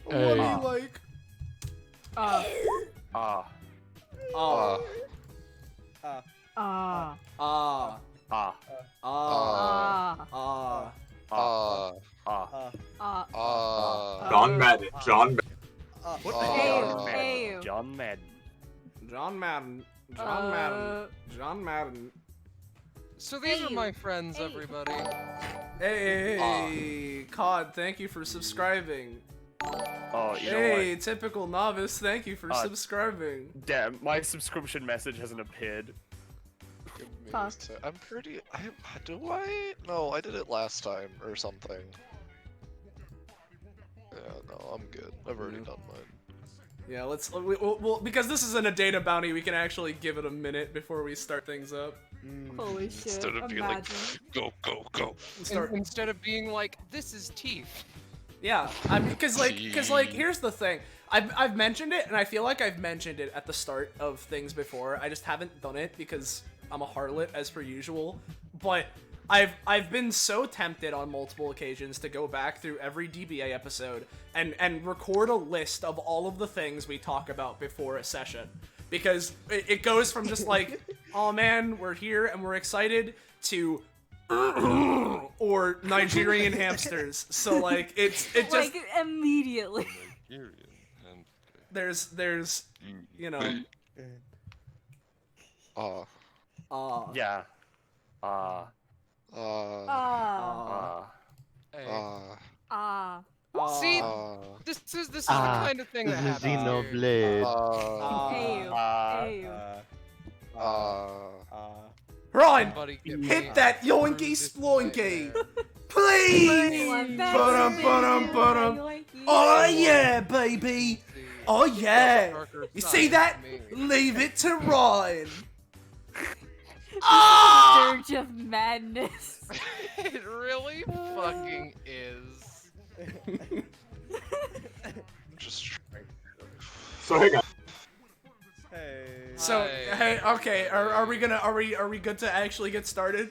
What do you like? John Madden. John What the Ayo. John Madden. John Madden. John Madden. John Madden. So these are my friends, everybody. Hey, COD, thank you for subscribing. Oh, you know Hey, what? typical novice, thank you for subscribing. Damn, my subscription message hasn't appeared. Fuck. I'm pretty. Do I? No, I did it last time or something. Yeah, no, I'm good. I've already done mine. Yeah, we'll because this isn't a data bounty, we can actually give it a minute before we start things up. Holy shit. Instead of being like, go, go, go. Instead of being like, this is teeth. Yeah, because like, here's the thing. I've mentioned it, and I feel like I've mentioned it at the start of things before. I just haven't done it because I'm a harlot, as per usual. But I've been so tempted on multiple occasions to go back through every DBA episode and record a list of all of the things we talk about before a session. Because it goes from just like, oh man, we're here and we're excited, to or Nigerian hamsters. So like it just like immediately. there's you know Yeah. See, this is the kind of thing that happens. Xenoblade. Ryan, Buddy, hit that yoinky sploinky, please. Oh yeah, baby. Oh yeah. You see that? Leave it to Ryan. Surge of madness. It really fucking is. Just. So hey guys. Hey. So hey, okay, are we good to actually get started?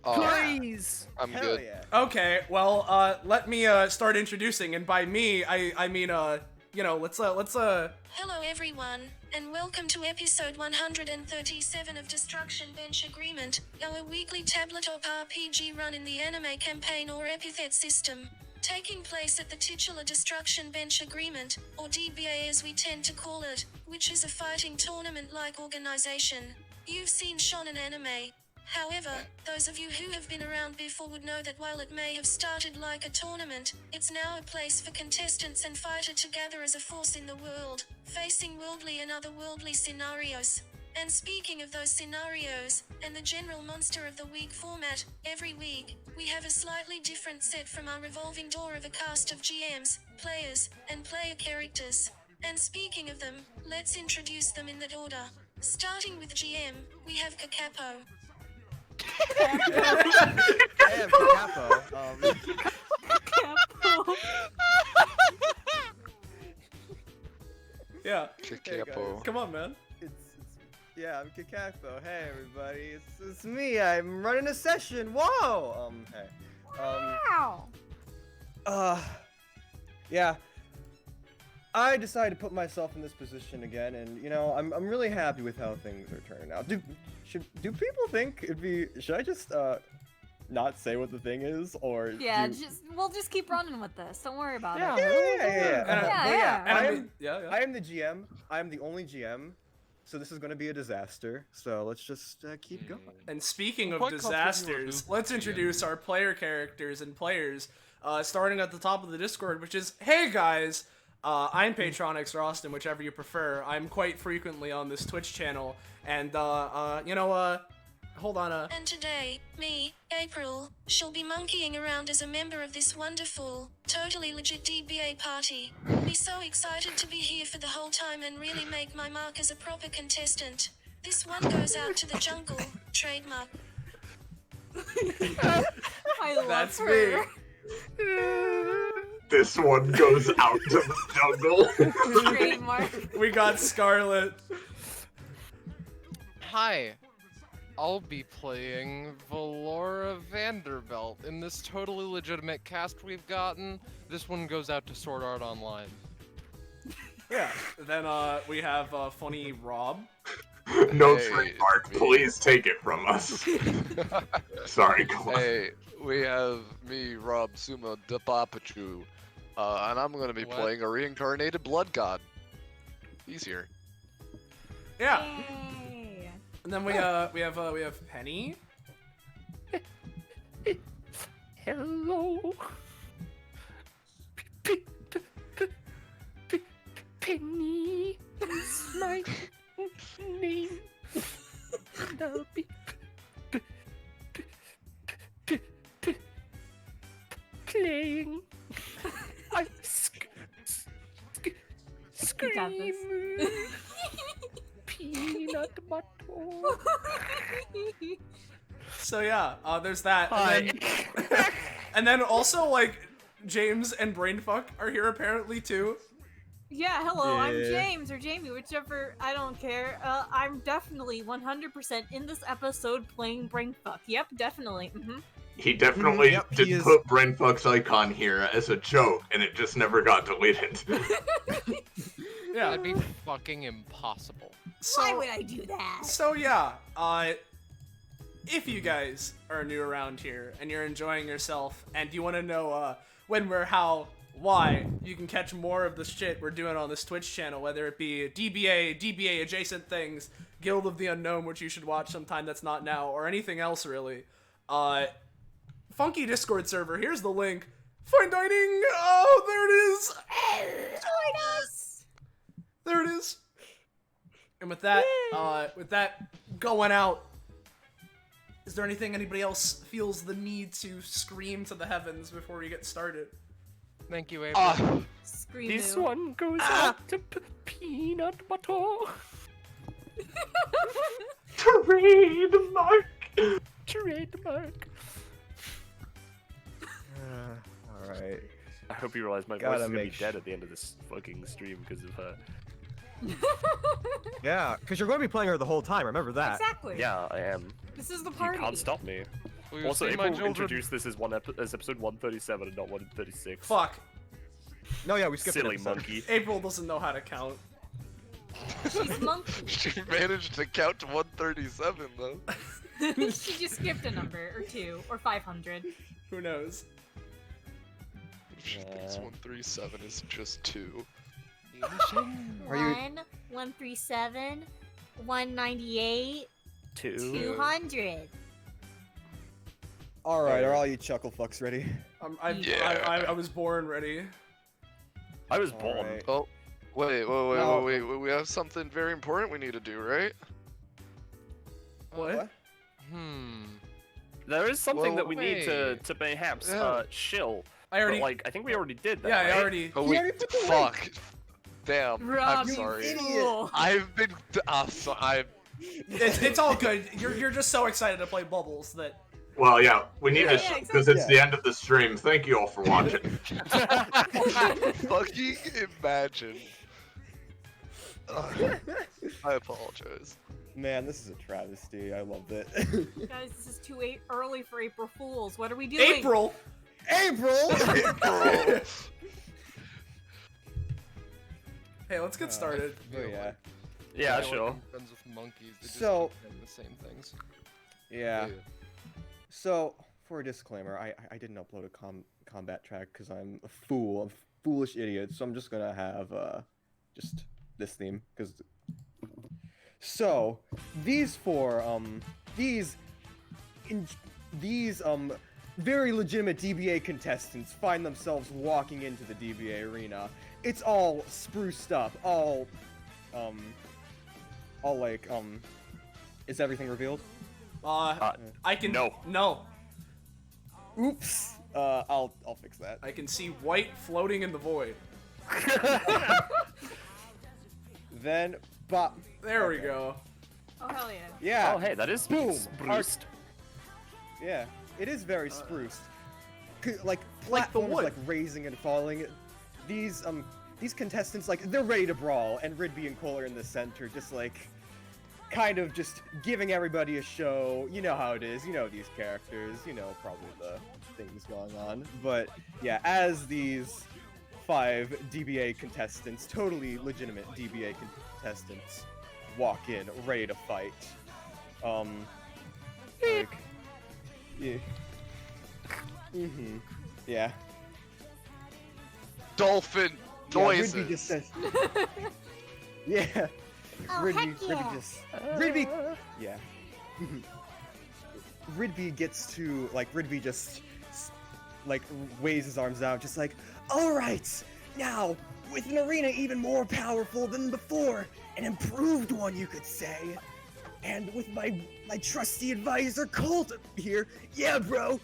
Please. I'm Hell good. Yeah. Okay, well, let me start introducing, and by me, I mean you know, let's Hello everyone, and welcome to episode 137 of Destruction Bench Agreement, our weekly tabletop RPG run in the anime campaign or Epithet System, taking place at the titular Destruction Bench Agreement, or DBA as we tend to call it, which is a fighting tournament-like organization. You've seen shonen anime. However, those of you who have been around before would know that while it may have started like a tournament, it's now a place for contestants and fighter to gather as a force in the world, facing worldly and otherworldly scenarios. And speaking of those scenarios, and the general monster of the week format, every week, we have a slightly different set from our revolving door of a cast of GMs, players, and player characters. And speaking of them, let's introduce them in that order. Starting with GM, we have Kakapo. I am Capo. yeah. Kikapo. Come on, man. Yeah, I'm Kakapo. Hey everybody, it's me. I'm running a session. Whoa. Hey. Wow. Yeah. I decided to put myself in this position again, and you know, I'm really happy with how things are turning out. Do people think it'd be? Should I just not say what the thing is, or Yeah, we'll just keep running with this. Don't worry about it. I am the GM. I am the only GM. So this is going to be a disaster. So let's just keep going. And speaking of quite comfortable with disasters, you, let's introduce our player characters and players, starting at the top of the Discord, which is, hey guys, I'm Patronix or Austin, whichever you prefer. I'm quite frequently on this Twitch channel, and you know, hold on. And today, me, April, shall be monkeying around as a member of this wonderful, totally legit DBA party. Be so excited to be here for the whole time and really make my mark as a proper contestant. This one goes out to the jungle, trademark. I love That's her. me. This one goes out to the jungle. Trademark. We got Scarlet. Hi. I'll be playing Valora Vanderbilt in this totally legitimate cast we've gotten. This one goes out to Sword Art Online. Yeah. Then we have funny Rob. No Hey, trademark, me. please take it from us. Sorry, go on. Hey, we have me, Rob Suma Depapachu, and I'm gonna be What? playing a reincarnated blood god. He's here. Yeah. Yay. And then we have Penny. Hello. Penny is my name. And I'll be playing. I You got this. scream. Peanut butter. So yeah, there's that. Hi. And then, and then also like James and Brainfuck are here apparently too. Yeah, hello, I'm Yeah. James, or Jamie, whichever, I don't care. I'm definitely 100% in this episode playing Brainfuck. Yep, definitely. He definitely Yep, he did is- put Brainfuck's icon here as a joke, and it just never got deleted. Yeah. That'd be fucking impossible. So, Why would I do that? So yeah, if you guys are new around here and you're enjoying yourself and you want to know when, where, how, why, you can catch more of the shit we're doing on this Twitch channel, whether it be DBA, DBA adjacent things, Guild of the Unknown, which you should watch sometime that's not now, or anything else really. Funky Discord server, here's the link. Fine dining, oh, there it is. Join us! There it is. And with that going out, is there anything anybody else feels the need to scream to the heavens before we get started? Thank you, April. Scream This moo. one goes out to peanut butter. Trademark. Trademark. Alright. I hope you realize my Gotta voice is gonna be make dead at the end of this fucking stream because of her. Yeah, because you're going to be playing her the whole time, remember that. Exactly. Yeah, I am. This is the You party. can't stop me. Will you Also, see my April children? introduced this as as episode 137 and not 136. Fuck. No, yeah, we skipped an Silly episode. monkey. April doesn't know how to count. She's monkey. She managed to count to 137 though. She just skipped a number, or 2, or 500. Who knows? She thinks 137 is just 2. Are you- 137, 198, 2. 200. Alright, are all you chuckle fucks ready? I was born ready. I was born. Alright. Oh, wait, No. wait. We have something very important we need to do, right? What? There is something Well, that we need to wait. perhaps Yeah. shill. I already. But, like, I think we already did that. yeah, I right? already. Oh, He wait, already put the link. fuck. Damn, Rob, I'm you sorry. idiot. I've been, It's all good. You're just so excited to play Bubbles that. Well, yeah, we need to, Yeah, because exactly. it's the end of the stream. Thank you all for watching. fucking imagine. Ugh, I apologize. Man, this is a travesty. I loved it. Guys, this is too early for April Fools. What are we doing? April. April! Bro. Hey, let's get started. Oh, yeah. Yeah, I feel like sure. I'm friends with monkeys. They just So- keep saying the same things. Yeah. So, for a disclaimer, I didn't upload a combat track because I'm a fool. I'm a foolish idiot. So I'm just gonna have just this theme because. So these four these very legitimate DBA contestants find themselves walking into the DBA arena. It's all spruced up, all like is everything revealed? I can. no. No. Oops. I'll fix that. I can see white floating in the void. Then, but There we Okay. go. Oh, hell yeah. yeah, Oh, hey, that is Boom. spruced. yeah, it is very spruced. Like Like the platforms, wood. like raising and falling. These contestants, like they're ready to brawl, and Ridby and Cole are in the center, just like kind of just giving everybody a show. You know how it is. You know these characters. You know probably the things going on. But yeah, as these 5 DBA contestants, totally legitimate DBA contestants, walk in ready to fight. Like, yeah. Yeah. Dolphin noises. Ridby just says. Yeah. Oh, heck yeah. Ridby. Yeah. Ridby gets to Ridby just waves his arms out, just like, all right, now with an arena even more powerful than before, an improved one, you could say, and with my trusty advisor Colt here, yeah, bro.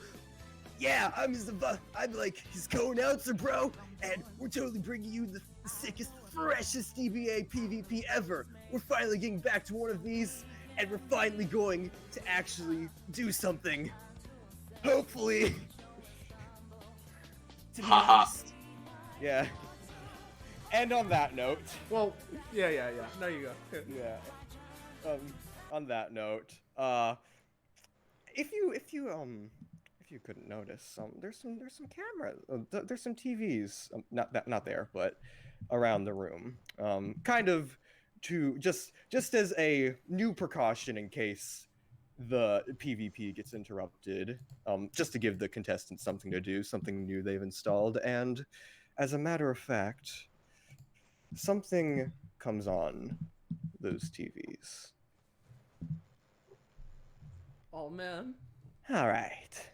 Yeah, I'm like his co-announcer, bro, and we're totally bringing you the sickest, freshest DBA PvP ever. We're finally getting back to one of these, and we're finally going to actually do something. Hopefully. To be honest. Yeah. And on that note. Well, yeah. No, you go. Yeah. On that note, if you couldn't notice, there's some cameras, there's some TVs, not there, but around the room, kind of to just as a new precaution in case the PvP gets interrupted, just to give the contestants something to do, something new they've installed, and as a matter of fact, something comes on those TVs. Oh man. All right.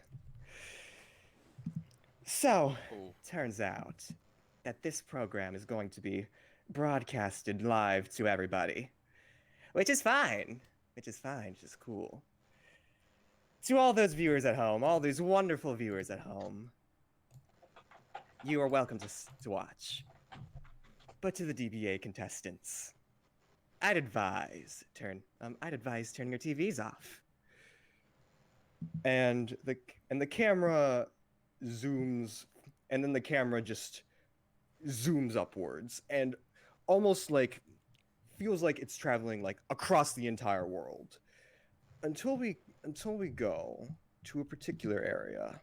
So, turns out that this program is going to be broadcasted live to everybody, which is fine, which is cool. To all those viewers at home, all these wonderful viewers at home, you are welcome to watch. But to the DBA contestants, I'd advise turning your TVs off. And the camera zooms, and then the camera just zooms upwards, and almost feels like it's traveling across the entire world until we go to a particular area.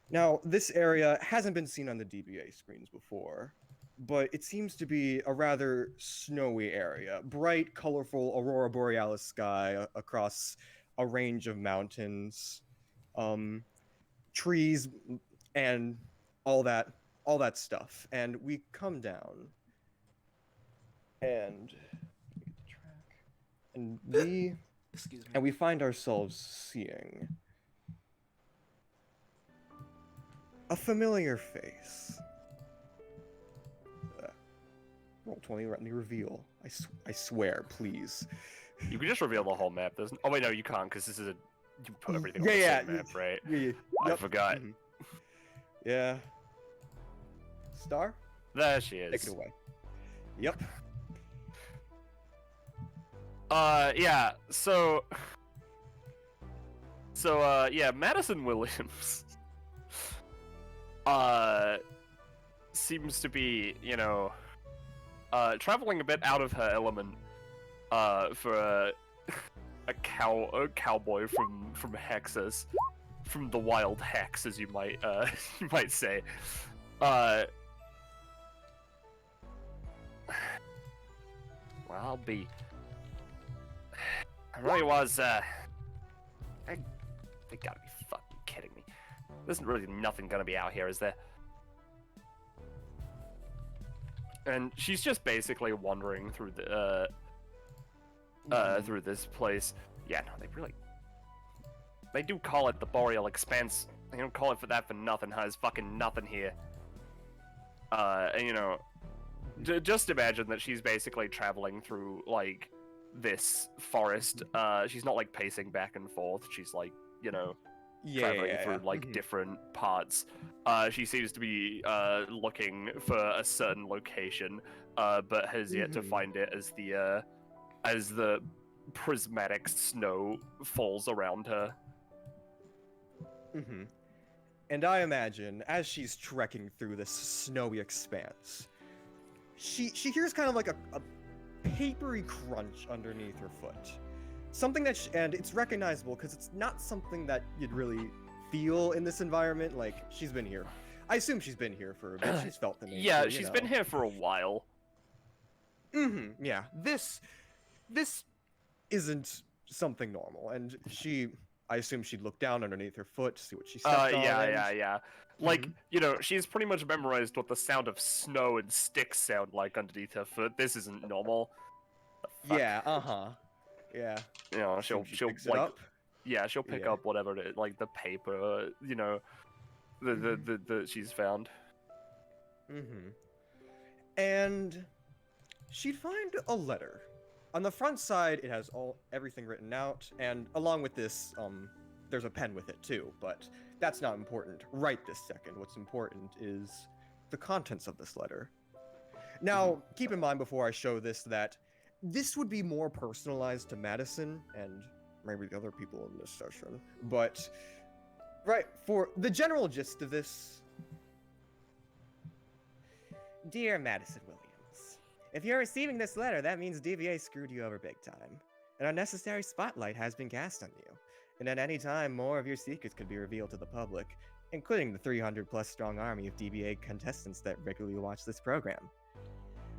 Now, this area hasn't been seen on the DBA screens before, but it seems to be a rather snowy area. Bright, colorful aurora borealis sky across a range of mountains, trees, and all that stuff. And we come down, and we find ourselves seeing a familiar face. Roll 20, let me reveal. I swear, please. You can just reveal the whole map. Oh wait, no, you can't, because this is you put everything on the Yeah, same map, right? Yeah. I forgot. Mhm. Yeah. Star? There she is. Take it away. Yep. Yeah, so yeah, Madison Williams seems to be, traveling a bit out of her element for a cowboy from Hexas, from the wild Hex, as you might say. Well, I really was, they gotta be fucking kidding me. There's really nothing gonna be out here, is there? And she's just basically wandering through the, through this place. Yeah, no, they do call it the Boreal Expanse. They don't call it for that for nothing, huh? There's fucking nothing here. And just imagine that she's basically traveling through, this forest. She's not, pacing back and forth. She's, traveling through, different parts. She seems to be, looking for a certain location, but has yet to find it as the prismatic snow falls around her. And I imagine, as she's trekking through this snowy expanse, she hears kind of papery crunch underneath her foot. Something that, and it's recognizable because it's not something that you'd really feel in this environment. Like, she's been here. I assume she's been here for a bit. She's felt the nature, Yeah, you she's know. been here for a while. Yeah. This isn't something normal, and I assume she'd look down underneath her foot, see what she stepped on. Yeah. Like, you know, she's pretty much memorized what the sound of snow and sticks sound like underneath her foot. This isn't normal. The fuck? Yeah, yeah. You know, Assume she'll picks it like, up. yeah, she'll pick Yeah. up whatever it is, like the paper, you know, the she's found. And she'd find a letter. On the front side, it has everything written out, and along with this, there's a pen with it too, but that's not important right this second. What's important is the contents of this letter. Now, keep in mind before I show this that this would be more personalized to Madison and maybe the other people in this session, but right, for the general gist of this. Dear Madison Williams, if you're receiving this letter, that means DBA screwed you over big time. An unnecessary spotlight has been cast on you, and at any time, more of your secrets could be revealed to the public, including the 300-plus strong army of DBA contestants that regularly watch this program.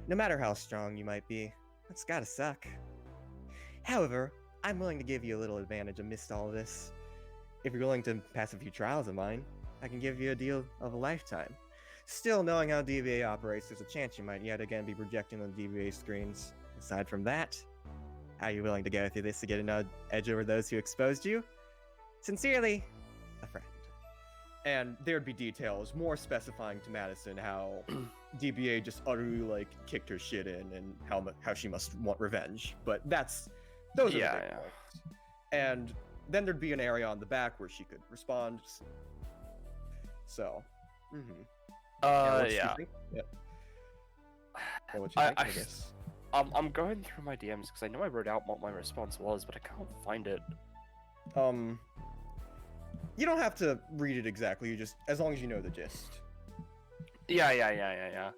No matter how strong you might be, it's gotta suck. However, I'm willing to give you a little advantage amidst all of this. If you're willing to pass a few trials of mine, I can give you a deal of a lifetime. Still, knowing how DBA operates, there's a chance you might yet again be projecting on DBA screens. Aside from that, are you willing to go through this to get an edge over those who exposed you? Sincerely, a friend. And there'd be details more specifying to Madison how DBA just utterly like kicked her shit in and how she must want revenge. But those are the big points. And then there'd be an area on the back where she could respond. So, Yeah. What you think of this? I'm going through my DMs because I know I wrote out what my response was, but I can't find it. You don't have to read it exactly. You just, as long as you know the gist. Yeah.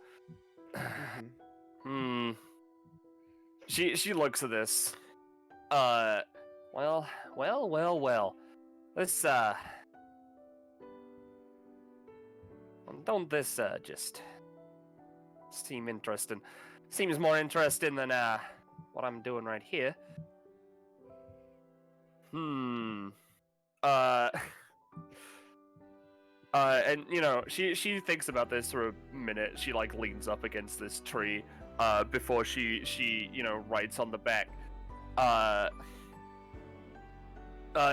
She looks at this. Well. This don't this just seem interesting? Seems more interesting than what I'm doing right here. And you know, she thinks about this for a minute. She like leans up against this tree before she you know writes on the back.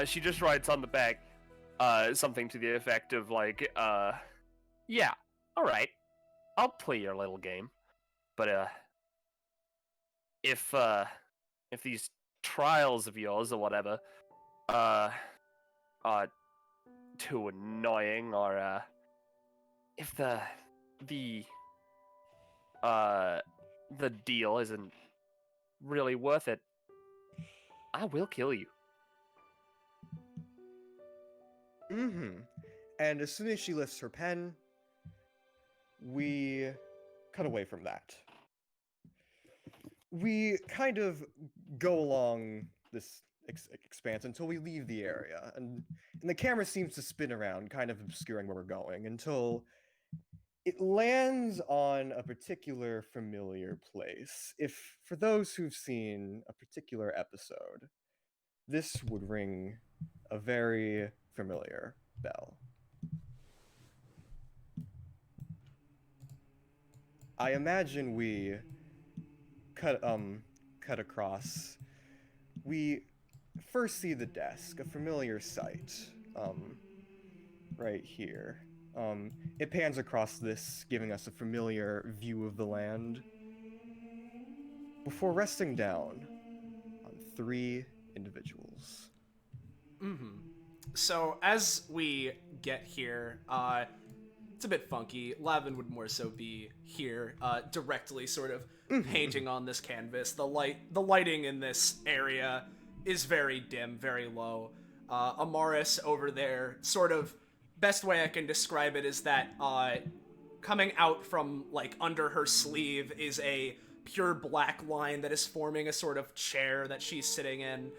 She just writes on the back something to the effect of like yeah, all right, I'll play your little game, but if these trials of yours or whatever are too annoying, or if the deal isn't really worth it, I will kill you. And as soon as she lifts her pen, we cut away from that. We kind of go along this expanse until we leave the area, and the camera seems to spin around, kind of obscuring where we're going, until it lands on a particular familiar place. For those who've seen a particular episode, this would ring a very familiar bell. I imagine we cut across. We first see the desk, a familiar sight, right here. It pans across this, giving us a familiar view of the land, before resting down on 3 individuals. So as we get here, it's a bit funky. Lavin would more so be here, directly sort of painting on this canvas. The lighting in this area is very dim, very low. Amaris over there, sort of, best way I can describe it is that coming out from like under her sleeve is a pure black line that is forming a sort of chair that she's sitting in.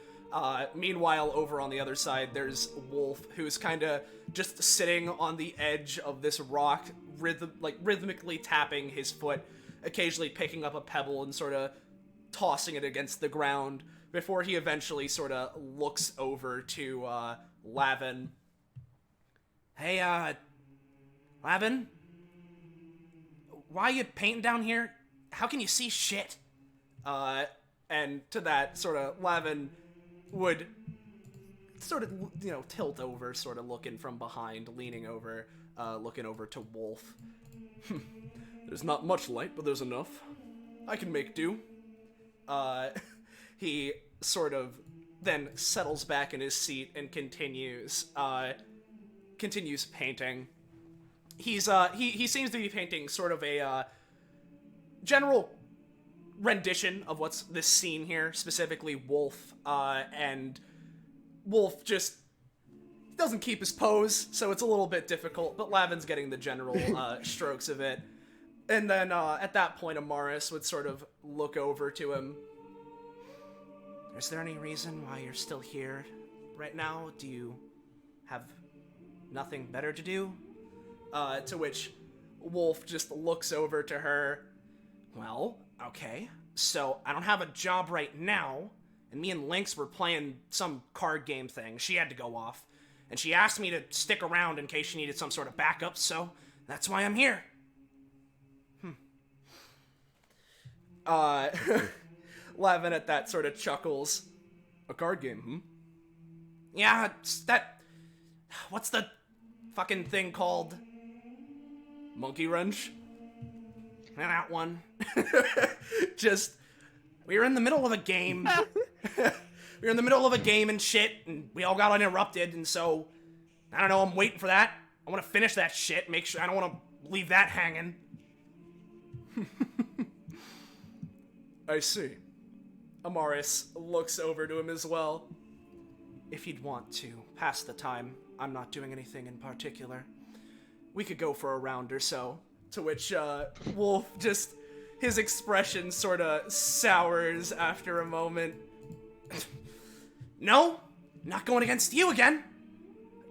Meanwhile, over on the other side, there's Wolf, who's kind of just sitting on the edge of this rock, rhythmically tapping his foot, occasionally picking up a pebble and sort of tossing it against the ground, before he eventually sort of looks over to Lavin. Hey, Lavin? Why are you painting down here? How can you see shit? And to that, sort of, Lavin would sort of, tilt over, sort of looking from behind, leaning over, looking over to Wolf. There's not much light, but there's enough. I can make do. He sort of then settles back in his seat and continues painting. He seems to be painting sort of a general rendition of what's this scene here, specifically Wolf, and Wolf just doesn't keep his pose, so it's a little bit difficult, but Lavin's getting the general strokes of it. And then at that point, Amaris would sort of look over to him. Is there any reason why you're still here right now? Do you have nothing better to do? To which Wolf just looks over to her. Well, okay, so I don't have a job right now, and me and Lynx were playing some card game thing. She had to go off, and she asked me to stick around in case she needed some sort of backup, so that's why I'm here. Lavin at that sort of chuckles. A card game, Yeah, it's that... What's the fucking thing called? Monkey Wrench? That one. Just... We were in the middle of a game. We were in the middle of a game and shit, and we all got interrupted, and so... I don't know, I'm waiting for that. I want to finish that shit, make sure... I don't want to leave that hanging. I see. Amaris looks over to him as well. If you'd want to pass the time, I'm not doing anything in particular. We could go for a round or so. To which, Wolf just... His expression sort of sours after a moment. No, not going against you again.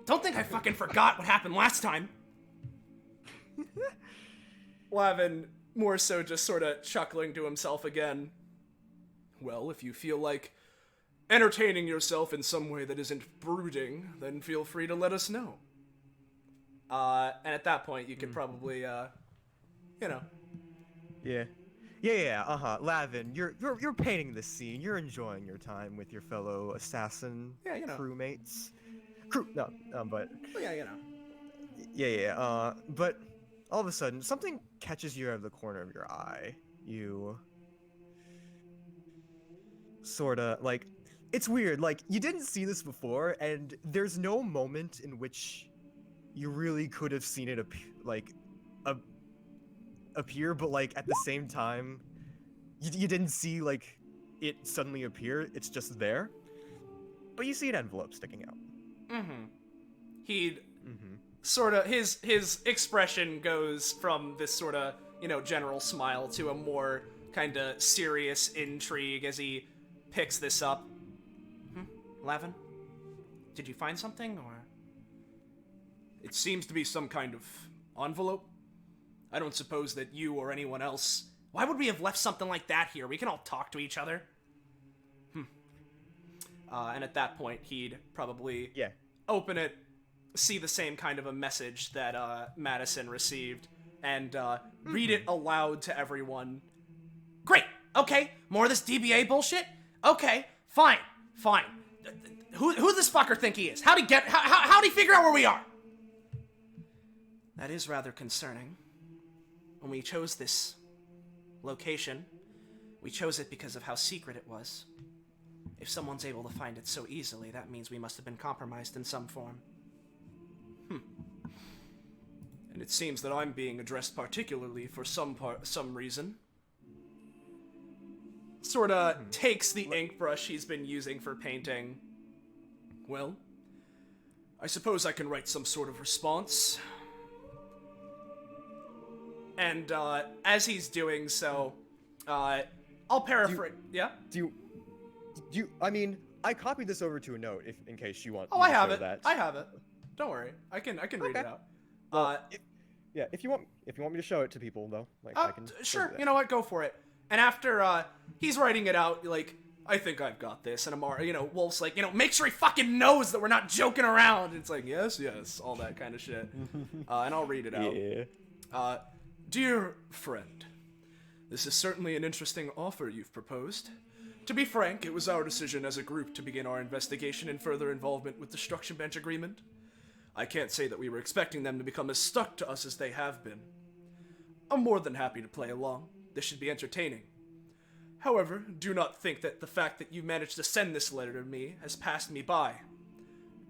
Don't think I fucking forgot what happened last time. Lavin, more so just sort of chuckling to himself again. Well, if you feel like entertaining yourself in some way that isn't brooding, then feel free to let us know. And at that point, you could probably, Yeah. Lavin, you're painting the scene. You're enjoying your time with your fellow assassin crewmates. But all of a sudden, something catches you out of the corner of your eye. You sorta like, it's weird. Like, you didn't see this before, and there's no moment in which you really could have seen it appear, but like at the same time, you didn't see like it suddenly appear. It's just there, but you see an envelope sticking out. He'd sort of his expression goes from this sort of general smile to a more kind of serious intrigue as he picks this up. Lavin, did you find something, or? It seems to be some kind of envelope. I don't suppose that you or anyone else... Why would we have left something like that here? We can all talk to each other. And at that point, he'd probably open it, see the same kind of a message that Madison received, and read it aloud to everyone. Great! Okay, more of this DBA bullshit? Okay, fine. Who does this fucker think he is? How'd he figure out where we are? That is rather concerning. When we chose this location, we chose it because of how secret it was. If someone's able to find it so easily, that means we must have been compromised in some form. And it seems that I'm being addressed particularly for some reason. Sorta takes the ink brush he's been using for painting. Well, I suppose I can write some sort of response. And as he's doing so, I'll paraphrase. Yeah. Do you? I mean, I copied this over to a note in case you want. Oh, me I to have show it. That. I have it. Don't worry. I can read Okay. it out. Well, yeah, if you want me to show it to people though, like I can. Sure. You know what? Go for it. And after he's writing it out, like, I think I've got this. And Amara, Wolf's like, make sure he fucking knows that we're not joking around. And it's like, yes, all that kind of shit. And I'll read it out. Yeah. Dear friend, this is certainly an interesting offer you've proposed. To be frank, it was our decision as a group to begin our investigation and further involvement with the Destruction Bench Agreement. I can't say that we were expecting them to become as stuck to us as they have been. I'm more than happy to play along. This should be entertaining. However, do not think that the fact that you managed to send this letter to me has passed me by.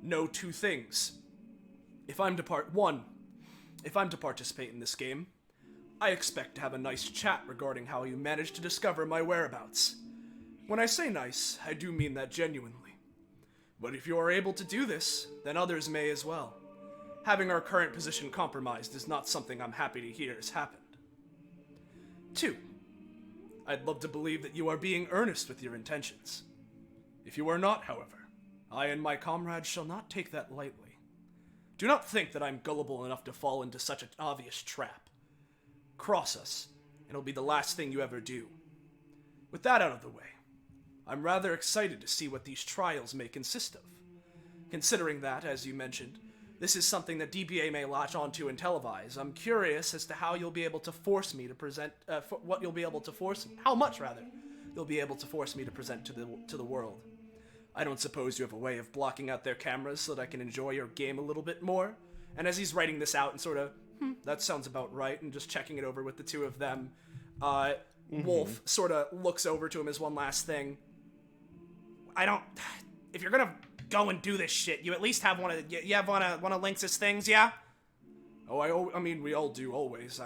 Know two things. If I'm to participate in this game, I expect to have a nice chat regarding how you managed to discover my whereabouts. When I say nice, I do mean that genuinely. But if you are able to do this, then others may as well. Having our current position compromised is not something I'm happy to hear has happened. 2. I'd love to believe that you are being earnest with your intentions. If you are not, however, I and my comrades shall not take that lightly. Do not think that I'm gullible enough to fall into such an obvious trap. Cross us, and it'll be the last thing you ever do. With that out of the way, I'm rather excited to see what these trials may consist of. Considering that, as you mentioned, this is something that DBA may latch onto and televise, I'm curious as to how you'll be able to force me to present, how much you'll be able to force me to present to the world. I don't suppose you have a way of blocking out their cameras so that I can enjoy your game a little bit more? And as he's writing this out and sort of, that sounds about right, and just checking it over with the two of them, Wolf sort of looks over to him as one last thing. If you're gonna go and do this shit, you at least have one of Lynx's things, yeah? Oh, I mean, we all do, always.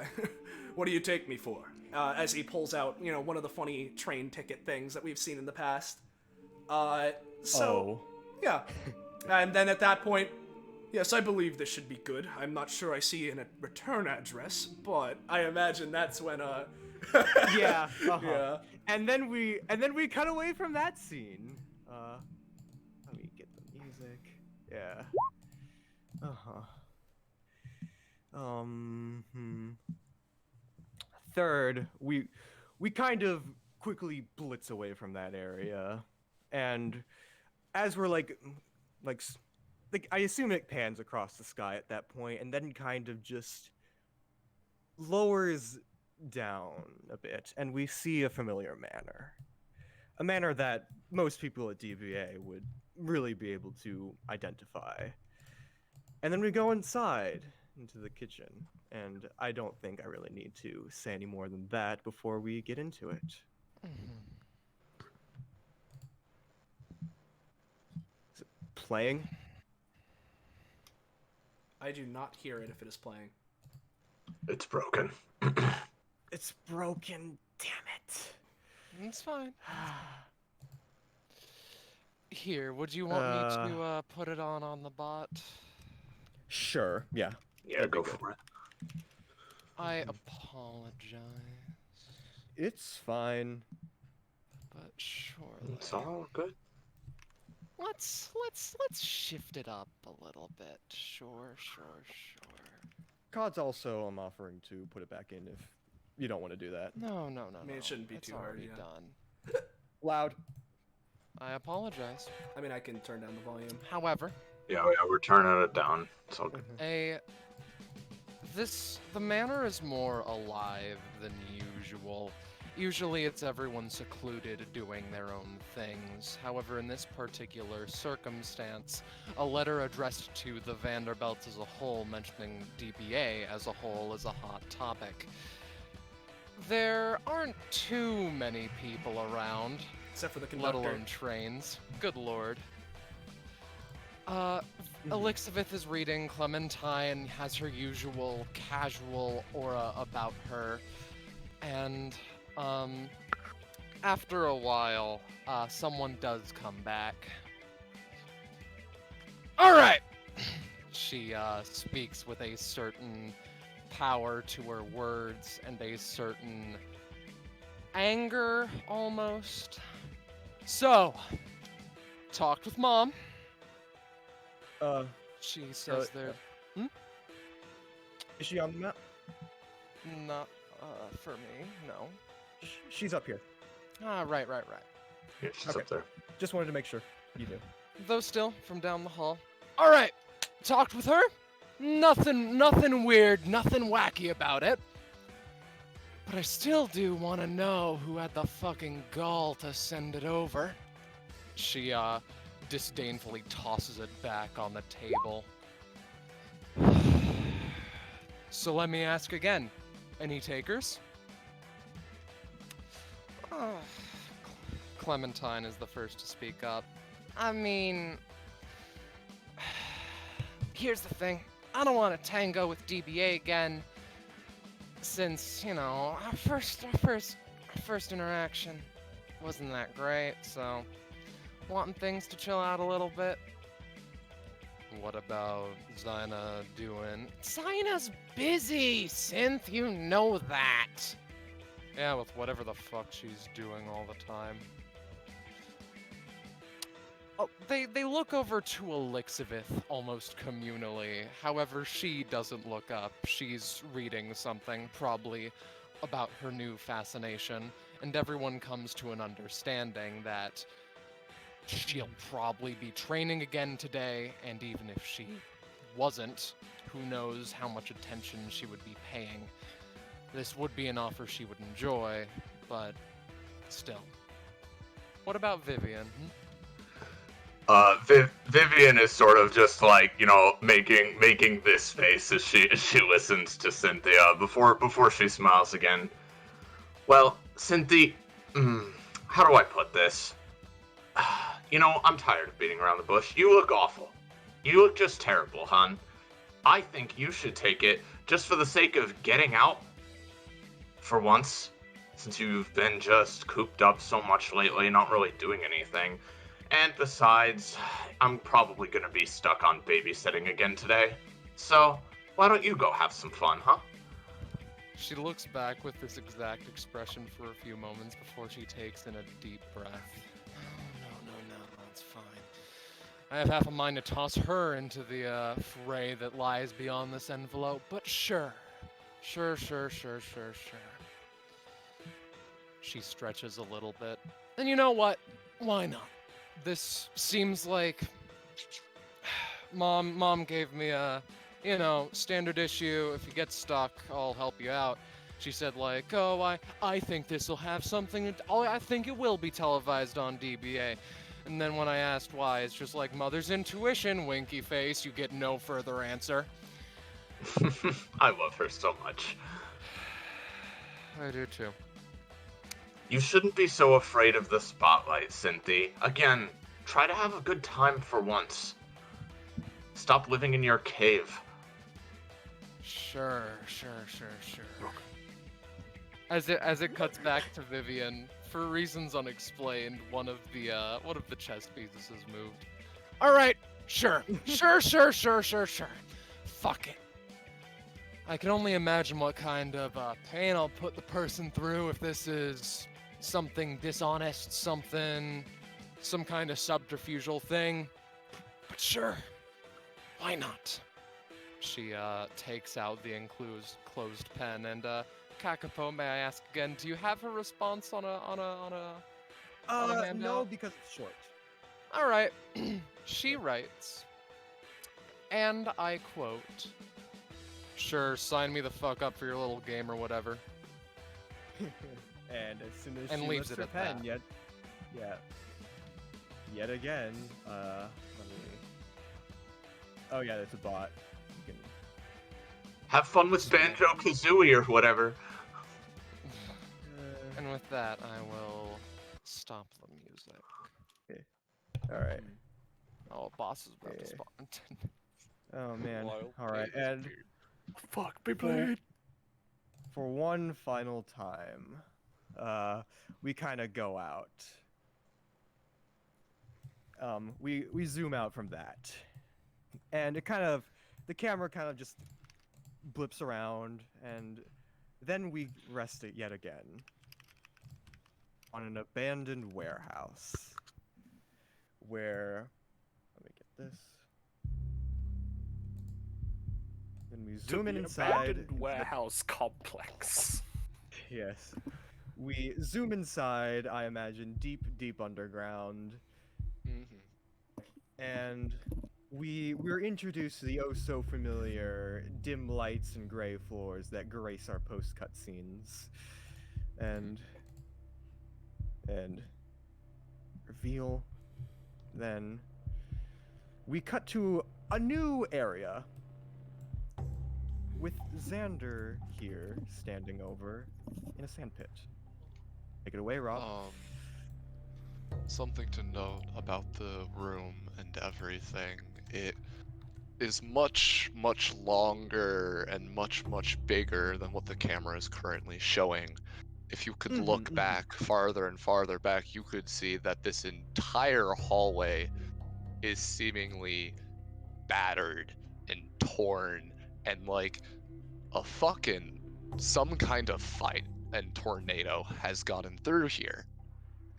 What do you take me for? As he pulls out, one of the funny train ticket things that we've seen in the past. Yeah. And then at that point, yes, I believe this should be good. I'm not sure I see a return address, but I imagine that's when, Yeah. Yeah. And then we cut away from that scene. Let me get the music. Yeah. Third, we kind of quickly blitz away from that area, and as we're like I assume it pans across the sky at that point, and then kind of just lowers down a bit, and we see a familiar manor. A manor that most people at DBA would really be able to identify. And then we go inside into the kitchen, and I don't think I really need to say any more than that before we get into it. Is it playing? I do not hear it if it is playing. It's broken. It's broken, damn it. It's fine. Here, would you want me to put it on the bot? Sure. Yeah. Yeah, go for it. I apologize, It's fine. but surely. It's all good. Let's shift it up a little bit. Sure. COD's also I'm offering to put it back in if you don't want to do that. No. I mean, it shouldn't be It's too hard, already yeah. done. Loud. I apologize. I mean, I can turn down the volume. However, Yeah, we're turning it down. It's all good. the manor is more alive than usual. Usually it's everyone secluded doing their own things. However, in this particular circumstance, a letter addressed to the Vanderbilts as a whole mentioning DBA as a whole is a hot topic. There aren't too many people around, Except for the let conductor. alone trains. Good lord. Elixabeth is reading. Clementine has her usual casual aura about her. And, after a while, someone does come back. Alright! She, speaks with a certain power to her words and a certain anger, almost. So, talked with Mom. She says there... Is she on the map? Not, for me, no. She's up here. Ah, right. Yeah, she's Okay. up there. Just wanted to make sure you do. Though still, from down the hall. Alright, talked with her. Nothing weird, nothing wacky about it. But I still do want to know who had the fucking gall to send it over. She, disdainfully tosses it back on the table. So let me ask again. Any takers? Clementine is the first to speak up. I mean... Here's the thing. I don't want to tango with DBA again. Since, you know, our first interaction wasn't that great, so... Wanting things to chill out a little bit. What about Zyna doing? Zyna's busy, Synth, you know that. Yeah, with whatever the fuck she's doing all the time. Oh, they look over to Elixabeth almost communally. However, she doesn't look up. She's reading something, probably about her new fascination, and everyone comes to an understanding that she'll probably be training again today, and even if she wasn't, who knows how much attention she would be paying. This would be an offer she would enjoy, but still. What about Vivian? Vivian is sort of just like, you know, making this face as she listens to Cynthia before she smiles again. Well, Cynthia, how do I put this? You know, I'm tired of beating around the bush. You look awful. You look just terrible, hon. I think you should take it just for the sake of getting out. For once, since you've been just cooped up so much lately, not really doing anything. And besides, I'm probably gonna be stuck on babysitting again today. So, why don't you go have some fun, huh? She looks back with this exact expression for a few moments before she takes in a deep breath. No, that's fine. I have half a mind to toss her into the fray that lies beyond this envelope, but sure. She stretches a little bit. And you know what? Why not? This seems like... Mom gave me a, you know, standard issue. If you get stuck, I'll help you out. She said like, oh, I think this will have something, I think it will be televised on DBA. And then when I asked why, it's just like mother's intuition, winky face, you get no further answer. I love her so much. I do too. You shouldn't be so afraid of the spotlight, Cynthia. Again, try to have a good time for once. Stop living in your cave. Sure. As it cuts back to Vivian, for reasons unexplained, one of the chess pieces has moved. All right, sure. Fuck it. I can only imagine what kind of pain I'll put the person through if this is something dishonest, some kind of subterfugal thing. But sure, why not? She takes out the closed pen and Kakapo, may I ask again, do you have her response on a handout? No, because it's short. All right. She writes, and I quote, "Sure, sign me the fuck up for your little game or whatever." And as soon as And she leaves lifts it her at pen, that. yet again, let me... Oh yeah, that's a bot. You can... Have fun with Banjo-Kazooie or whatever. And with that, I will stop the music. Alright. Oh, boss is about to Okay. spawn. Oh man. Wild Alright, days, and dude. Fuck me, blade. for one final time, we kind of go out. We zoom out from that, and the camera kind of just blips around, and then we rest it yet again. on an abandoned warehouse where, let me get this. Then we zoom in inside. Abandoned warehouse complex. Yes. We zoom inside, I imagine, deep underground. And we're introduced to the oh-so-familiar dim lights and gray floors that grace our post-cutscenes. And reveal, then we cut to a new area with Xander here standing over in a sandpit. Take it away, Rob. Something to note about the room and everything. It is much longer and much bigger than what the camera is currently showing. If you could look back farther and farther back, you could see that this entire hallway is seemingly battered and torn and like a fucking some kind of fight and tornado has gotten through here.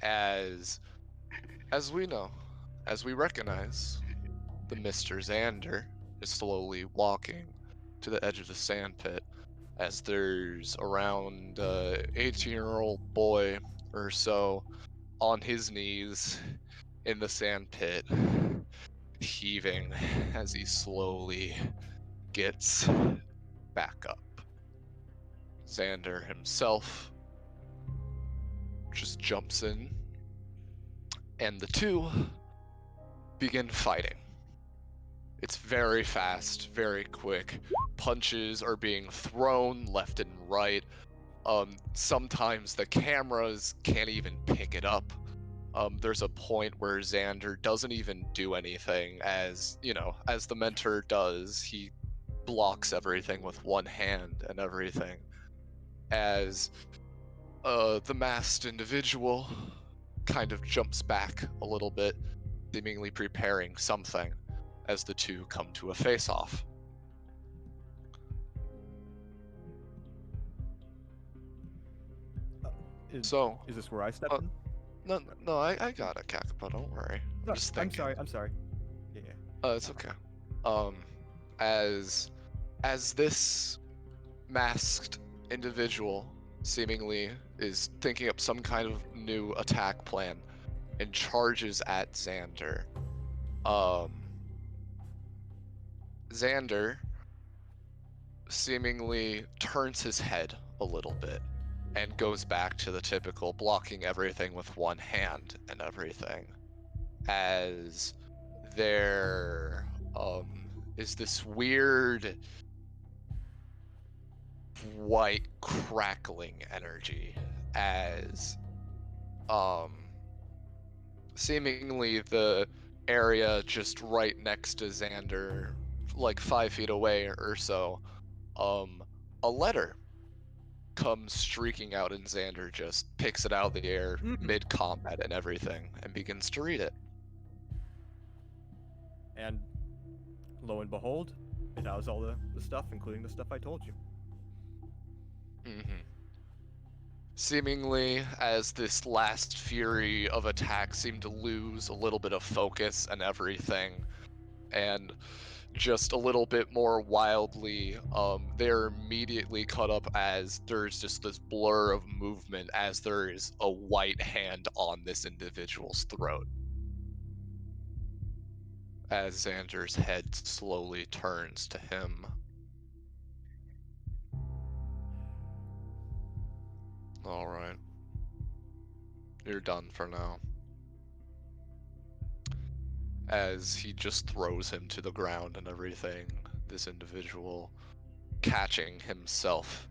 As we know, as we recognize, the Mr. Xander is slowly walking to the edge of the sandpit as there's around 18-year-old boy or so on his knees in the sandpit, heaving as he slowly gets back up. Xander himself just jumps in, and the two begin fighting. It's very fast, very quick. Punches are being thrown left and right. Sometimes the cameras can't even pick it up. There's a point where Xander doesn't even do anything, as the mentor does. He blocks everything with one hand and everything. As the masked individual kind of jumps back a little bit, seemingly preparing something, as the two come to a face-off. Is this where I step in? No, I got it, Kakapo, don't worry. No, Just thinking. I'm sorry. Yeah. It's okay. As this masked individual seemingly is thinking up some kind of new attack plan and charges at Xander. Xander seemingly turns his head a little bit and goes back to the typical blocking everything with one hand and everything. As there is this weird white crackling energy as seemingly the area just right next to Xander, like 5 feet away or so, a letter comes streaking out, and Xander just picks it out of the air mid-combat and everything and begins to read it. And lo and behold, it has all the stuff, including the stuff I told you. Seemingly, as this last fury of attack seemed to lose a little bit of focus and everything, and just a little bit more wildly, they're immediately cut up as there's just this blur of movement as there is a white hand on this individual's throat. As Xander's head slowly turns to him. Alright. You're done for now. As he just throws him to the ground and everything, this individual catching himself.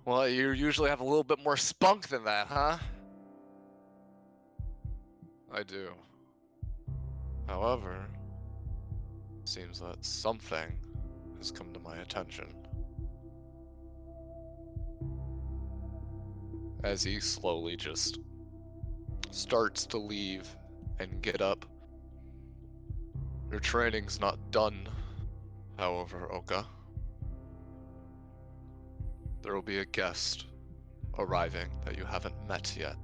Well, you usually have a little bit more spunk than that, huh? I do. However, seems that something has come to my attention. As he slowly just starts to leave and get up. Your training's not done, however, Oka. There will be a guest arriving that you haven't met yet.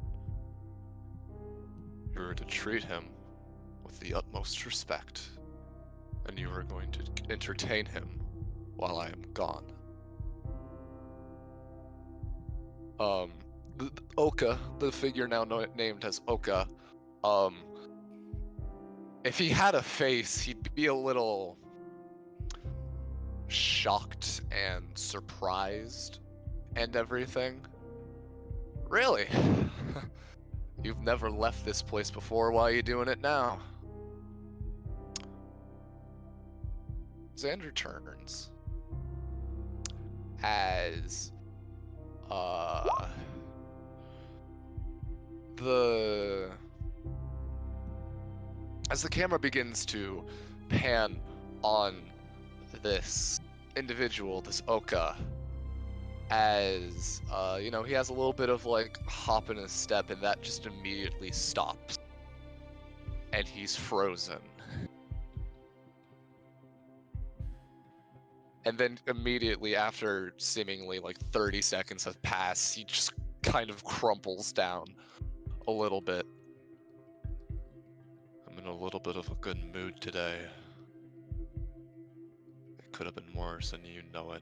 You are to treat him with the utmost respect, and you are going to entertain him while I am gone. Oka, the figure now named as Oka, if he had a face, he'd be a little shocked and surprised and everything. Really? You've never left this place before, why are you doing it now? Xander turns as the camera begins to pan on this individual, this Oka, as he has a little bit of like hop in his step, and that just immediately stops, and he's frozen. And then immediately after seemingly like 30 seconds have passed, he just kind of crumples down a little bit. I'm in a little bit of a good mood today. It could have been worse, and you know it.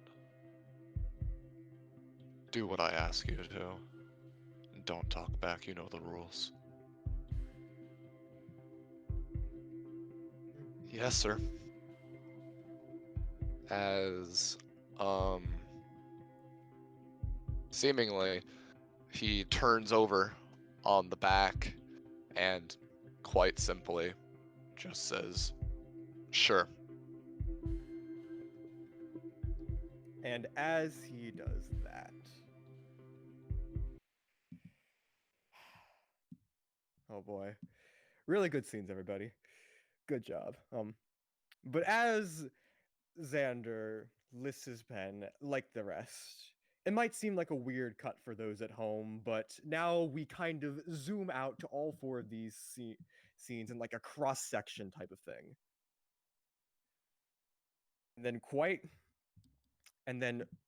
Do what I ask you to. And don't talk back, you know the rules. Yes, sir. As, seemingly, he turns over on the back and quite simply just says, "Sure." And as he does that, oh boy, really good scenes, everybody. Good job. But as Xander lists his pen like the rest, it might seem like a weird cut for those at home, but now we kind of zoom out to all four of these scenes in like a cross-section type of thing. And then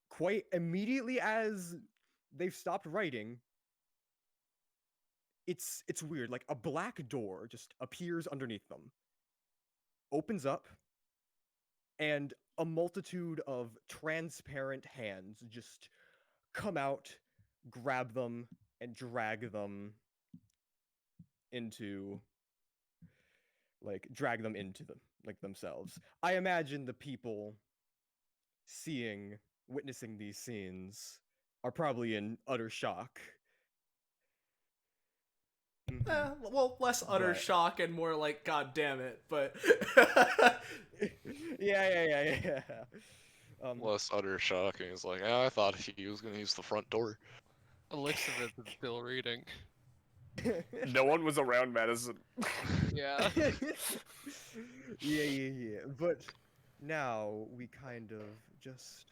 quite immediately as they've stopped writing, it's weird. Like a black door just appears underneath them, opens up, and a multitude of transparent hands just come out, grab them, and drag them into themselves. I imagine the people witnessing these scenes are probably in utter shock. Well, less utter shock and more like, God damn it, but... yeah. Less utter shocking is like, I thought he was gonna use the front door. Elizabeth is still reading. No one was around Madison. Yeah. Yeah. But now we kind of just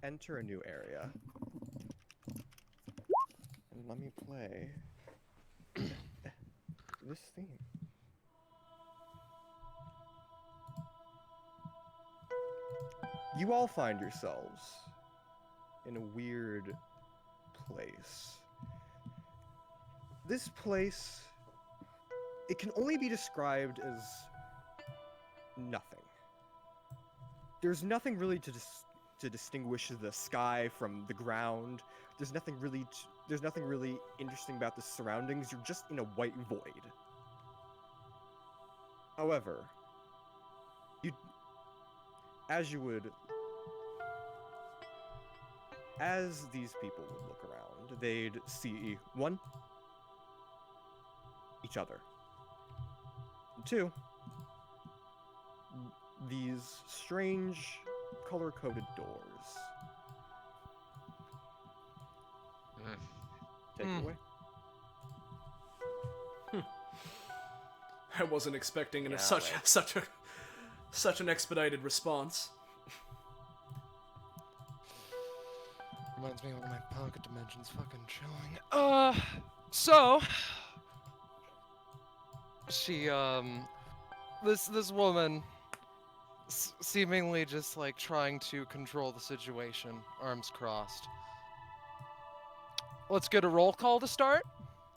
enter a new area. And let me play this theme. You all find yourselves in a weird place. This place, it can only be described as nothing. There's nothing really to distinguish the sky from the ground. There's nothing really interesting about the surroundings. You're just in a white void. However, as these people would look around, they'd see, one, each other. And two, these strange color-coded doors. Take it away. I wasn't expecting such an expedited response. Reminds me of my pocket dimensions fucking chilling. So she, this woman, seemingly just like trying to control the situation, arms crossed, let's get a roll call to start.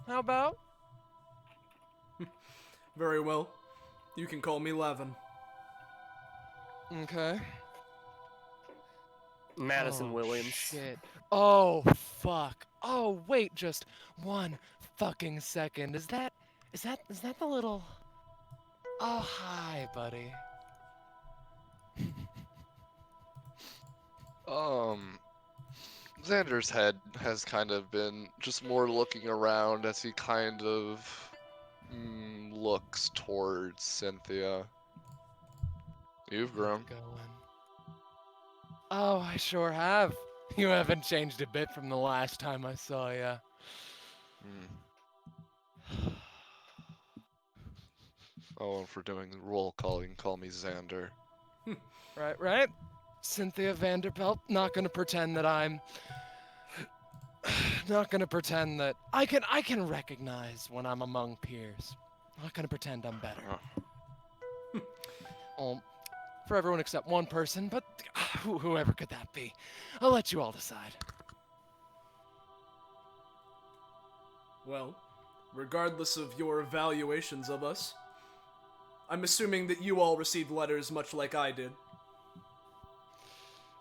How about? Very well. You can call me Levin. Okay. Madison Williams. Shit. Oh, fuck. Oh, wait just 1 fucking second. Is that the little... Oh, hi, buddy. Xander's head has kind of been just more looking around as he kind of looks towards Cynthia. You've grown. Oh, I sure have. You haven't changed a bit from the last time I saw ya. Oh, and for doing roll call, you can call me Xander. Right. Cynthia Vanderpelt. Not gonna pretend that I'm... Not gonna pretend that... I can recognize when I'm among peers. Not gonna pretend I'm better. Well, for everyone except one person, but whoever could that be? I'll let you all decide. Well, regardless of your evaluations of us, I'm assuming that you all received letters much like I did.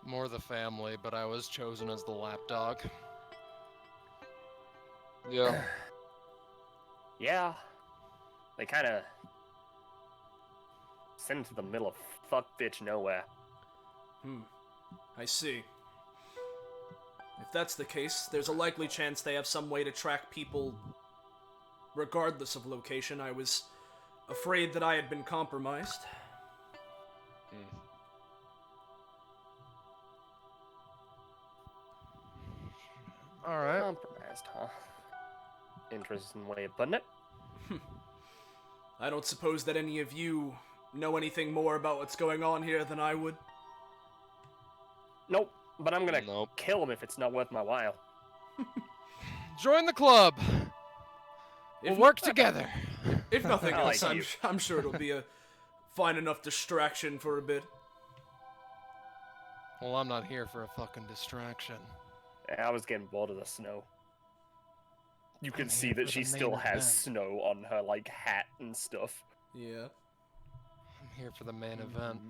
More the family, but I was chosen as the lapdog. Yeah. Yeah. They kind of sent into the middle of fuck bitch nowhere. I see. If that's the case, there's a likely chance they have some way to track people regardless of location. I was afraid that I had been compromised. Alright. Compromised, huh? Interesting way of putting it. I don't suppose that any of you know anything more about what's going on here than I would. Nope, but I'm gonna kill him if it's not worth my while. Join the club. We'll work together. If nothing I else, like you. I'm sure it'll be a fine enough distraction for a bit. Well, I'm not here for a fucking distraction. I was getting bored of the snow. You can I'm see here that for she the still main has event. snow on her, like, hat and stuff. Yeah. I'm here for the main event.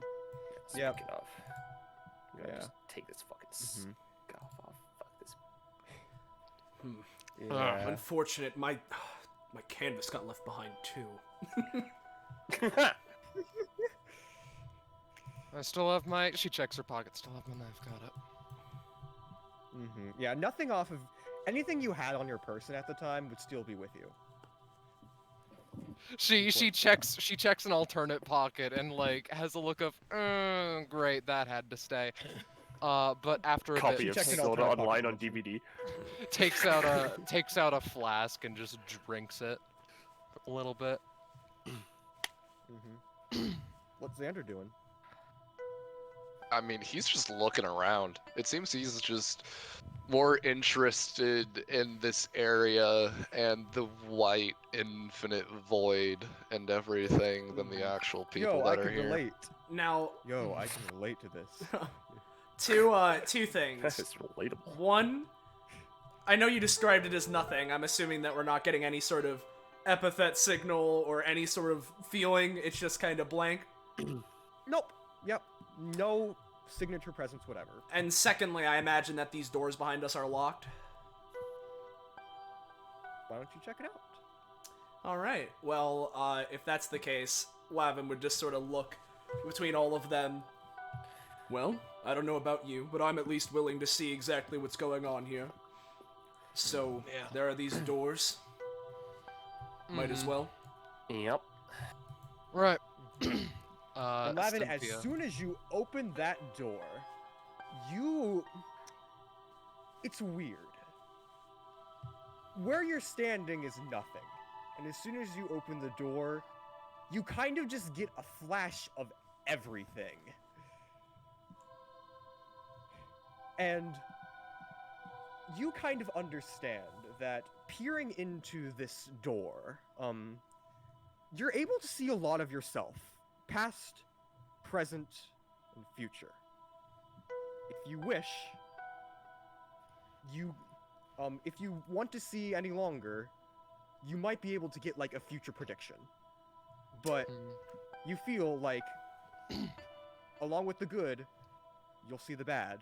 Yep. Speaking of, I'm gonna Yeah. just take this fucking scarf off. Fuck this. Yeah. Unfortunate, my canvas got left behind too. I still have my... She checks her pocket. Still have my knife. Got it. Yeah, nothing off of... Anything you had on your person at the time would still be with you. She checks an alternate pocket and like has a look of great, that had to stay. But after a Copy bit of Sword Art Online on DVD. takes out a flask and just drinks it a little bit. What's Xander doing? I mean, he's just looking around. It seems he's just more interested in this area and the white infinite void and everything than the actual people Yo, that I are can here. relate. Now, Yo, I can relate to this. two things. That's relatable. One, I know you described it as nothing. I'm assuming that we're not getting any sort of epithet signal or any sort of feeling. It's just kind of blank. Nope. Yep. No signature presence, whatever. And secondly, I imagine that these doors behind us are locked. Why don't you check it out? All right. Well, if that's the case, Lavin would just sort of look between all of them. Well, I don't know about you, but I'm at least willing to see exactly what's going on here. So, there are these doors. Might as well. Yep. Right. And Lavin, as Cynthia. soon as you open that door, it's weird. Where you're standing is nothing. And as soon as you open the door, you kind of just get a flash of everything. And you kind of understand that peering into this door, you're able to see a lot of yourself. Past, present, and future. If you wish, you if you want to see any longer, you might be able to get like a future prediction. But you feel like, along with the good, you'll see the bad.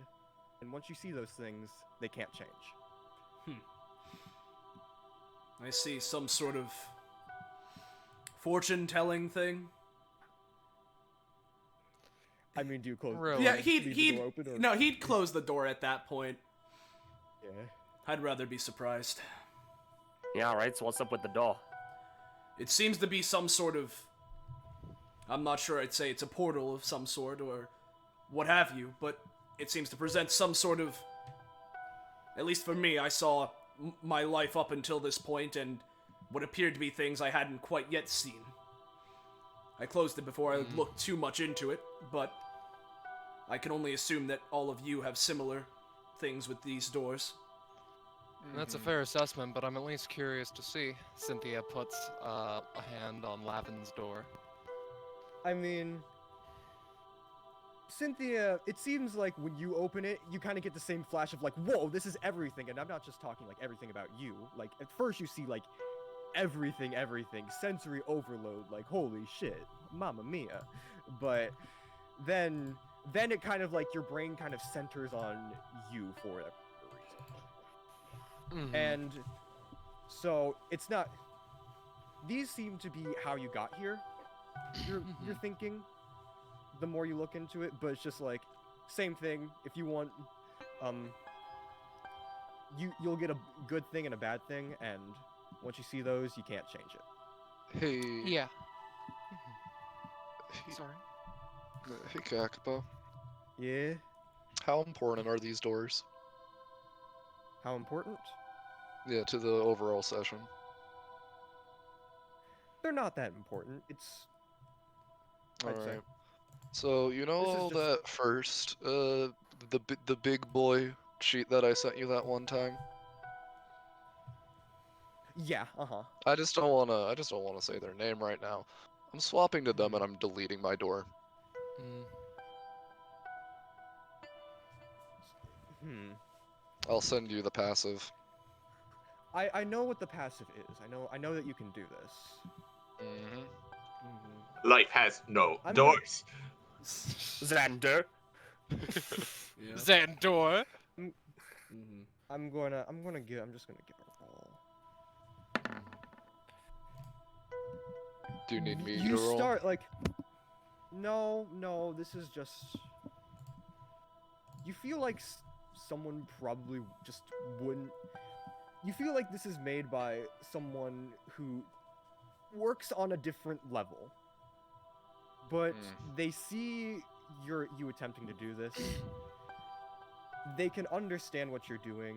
And once you see those things, they can't change. I see some sort of fortune-telling thing. I mean, do you close? Really? Yeah, leave the door open, or... no, he'd close the door at that point. Yeah. I'd rather be surprised. Yeah, alright, so what's up with the door? It seems to be some sort of... I'm not sure I'd say it's a portal of some sort, or what have you, but it seems to present some sort of... At least for me, I saw my life up until this point, and what appeared to be things I hadn't quite yet seen. I closed it before I looked too much into it, but I can only assume that all of you have similar things with these doors. That's a fair assessment, but I'm at least curious to see. Cynthia puts a hand on Lavin's door. I mean, Cynthia, it seems like when you open it, you kind of get the same flash of like, whoa, this is everything. And I'm not just talking like everything about you. Like, at first you see like everything, sensory overload, like, holy shit, mamma mia. But then it kind of like your brain kind of centers on you for whatever reason. And so it's not, these seem to be how you got here. You're thinking the more you look into it, but it's just like same thing. If you want, you'll get a good thing and a bad thing, and once you see those, you can't change it. Hey. Yeah. Sorry. Hey, Kakapo. Yeah. How important are these doors? How important? Yeah, to the overall session. They're not that important. It's. I'd say. Alright. So you know just- that first, the big boy sheet that I sent you that one time. Yeah. I just don't wanna say their name right now. I'm swapping to them and I'm deleting my door. I'll send you the passive. I know what the passive is. I know that you can do this. Life has no I'm doors. Xander. Yeah. Xandor! I'm just gonna give a roll. Do you need me You to roll? start like. No, this is just. You feel like someone probably just wouldn't. You feel like this is made by someone who works on a different level. But they see you attempting to do this. They can understand what you're doing.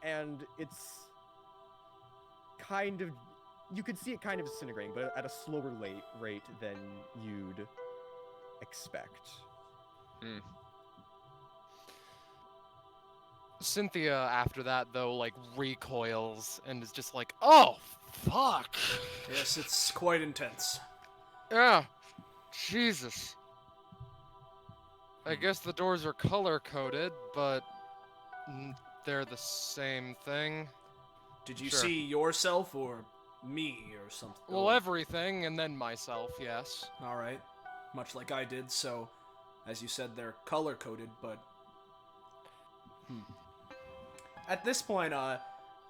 And it's kind of, you could see it kind of disintegrating, but at a slower rate than you'd expect. Cynthia, after that, though, like, recoils and is just like, oh, fuck! Yes, it's quite intense. Yeah, Jesus. I guess the doors are color-coded, but they're the same thing. Did you Sure. see yourself or me or something? Well, everything, and then myself, yes. Alright. Much like I did, so, as you said, they're color-coded, but... At this point,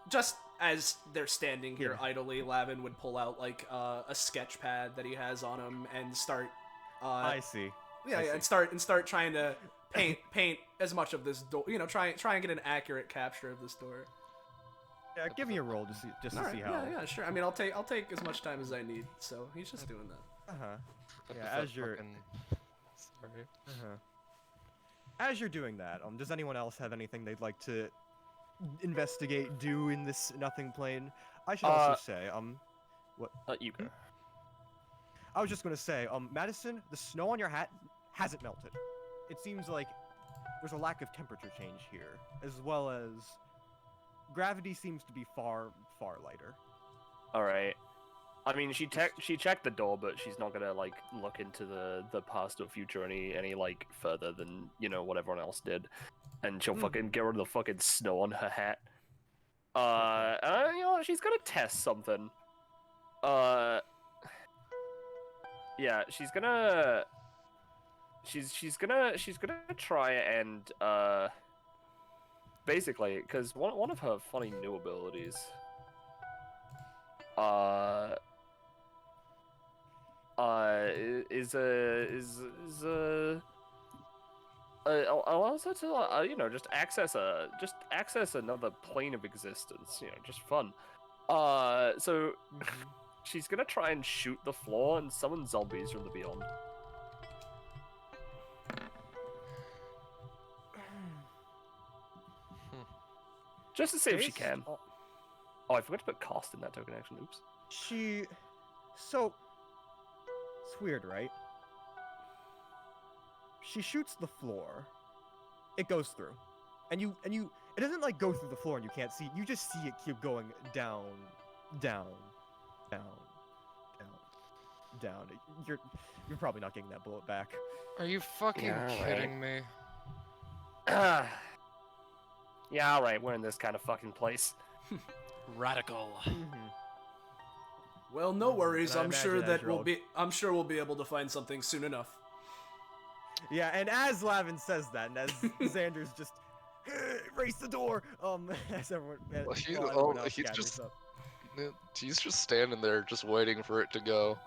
just as they're standing here idly, Lavin would pull out, like, a sketch pad that he has on him and start... I see. Yeah, and start trying to paint as much of this door, you know, try and get an accurate capture of this door. Yeah, give me a roll to see how. Yeah, sure. I mean, I'll take as much time as I need. So he's just doing that. Yeah, as you're. Sorry. As you're doing that, does anyone else have anything they'd like to do in this nothing plane? I should also say, what? You go. I was just gonna say, Madison, the snow on your hat hasn't melted. It seems like there's a lack of temperature change here, as well as gravity seems to be far, far lighter. All right. I mean, she checked the door, but she's not gonna like look into the past or future any like further than what everyone else did. and she'll fucking get rid of the fucking snow on her hat. You know, she's gonna test something. Yeah, she's gonna try and basically, because one of her funny new abilities allows her to you know, just access another plane of existence, you know, just fun. So she's gonna try and shoot the floor and summon zombies from the beyond. Just to see if she can. Oh, I forgot to put cost in that token action. Oops. So it's weird, right? She shoots the floor. It goes through. And you it doesn't like go through the floor and you can't see. You just see it keep going down, down, down, down, down. You're probably not getting that bullet back. Are you fucking kidding me? Yeah, alright, we're in this kind of fucking place. Radical. Well, no worries. I'm sure that rolled. I'm sure we'll be able to find something soon enough. Yeah, and as Lavin says that, and as Xander's just race the door, as everyone, he's just standing there, just waiting for it to go.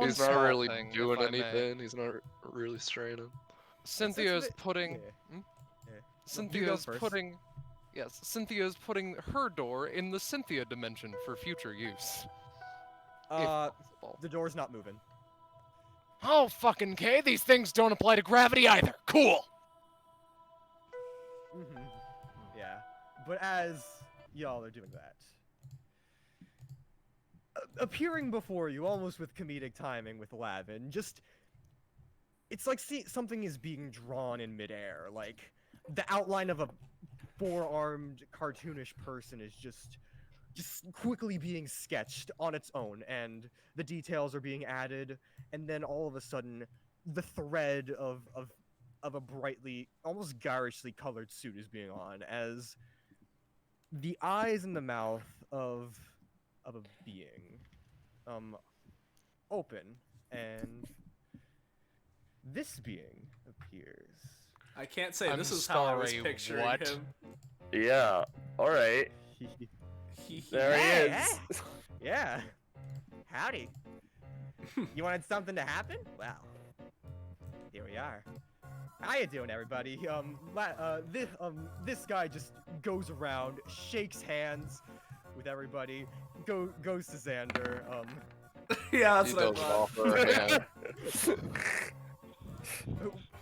He's not small really thing, doing if I may. anything. He's not really straining. Cynthia's putting. Yeah. Cynthia's first. putting. Yes, Cynthia's putting her door in the Cynthia dimension for future use. If possible. The door's not moving. Oh, fucking K, these things don't apply to gravity either. Cool! Yeah. But as y'all are doing that, appearing before you, almost with comedic timing with Lavin, it's like something is being drawn in midair. Like, the outline of a four-armed, cartoonish person is just quickly being sketched on its own, and the details are being added, and then all of a sudden, the thread of a brightly, almost garishly colored suit is being on, as the eyes and the mouth of a being open, and this being appears. I can't say I'm this is how I was sorry, picturing what? him. Yeah, alright. There he is. Yeah. Howdy. You wanted something to happen? Well, here we are. How you doing, everybody? This guy just goes around, shakes hands with everybody, goes to Xander. Yeah, that's He what I does thought. offer a hand.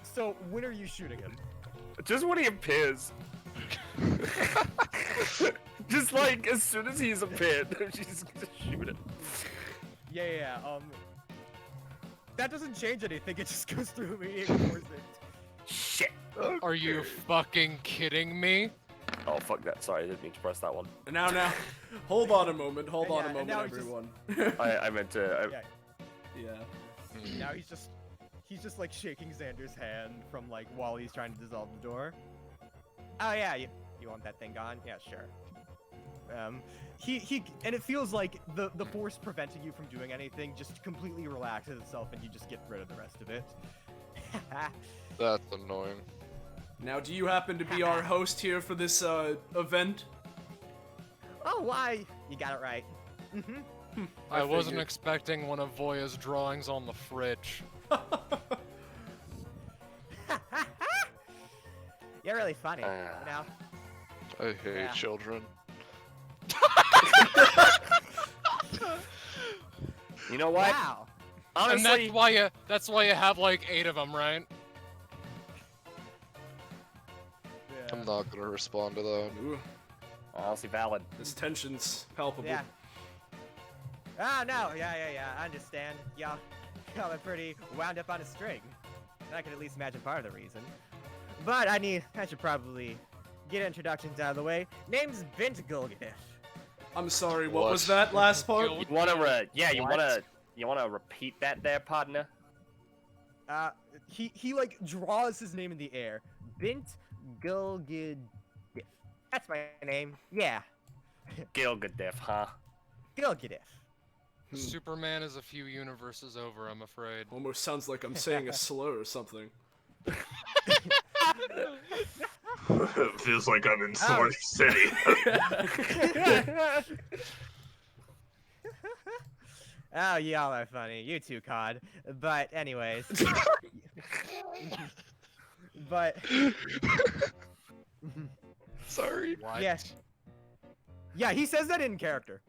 So when are you shooting him? Just when he appears. Just like as soon as he's appeared, she's gonna shoot him. Yeah. That doesn't change anything. It just goes through me. Ignores it. Shit. Are you fucking kidding me? Oh fuck that! Sorry, I didn't mean to press that one. Now, hold on a moment. Hold on a and moment, now he's just- everyone. I meant to. Yeah. Now he's just like shaking Xander's hand from like while he's trying to dissolve the door. Oh yeah, you want that thing gone? Yeah, sure. He and it feels like the force preventing you from doing anything just completely relaxes itself, and you just get rid of the rest of it. That's annoying. Now, do you happen to be our host here for this event? Oh, why? You got it right. I wasn't expecting one of Voya's drawings on the fridge. You're really funny, you know? I hate Yeah. children. You know what? Wow. And Honestly, that's why you have like 8 of them, right? I'm not gonna respond to that. Ooh, honestly valid. this tension's palpable. Yeah. Ah, no, yeah, I understand. Y'all are pretty wound up on a string. And I can at least imagine part of the reason. But I should probably get introductions out of the way. Name's Bint Gulgatif. I'm sorry, what What? was that last part? You wanna repeat that there, partner? He like draws his name in the air. Bint Gilgidif. That's my name. Yeah, Gilgadif, huh? Gilgidif. Superman is a few universes over, I'm afraid. Almost sounds like I'm saying a slur or something. Feels like I'm in Sword City. Oh, y'all are funny. You too, Cod. But anyways. But Sorry. What? yeah, he says that in character.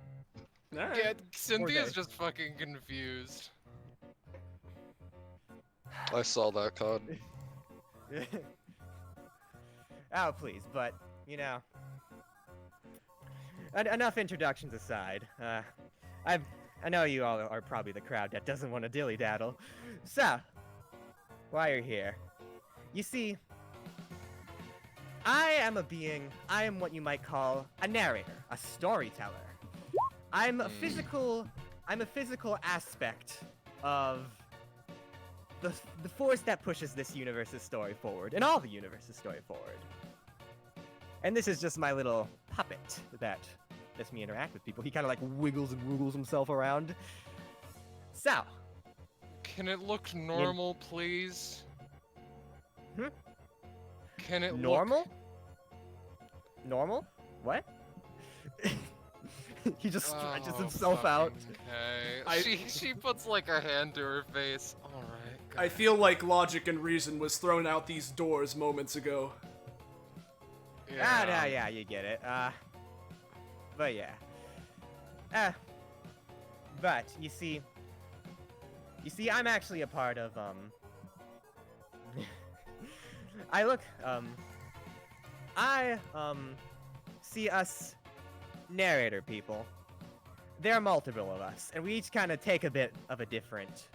Yeah, Cynthia's day. just fucking confused. I saw that, Cod. Oh, please, but you know, enough introductions aside. I know you all are probably the crowd that doesn't want to dilly-daddle. So, while you're here, you see, I am what you might call a narrator, a storyteller. I'm a physical aspect of the force that pushes this universe's story forward, and all the universe's story forward. And this is just my little puppet that lets me interact with people. He kind of like wiggles and woogles himself around. So. Can it look normal, please? Can it normal? Normal? What? He just stretches himself out. Okay. She puts like a hand to her face. Alright. I feel like logic and reason was thrown out these doors moments ago. Yeah. Yeah, you get it. But yeah. But you see, I'm actually a part of I see us narrator people. There are multiple of us, and we each kind of take a bit of a different.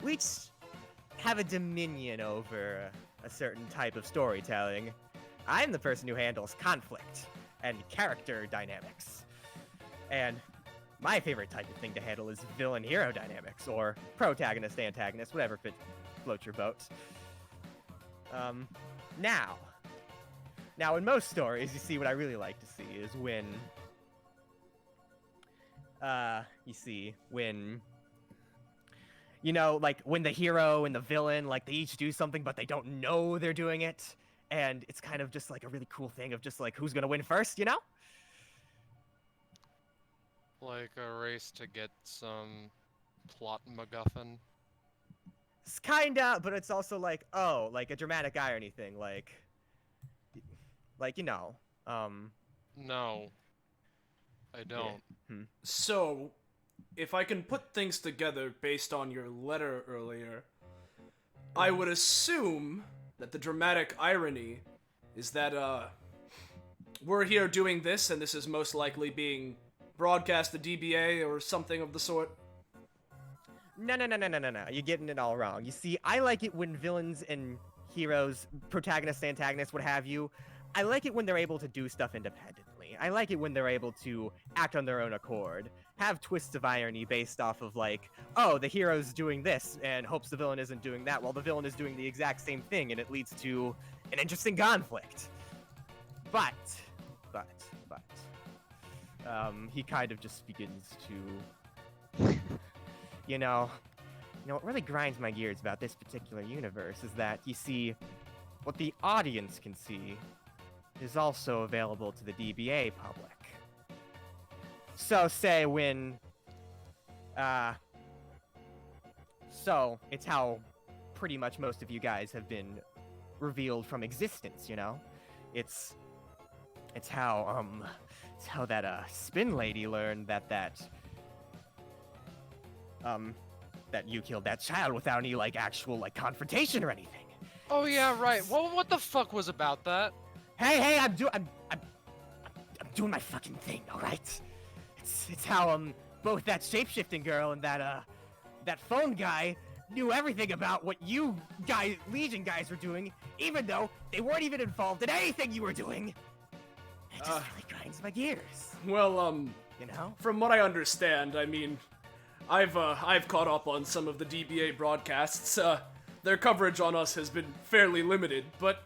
We each have a dominion over a certain type of storytelling. I'm the person who handles conflict and character dynamics. And my favorite type of thing to handle is villain-hero dynamics, or protagonist-antagonist, whatever floats your boat. Now in most stories, you see what I really like to see is when, you know, like when the hero and the villain, like they each do something, but they don't know they're doing it. And it's kind of just like a really cool thing of just like, who's gonna win first, you know? Like a race to get some plot MacGuffin. It's kinda, but it's also like, oh, like a dramatic irony thing, like, you know, No. I don't. Yeah. So, if I can put things together based on your letter earlier, I would assume that the dramatic irony is that, we're here doing this, and this is most likely being broadcast to DBA or something of the sort. No. You're getting it all wrong. You see, I like it when villains and heroes, protagonists, antagonists, what have you, I like it when they're able to do stuff independently. I like it when they're able to act on their own accord, have twists of irony based off of like, oh, the hero's doing this and hopes the villain isn't doing that while the villain is doing the exact same thing, and it leads to an interesting conflict. But, he kind of just begins to, you know, what really grinds my gears about this particular universe is that, you see, what the audience can see is also available to the DBA public. So, say when, so, it's how pretty much most of you guys have been revealed from existence, you know? It's how that, Spin Lady learned that you killed that child without any, like, actual, like, confrontation or anything. Oh yeah, right. Well, what the fuck was about that? Hey, I'm doing my fucking thing, alright? It's how, both that shapeshifting girl and that phone guy knew everything about what you guys, Legion guys, were doing, even though they weren't even involved in anything you were doing. It just really grinds my gears. Well, you know? from what I understand, I mean, I've caught up on some of the DBA broadcasts. their coverage on us has been fairly limited, but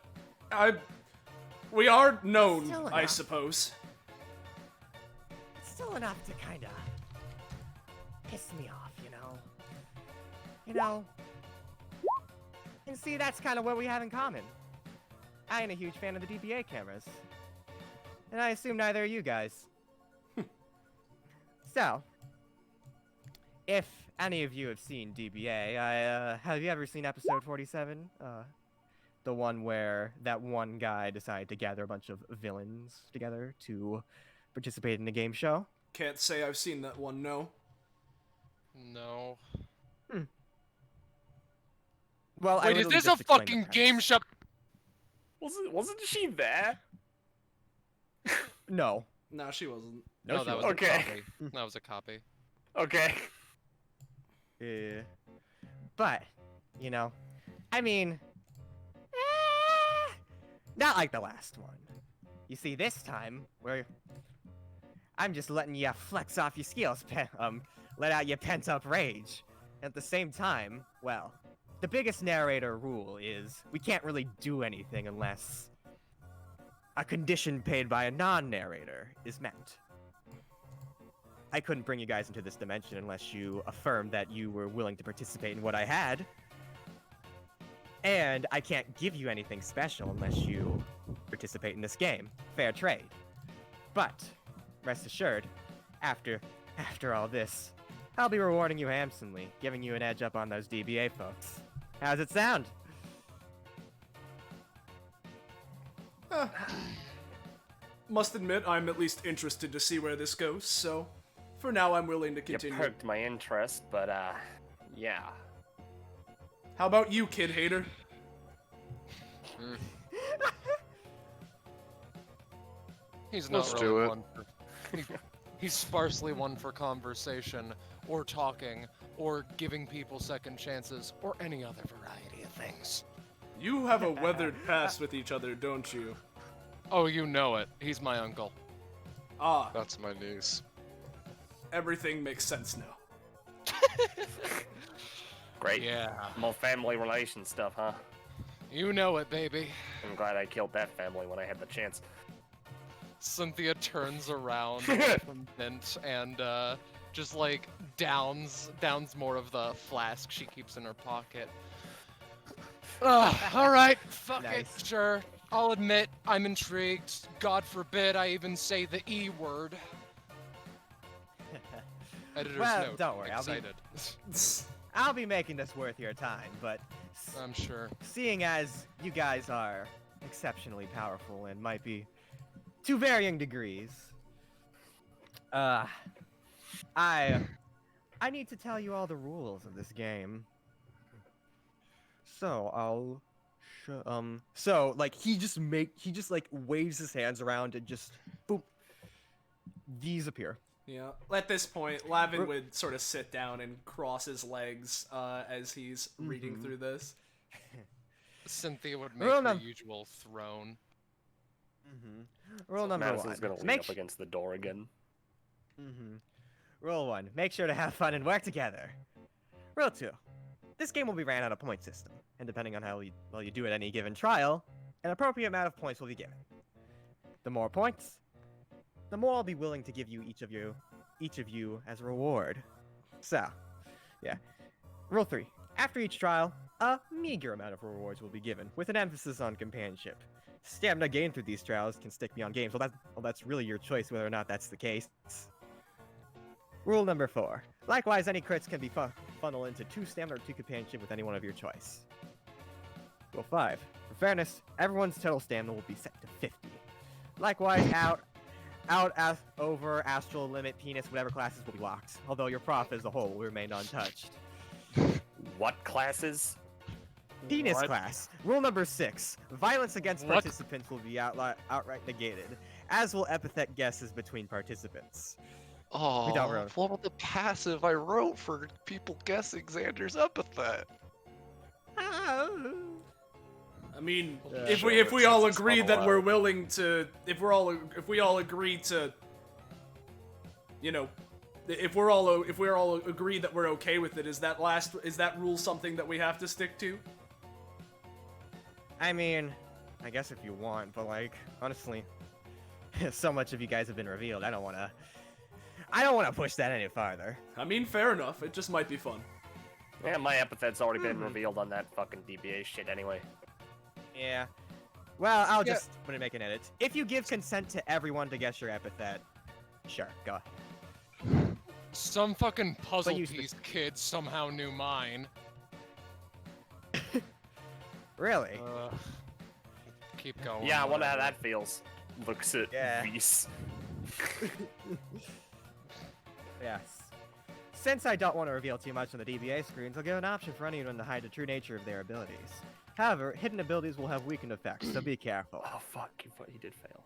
we are known, Still I enough. suppose. It's still enough to kind of piss me off, you know? You know? And see, that's kind of what we have in common. I ain't a huge fan of the DBA cameras. And I assume neither are you guys. So, if any of you have seen DBA, have you ever seen episode 47? The one where that one guy decided to gather a bunch of villains together to participate in a game show? Can't say I've seen that one, no. No. Well, I Wait, is literally this just a explained the fucking premise. game show? Wasn't she there? No. No, she wasn't. No, that was Okay. a copy. That was a copy. Okay. Yeah. But, you know, I mean, not like the last one. You see, this time, I'm just letting you flex off your skills, let out your pent-up rage. At the same time, well, the biggest narrator rule is we can't really do anything unless a condition paid by a non-narrator is met. I couldn't bring you guys into this dimension unless you affirmed that you were willing to participate in what I had. And I can't give you anything special unless you participate in this game. Fair trade. But, rest assured, after all this, I'll be rewarding you handsomely, giving you an edge up on those DBA folks. How's it sound? Must admit, I'm at least interested to see where this goes, so for now I'm willing to You continue. perked my interest, but yeah. How about you, kid hater? He's not Let's really do it. one for... He's sparsely one for conversation, or talking, or giving people second chances, or any other variety of things. You have a weathered past with each other, don't you? Oh, you know it. He's my uncle. Ah, That's my niece. everything makes sense now. Great. Yeah. More family relation stuff, huh? You know it, baby. I'm glad I killed that family when I had the chance. Cynthia turns around from Bent and just like downs more of the flask she keeps in her pocket. All right, fuck it, Nice. sure. I'll admit I'm intrigued. God forbid I even say the E word. Editor's Well, note. don't worry, I'll be- Excited. I'll be making this worth your time, but I'm sure. seeing as you guys are exceptionally powerful and might be to varying degrees, I need to tell you all the rules of this game. So I'll so like he just like waves his hands around and just boom, these appear. Yeah. At this point, Lavin would sort of sit down and cross his legs as he's reading through this. Cynthia would make Rule her num- usual throne. Rule number Madison's one. gonna lean Make up against the door again. Rule 1. Make sure to have fun and work together. Rule 2. This game will be ran on a point system, and depending on how well you do at any given trial, an appropriate amount of points will be given. The more points, the more I'll be willing to give you each of you as a reward. So, yeah. Rule 3. After each trial, a meager amount of rewards will be given, with an emphasis on companionship. Stamina gained through these trials can stick beyond games. Well, that's really your choice whether or not that's the case. Rule number 4. Likewise, any crits can be funneled into 2 stamina or 2 companionship with any one of your choice. Rule 5. For fairness, everyone's total stamina will be set to 50. Likewise, over, astral, limit, penis, whatever classes will be locked, although your prof as a whole will remain untouched. What classes? Penis What? class. Rule number 6. Violence against What? participants will be outright negated, as will epithet guesses between participants. Oh, don't really- what about the passive I wrote for people guessing Xander's epithet? I mean, Yeah. if Sure, we all since it's agree not that we're allowed. willing to, if we all agree to, you know, if we all agree that we're okay with it, is that rule something that we have to stick to? I mean, I guess if you want, but like, honestly, so much of you guys have been revealed. I don't wanna push that any farther. I mean, fair enough. It just might be fun. Yeah, my epithet's already been revealed on that fucking DBA shit anyway. Yeah. Well, I'll just make an edit. If you give consent to everyone to guess your epithet, sure, go ahead. Some fucking puzzle you- piece kid somehow knew mine. Really? Keep going. Yeah, I wonder how that feels. Looks at Yeah. Reese. Yes. Since I don't want to reveal too much on the DBA screens, I'll give an option for anyone to hide the true nature of their abilities. However, hidden abilities will have weakened effects, so be careful. Oh fuck, he did fail.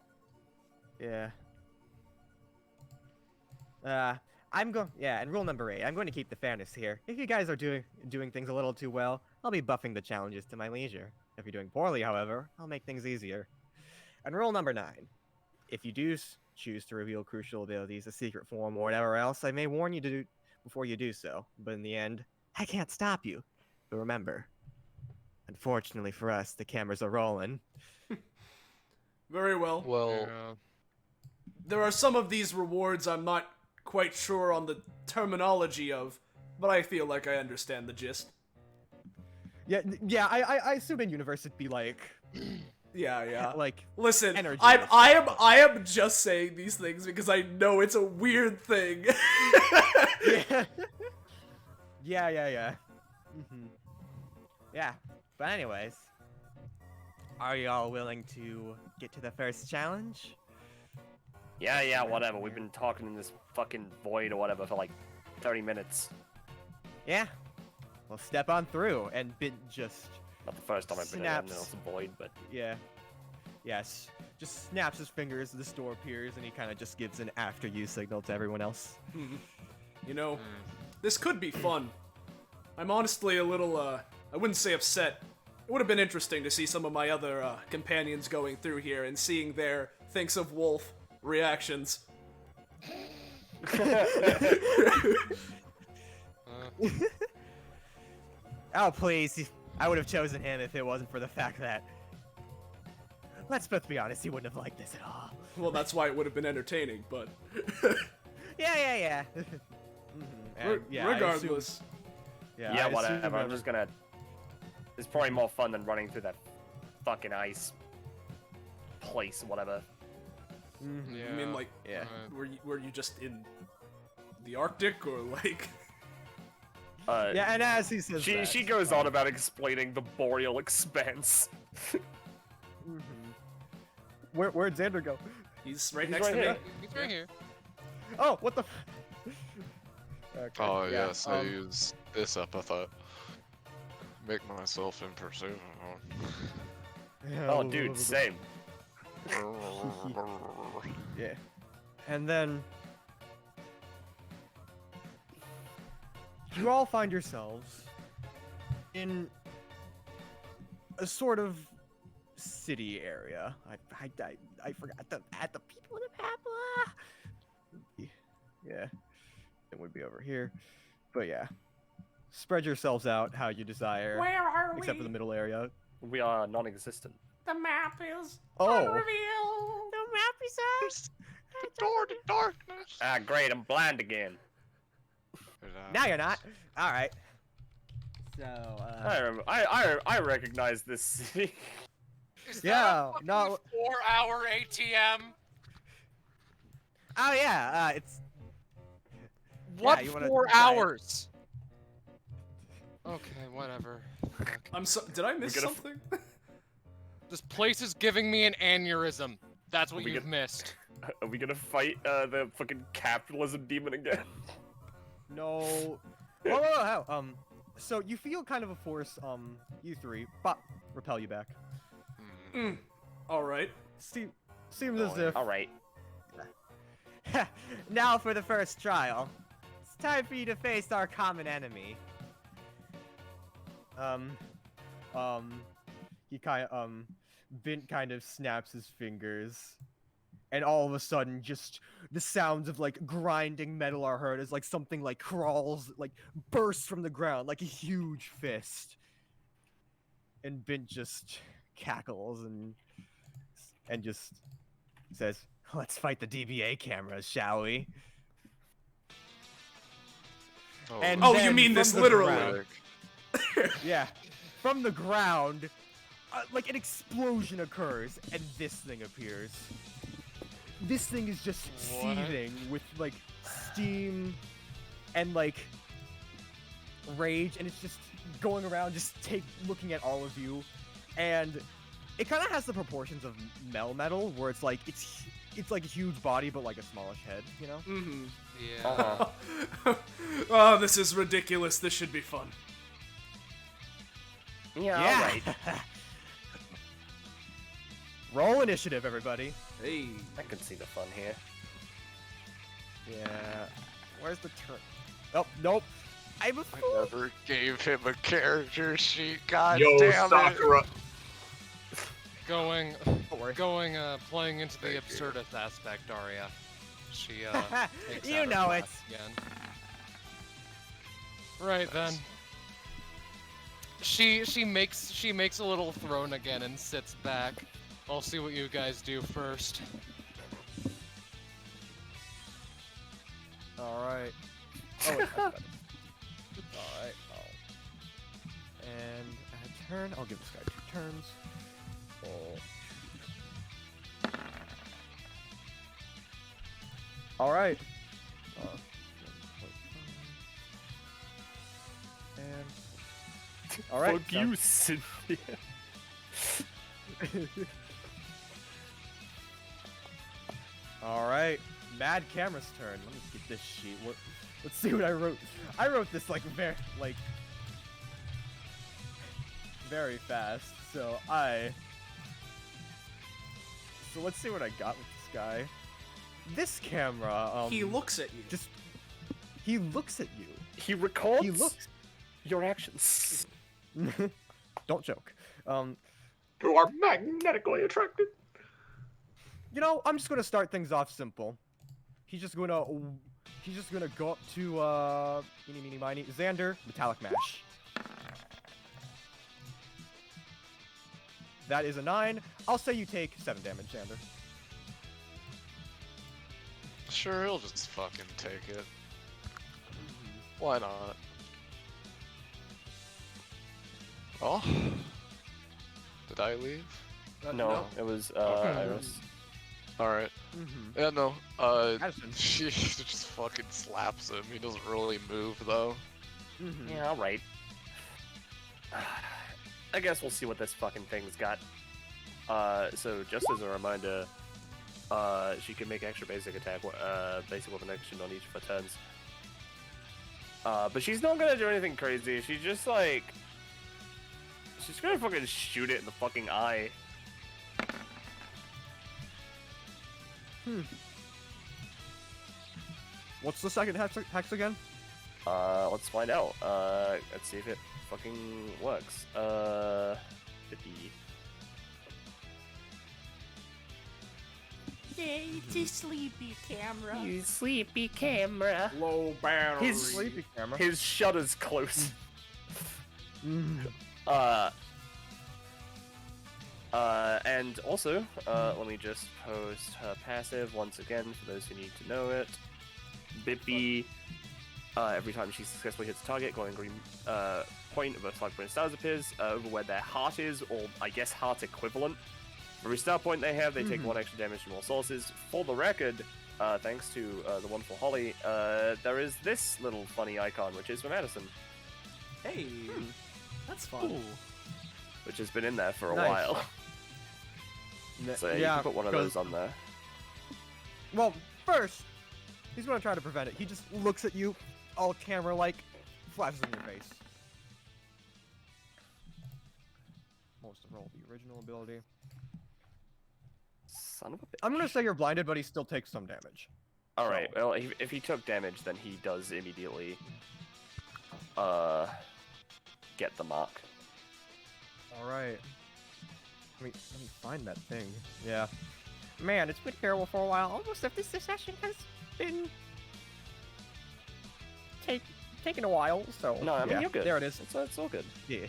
Yeah. And rule number 8. I'm going to keep the fairness here. If you guys are doing things a little too well, I'll be buffing the challenges to my leisure. If you're doing poorly, however, I'll make things easier. And rule number 9. If you do choose to reveal crucial abilities, a secret form, or whatever else, I may warn you to do before you do so. But in the end, I can't stop you. But remember, unfortunately for us, the cameras are rolling. Very well. Well, There are some of these rewards I'm not quite sure on the terminology of, but I feel like I understand the gist. Yeah, I assume in universe it'd be like, Yeah. like, Listen, energy I am just saying these things because I know it's a weird thing. yeah. Yeah, but anyways, are y'all willing to get to the first challenge? Yeah, whatever. We've been talking in this fucking void or whatever for like 30 minutes. Yeah. Well, step on through, and Bint just Not the first time I've been in snaps. a void, but Yes, just snaps his fingers, the store appears, and he kind of just gives an after you signal to everyone else. You know, this could be fun. I'm honestly a little, I wouldn't say upset. It would have been interesting to see some of my other companions going through here and seeing their thinks of Wolf reactions. Oh, please. I would have chosen him if it wasn't for the fact that, let's both be honest, he wouldn't have liked this at all. Well, that's why it would have been entertaining, but Yeah. And, yeah, I assume- regardless. I yeah, assume whatever. I'm whoever- just gonna. It's probably more fun than running through that fucking ice place or whatever. Yeah. I mean, like, Yeah. were you just in the Arctic or like? Yeah, and as he says that, She goes on about explaining the boreal expanse. Where'd Xander go? He's right He's next right to here. me. He's right here. Oh, what the? Okay, oh yeah, yes, I use this epithet. Make myself imperceptible. Oh, dude, same. Yeah. And then you all find yourselves in a sort of city area. I forgot to add the people in the map. Yeah, it would be over here. But yeah, spread yourselves out how you desire. Where are except for the middle area. We are non-existent. The map is Oh. unrevealed. The map is out. The door to darkness. Ah, great, I'm blind again. Now you're not. All right. So. I recognize this city. Is Yeah, that a fucking no- 4-hour ATM? Oh yeah. It's. What you wanna 4 try it? hours? Okay, whatever. Fuck. I'm so. Did I miss gonna f- something? This place is giving me an aneurysm. That's what We you've get- missed. Are we gonna fight the fucking capitalism demon again? No. Oh. So you feel kind of a force. You three. Pop. Repel you back. All right. Seems as if. Alright. Now for the first trial. It's time for you to face our common enemy. He kind of, Bint kind of snaps his fingers. And all of a sudden, just the sounds of like grinding metal are heard as like something like crawls, like bursts from the ground, like a huge fist. And Bint just cackles and just says, "Let's fight the DBA cameras, shall we?" And Oh, then you mean from this the literally? ground- yeah, from the ground, like an explosion occurs, and this thing appears. This thing is just seething with like steam and like rage, and it's just going around, just looking at all of you, and it kind of has the proportions of Metal, where it's like it's like a huge body but like a smallish head, you know? Mm-hmm. Yeah. Oh, this is ridiculous. This should be fun. Yeah, alright. Roll initiative, everybody. Hey. I can see the fun here. Yeah. Where's the turn? Oh, nope. I'm a I fool. never gave him a character sheet. God Yo, damn it. Sakura. Playing into the Thank you. absurdist aspect, Daria. She takes You out her know class it. again. Right then. She makes a little throne again and sits back. I'll see what you guys do first. Alright. Oh, wait, Alright. And a turn. I'll give this guy 2 turns. Alright. And. Alright. Fuck you, Cynthia. Alright. Mad Camera's turn. Let me get this sheet. Let's see what I wrote. I wrote this like very fast. So let's see what I got with this guy. This camera, He looks at you. he looks at you. He records He looks. your actions. Don't joke. You are magnetically attracted. You know, I'm just gonna start things off simple. He's just gonna go up to eeny, meeny, miny, Xander, metallic mash. That is a 9. I'll say you take 7 damage, Xander. Sure, he'll just fucking take it. Why not? Oh? Did I leave? No, it was Iris. Alright. Mm-hmm. Yeah, no. Addison. She just fucking slaps him. He doesn't really move, though. Mm-hmm. Yeah, alright. I guess we'll see what this fucking thing's got. So just as a reminder, she can make extra basic attack, basic weapon action on each of her turns. But she's not gonna do anything crazy. She's just like, she's gonna fucking shoot it in the fucking eye. What's the second hex again? Let's find out. Let's see if it fucking works. 50. Yay, too sleepy, camera. You sleepy camera. Low battery. Sleepy camera. His shutter's close. Mm. And also, let me just post her passive once again for those who need to know it. Bippy, every time she successfully hits a target, glowing green point of a flag point stars appears over where their heart is, or I guess heart equivalent. For every star point they have, they take 1 extra damage from all sources. For the record, thanks to the wonderful Holly, there is this little funny icon, which is from Madison, Hey, that's fun. which has been in there for a Nice. while. So you yeah, can put one of 'cause- those on there. Well, first, he's gonna try to prevent it. He just looks at you, all camera-like, flashes in your face. Most of roll the original ability. Son of a bitch. I'm gonna say you're blinded, but he still takes some damage. Alright, well, if he took damage, then he does immediately get the mark. Alright. Let me find that thing. Yeah. Man, it's been terrible for a while. Almost every session has been taking a while, so No, I mean, yeah, you're good. There it is. It's all good. Yeah.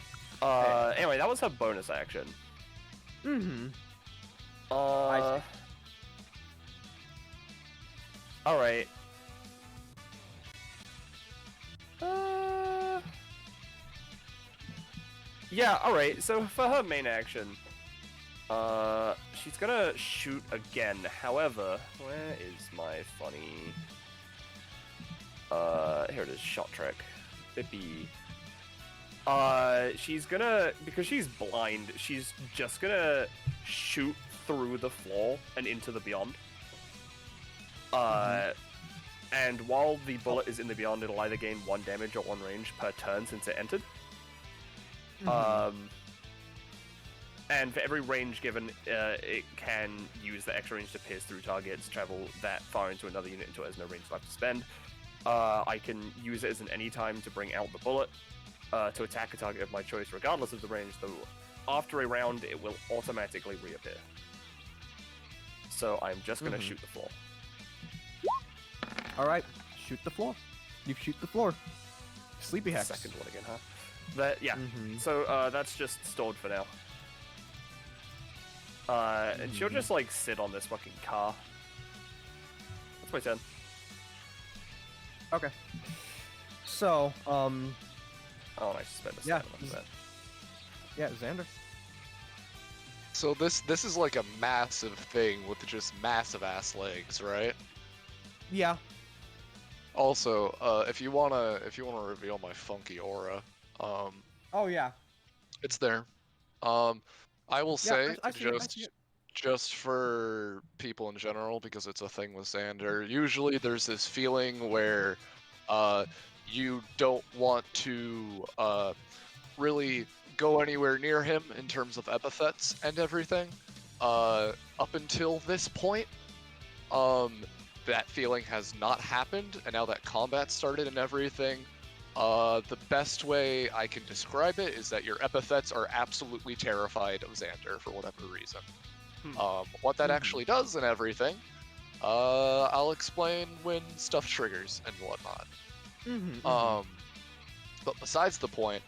Anyway, that was her bonus action. Mm-hmm. All right. Yeah, all right. So for her main action, she's gonna shoot again. However, where is my funny? Here it is. Shot trick. Bippy. She's gonna, because she's blind, she's just gonna shoot through the floor and into the beyond. And while the bullet is in the beyond, it'll either gain 1 damage or 1 range per turn since it entered. And for every range given, it can use the extra range to pierce through targets, travel that far into another unit until it has no range left to spend. I can use it as an anytime to bring out the bullet, to attack a target of my choice regardless of the range, though after a round it will automatically reappear. So I'm just gonna shoot the floor. Alright, shoot the floor. You shoot the floor. Sleepy hex. Second one again, huh? That, yeah. So that's just stored for now. And she'll just like sit on this fucking car. That's my turn. Okay. So, Oh, I spent a stamina for that. Yeah, Xander. So this is like a massive thing with just massive ass legs, right? Yeah. Also, if you wanna reveal my funky aura, Oh yeah. it's there. I will say I see it. just for people in general, because it's a thing with Xander, usually there's this feeling where you don't want to really go anywhere near him in terms of epithets and everything. Up until this point, that feeling has not happened, and now that combat started and everything, the best way I can describe it is that your epithets are absolutely terrified of Xander for whatever reason. What that actually does and everything, I'll explain when stuff triggers and whatnot. But besides the point,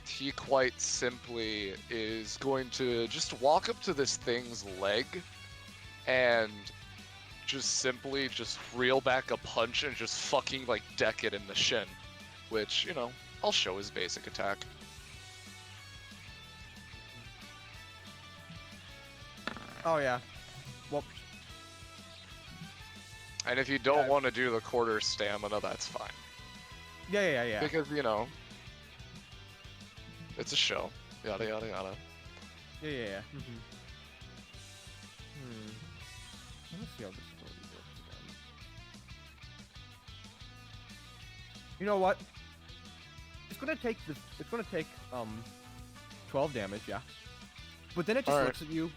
he quite simply is going to just walk up to this thing's leg and just simply just reel back a punch and just fucking like deck it in the shin, which, you know, I'll show his basic attack. Oh yeah. Well. And if you don't want to do the quarter stamina, that's fine. Yeah. Because, you know, it's a show. Yada yada yada. Yeah. Let's see how this ability works again. You know what? It's gonna take 12 damage, yeah. But then it just looks at you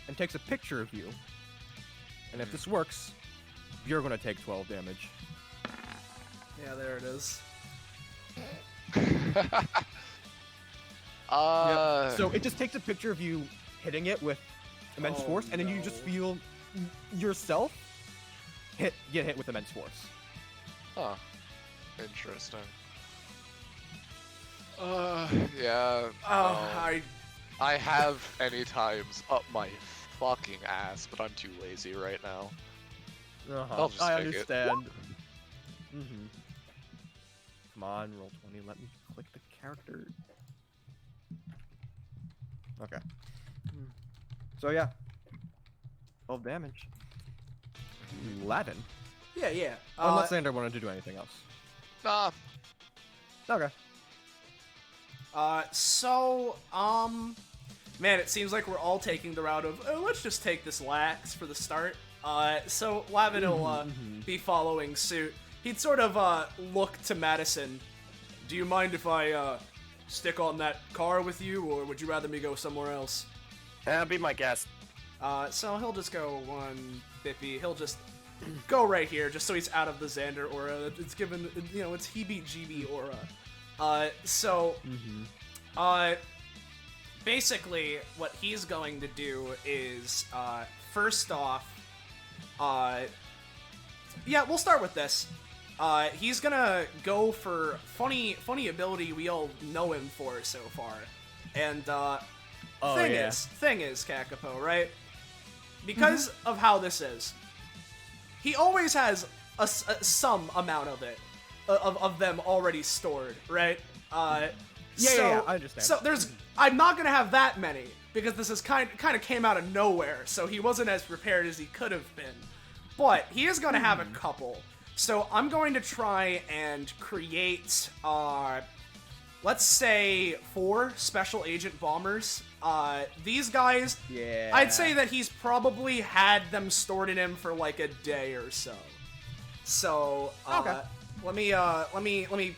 and takes a picture of you. And if this works, you're gonna take 12 damage. Yeah, there it is. So it just takes a picture of you hitting it with immense force, and then you just feel yourself get hit with immense force. Huh. Interesting. Yeah. I have any times up my fucking ass, but I'm too lazy right now. I'll just I take it. understand. Come on, roll 20. Let me click the character. Okay. So yeah, 12 damage. Latin. Yeah. Unless Xander wanted to do anything else. Nah. Okay. Man, it seems like we're all taking the route of, let's just take this lax for the start. So Lavin will be following suit. He'd sort of look to Madison. Do you mind if I stick on that car with you, or would you rather me go somewhere else? Be my guest. So he'll just go one Bippy. He'll just go right here, just so he's out of the Xander aura. It's given, you know, it's heebie-jeebie aura. Basically, what he's going to do is, first off, yeah, we'll start with this. He's gonna go for funny ability we all know him for so far, and thing is, Kakapo, right? Because of how this is, he always has some amount of it, of them already stored, right? I understand. So I'm not gonna have that many because this is kind of came out of nowhere. So he wasn't as prepared as he could have been, but he is gonna have a couple. So I'm going to try and create, let's say 4 special agent bombers. These guys, I'd say that he's probably had them stored in him for like a day or so. So let me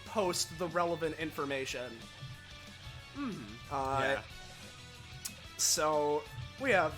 post the relevant information. So we have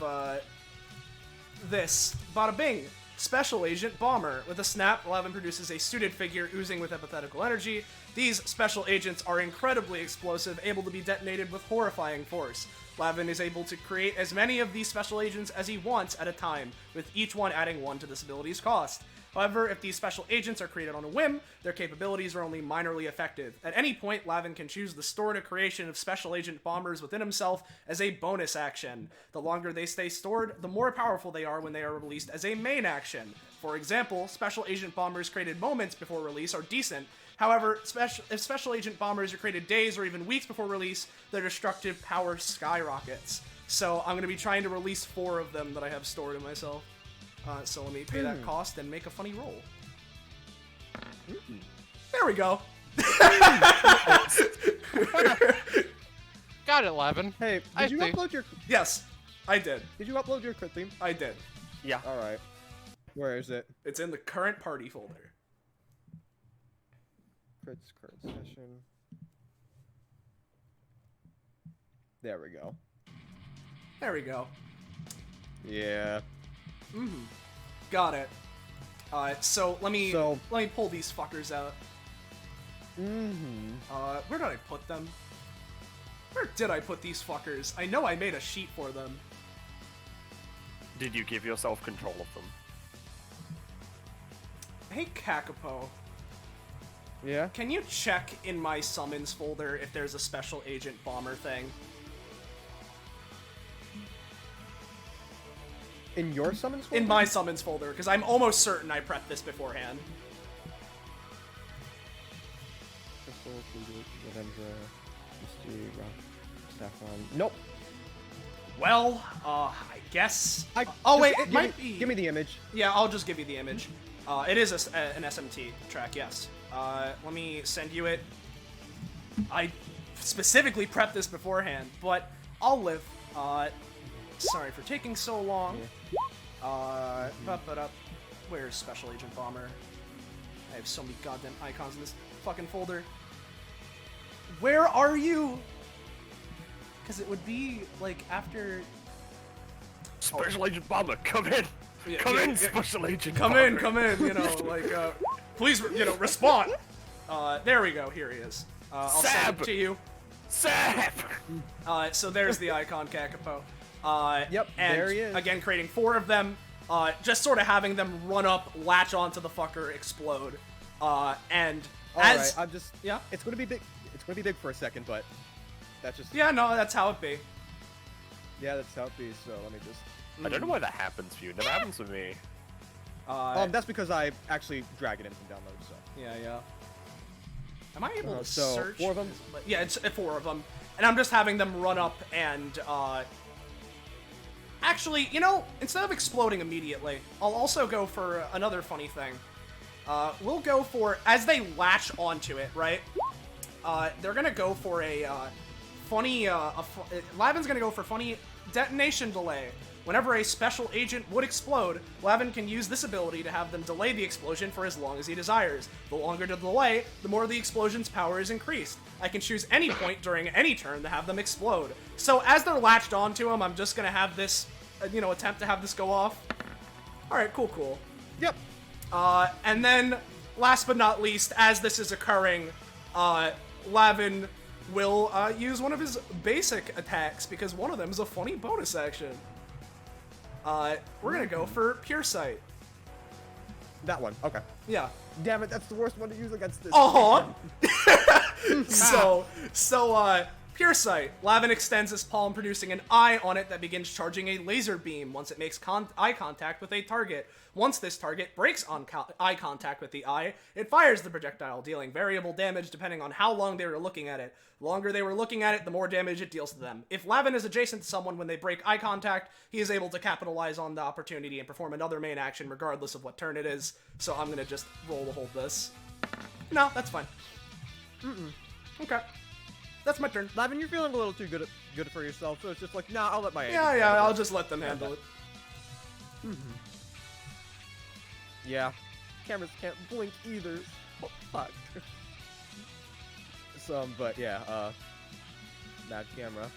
this bada bing. Special Agent Bomber. With a snap, Lavin produces a suited figure oozing with epithetical energy. These special agents are incredibly explosive, able to be detonated with horrifying force. Lavin is able to create as many of these special agents as he wants at a time, with each one adding 1 to this ability's cost. However, if these special agents are created on a whim, their capabilities are only minorly effective. At any point, Lavin can choose the stored a creation of special agent bombers within himself as a bonus action. The longer they stay stored, the more powerful they are when they are released as a main action. For example, special agent bombers created moments before release are decent. However, if special agent bombers are created days or even weeks before release, their destructive power skyrockets. So I'm going to be trying to release 4 of them that I have stored in myself. So let me pay that cost and make a funny roll. There we go. Got it, Lavin. Hey, did you upload your... Yes, I did. Did you upload your crit theme? I did. Yeah. Alright. Where is it? It's in the current party folder. Crits, current session. There we go. There we go. Yeah. Got it. So let me pull these fuckers out. Where did I put them? Where did I put these fuckers? I know I made a sheet for them. Did you give yourself control of them? Hey, Kakapo. Yeah? Can you check in my summons folder if there's a special agent bomber thing? In your summons folder? In my summons folder, because I'm almost certain I prepped this beforehand. Nope. Well, I guess... it might be... Give me the image. Yeah, I'll just give you the image. It is an SMT track, yes. Let me send you it. I specifically prepped this beforehand, but I'll live. Sorry for taking so long. Where's Special Agent Bomber? I have so many goddamn icons in this fucking folder. Where are you? Because it would be, like, after... Special Agent Bomber, come in! Come in, Special Agent Bomber! Come in, you know, like, please, respond! There we go, here he is. I'll send it to you. Sap! So there's the icon, Kakapo. Yep, and there he is. Again, creating 4 of them, just sort of having them run up, latch onto the fucker, explode, and Alright, I'm just... Yeah? It's gonna be big. It's gonna be big for a second, but... That's just... Yeah, no, that's how it be. Yeah, that's how it be, so let me just... I don't know why that happens for you. It never happens with me. That's because I actually drag it in from download, so... Yeah. Am I able to so search? 4 of them? Yeah, it's 4 of them. And I'm just having them run up and, Actually, instead of exploding immediately, I'll also go for another funny thing. We'll go for, as they latch onto it, right? They're gonna go for a, funny, Lavin's gonna go for funny detonation delay. Whenever a special agent would explode, Lavin can use this ability to have them delay the explosion for as long as he desires. The longer the delay, the more the explosion's power is increased. I can choose any point during any turn to have them explode. So as they're latched onto him, I'm just gonna have this, attempt to have this go off. Alright, cool. Yep. And then, last but not least, as this is occurring, Lavin will use one of his basic attacks, because one of them is a funny bonus action. We're gonna go for Pure Sight. That one, okay. Yeah. Damn it, that's the worst one to use against this. So Pure Sight. Lavin extends his palm, producing an eye on it that begins charging a laser beam once it makes eye contact with a target. Once this target breaks eye contact with the eye, it fires the projectile, dealing variable damage depending on how long they were looking at it. The longer they were looking at it, the more damage it deals to them. If Lavin is adjacent to someone when they break eye contact, he is able to capitalize on the opportunity and perform another main action regardless of what turn it is. So I'm gonna just roll to hold this. No, that's fine. Okay. That's my turn. Lavin, you're feeling a little too good for yourself, so it's just like, nah, I'll let my agents Yeah, handle I'll it. just let them handle it. Yeah. Cameras can't blink either. Oh, fuck. But yeah, that camera.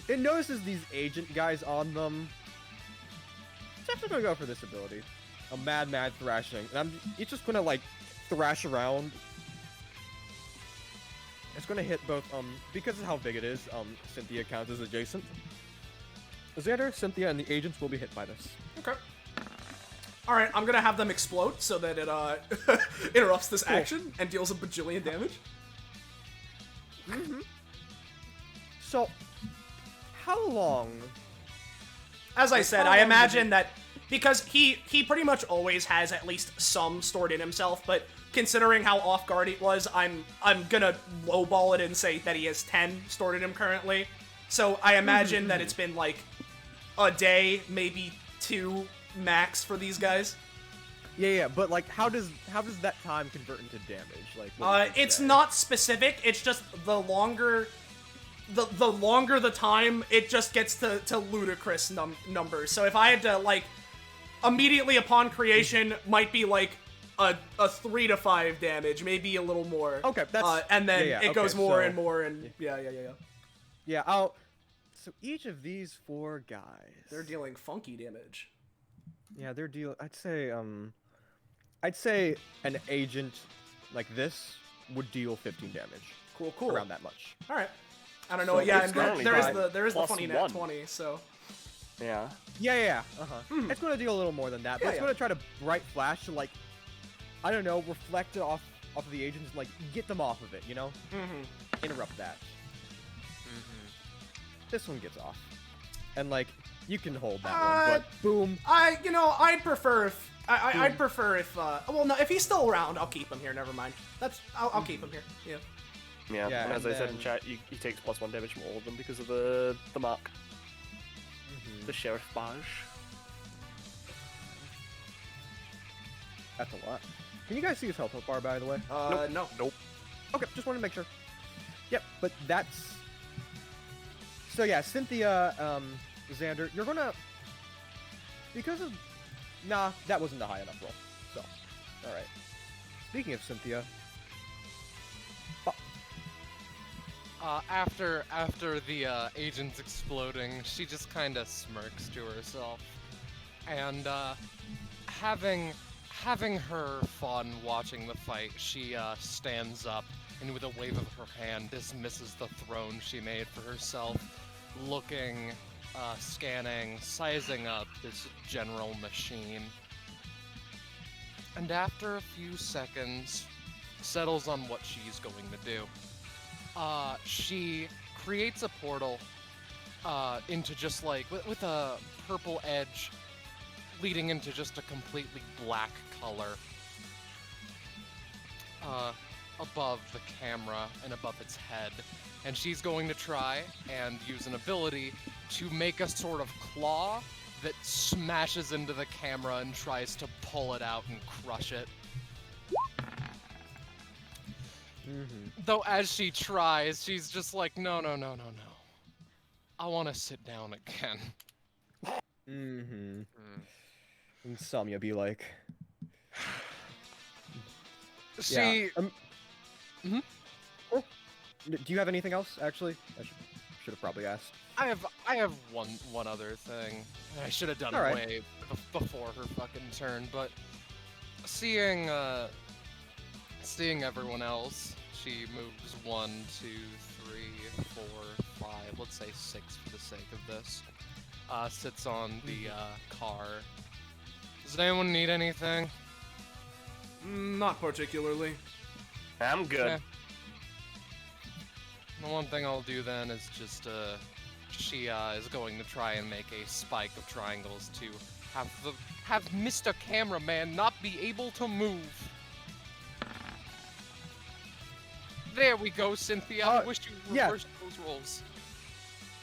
It notices these agent guys on them. It's actually gonna go for this ability. A mad thrashing. And it's just gonna like thrash around. It's gonna hit both, because of how big it is, Cynthia counts as adjacent. Xander, Cynthia, and the agents will be hit by this. Okay. Alright, I'm gonna have them explode so that it, interrupts this action and deals a bajillion damage. So, how long? As I said, I imagine that because he pretty much always has at least some stored in himself, but considering how off guard it was, I'm gonna lowball it and say that he has 10 stored in him currently. So I imagine that it's been like a day, maybe 2 max for these guys. Yeah, but like, how does that time convert into damage? Like, what would you it's say? not specific. It's just the longer the time, it just gets to ludicrous numbers. So if I had to like immediately upon creation, might be like a 3 to 5 damage, maybe a little more. Okay, that's and then yeah, it goes okay, more so- and more, and yeah. Yeah, so each of these 4 guys, They're dealing funky damage. yeah, they're deal. I'd say an agent like this would deal 15 damage. Cool. Around that much. All right. I don't know. So Yeah, it's and currently there is the plus funny nat 1. 20. So Yeah. Yeah. It's gonna deal a little more than that, but Yeah, it's yeah. gonna try to bright flash to like, I don't know, reflect it off of the agents, and like get them off of it, you know? Interrupt that. This one gets off, and like you can hold that one, but boom. I'd prefer if I'd prefer if well no, if he's still around, I'll keep him here. Never mind. I'll keep him here. Yeah. Yeah, Yeah, and as and I said in then- chat, he takes +1 damage from all of them because of the mark. The sheriff badge. That's a lot. Can you guys see his health bar, by the way? No. Nope. Okay, just wanted to make sure. Yep, but that's... So yeah, Cynthia, Xander, you're gonna... Because of... Nah, that wasn't a high enough roll. So, alright. Speaking of Cynthia... After the agents exploding, she just kind of smirks to herself, and having her fun watching the fight, she stands up and with a wave of her hand dismisses the throne she made for herself, looking, scanning, sizing up this general machine, and after a few seconds, settles on what she's going to do. She creates a portal into just like with a purple edge leading into just a completely black color above the camera and above its head, and she's going to try and use an ability to make a sort of claw that smashes into the camera and tries to pull it out and crush it. Though as she tries, she's just like, no. I want to sit down again. And Samya be like... She... Yeah. Oh, do you have anything else, actually? I should have probably asked. I have one other thing. I should have done All right. way before her fucking turn, but seeing everyone else, she moves 1, 2, 3, 4, 5, let's say 6 for the sake of this. Sits on the car. Does anyone need anything? Not particularly. I'm good. Okay. The one thing I'll do then is just, she is going to try and make a spike of triangles to have Mr. Cameraman not be able to move. There we go, Cynthia. I wish you reversed those rolls.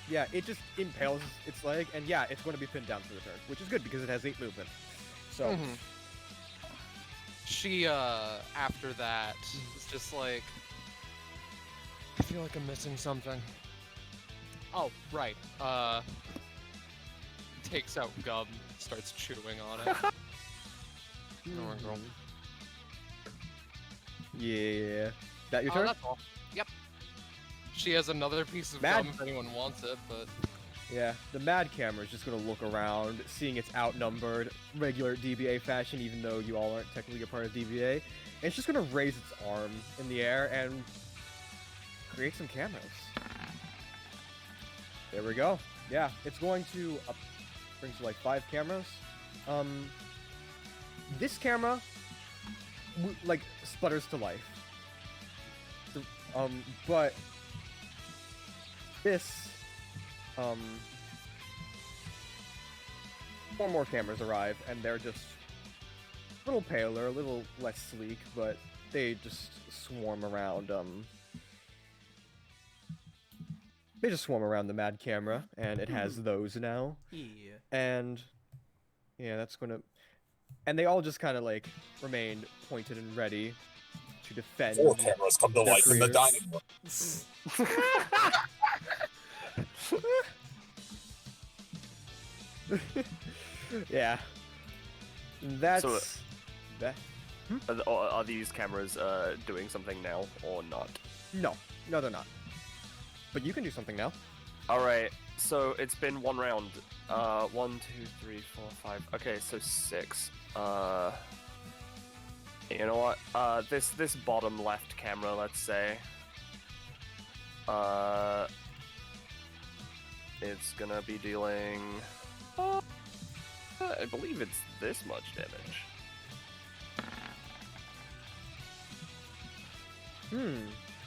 Yeah, it just impales its leg, and yeah, it's going to be pinned down for the turn, which is good because it has 8 movement. So, she, after that, is just like, I feel like I'm missing something. Oh, right. Takes out gum, starts chewing on it. Ignore girl. Yeah. That your turn? That's all. Yep. She has another piece of gum if anyone wants it, but... Yeah, the Mad Camera is just gonna look around, seeing it's outnumbered, regular DBA fashion, even though you all aren't technically a part of DBA. And it's just gonna raise its arm in the air and create some cameras. There we go. Yeah, it's going to bring to like 5 cameras. This camera like sputters to life. But this 4 more cameras arrive, and they're just a little paler, a little less sleek, but they just swarm around they just swarm around the Mad Camera, and it has those now. Yeah. And yeah, that's gonna... And they all just kind of like remain pointed and ready to defend. 4 cameras come to life in the dining room. Yeah. That's... So, that... Are these cameras doing something now or not? No, they're not. But you can do something now. Alright, so it's been 1 round. 1, 2, 3, 4, 5. Okay, so 6. You know what? This bottom left camera, let's say. It's gonna be dealing... I believe it's this much damage.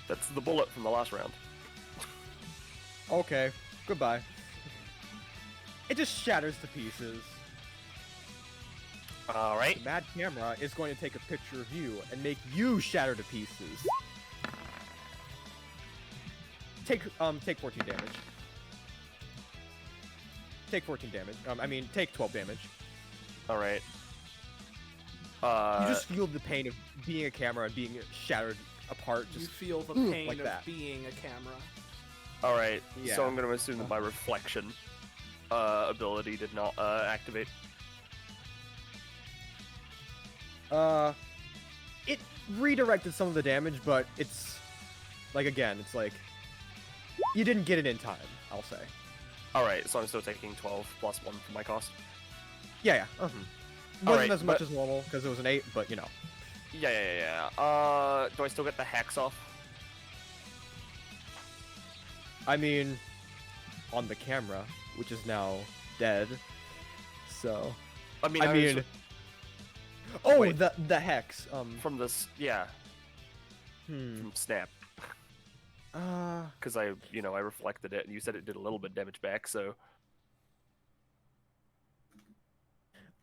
That's the bullet from the last round. Okay, goodbye. It just shatters to pieces. Alright. The Mad Camera is going to take a picture of you and make you shatter to pieces. Take 14 damage. Take 14 damage. Take 12 damage. Alright. You just feel the pain of being a camera and being shattered apart. Just you feel the pain like of that. being a camera. Alright, Yeah. so I'm gonna assume that my reflection ability did not activate. It redirected some of the damage, but it's like, again, it's like you didn't get it in time, I'll say. Alright, so I'm still taking 12 plus 1 for my cost. Yeah. Wasn't Alright, as much as normal because it was an 8, but you know. Yeah. Do I still get the hex off? I mean, on the camera, which is now dead. So, I mean, oh, wait. the hex. From this, yeah. From Snap. Because I reflected it, and you said it did a little bit damage back, so.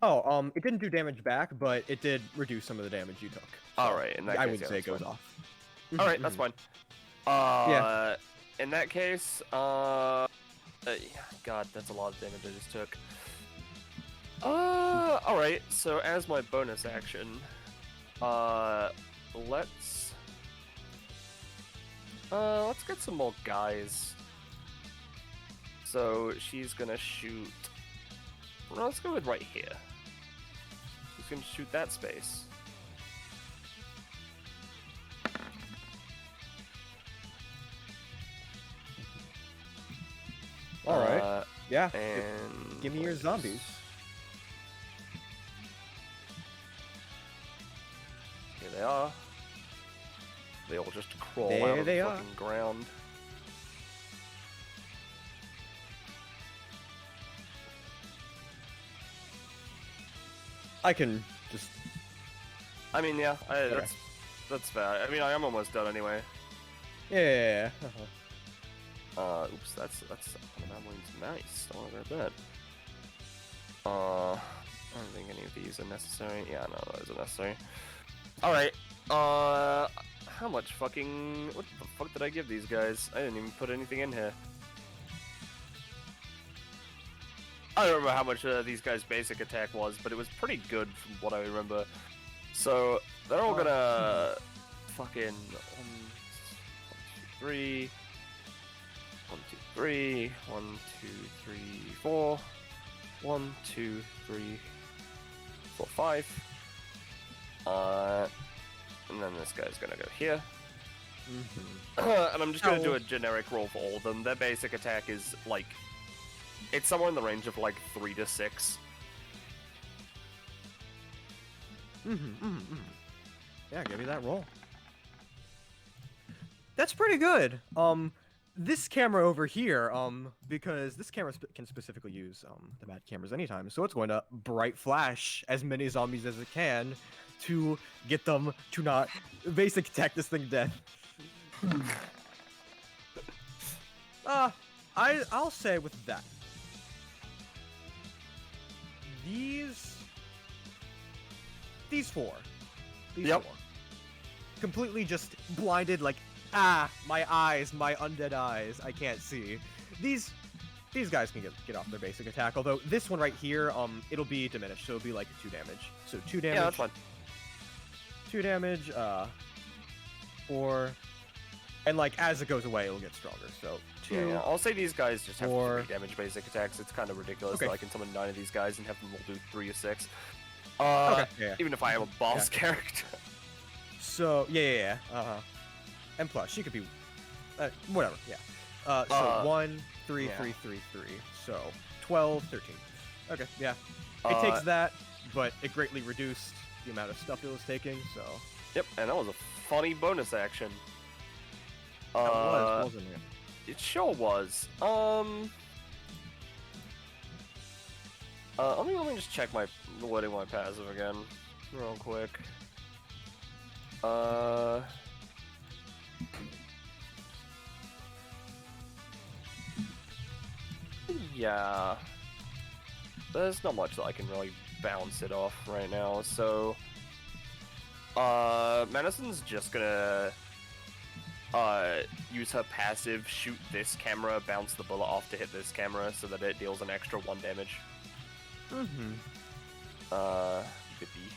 Oh, it didn't do damage back, but it did reduce some of the damage you took. So Alright, in that case, I would yeah, say it that's goes fine. off. Alright, that's fine. Yeah. In that case, God, that's a lot of damage I just took. Alright, so as my bonus action, let's get some more guys. So she's gonna shoot. Well, let's go with right here. She's gonna shoot that space. All right. Yeah. And Give me your zombies. Here they are. They all just crawl There out of they the are. fucking ground. I can just... I mean, yeah, Okay. that's fair. I mean, I am almost done anyway. Yeah. Oops, that's that one's nice. Don't worry about that. I don't think any of these are necessary. Yeah, no, those are necessary. Alright, how much fucking... What the fuck did I give these guys? I didn't even put anything in here. I don't remember how much these guys' basic attack was, but it was pretty good from what I remember. So, they're all gonna... fucking... 1, 2, 3... 1, 2, 3... 1, 2, 3, 4... 1, 2, 3, 4, 5. And then this guy's gonna go here. And I'm just gonna do a generic roll for all of them. Their basic attack is like, it's somewhere in the range of like 3 to 6. Yeah, give me that roll. That's pretty good. This camera over here, because this camera can specifically use the mad cameras anytime, so it's going to bright flash as many zombies as it can to get them to not basic attack this thing to death. I'll say with that, these four, completely just blinded, like, my eyes, my undead eyes, I can't see. These guys can get off their basic attack, although this one right here, it'll be diminished, so it'll be like 2 damage. So 2 damage. Yeah, that's fine. 2 damage, 4, and like as it goes away, it'll get stronger. So 2. Yeah, I'll say these guys just have 4. 3 damage basic attacks. It's kind of ridiculous Okay. that I can summon 9 of these guys and have them all do 3 to 6. Okay, yeah. Even if I am a boss character. So yeah. And plus, she could be, whatever. Yeah. So 1, 3, 3, 3, 3. So 12, 13. Okay, yeah. It takes that, but it greatly reduced the amount of stuff it was taking. So. Yep, and that was a funny bonus action. That was, wasn't it? It sure was. Let me just check the wording of my passive again, real quick. Yeah. There's not much that I can really bounce it off right now, so... Madison's just gonna... use her passive, shoot this camera, bounce the bullet off to hit this camera, so that it deals an extra 1 damage. Mm-hmm. Bippy.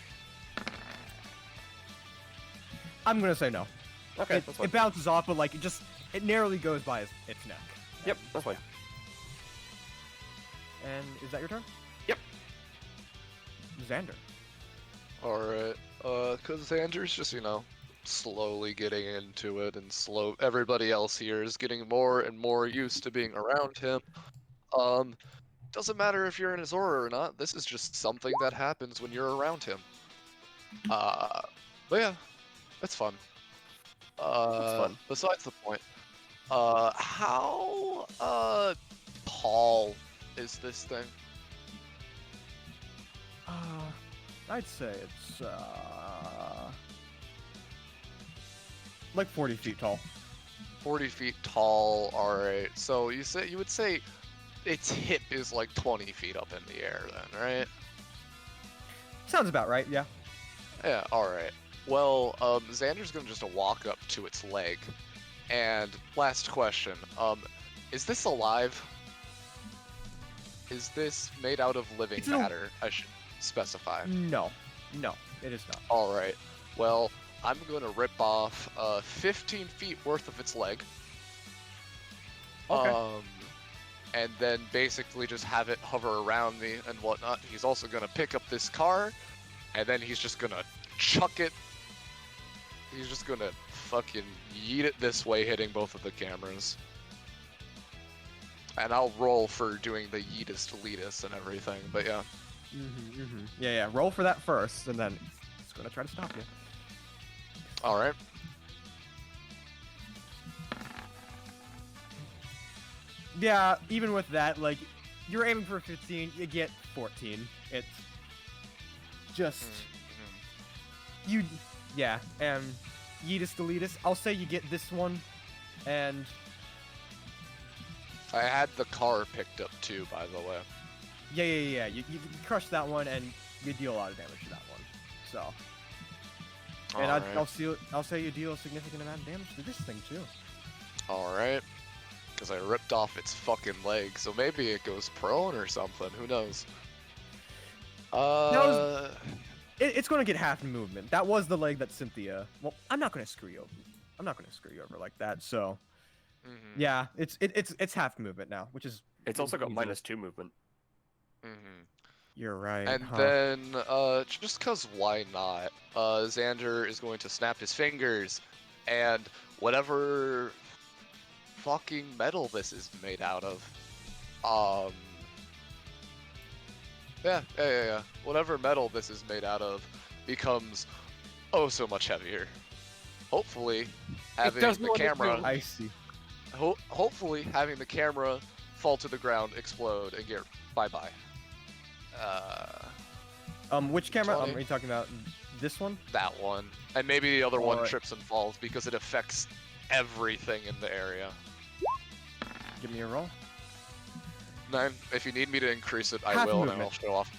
I'm gonna say no. Okay, that's fine. It bounces off, but like it narrowly goes by its neck. Yep, that's fine. And is that your turn? Yep. Xander. Alright, cause Xander's just, slowly getting into it, and everybody else here is getting more and more used to being around him. Doesn't matter if you're in his aura or not, this is just something that happens when you're around him. But yeah, it's fun. Besides the point, how, tall is this thing? I'd say it's like 40 feet tall. 40 feet tall. All right. So you would say its hip is like 20 feet up in the air, then, right? Sounds about right. Yeah. Yeah. All right. Well, Xander's gonna just walk up to its leg, and last question. Is this alive? Is this made out of living matter? I should specify. No, it is not. All right. Well, I'm going to rip off 15 feet worth of its leg. Okay. And then basically just have it hover around me and whatnot. He's also going to pick up this car, and then he's just going to chuck it. He's just going to fucking yeet it this way, hitting both of the cameras. And I'll roll for doing the yeetist leadist and everything, but yeah. Yeah. Roll for that first, and then it's gonna try to stop you. All right. Yeah, even with that, like, you're aiming for 15, you get 14. It's just and yeetist elitist. I'll say you get this one, and I had the car picked up too, by the way. Yeah. You crush that one, and you deal a lot of damage to that one. So. And I'll say you deal a significant amount of damage to this thing too. Alright. Because I ripped off its fucking leg, so maybe it goes prone or something. Who knows? It's going to get half movement. That was the leg that Cynthia. Well, I'm not going to screw you over. I'm not going to screw you over like that. So, yeah, it's half movement now, which is. It's also got -2 movement. You're right. And then, just cause why not? Xander is going to snap his fingers, and whatever fucking metal this is made out of, yeah. Whatever metal this is made out of becomes oh so much heavier. Hopefully, having the camera. I see. Hopefully, having the camera fall to the ground, explode, and get bye-bye. Which camera? Are you talking about this one? That one. And maybe the other one trips and falls because it affects everything in the area. Give me a roll. 9. If you need me to increase it, I Half will, movement. and I'll show off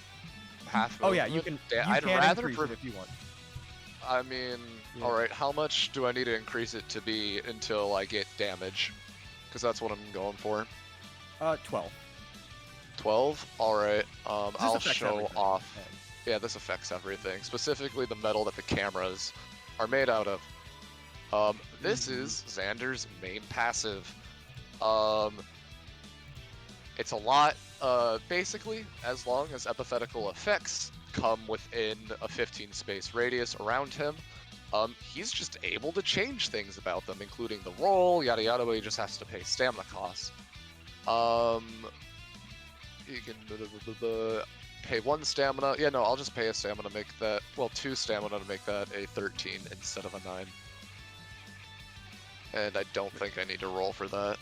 half Oh yeah, movement. you I'd can rather increase it if you want. I mean, Yeah. alright, how much do I need to increase it to be until I get damage? Because that's what I'm going for. 12. 12? Alright, I'll affects show everything. off. Yeah, this affects everything, specifically the metal that the cameras are made out of. This is Xander's main passive. It's a lot, basically, as long as epithetical effects come within a 15 space radius around him, he's just able to change things about them, including the roll, yada yada, but he just has to pay stamina costs. You can pay 1 stamina. Yeah, no, I'll just pay a stamina to make that, well, 2 stamina to make that a 13 instead of a 9. And I don't think I need to roll for that.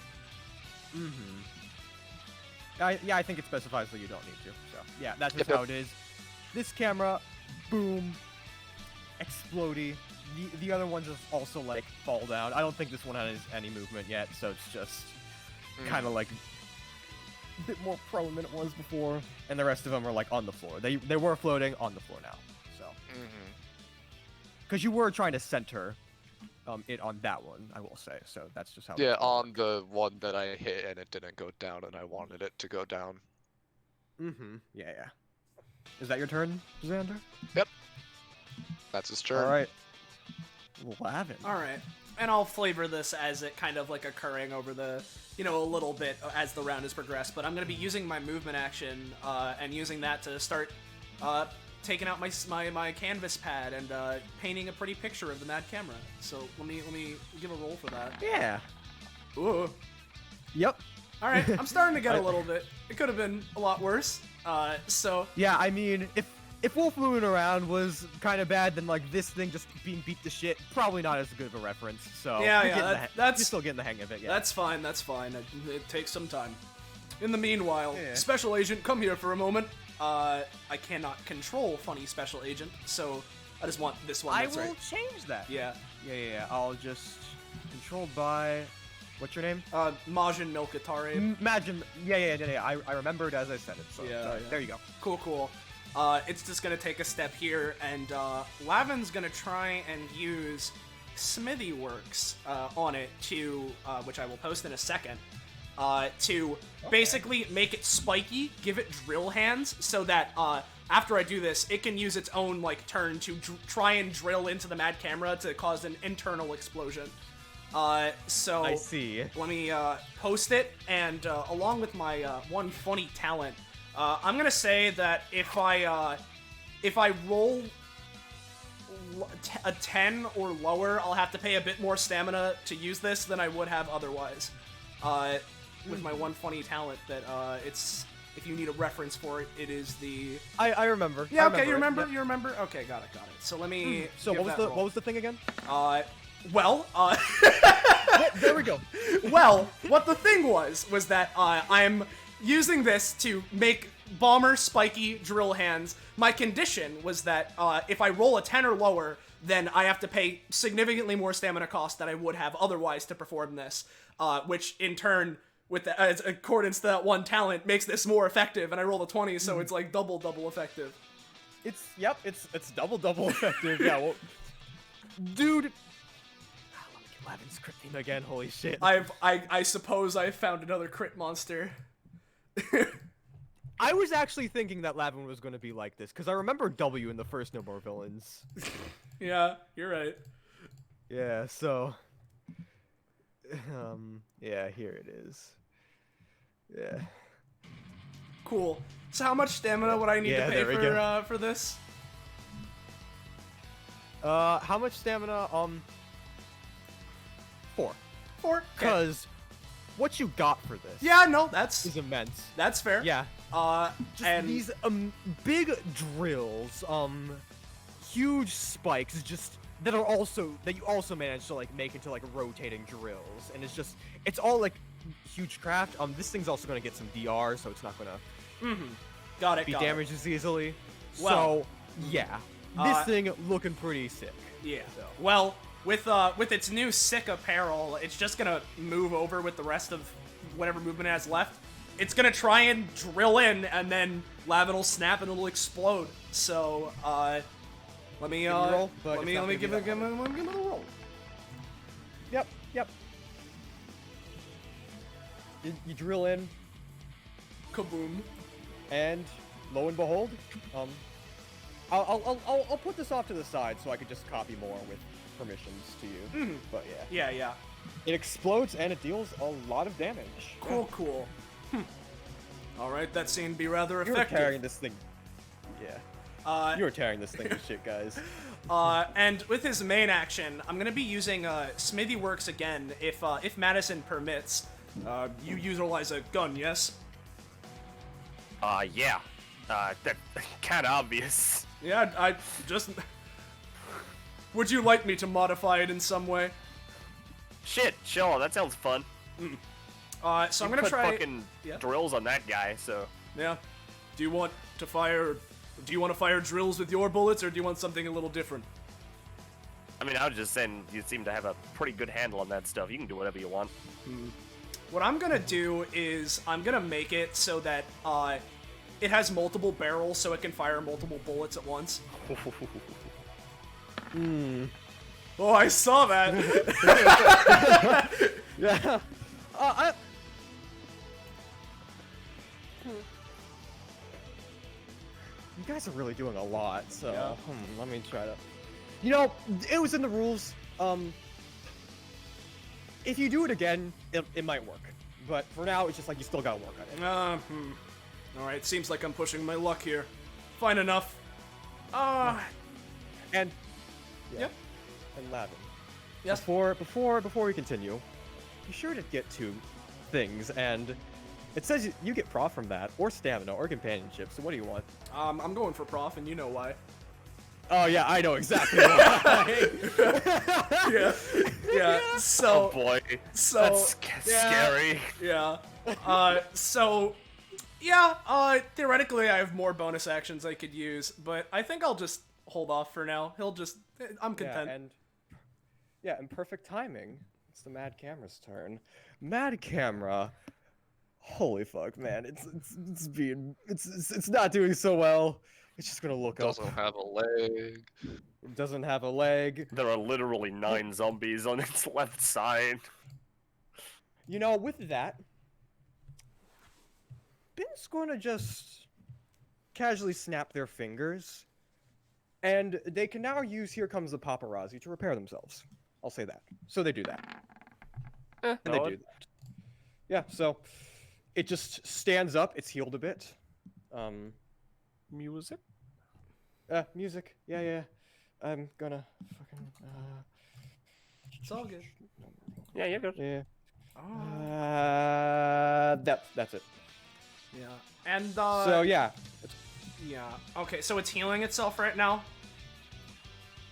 I think it specifies that you don't need to. So yeah, that's just how it is. This camera, boom, explodey. The other ones just also like fall down. I don't think this one has any movement yet, so it's just kind of like a bit more prone than it was before. And the rest of them are like on the floor. They were floating on the floor now. So because you were trying to center it on that one, I will say. So that's just how. Yeah, on the one that I hit and it didn't go down, and I wanted it to go down. Yeah. Is that your turn, Xander? Yep. That's his turn. All right. Lavin. All right. And I'll flavor this as it kind of like occurring over the, a little bit as the round has progressed. But I'm going to be using my movement action and using that to start taking out my canvas pad and painting a pretty picture of the mad camera. So let me give a roll for that. Yeah. Ooh. Yep. All right. I'm starting to get a little bit. It could have been a lot worse. So. Yeah, I mean, if Wolf moving around was kind of bad, then like this thing just being beat to shit, probably not as good of a reference. So yeah, you're still getting the hang of it. Yeah. That's fine. It takes some time. In the meanwhile, Special Agent, come here for a moment. I cannot control funny Special Agent, so I just want this one. I will change that. Yeah. I'll just controlled by. What's your name? Majin Milkatare. Majin. Yeah. I remembered as I said it. So there you go. Cool. It's just gonna take a step here, and Lavin's gonna try and use Smithy Works on it to, which I will post in a second, to basically make it spiky, give it drill hands, so that after I do this, it can use its own turn to try and drill into the mad camera to cause an internal explosion. So I see. Let me post it, and along with my one funny talent. I'm gonna say that if I roll a 10 or lower, I'll have to pay a bit more stamina to use this than I would have otherwise. With my one funny talent, that it's, if you need a reference for it, it is the. I remember. Yeah. I Okay. remember You remember? Okay. Got it. So let me. So what was the thing again? There we go. Well, what the thing was that I'm using this to make Bomber spiky drill hands. My condition was that if I roll a 10 or lower, then I have to pay significantly more stamina cost than I would have otherwise to perform this, which in turn with that as accordance to that one talent makes this more effective, and I roll a 20, so it's like double effective. It's double effective. Yeah, well, dude. Let me get Lavin's crit theme again. Holy shit. I suppose I found another crit monster. I was actually thinking that Lavin was going to be like this because I remember W in the first No More Villains. Yeah, you're right. Yeah, so yeah, here it is. Yeah. Cool. So how much stamina would I need to pay for this? How much stamina? 4. 4. Because what you got for this? Yeah, no, that's immense. That's fair. Yeah. Just and these big drills, huge spikes, just that you also manage to like make into like rotating drills, and it's all like huge craft. This thing's also gonna get some DR, so it's not gonna got be it. damaged as easily. Well, so yeah, this thing looking pretty sick. Yeah. So. Well, with its new sick apparel, it's just gonna move over with the rest of whatever movement it has left. It's gonna try and drill in, and then Lavin will snap and it'll explode. So, let me give it a roll. Yep. You drill in, Kaboom. and lo and behold, I'll put this off to the side so I could just copy more with permissions to you. But yeah. Yeah. It explodes and it deals a lot of damage. Cool. All right, that seemed to be rather You were effective. carrying this thing. Yeah. You were tearing this thing to shit, guys. And with his main action, I'm gonna be using Smithy Works again if Madison permits. You utilize a gun, yes? Yeah. That kinda obvious. Yeah, I just. Would you like me to modify it in some way? Shit, sure, that sounds fun. So I'm gonna put try. fucking drills on that guy, so. Yeah. Do you want to fire drills with your bullets, or do you want something a little different? I mean, I was just saying, you seem to have a pretty good handle on that stuff. You can do whatever you want. What I'm gonna do is I'm gonna make it so that it has multiple barrels, so it can fire multiple bullets at once. Oh, I saw that. Yeah. You guys are really doing a lot, so let me try to. You know, it was in the rules. If you do it again, it might work. But for now, it's just like you still gotta work on it. Alright, seems like I'm pushing my luck here. Fine enough. And Yep. And Lavin. Yes. Before we continue, be sure to get 2 things, and it says you get prof from that, or stamina, or companionship. So what do you want? I'm going for prof, and you know why. Oh yeah, I know exactly why. Yeah. So. Oh boy. So. That's scary. Yeah. Theoretically, I have more bonus actions I could use, but I think I'll just hold off for now. I'm content. And perfect timing. It's the Mad Camera's turn. Mad Camera. Holy fuck, man! It's not doing so well. It's just gonna look up. Doesn't have a leg. It doesn't have a leg. There are literally 9 zombies on its left side. You know, with that, Ben's gonna just casually snap their fingers, and they can now use Here Comes the Paparazzi to repair themselves. I'll say that. So they do that. And they do that. Yeah, so it just stands up. It's healed a bit. Music? Music. Yeah. I'm gonna fucking, It's all good. Yeah, you're good. Yeah. Oh. That's it. Yeah. And, So, yeah. Yeah. Okay, so it's healing itself right now?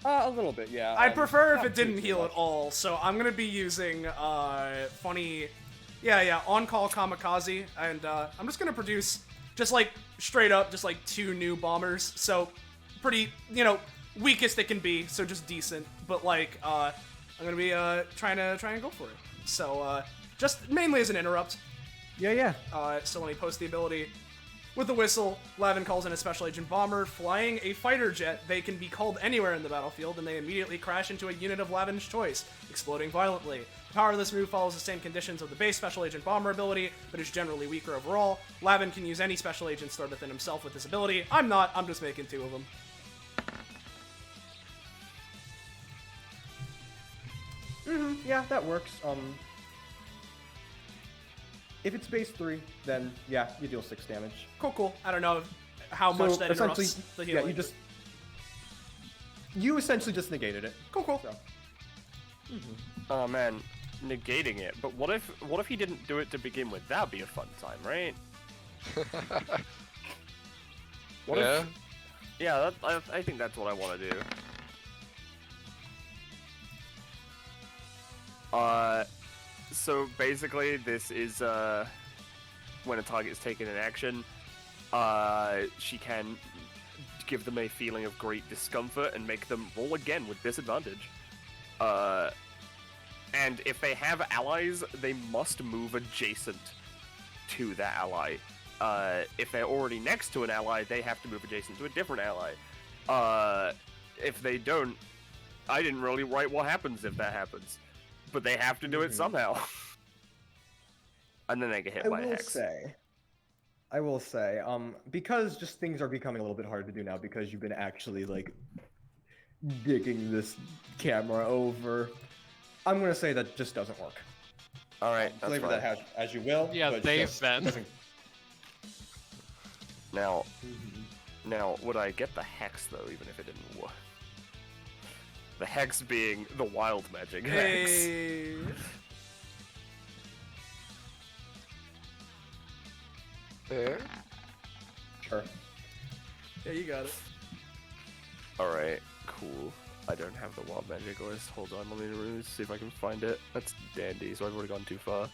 A little bit, yeah. I'd prefer if not it didn't too heal much. at all, so I'm gonna be using, funny... Yeah, on-call kamikaze, and, I'm just gonna produce, just like, straight up, just like 2 new bombers, so, pretty, weakest it can be, so just decent, but like, I'm gonna be, trying to go for it. So, just mainly as an interrupt. Yeah. So when he posts the ability with the whistle, Lavin calls in a Special Agent Bomber flying a fighter jet. They can be called anywhere in the battlefield, and they immediately crash into a unit of Lavin's choice, exploding violently. The power of this move follows the same conditions of the base Special Agent Bomber ability, but is generally weaker overall. Lavin can use any Special Agent stored within himself with this ability. I'm just making 2 of them. Yeah, that works. If it's base 3, then yeah, you deal 6 damage. Cool. I don't know how much that interrupts the healing. Yeah, you essentially just negated it. Cool. So. Oh man, negating it. But what if he didn't do it to begin with? That'd be a fun time, right? If? Yeah, I think that's what I want to do. So basically, this is when a target is taken in action, she can give them a feeling of great discomfort and make them roll again with disadvantage. And if they have allies, they must move adjacent to that ally. If they're already next to an ally, they have to move adjacent to a different ally. If they don't, I didn't really write what happens if that happens. But they have to do it somehow. And then they get hit by a hex. I will say, because just things are becoming a little bit harder to do now because you've been actually, like, digging this camera over, I'm going to say that just doesn't work. Alright, that's flavor fine. that as you will. Yeah, but they've just been. Now, would I get the hex, though, even if it didn't work? The hex being the wild magic hex. Hey. There. Sure. Yeah, you got it. Alright, cool. I don't have the wild magic list. Hold on, let me see if I can find it. That's dandy, so I've already gone too far.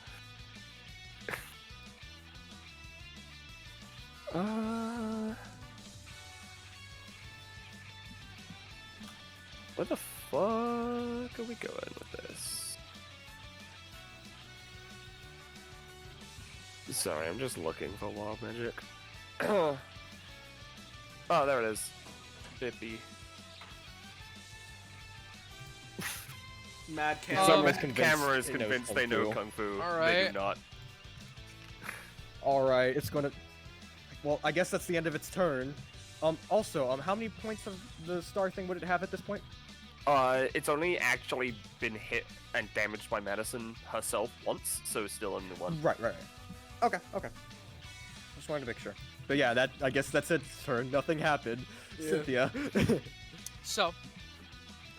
Where the fuck are we going with this? Sorry, I'm just looking for wild magic. Oh, there it is. Bippy. Mad Someone's Cam. Camera is it knows convinced Kung they know Fu. Kung Fu. All They right. do not. Alright, it's gonna... Well, I guess that's the end of its turn. Also, how many points of the star thing would it have at this point? It's only actually been hit and damaged by Madison herself once, so it's still only one. Right. Okay. Just wanted to make sure. But yeah, I guess that's its turn. Nothing happened. Yeah. Cynthia. So,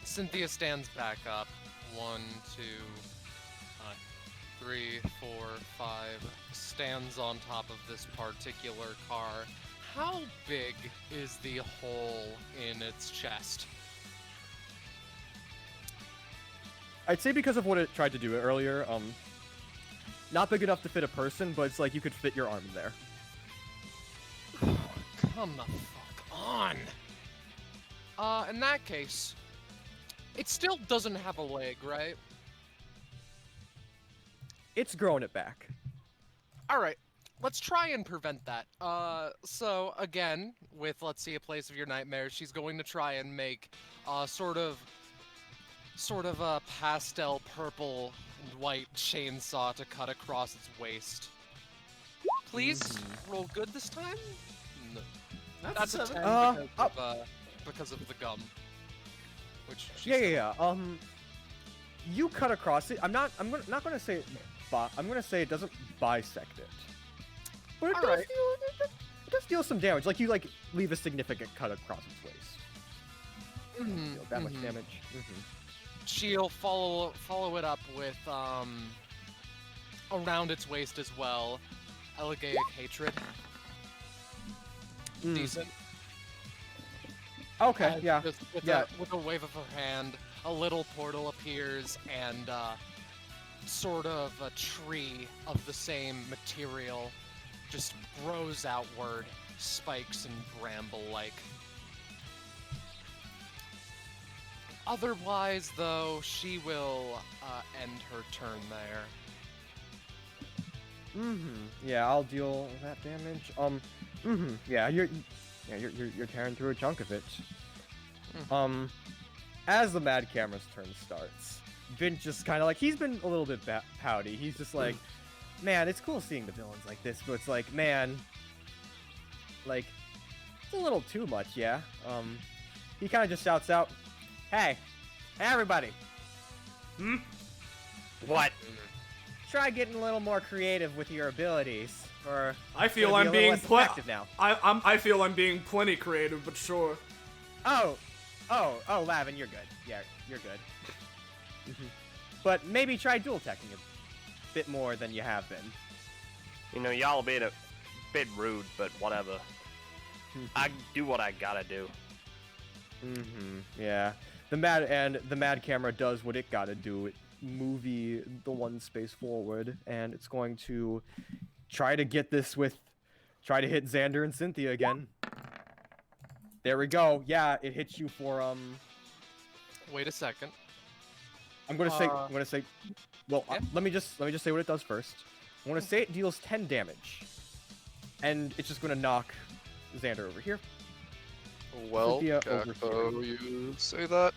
Cynthia stands back up. 1, 2, 3, 4, 5. Stands on top of this particular car. How big is the hole in its chest? I'd say because of what it tried to do earlier, not big enough to fit a person, but it's like you could fit your arm in there. Come the fuck on! In that case, it still doesn't have a leg, right? It's growing it back. Alright, let's try and prevent that. So again, with let's see a place of your nightmares, she's going to try and make sort of a pastel purple and white chainsaw to cut across its waist. Please roll good this time. No. That's a 10 because of the gum. Which Yeah. You cut across it. I'm not gonna say it. I'm gonna say it doesn't bisect it. But it Alright. it does deal some damage. Like you leave a significant cut across its waist. Deal that much damage. She'll follow it up with around its waist as well. Elegaic hatred. Decent. Okay, yeah. Just with a wave of her hand, a little portal appears, and sort of a tree of the same material just grows outward, spikes and bramble-like. Otherwise, though, she will end her turn there. Yeah, I'll deal that damage. Yeah, you're tearing through a chunk of it. As the Mad Camera's turn starts, Vint just kind of like, he's been a little bit pouty. He's just like, man, it's cool seeing the villains like this, but it's like, man, like, it's a little too much, yeah. He kind of just shouts out, hey, everybody. What? Try getting a little more creative with your abilities, or I feel it'll be I'm a little being less effective now. I feel I'm being plenty creative, but sure. Oh, Lavin, you're good. Yeah, you're good. But maybe try dual teching a bit more than you have been. You know, y'all being a bit rude, but whatever. I do what I gotta do. Yeah. The Mad Camera does what it gotta do. It movie the one space forward, and it's going to try to get this try to hit Xander and Cynthia again. There we go. Yeah, it hits you for Wait a second. I'm gonna say. Well, yeah. let me just say what it does first. I'm gonna say it deals 10 damage, and it's just gonna knock Xander over here. Well, Cynthia over Gakpo, you say that?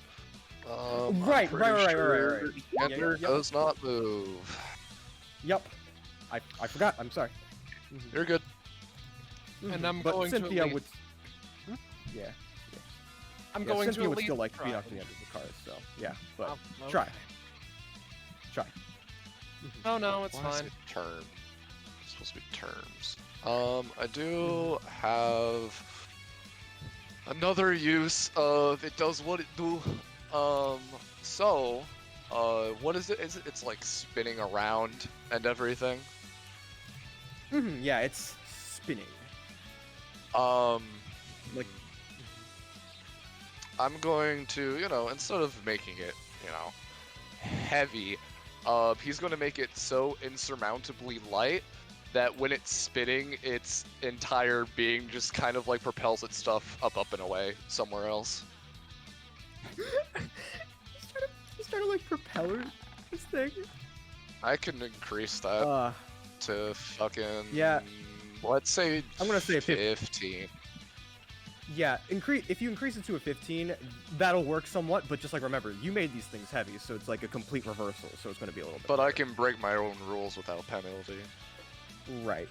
Right. Xander does not move. Yep. I forgot. I'm sorry. You're good. And I'm but going Cynthia to. would. Yeah. I'm Yeah, going Cynthia to would at still least like be try. knocked to the end of the card, so yeah. But Oh, try. okay. Oh no, it's Why is fine. it term? It's supposed to be terms. I do have another use of it does what it do. What is it? It's like spinning around and everything. Yeah, it's spinning. Like I'm going to, instead of making it, heavy, he's going to make it so insurmountably light that when it's spinning, its entire being just kind of like propels its stuff up and away somewhere else. He's trying to like propeller this thing. I can increase that to fucking, yeah. Let's say I'm gonna say 15. Yeah, if you increase it to a 15, that'll work somewhat, but just like remember, you made these things heavy, so it's like a complete reversal, so it's going to be a little bit But better. I can break my own rules without penalty. Right.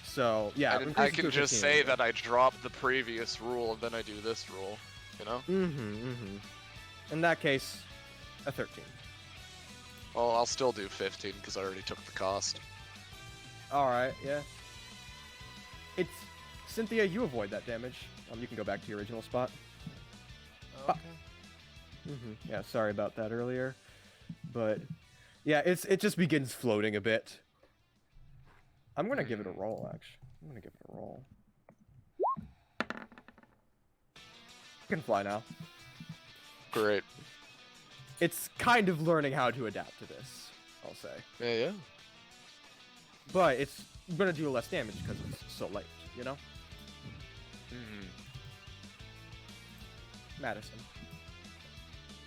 So, yeah. I can just say that I dropped the previous rule and then I do this rule, In that case, a 13. Well, I'll still do 15 because I already took the cost. Alright, yeah. It's... Cynthia, you avoid that damage. You can go back to your original spot. Okay. Yeah, sorry about that earlier. But, yeah, it just begins floating a bit. I'm gonna give it a roll, actually. I'm gonna give it a roll. It can fly now. Great. It's kind of learning how to adapt to this, I'll say. Yeah. But it's gonna do less damage because it's so light, Madison.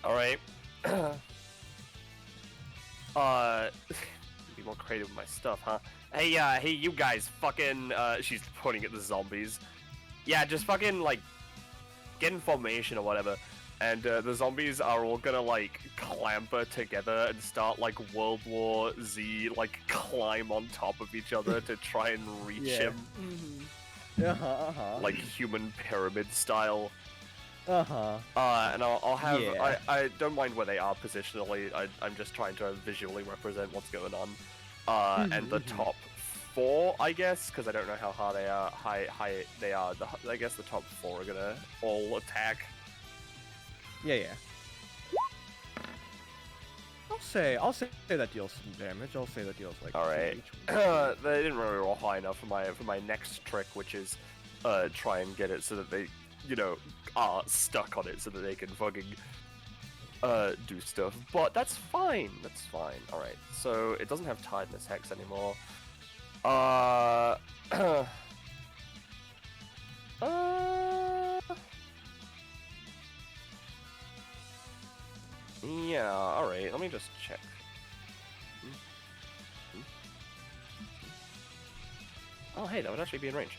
Alright. Be more creative with my stuff, huh? Hey, you guys, fucking, she's pointing at the zombies. Yeah, just fucking, like, get in formation or whatever. And, the zombies are all gonna, like, clamber together and start, like, World War Z, like, climb on top of each other to try and reach him. Like, human pyramid style. And I'll have, I don't mind where they are positionally, I'm just trying to visually represent what's going on. And the top 4, I guess, because I don't know how high they are, I guess the top 4 are gonna all attack. Yeah. I'll say that deals some damage. I'll say that deals like. Alright. They didn't really roll high enough for my next trick, which is try and get it so that they, are stuck on it so that they can fucking do stuff. But that's fine. Alright. So it doesn't have tiredness hex anymore. Yeah, alright, let me just check. Oh, hey, that would actually be in range.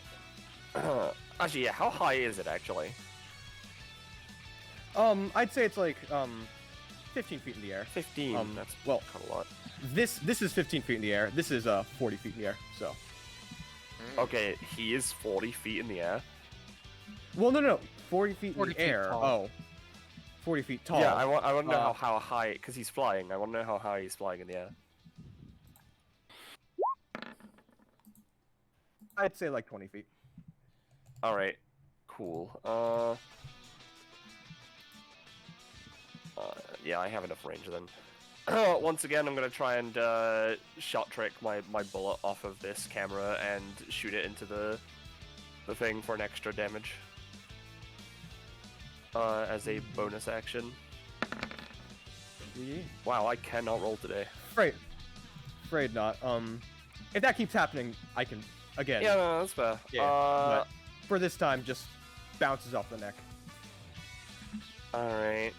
Actually, yeah, how high is it, actually? I'd say it's like 15 feet in the air. 15, that's well, kind of a lot. This is 15 feet in the air. This is 40 feet in the air. So. Okay, he is 40 feet in the air. Well, no, 40 feet 40 in the feet air. tall. Oh, 40 feet tall. Yeah, I want to know how high, because he's flying. I want to know how high he's flying in the air. I'd say like 20 feet. Alright, cool. Yeah, I have enough range then. Once again, I'm gonna try and shot trick my bullet off of this camera and shoot it into the thing for an extra damage. As a bonus action. Yeah. Wow, I cannot roll today. Afraid not. If that keeps happening, I can again. Yeah, no, that's fair. Yeah. But for this time, just bounces off the neck. Alright.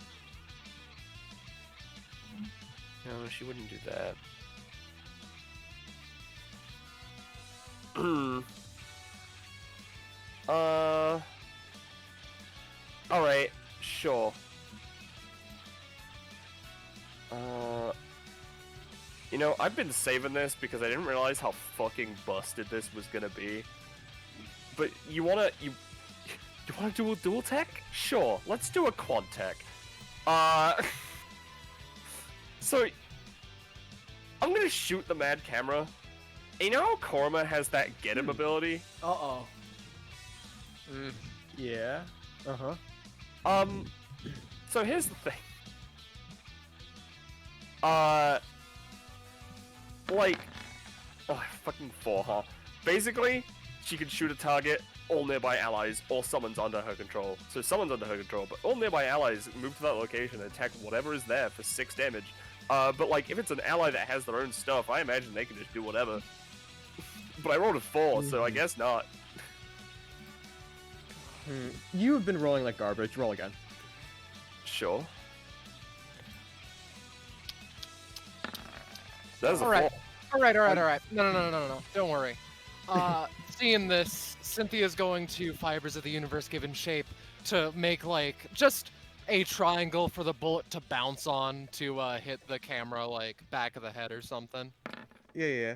No, she wouldn't do that. Alright, sure. You know, I've been saving this because I didn't realize how fucking busted this was gonna be. But you wanna do a dual tech? Sure, let's do a quad tech. So, I'm gonna shoot the mad camera. You know how Korma has that get him ability? Uh-oh. Yeah. Uh-huh. So here's the thing. Like, oh, fucking 4, huh? Basically, she can shoot a target, all nearby allies, or summons under her control. So summons under her control, but all nearby allies move to that location and attack whatever is there for 6 damage. But like, if it's an ally that has their own stuff, I imagine they can just do whatever. But I rolled a 4, so I guess not. You've been rolling like garbage. Roll again. Sure. That's All right. All right. No. Don't worry. Seeing this, Cynthia's going to Fibers of the Universe given shape to make like just a triangle for the bullet to bounce on to hit the camera like back of the head or something. Yeah.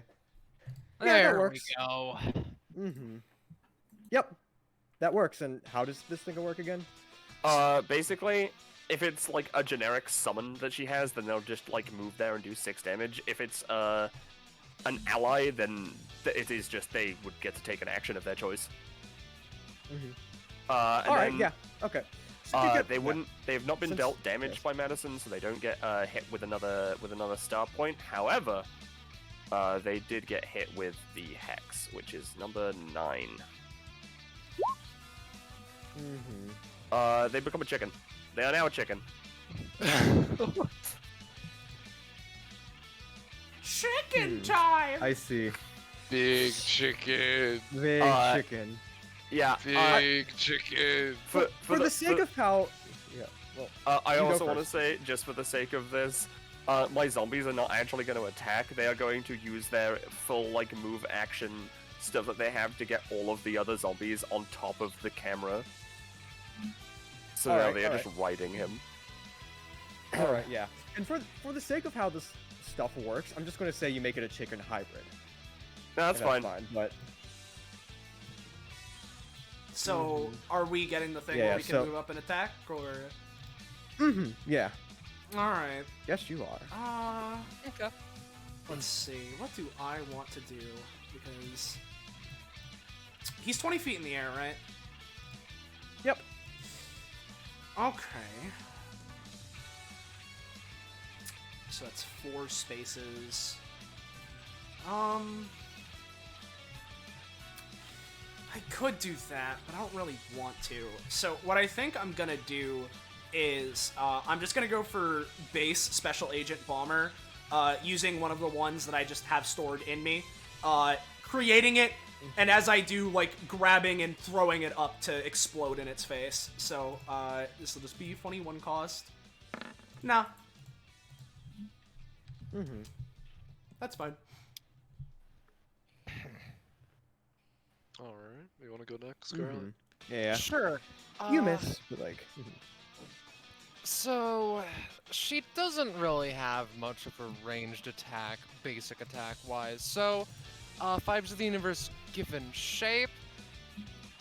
There that works. we go. Yep. That works. And how does this thing work again? Basically, if it's like a generic summon that she has, then they'll just like move there and do 6 damage. If it's an ally, then it is just they would get to take an action of their choice. Alright, yeah. Okay. So they've not been dealt damage by Madison, so they don't get hit with another star point. However, they did get hit with the Hex, which is number 9. They become a chicken. They are now a chicken. Chicken time! I see. Big chicken. Big chicken. Yeah. Big chicken. For the sake of how... Yeah, well... I also want to say, just for the sake of this, my zombies are not actually going to attack. They are going to use their full, like, move action stuff that they have to get all of the other zombies on top of the camera. So now they are just riding him. Alright, yeah. And for the sake of how this stuff works, I'm just going to say you make it a chicken hybrid. No, that's fine. But... So, are we getting the thing where we can move up and attack, or...? Yeah. Alright. Yes, you are. Okay. Let's see. What do I want to do? Because... he's 20 feet in the air, right? Yep. Okay. So that's 4 spaces. I could do that, but I don't really want to. So what I think I'm gonna do is I'm just gonna go for base Special Agent Bomber, using one of the ones that I just have stored in me, creating it, and as I do, like, grabbing and throwing it up to explode in its face. So this will just be 21 cost. Nah. That's fine. All right, you want to go next, Scarlet? Yeah. Sure. You miss, but like. So, she doesn't really have much of a ranged attack, basic attack-wise. So, Fives of the Universe given shape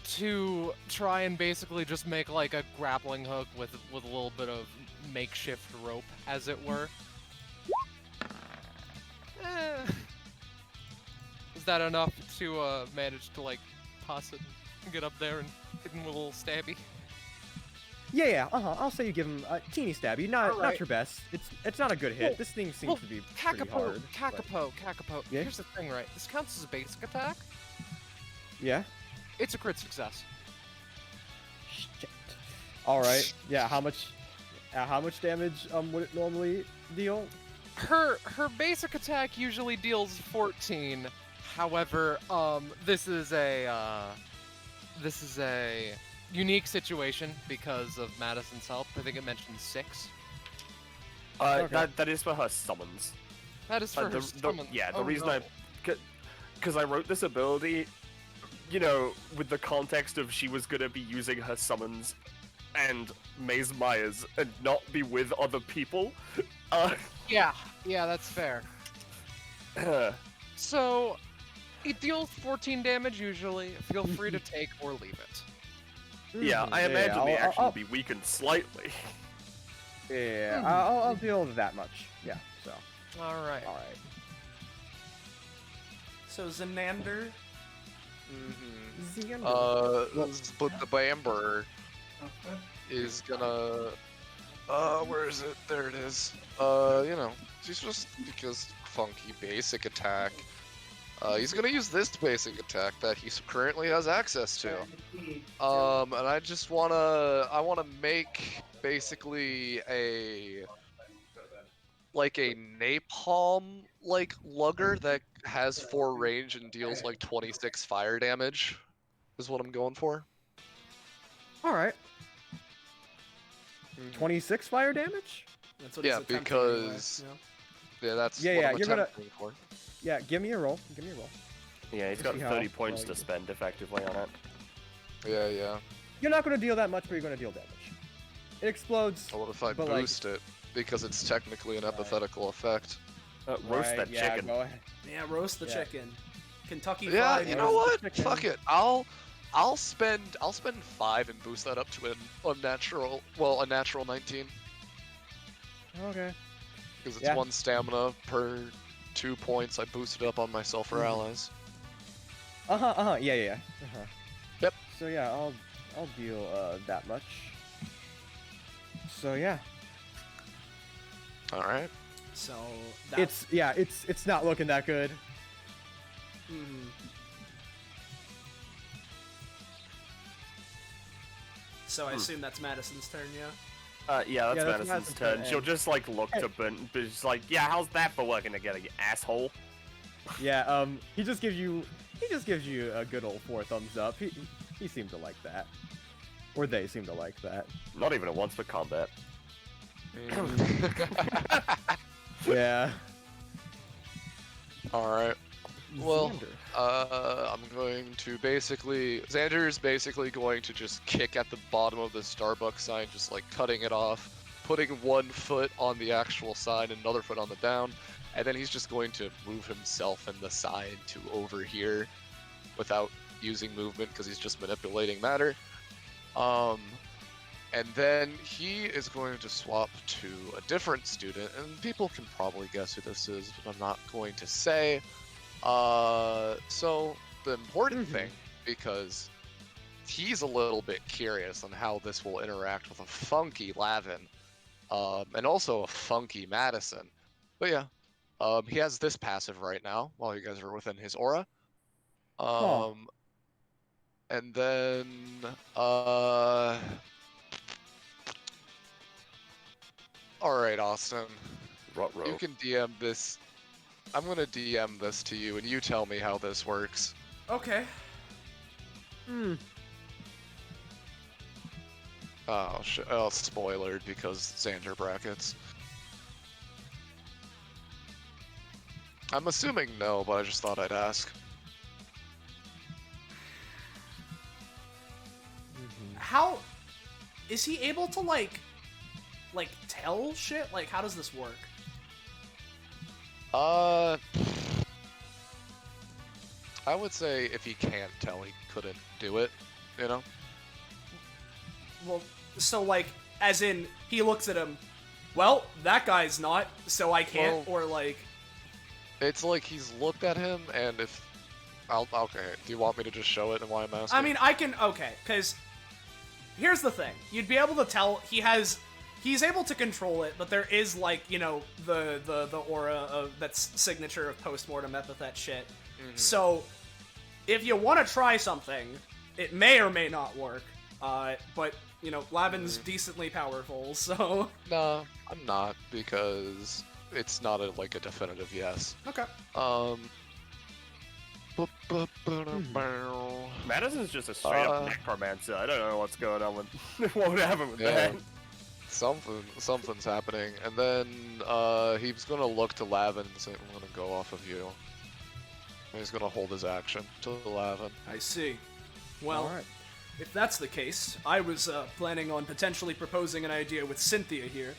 to try and basically just make like a grappling hook with a little bit of makeshift rope, as it were. Is that enough to manage to like toss it and get up there and hit him with a little stabby? Yeah. I'll say you give him a teeny stabby. Not your best. It's not a good hit. Well, This thing seems to be pretty hard. Kakapo. Yeah? Here's the thing, right? This counts as a basic attack. Yeah. It's a crit success. Shit. All right. Yeah. How much damage would it normally deal? Her basic attack usually deals 14. However, this is a unique situation because of Madison's help. I think it mentioned 6. Okay. That is for her summons. That is for her summons. The reason because I wrote this ability, you know, with the context of she was gonna be using her summons and Maze Myers and not be with other people. Yeah, that's fair. So, it deals 14 damage usually. Feel free to take or leave it. Yeah, I imagine the action will be weakened slightly. Yeah, I'll deal that much. Yeah, so. Alright. So Xanander. But the Bamber is gonna. Where is it? There it is. You know, she's just because funky basic attack. He's gonna use this basic attack that he currently has access to. And I wanna make basically a napalm lugger that has 4 range and deals like 26 fire damage. Is what I'm going for. All right. 26 fire damage? That's what he's attempting because anyway, that's yeah, what I'm you're gonna. for. Yeah, give me a roll. Yeah, he's got 30 points to spend effectively on it. Yeah. You're not going to deal that much, but you're going to deal damage. It explodes. Well, what if I but, boost it? Because it's technically an epithetical effect. Roast that chicken. Go ahead. Yeah, roast the chicken. Kentucky Yeah, Fried. you know what? Fuck it. I'll spend 5 and boost that up to a natural 19. Okay. Because it's 1 stamina per 2 points. I boosted up on myself or allies. Yeah. Yep. So yeah, I'll deal that much. So yeah. All right. So it's not looking that good. So I assume that's Madison's turn, yeah? Yeah, that's Madison's turn. She'll just like look to Burnt, but she's like, yeah, how's that for working together, you asshole? Yeah, he just gives you a good old 4 thumbs up. He seemed to like that. Or they seem to like that. Not even a once for combat. Yeah. Alright. Well, I'm going to Xander's basically going to just kick at the bottom of the Starbucks sign, just like cutting it off, putting 1 foot on the actual sign and another foot on the down, and then he's just going to move himself and the sign to over here without using movement because he's just manipulating matter. And then he is going to swap to a different student, and people can probably guess who this is, but I'm not going to say. So the important thing, because he's a little bit curious on how this will interact with a funky Lavin, and also a funky Madison. But yeah, he has this passive right now while you guys are within his aura. And then, alright, Austin. You can DM this. I'm gonna DM this to you, and you tell me how this works. Okay. Oh, spoilered because Xander brackets. I'm assuming no, but I just thought I'd ask. is he able to like tell shit? Like, how does this work? I would say if he can't tell, he couldn't do it, you know? Well, so like, as in, he looks at him, well, that guy's not, so I can't, Well, or like... It's like he's looked at him, and if... okay, do you want me to just show it and why I'm asking? I mean, I can, okay, because here's the thing. You'd be able to tell he's able to control it, but there is, like, you know, the aura of, that's signature of post-mortem epithet shit. Mm-hmm. So, if you want to try something, it may or may not work, but, you know, Lavin's decently powerful, so... No, I'm not, because it's not a definitive yes. Okay. Madison's just a straight up necromancer. I don't know what's going on with what would happen with that. Something's happening, and then he's gonna look to Lavin and say, "I'm gonna go off of you." And he's gonna hold his action to Lavin. I see. Well, Alright. if that's the case, I was planning on potentially proposing an idea with Cynthia here.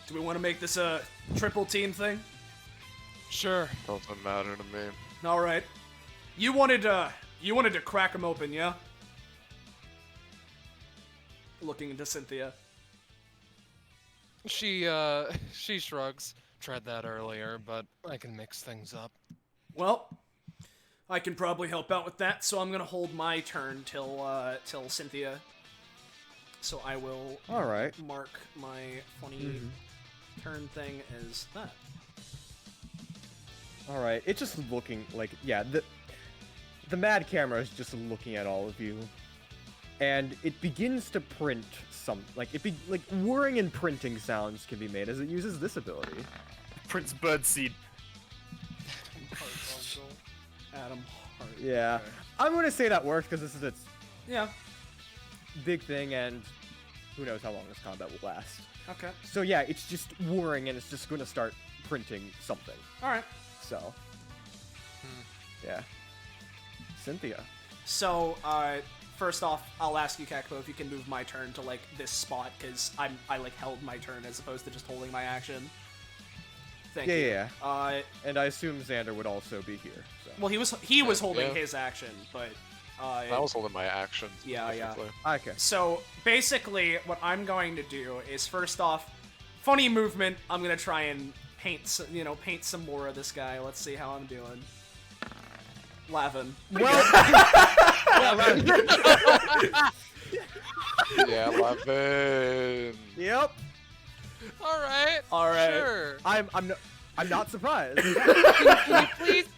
Do we want to make this a triple team thing? Sure. Doesn't matter to me. All right. You wanted to crack him open, yeah? Looking into Cynthia. She shrugs. Tried that earlier, but I can mix things up. Well, I can probably help out with that, so I'm gonna hold my turn till Cynthia. So I will mark my funny turn thing as that. Alright, it's just looking like, yeah, the mad camera is just looking at all of you. And it begins to print some, like whirring and printing sounds can be made as it uses this ability. Prince Birdseed. Adam Hart. Yeah. Okay. I'm gonna say that works because this is its Yeah. big thing, and who knows how long this combat will last. Okay. So yeah, it's just whirring and it's just gonna start printing something. Alright. So. Yeah. Cynthia. So, first off, I'll ask you, Kakpo, if you can move my turn to, like, this spot, because I held my turn as opposed to just holding my action. Thank you. Yeah. And I assume Xander would also be here. So. Well, he was holding his action, but... I was holding my action. Yeah. Okay. So, basically, what I'm going to do is, first off, funny movement, I'm going to try and paint some more of this guy. Let's see how I'm doing. Lavin. Well, yeah, Lavin. Yep. All right. Sure. I'm not surprised.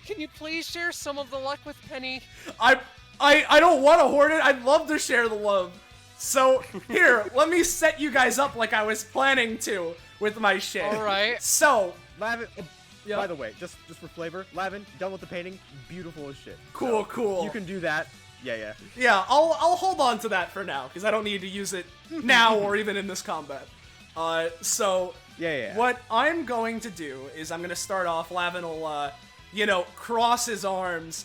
Can you please share some of the luck with Penny? I don't want to hoard it. I'd love to share the love. So here, let me set you guys up like I was planning to with my shit. All right. So, Lavin. By the way, just for flavor, Lavin, done with the painting, beautiful as shit. Cool. You can do that. Yeah. Yeah, I'll hold on to that for now because I don't need to use it now or even in this combat. So Yeah. What I'm going to do is I'm going to start off. Lavin will, cross his arms.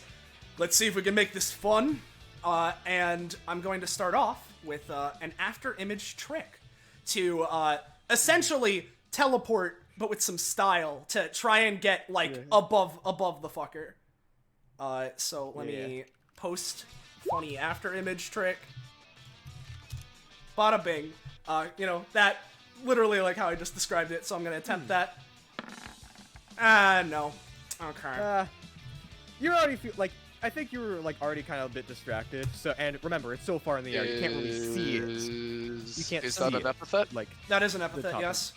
Let's see if we can make this fun. And I'm going to start off with an after image trick to essentially teleport, but with some style, to try and get above the fucker. So let me post funny after image trick. Bada bing. That literally like how I just described it. So I'm gonna attempt that. No. Okay. You already feel like. I think you were already kind of a bit distracted. So, and remember, it's so far in the air, you can't really see it. You can't Is see that an it. epithet? That is an epithet, yes.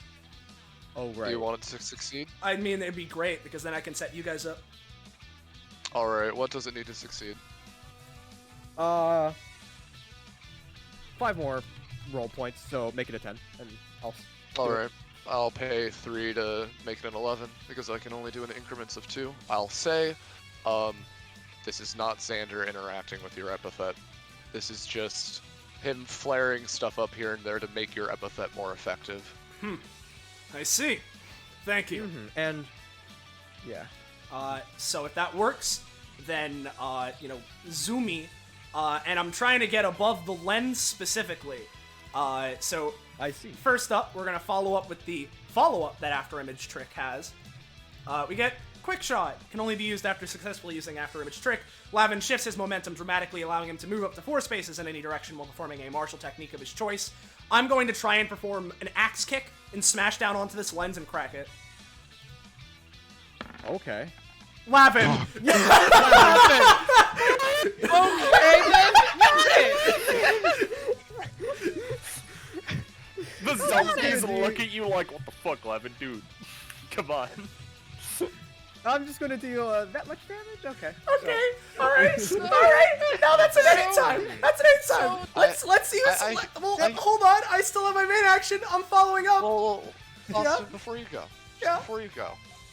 Oh, right. Do you want it to succeed? I mean, it'd be great because then I can set you guys up. Alright, what does it need to succeed? 5 more roll points, so make it a 10, and I'll... Alright, I'll pay 3 to make it an 11, because I can only do it in increments of 2. I'll say, this is not Xander interacting with your epithet. This is just him flaring stuff up here and there to make your epithet more effective. I see. Thank you. And, yeah. So if that works, then, Zumi and I'm trying to get above the lens specifically. So I see. First up, we're gonna follow up with the follow-up that After Image Trick has. We get Quick Shot. Can only be used after successfully using After Image Trick. Lavin shifts his momentum dramatically, allowing him to move up to 4 spaces in any direction while performing a martial technique of his choice. I'm going to try and perform an axe kick and smash down onto this lens and crack it. Okay. Lavin! Okay, then. The zombies look at you like, what the fuck, Levin, dude? Come on. I'm just gonna deal that much damage? Okay. Okay, alright. Now that's an anytime. That's an anytime. Let's use. Hold on. I still have my main action. I'm following up. Well, Austin, Yeah. before you go. Yeah.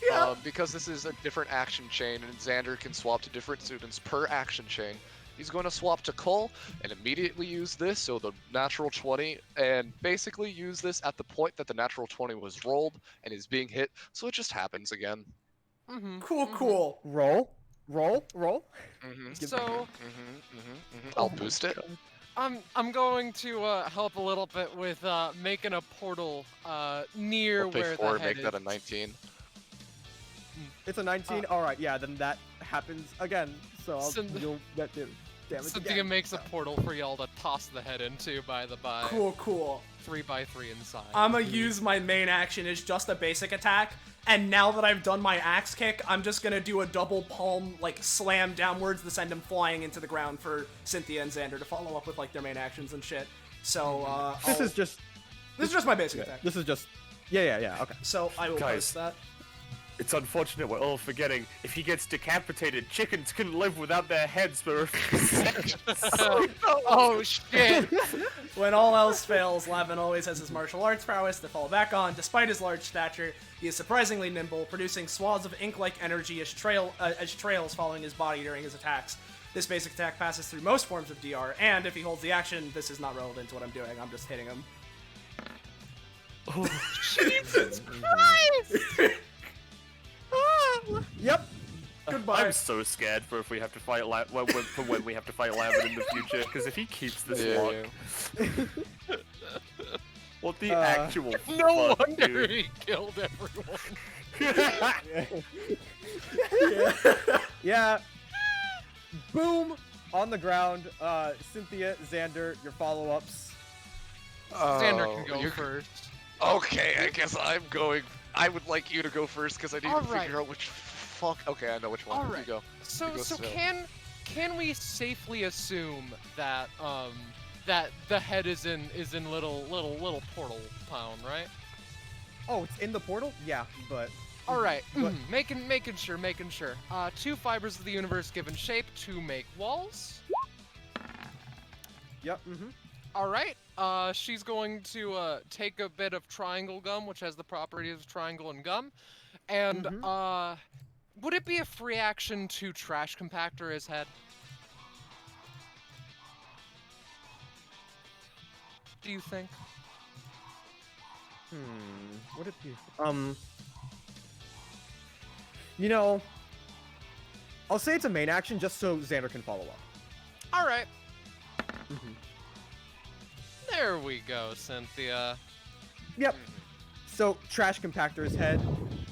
Yeah. Because this is a different action chain, and Xander can swap to different students per action chain. He's going to swap to Cole and immediately use this, so the natural 20, and basically use this at the point that the natural 20 was rolled and is being hit, so it just happens again. Cool. Roll. So I'll boost it. I'm going to help a little bit with making a portal near I'll pay where 4, the head make that a is. 19. It's a 19. All right, yeah. Then that happens again. So I'll Cyn- deal that damage Cynthia again. makes a portal for y'all to toss the head into by. Cool. 3x3 inside. I'm gonna use my main action as just a basic attack, and now that I've done my axe kick, I'm just gonna do a double palm, like, slam downwards to send him flying into the ground for Cynthia and Xander to follow up with, like, their main actions and shit. So, This is just my basic attack. This is just. Yeah. Okay. So, I will Guys. post that. It's unfortunate we're all forgetting, if he gets decapitated, chickens couldn't live without their heads for a few seconds. Oh shit! When all else fails, Lavin always has his martial arts prowess to fall back on. Despite his large stature, he is surprisingly nimble, producing swaths of ink-like energy as trails following his body during his attacks. This basic attack passes through most forms of DR, and if he holds the action, this is not relevant to what I'm doing. I'm just hitting him. Jesus Christ! Yep. Goodbye. I'm so scared for if we have to fight when we have to fight Lavin in the future, because if he keeps this lock, what the actual No fuck, wonder dude? he killed everyone. Yeah. Boom! On the ground. Cynthia, Xander, your follow-ups. Xander can go you- first. Okay, I guess I'm going. I would like you to go first because I need to Alright. figure out which fuck. Okay, I know which one. Alright. You go. So You go so slow. can we safely assume that that the head is in little portal town, right? Oh, it's in the portal? Yeah, but. All right, But- making sure. 2 fibers of the universe given shape to make walls. Yep. All right. She's going to take a bit of triangle gum, which has the properties of triangle and gum, and would it be a free action to trash compactor his head? Do you think? Would it be? You know, I'll say it's a main action just so Xander can follow up. All right. There we go, Cynthia. Yep. So trash compactor's head,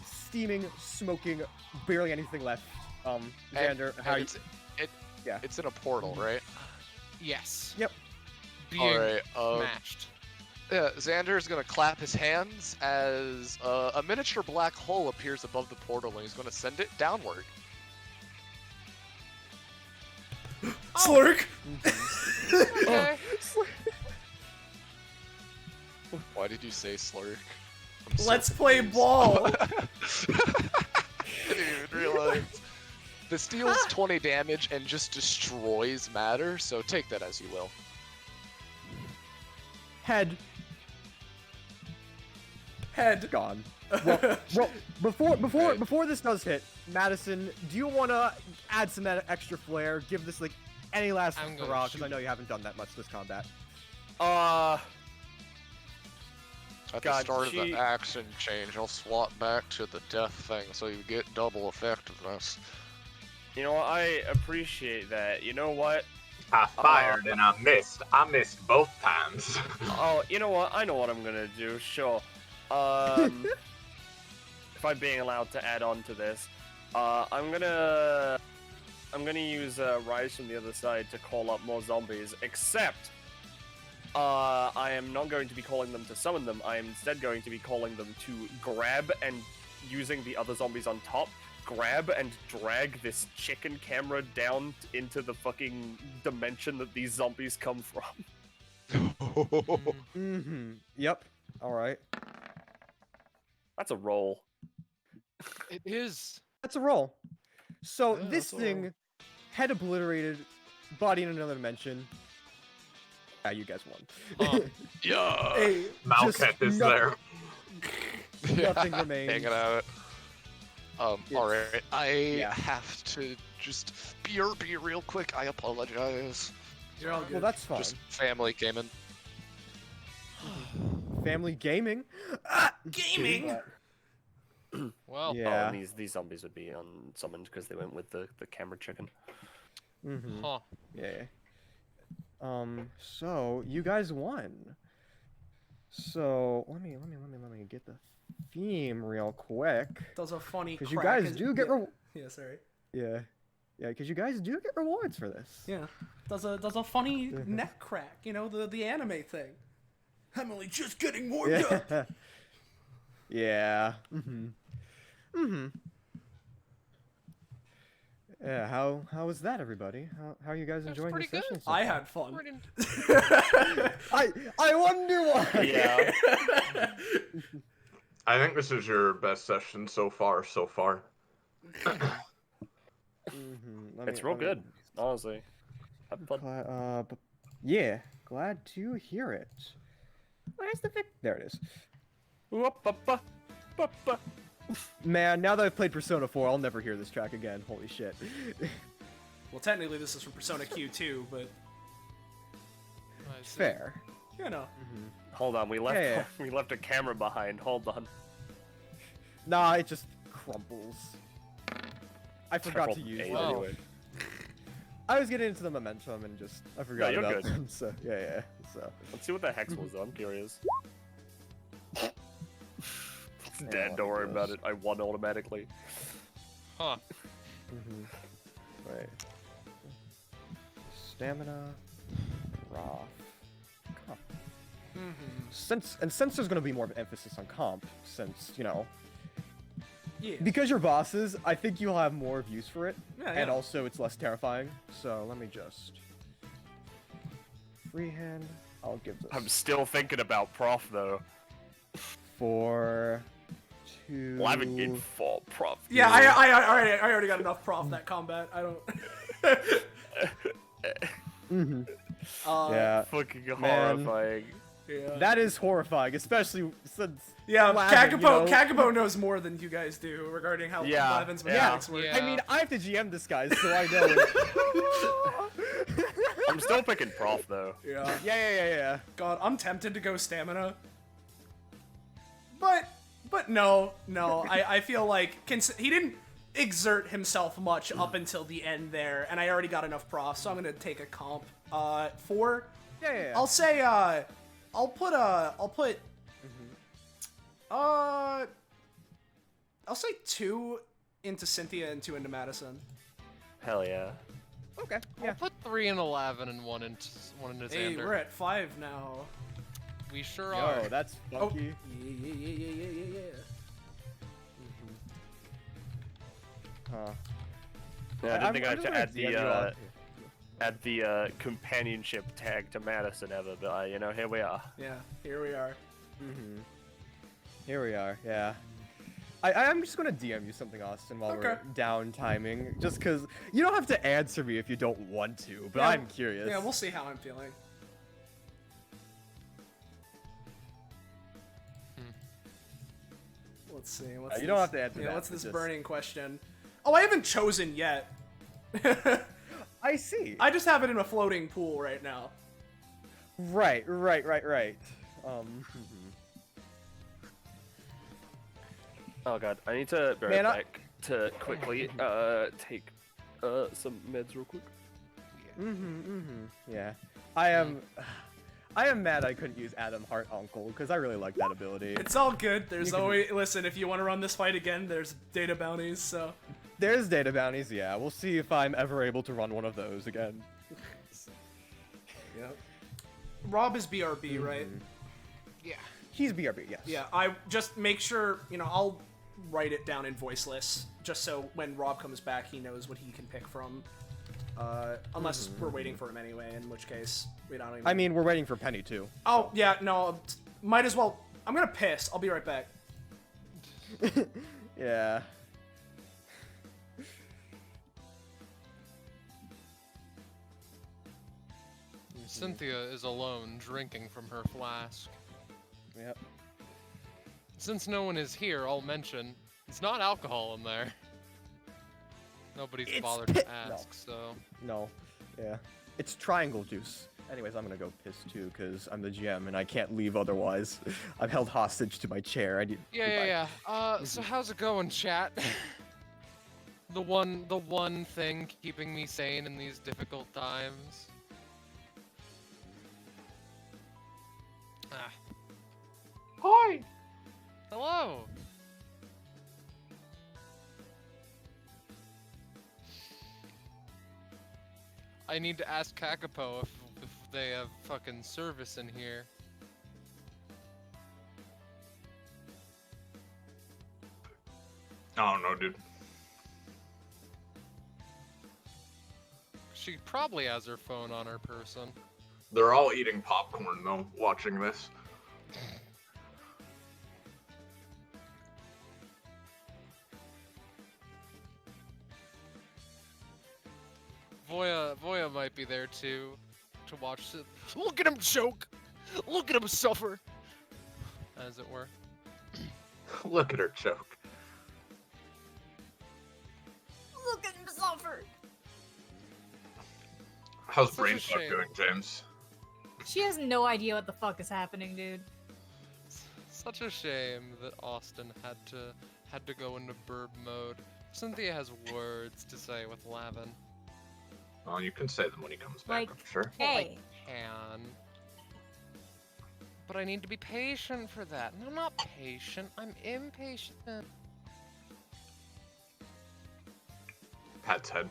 steaming, smoking, barely anything left. Xander, how you? It's in a portal, right? Yes. Yep. Being Alright, matched. Yeah, Xander is gonna clap his hands as a miniature black hole appears above the portal, and he's gonna send it downward. Slurk! Okay. Why did you say slurk? Let's play ball! I didn't even realize. This deals 20 damage and just destroys matter, so take that as you will. Head Head. gone. Well, before this does hit, Madison, do you want to add some extra flair? Give this like any last I'm gonna hurrah, because shoot. I know you haven't done that much this combat. At the God, start of she- the action change, I'll swap back to the death thing so you get double effectiveness. You know, I appreciate that. You know what? I fired and I missed. I missed both times. Oh, you know what? I know what I'm gonna do. Sure. If I'm being allowed to add on to this, I'm gonna use Rise from the Other Side to call up more zombies. Except, I am not going to be calling them to summon them. I am instead going to be calling them to grab and using the other zombies on top. Grab and drag this chicken camera down into the fucking dimension that these zombies come from. Yep. All right. That's a roll. It is. That's a roll. So Yeah, this that's a roll. thing, head obliterated, body in another dimension. Ah, you guys won. Yeah. Hey, Malketh is there. Nothing remains. Hanging out. Alright. I yeah. have to just BRB real quick. I apologize. you're all good. Well, that's fine. Just family gaming. Family gaming. Ah! Gaming. Well, Yeah. Oh, and these zombies would be unsummoned because they went with the camera chicken. Mm-hmm. huh. Yeah. So you guys won. So let me get the theme real quick. Does a funny Because you crack guys in- do get yeah, sorry. yeah, because you guys do get rewards for this. Yeah. Does a funny neck crack, you know, the anime thing. I'm only just getting warmed up. Yeah. Yeah. Mm-hmm. Mm-hmm. Yeah. How was that, everybody? How are you guys That's enjoying the pretty good. session? So I far? had fun. I wonder why. Yeah. I think this is your best session so far. Mm-hmm. It's real good, honestly. Having fun. But yeah, glad to hear it. Where's the Vic? There it is. Man, now that I've played Persona 4, I'll never hear this track again. Holy shit. Well, technically this is from Persona Q2, but I see. Fair. you know. Hold on, we left Yeah. we left a camera behind. Hold on. Nah, it just crumples. I forgot to Terrible use aim them. anyway. I was getting into the momentum and just I forgot you're about good. them. So yeah. So Let's see what the hex was though, I'm curious. It's Yeah, dead, don't worry about it. I won automatically. Huh. right. Stamina. Roth. Comp. Since there's gonna be more of an emphasis on comp, since Yeah. because you're bosses, I think you'll have more views for it, Yeah, and yeah. also it's less terrifying. So let me just freehand. I'll give this I'm still thinking about Prof though. 4, 2. Well, I haven't gained 4 Prof. Yeah, I already got enough prof that combat. I don't. Yeah. Fucking Man. horrifying. Yeah. That is horrifying, especially since Yeah, Lavin, Kagabo knows more than you guys do regarding how Yeah, Lavin's yeah. mechanics work. Yeah. I mean, I have to GM this guy, so I know it. I'm still picking Prof though. Yeah. Yeah. God, I'm tempted to go stamina. But no. I feel like he didn't exert himself much up until the end there, and I already got enough prof, so I'm gonna take a comp. 4. Yeah. I'll say I'll put I'll say 2 into Cynthia and 2 into Madison. Hell yeah. Okay. I'll Yeah. put 3 into Lavin and 1 into Hey, Xander. we're at 5 now. We sure are. Yo, that's Oh, funky. yeah. Huh. Yeah, I didn't think I had I'm to gonna add DM you all. add the companionship tag to Madison ever, but here we are. Yeah, here we are. Here we are. Yeah. I'm just gonna DM you something, Austin, while we're Okay. down timing, just because you don't have to answer me if you don't want to, but Yeah, I'm curious. Yeah, we'll see how I'm feeling. Let's see. What's You don't have to answer Yeah, that, what's but this just- burning question? Oh, I haven't chosen yet. I see. I just have it in a floating pool right now. Right. Oh god, I need to be right back to quickly take some meds real quick. Yeah. I am mad I couldn't use Adam Hart Uncle, because I really like that ability. It's all good. There's always listen. If you want to run this fight again, there's data bounties. So There's data bounties, yeah. We'll see if I'm ever able to run one of those again. Yep. Rob is BRB, right? Yeah. He's BRB, yes. Yeah. I just make sure I'll write it down in voiceless, just so when Rob comes back, he knows what he can pick from. Unless we're waiting for him anyway, in which case we don't even... I mean, we're waiting for Penny, too. Oh, yeah, no, might as well... I'm gonna piss. I'll be right back. Yeah. Cynthia is alone, drinking from her flask. Yep. Since no one is here, I'll mention, it's not alcohol in there. Nobody's bothered to ask, so... No. Yeah. It's triangle juice. Anyways, I'm gonna go piss too, because I'm the GM and I can't leave otherwise. I'm held hostage to my chair. I need... Yeah. So how's it going, chat? The one thing keeping me sane in these difficult times. Hi! Hello! I need to ask Kakapo if they have fucking service in here. I don't know, dude. She probably has her phone on her person. They're all eating popcorn, though, watching this. Voya might be there too, to watch it. Look at him choke! Look at him suffer! As it were. Look at her choke. Look at him suffer! How's Such a Brainfuck shame. doing, James? She has no idea what the fuck is happening, dude. Such a shame that Austin had to go into burb mode. Cynthia has words to say with Lavin. Well, you can say them when he comes back, Like, I'm sure. Hey. And but I need to be patient for that. And I'm not patient, I'm impatient. Pat's head.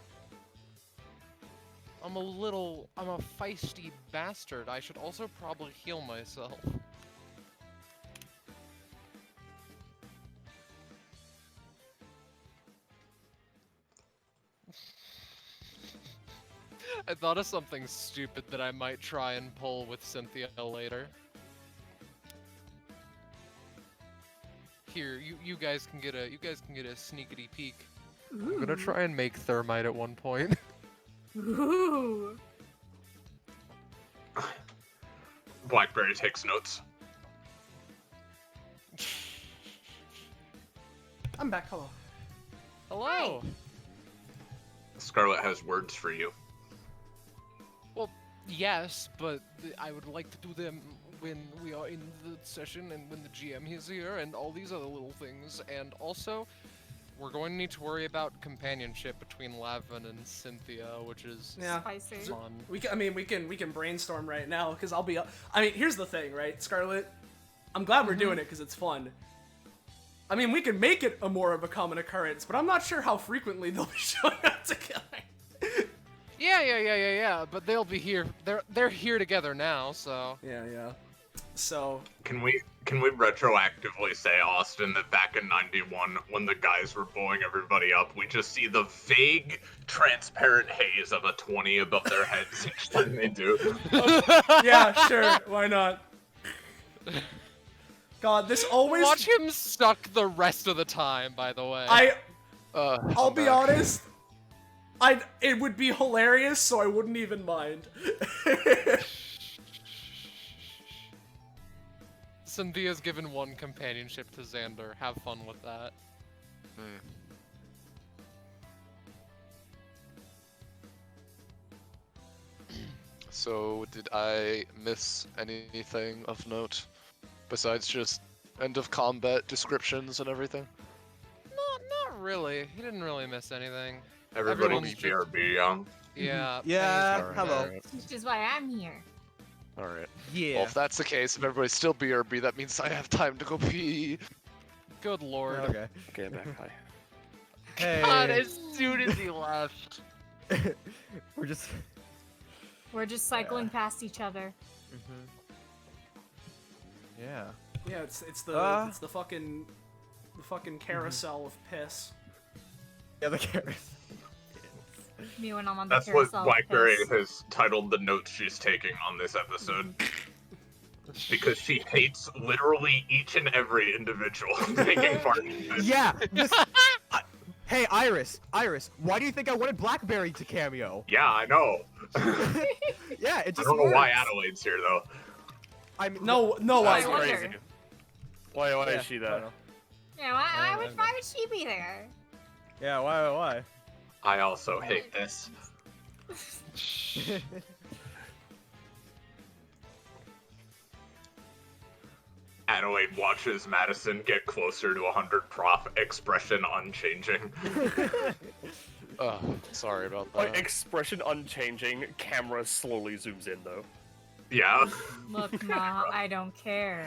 I'm a feisty bastard. I should also probably heal myself. I thought of something stupid that I might try and pull with Cynthia later. Here, you guys can get a sneakity peek. I'm gonna try and make thermite at one point. Ooh. Blackberry takes notes. I'm back. Hello. Hello. Scarlet has words for you. Well, yes, but I would like to do them when we are in the session and when the GM is here and all these other little things. And also, we're going to need to worry about companionship between Lavin and Cynthia, which is Spicy. fun. We can brainstorm right now because I'll be. I mean, here's the thing, right, Scarlet? I'm glad we're doing it because it's fun. I mean, we can make it a more of a common occurrence, but I'm not sure how frequently they'll be showing up together. Yeah. But they'll be here. They're here together now, so. Yeah. So. Can we retroactively say, Austin, that back in '91, when the guys were blowing everybody up, we just see the vague, transparent haze of a 20 above their heads each time they do? Yeah, sure. Why not? God, this always. Watch him suck the rest of the time, by the way. I'll be honest. It would be hilarious, so I wouldn't even mind. Cynthia's given one companionship to Xander. Have fun with that. So, did I miss anything of note? Besides just end of combat descriptions and everything? Not really. He didn't really miss anything. Everybody Everyone's be BRB, young. Yeah. Yeah, Penny's hello. alright. Which is why I'm here. Alright. Yeah. Well, if that's the case, if everybody's still BRB, that means I have time to go pee. Good lord. Okay. Okay, back high. Hey. God, as soon as he left. We're just. We're just cycling past each other. Yeah. Yeah, it's the fucking carousel of piss. Yeah, the carousel. Me when I'm on the That's what carousel. Blackberry piss. has titled the notes she's taking on this episode. Because she hates literally each and every individual taking part in this. Yeah. This. Hey, Iris. Why do you think I wanted Blackberry to cameo? Yeah, I know. Yeah, it I just. don't know why works. Adelaide's here though. I mean, No, I I wonder. Crazy. Why yeah, is she I there? don't know. Yeah, why would she be there? Yeah, why? I also hate this. Adelaide watches Madison get closer to 100 prof, expression unchanging. Sorry about Like, that. expression unchanging, camera slowly zooms in though. Yeah. Look, Ma, I don't care.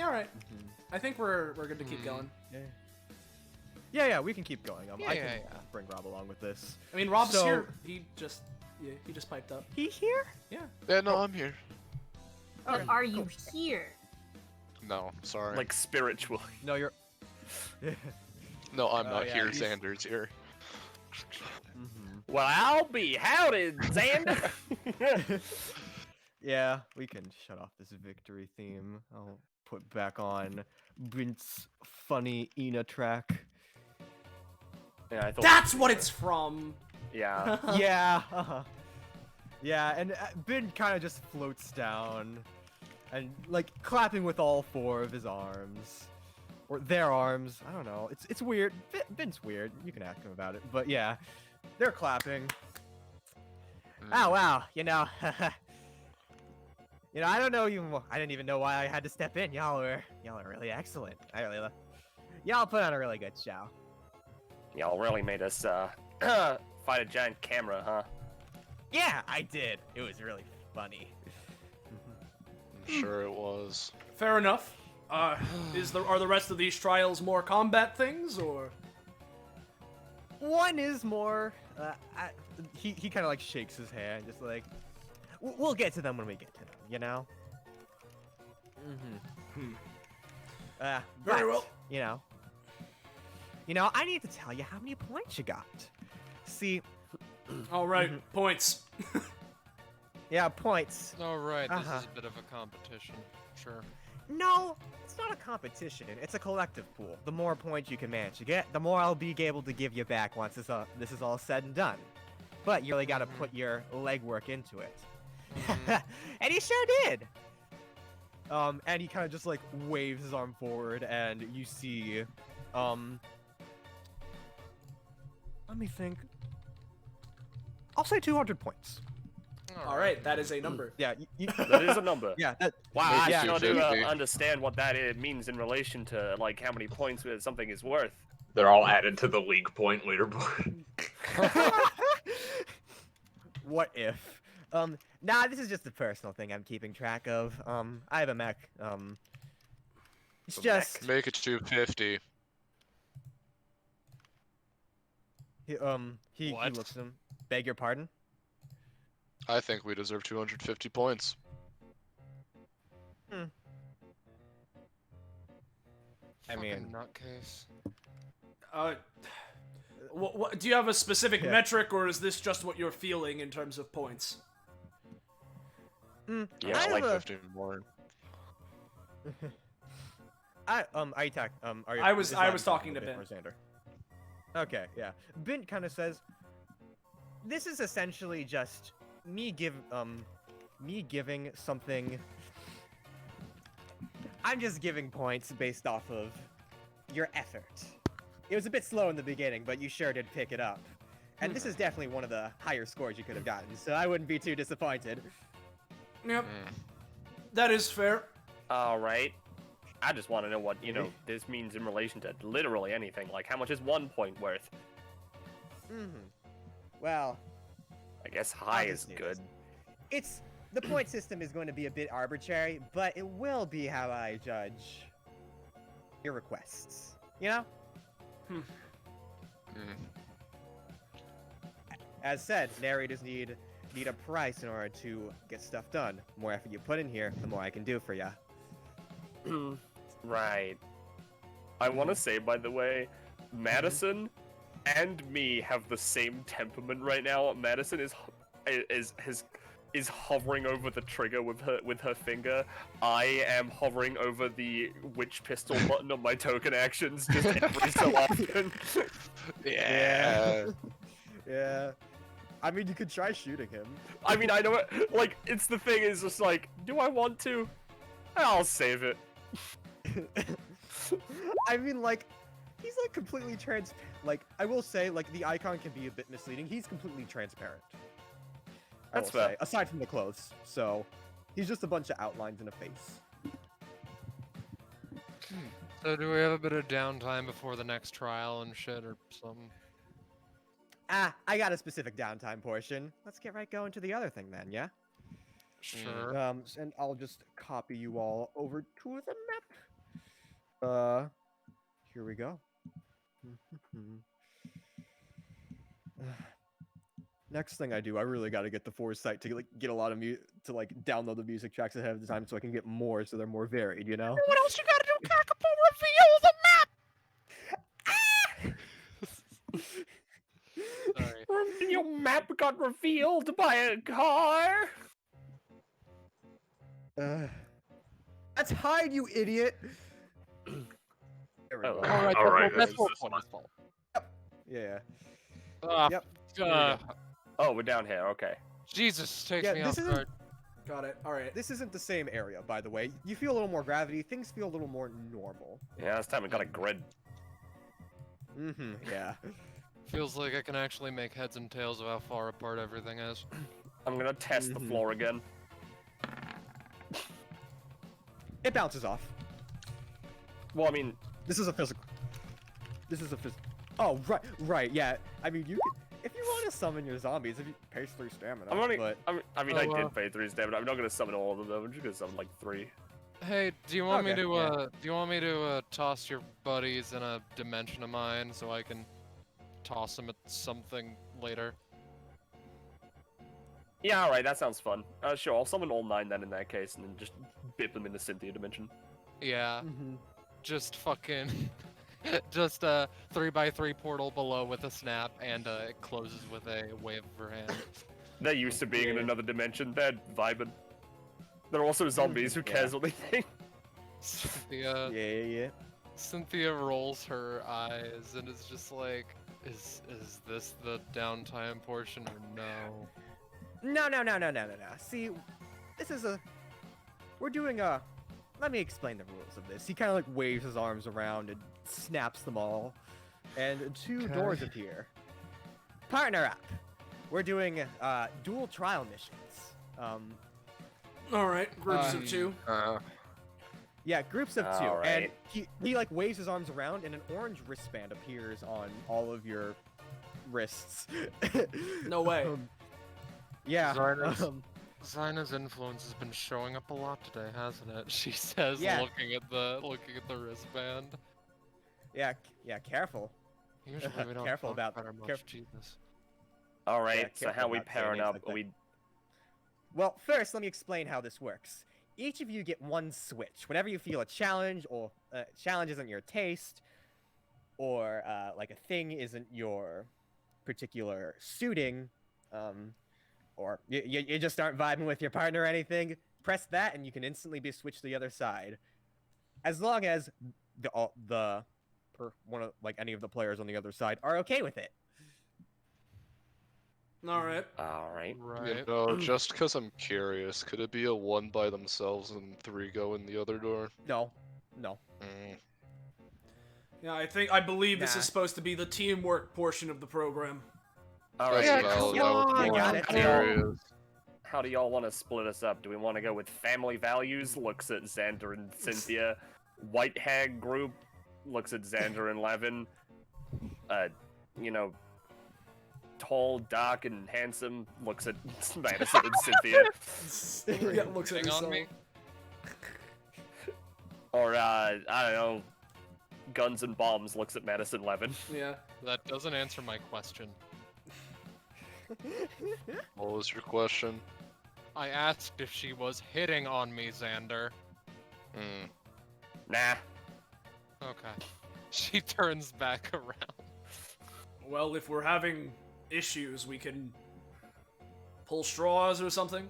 All right. I think we're good to keep going. Yeah, we can keep going. I can Yeah. bring Rob along with this. I mean, Rob's So- here. He just piped up. He here? Yeah. Yeah, no, I'm here. But are you here? No, sorry. Like spiritually. No, you're. no, I'm not yeah, here. he's- Xander's here. Well, I'll be howdy, Xander. Yeah, we can shut off this victory theme. I'll put back on Brint's funny Ina track. Yeah, I thought. That's what it's from. Yeah. Yeah. Yeah, and Bin kind of just floats down and like clapping with all four of his arms. Or their arms. I don't know. It's weird. Bin's weird. You can ask him about it. But yeah, they're clapping. Oh wow, you know, I don't know I didn't even know why I had to step in. Y'all are really excellent. Y'all put on a really good show. Y'all really made us fight a giant camera, huh? Yeah, I did. It was really funny. Sure it was. Fair enough. Are the rest of these trials more combat things or? One is more. He kind of like shakes his hand, just like, we'll get to them when we get to them, you know. Very well. You know, I need to tell you how many points you got. See, All right, points. yeah, points. Alright, this Uh-huh. is a bit of a competition. Sure. No, it's not a competition. It's a collective pool. The more points you can manage to get, the more I'll be able to give you back once this is all said and done. But you really got to put your legwork into it. And he sure did. And he kind of just like waves his arm forward, and you see, let me think. I'll say 200 points. All right, that is a number. Yeah, That is a number. yeah, that. Wow, I yeah, still do 250. understand what that means in relation to like how many points something is worth. They're all added to the league point leaderboard. What if? Nah, this is just a personal thing I'm keeping track of. I have a mech. It's just Make it 250. he What? looks at him. Beg your pardon? I think we deserve 250 points. I mean, Fucking nutcase. What, do you have a specific Yeah. metric, or is this just what you're feeling in terms of points? Yeah, I have like a- 50 more. are you talking? Are you? I was this is not talking to Bin Ben. or Xander. Okay, yeah. Ben kind of says, "This is essentially just me giving something. I'm just giving points based off of your effort. It was a bit slow in the beginning, but you sure did pick it up. And this is definitely one of the higher scores you could have gotten, so I wouldn't be too disappointed." Yep, that is fair. All right. I just want to know what, this means in relation to literally anything. Like, how much is 1 point worth? Well, I guess high is obviously good. The point system is going to be a bit arbitrary, but it will be how I judge your requests. You know? As said, narrators need a price in order to get stuff done. The more effort you put in here, the more I can do for ya. Right. I want to say, by the way, Madison and me have the same temperament right now. Madison is hovering over the trigger with her finger. I am hovering over the witch pistol button on my token actions just every so often. Yeah. Yeah. I mean, you could try shooting him. I mean, I know it. Like, it's the thing is just like, do I want to? I'll save it. I mean, like, he's like completely like, I will say, like, the icon can be a bit misleading. He's completely transparent. That's I will fair. say, aside from the clothes. So, he's just a bunch of outlines in a face. So do we have a bit of downtime before the next trial and shit or something? I got a specific downtime portion. Let's get right going to the other thing then, yeah? Sure. And I'll just copy you all over to the map. Here we go. Next thing I do, I really got to get the foresight to like get a lot of download the music tracks ahead of time so I can get more, so they're more varied, you know? What else you gotta do, Kakapo? Reveal the map! Sorry. Your map got revealed by a car. That's hide, you idiot! There we go. Alright, That's this more is point fault. Yeah. Yep. Oh, we're down here. Okay. Jesus, takes Yeah, me this off isn't- guard. Got it. All right. This isn't the same area, by the way. You feel a little more gravity. Things feel a little more normal. Yeah, this time we got a grid. Yeah. Feels like I can actually make heads and tails of how far apart everything is. I'm gonna test the floor again. It bounces off. Well, I mean, This is a physical. Oh, right, yeah. I mean, if you want to summon your zombies, if you pace 3 stamina, but... I did pay 3 stamina. I'm not gonna summon all of them. I'm just gonna summon like 3. Hey, do you want me Okay, to yeah. do you want me to toss your buddies in a dimension of mine so I can toss them at something later? Yeah, alright, that sounds fun. Sure, I'll summon all 9 then in that case, and then just bip them in the Cynthia dimension. Yeah. Just fucking just a 3x3 portal below with a snap, and it closes with a wave of her hand. They're used to being in another dimension. They're vibing. They're also zombies. Who cares what they think? Cynthia. Yeah. Cynthia rolls her eyes and is just like, is this the downtime portion or no? No. See, we're doing let me explain the rules of this. He kind of like waves his arms around and snaps them all, and 2 doors appear. Partner up. We're doing dual trial missions. All right. Groups of 2. Yeah, groups of 2. Alright. And he like waves his arms around, and an orange wristband appears on all of your wrists. No way. Yeah. Zyna's influence has been showing up a lot today, hasn't it? She says, Yeah. looking at the wristband. Yeah, careful. Usually we don't Careful talk about- about her much. careful. Jesus. Alright, Yeah, so careful how we about saying pairing things up? like Are we... Well, first, let me explain how this works. Each of you get 1 switch. Whenever you feel a challenge, or challenge isn't your taste, or like a thing isn't your particular suiting, or you just aren't vibing with your partner or anything, press that and you can instantly be switched to the other side. As long as any of the players on the other side are okay with it. All right. Alright. Right. Just because I'm curious, could it be a 1 by themselves and 3 go in the other door? No. Yeah, I believe this Nah. is supposed to be the teamwork portion of the program. Alright. That's Yeah, valid. come I was on, more got it. curious. How do y'all want to split us up? Do we want to go with family values? Looks at Xander and Cynthia. white hag group looks at Xander and Levin. You know, tall, dark, and handsome looks at Madison and Cynthia. Yeah, looks at Hang on herself. me. Or, I don't know, Guns and Bombs looks at Madison Levin. Yeah. That doesn't answer my question. What was your question? I asked if she was hitting on me, Xander. Hmm. Nah. Okay. She turns back around. Well, if we're having issues, we can pull straws or something.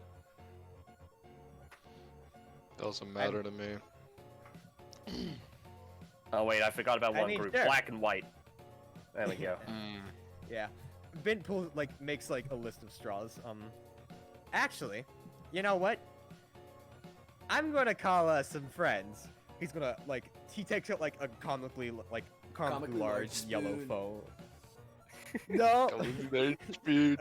Doesn't matter to me. Oh wait, I forgot about I one mean, group. sure. Black and white. There we go. Yeah. Bint makes like a list of straws. Actually, you know what? I'm gonna call some friends. He's gonna he takes out like a comically Comically large large yellow spoon. phone. No. Speed.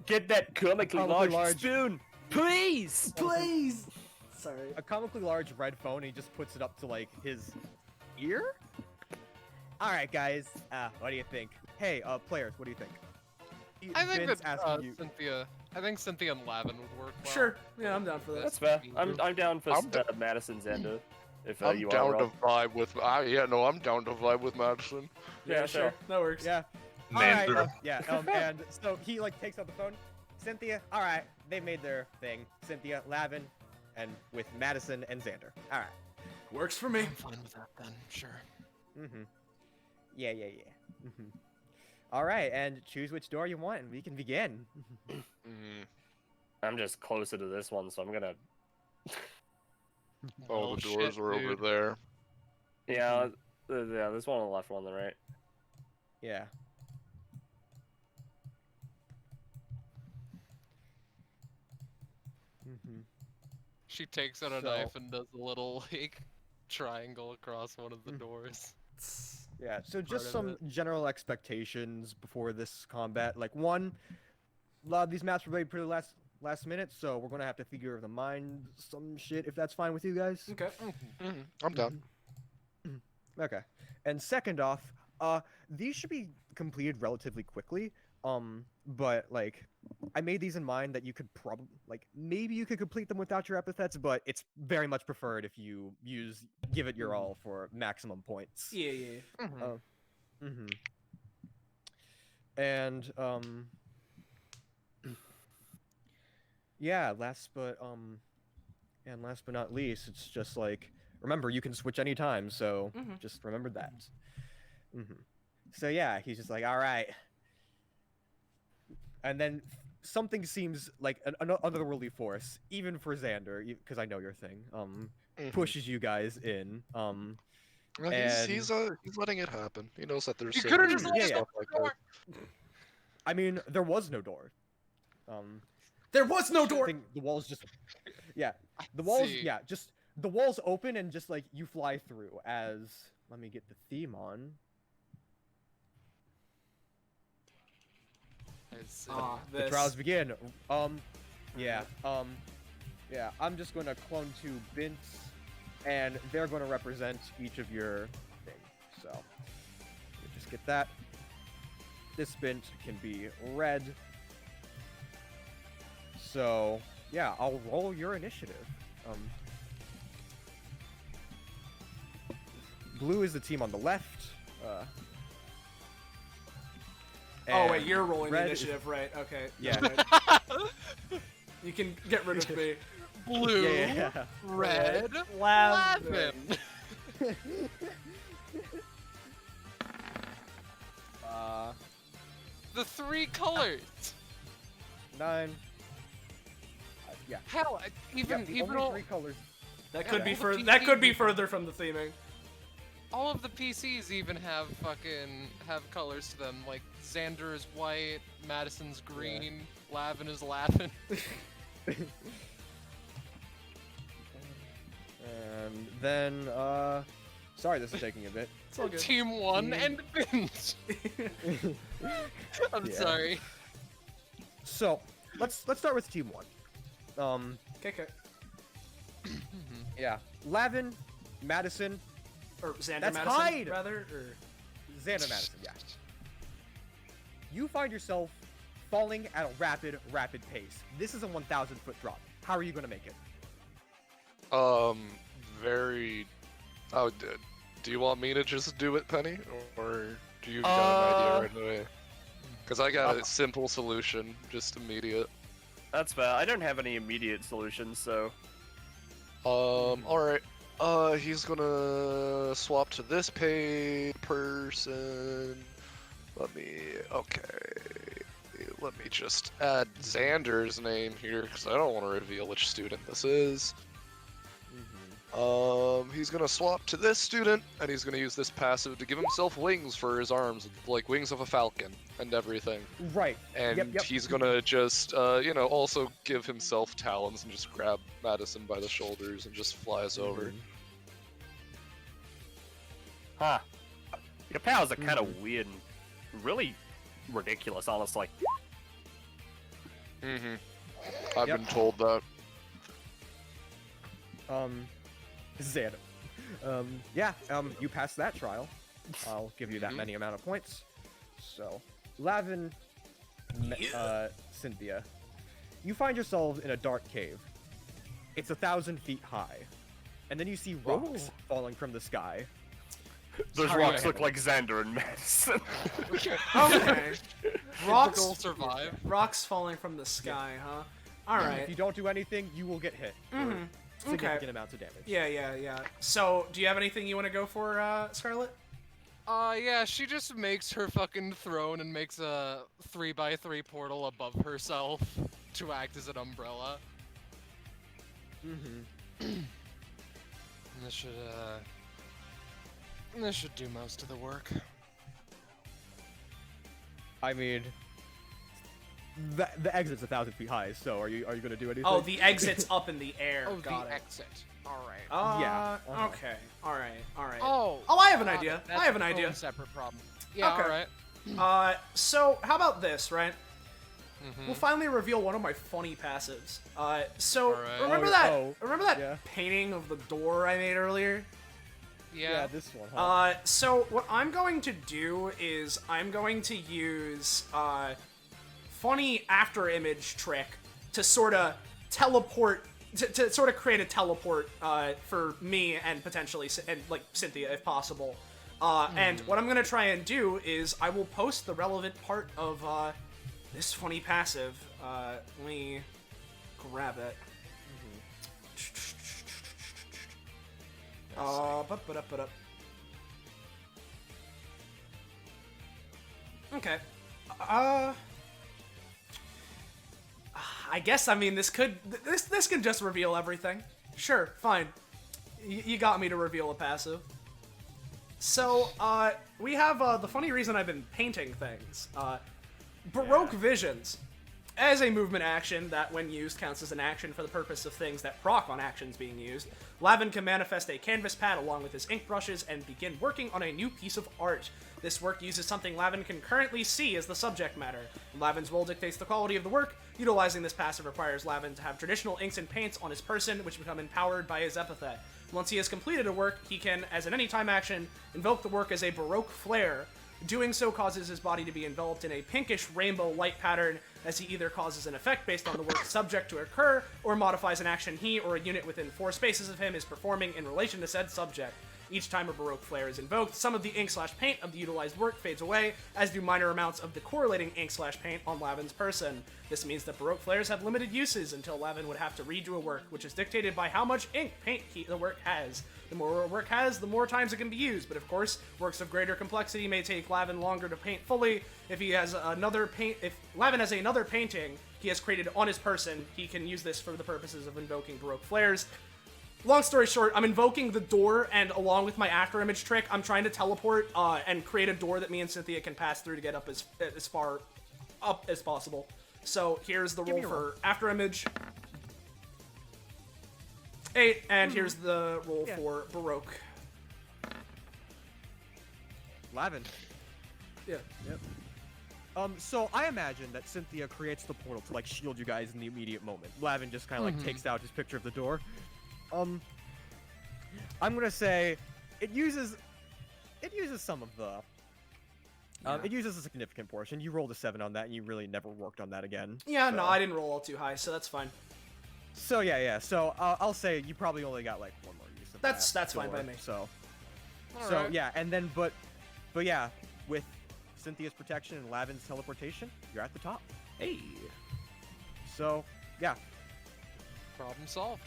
Get that comically Comically large, large. spoon, please. Please! Sorry. A comically large red phone. And he just puts it up to his ear. All right, guys. What do you think? Hey, players, what do you think? I think Bint's that asking you. Cynthia. I think Cynthia and Lavin would work well. Sure. Yeah, I'm down for that. That's fair. I'm I'm down for I'm Madison Xander. If I'm you down are to Rob. vibe with. I'm down to vibe with Madison. Yeah, sure. That works. Yeah. Man, All right. Yeah. And so he takes out the phone. Cynthia. All right. They made their thing. Cynthia, Lavin, and with Madison and Xander. All right. Works for me. I'm fine with that then. Sure. Mhm. Yeah. Mhm. All right. And choose which door you want, and we can begin. I'm just closer to this one, so I'm gonna. Oh, the doors shit, are over dude. there. Yeah, yeah. There's one on the left, one on the right. Yeah. Mhm. She takes out a So- knife and does a little triangle across one of the doors. Yeah, so Part just of some general expectations before this combat. One, a lot of these maps were made pretty last minute, so we're gonna have to figure the mind some shit if that's fine with you guys. Okay. I'm done. Okay. And second off, these should be completed relatively quickly. But I made these in mind that you could probably maybe you could complete them without your epithets, but it's very much preferred if you give it your all for maximum points. Yeah, yeah. And yeah, last but not least, it's just remember you can switch anytime, so just remember that. So yeah, he's just all right. And then something seems like an otherworldly force, even for Xander, because I know your thing, pushes you guys in. Well, and- he's letting it happen. He knows that there's. You could've just synergy and let stuff like that. I mean, there was no door. There was no I door! think the walls just, yeah, the walls, see. yeah, just the walls open and just you fly through. As let me get the theme on. I see. The trials begin. Yeah. I'm just gonna clone 2 bints, and they're gonna represent each of your things. So, you just get that. This bint can be red. So, yeah, I'll roll your initiative. Blue is the team on the left. Oh, wait, and you're rolling the red is- initiative, right? Okay. Yeah. Right. You can get rid of me. Blue, Yeah. red, Lavin. Lavin. The 3 colors. 9. Yeah. Hell, even Yep, even only all, 3 colors. That Yeah, could be all the further. That could be PCs further from the theming. all of the PCs even have colors to them. Like Xander is white, Madison's green, Lavin is laughing. And then, sorry, this is taking a bit. It's all good. Team 1 and Binge. I'm Yeah. sorry. So, let's start with Team 1. Okay. Yeah, Lavin, Madison, Or Xander That's Madison, Hyde! rather? Or... Xander Madison, yeah. You find yourself falling at a rapid pace. This is a 1,000-foot drop. How are you going to make it? Very... Oh, do you want me to just do it, Penny? Or do you got an idea right away? Because I got a simple solution, just immediate. That's fair. I don't have any immediate solutions, so... Alright. He's gonna swap to this person. Let me just add Xander's name here, because I don't want to reveal which student this is. He's gonna swap to this student, and he's gonna use this passive to give himself wings for his arms, like wings of a falcon and everything. Right. And he's gonna just, also give himself talons and just grab Madison by the shoulders and just flies over. Huh. Your powers are kind of weird and really ridiculous, honestly. I've been told that. Xander. You passed that trial. I'll give you that many amount of points. So, Lavin, Cynthia, you find yourselves in a dark cave. It's 1,000 feet high. And then you see rocks falling from the sky. Those rocks look like Xander and Madison. Okay. Rocks survive. Rocks falling from the sky, huh? Alright. If you don't do anything, you will get hit. Significant amounts of damage. Yeah. So, do you have anything you want to go for, Scarlet? Yeah, she just makes her fucking throne and makes a 3x3 portal above herself to act as an umbrella. This should do most of the work. I mean, the exit's 1,000 feet high. So are you gonna do anything? Oh, the exit's up in the air. Oh, Got the it. exit. All right. Yeah. Okay. All right. Oh, I have an idea. That's I have an its idea. own separate problem. Yeah. Okay. All right. So how about this, right? We'll finally reveal one of my funny passives. Remember that painting of the door I made earlier? Yeah, this one. Huh? So what I'm going to do is I'm going to use funny after image trick to sort of teleport to sort of create a teleport for me and potentially Cynthia if possible. And what I'm gonna try and do is I will post the relevant part of this funny passive. Let me grab it. Okay. I guess this can just reveal everything. Sure, fine. You got me to reveal a passive. So, we have the funny reason I've been painting things. Baroque Visions. As a movement action that, when used, counts as an action for the purpose of things that proc on actions being used, Lavin can manifest a canvas pad along with his ink brushes and begin working on a new piece of art. This work uses something Lavin can currently see as the subject matter. Lavin's role dictates the quality of the work. Utilizing this passive requires Lavin to have traditional inks and paints on his person, which become empowered by his epithet. Once he has completed a work, he can, as an anytime action, invoke the work as a Baroque flare. Doing so causes his body to be enveloped in a pinkish rainbow light pattern, as he either causes an effect based on the work's subject to occur, or modifies an action he or a unit within 4 spaces of him is performing in relation to said subject. Each time a Baroque flare is invoked, some of the ink/paint of the utilized work fades away, as do minor amounts of the correlating ink/paint on Lavin's person. This means that Baroque flares have limited uses until Lavin would have to redo a work, which is dictated by how much ink paint the work has. The more a work has, the more times it can be used, but of course, works of greater complexity may take Lavin longer to paint fully. If Lavin has another painting he has created on his person, he can use this for the purposes of invoking Baroque flares. Long story short, I'm invoking the door, and along with my after image trick, I'm trying to teleport and create a door that me and Cynthia can pass through to get up as far up as possible. So here's the roll for after image. 8, and here's the roll for Baroque. Lavin. Yeah. Yep. So I imagine that Cynthia creates the portal to shield you guys in the immediate moment. Lavin just kind of takes out his picture of the door. I'm gonna say it uses some of the. It uses a significant portion. You rolled a 7 on that, and you really never worked on that again. Yeah, so. no, I didn't roll all too high, so that's fine. So yeah. So I'll say you probably only got like 1 more use of that. That's fine by me. So. All So right. yeah, and then but yeah, with Cynthia's protection and Lavin's teleportation, you're at the top. Hey. So yeah, Problem solved.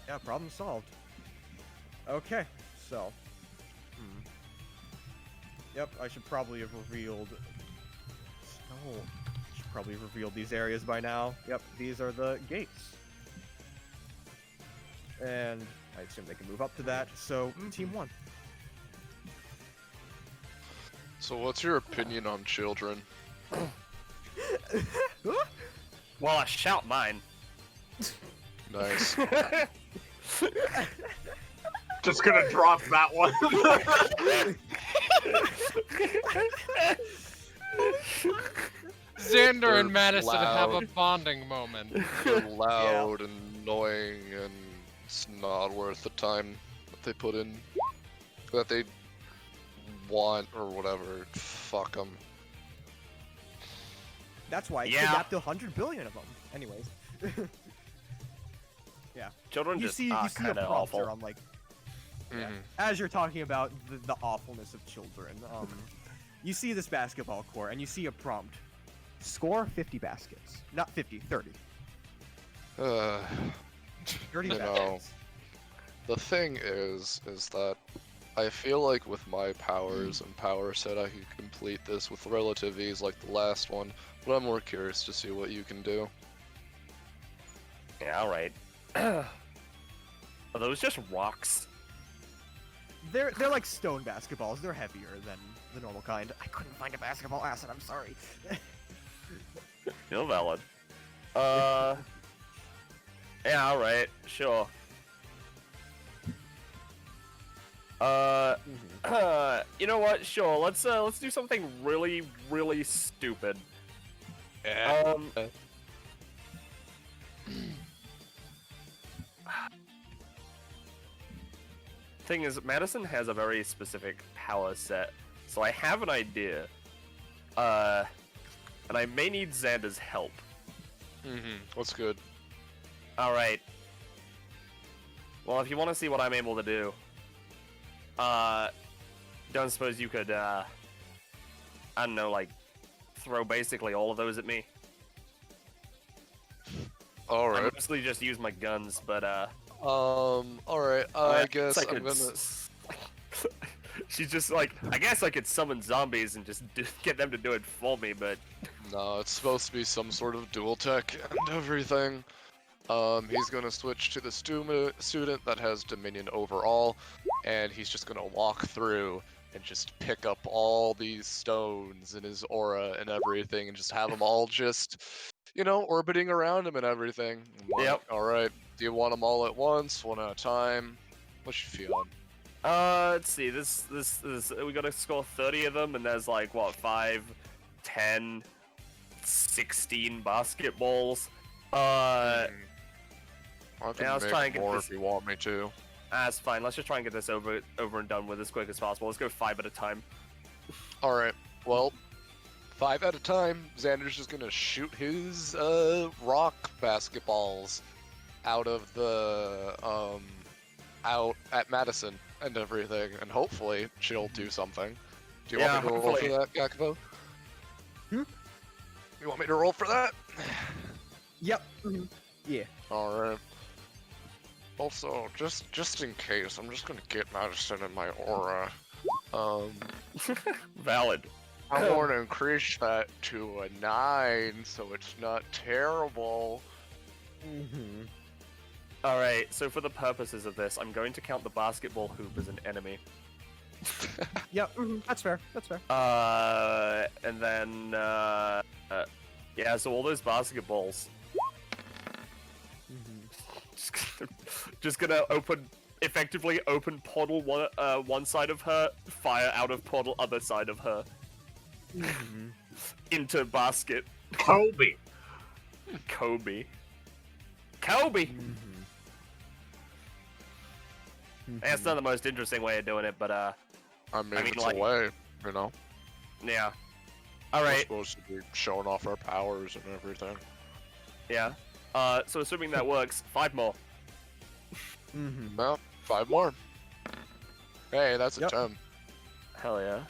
yeah, problem solved. Okay, so. Yep, I should probably have revealed. Oh, I should probably have revealed these areas by now. Yep, these are the gates. And I assume they can move up to that. So team 1. So what's your opinion on children? Well, I shout mine. Nice. Just gonna drop that one. Xander They're and Madison have a loud. bonding moment. They're loud and annoying, and it's not worth the time that they put in. That they want or whatever. Fuck them. That's why I Yeah. kidnapped 100 billion of them. Anyways. Yeah. Children You just see are a kind of prompter awful. on like Mhm. as you're talking about the awfulness of children. You see this basketball court and you see a prompt. Score 50 baskets. Not 50, 30. 30 You know, baskets. the thing is that I feel like with my powers and power set, I could complete this with relative ease like the last one, but I'm more curious to see what you can do. Yeah, alright. Are those just rocks? They're like stone basketballs. They're heavier than the normal kind. I couldn't find a basketball asset. I'm sorry. Still valid. Yeah, alright, sure. You know what? Sure, let's do something really, really stupid. Yeah. Thing is, Madison has a very specific power set, so I have an idea. And I may need Xander's help. What's good? Alright. Well, if you want to see what I'm able to do, don't suppose you could, I don't know, like, throw basically all of those at me? I Alright. mostly just use my guns, but, Alright, I guess I I'm could gonna... She's just like, I guess I could summon zombies and just get them to do it for me, but... No, it's supposed to be some sort of dual tech and everything. He's gonna switch to the student that has dominion over all, and he's just gonna walk through and just pick up all these stones in his aura and everything, and just have them all just, you know, orbiting around him and everything. Yep. Alright, do you want them all at once, one at a time? What you feeling? Let's see, this, we gotta score 30 of them, and there's like, what, 5, 10, 16 basketballs? I can yeah, let's make try and get more this- if you want me to. That's fine, let's just try and get this over and done with as quick as possible. Let's go 5 at a time. Alright, well, 5 at a time. Xander's just gonna shoot his rock basketballs out of the out at Madison and everything, and hopefully she'll do something. Do you want me to roll for that, Gakubo? You want me to roll for that? Yep. Yeah. Alright. Also, just in case, I'm just gonna get Madison in my aura. Valid. I want to increase that to a 9, so it's not terrible. Alright, so for the purposes of this, I'm going to count the basketball hoop as an enemy. Yep. That's fair. That's fair. And then, yeah, so all those basketballs. Just gonna effectively open portal one side of her, fire out of portal other side of her. Into basket. Kobe. Kobe. Kobe! That's not the most interesting way of doing it, but I mean it's like, a way, you know. Yeah. All right. We're supposed to be showing off our powers and everything. Yeah. So assuming that works, 5 more. Well, 5 more. Hey, that's a 10. Hell yeah.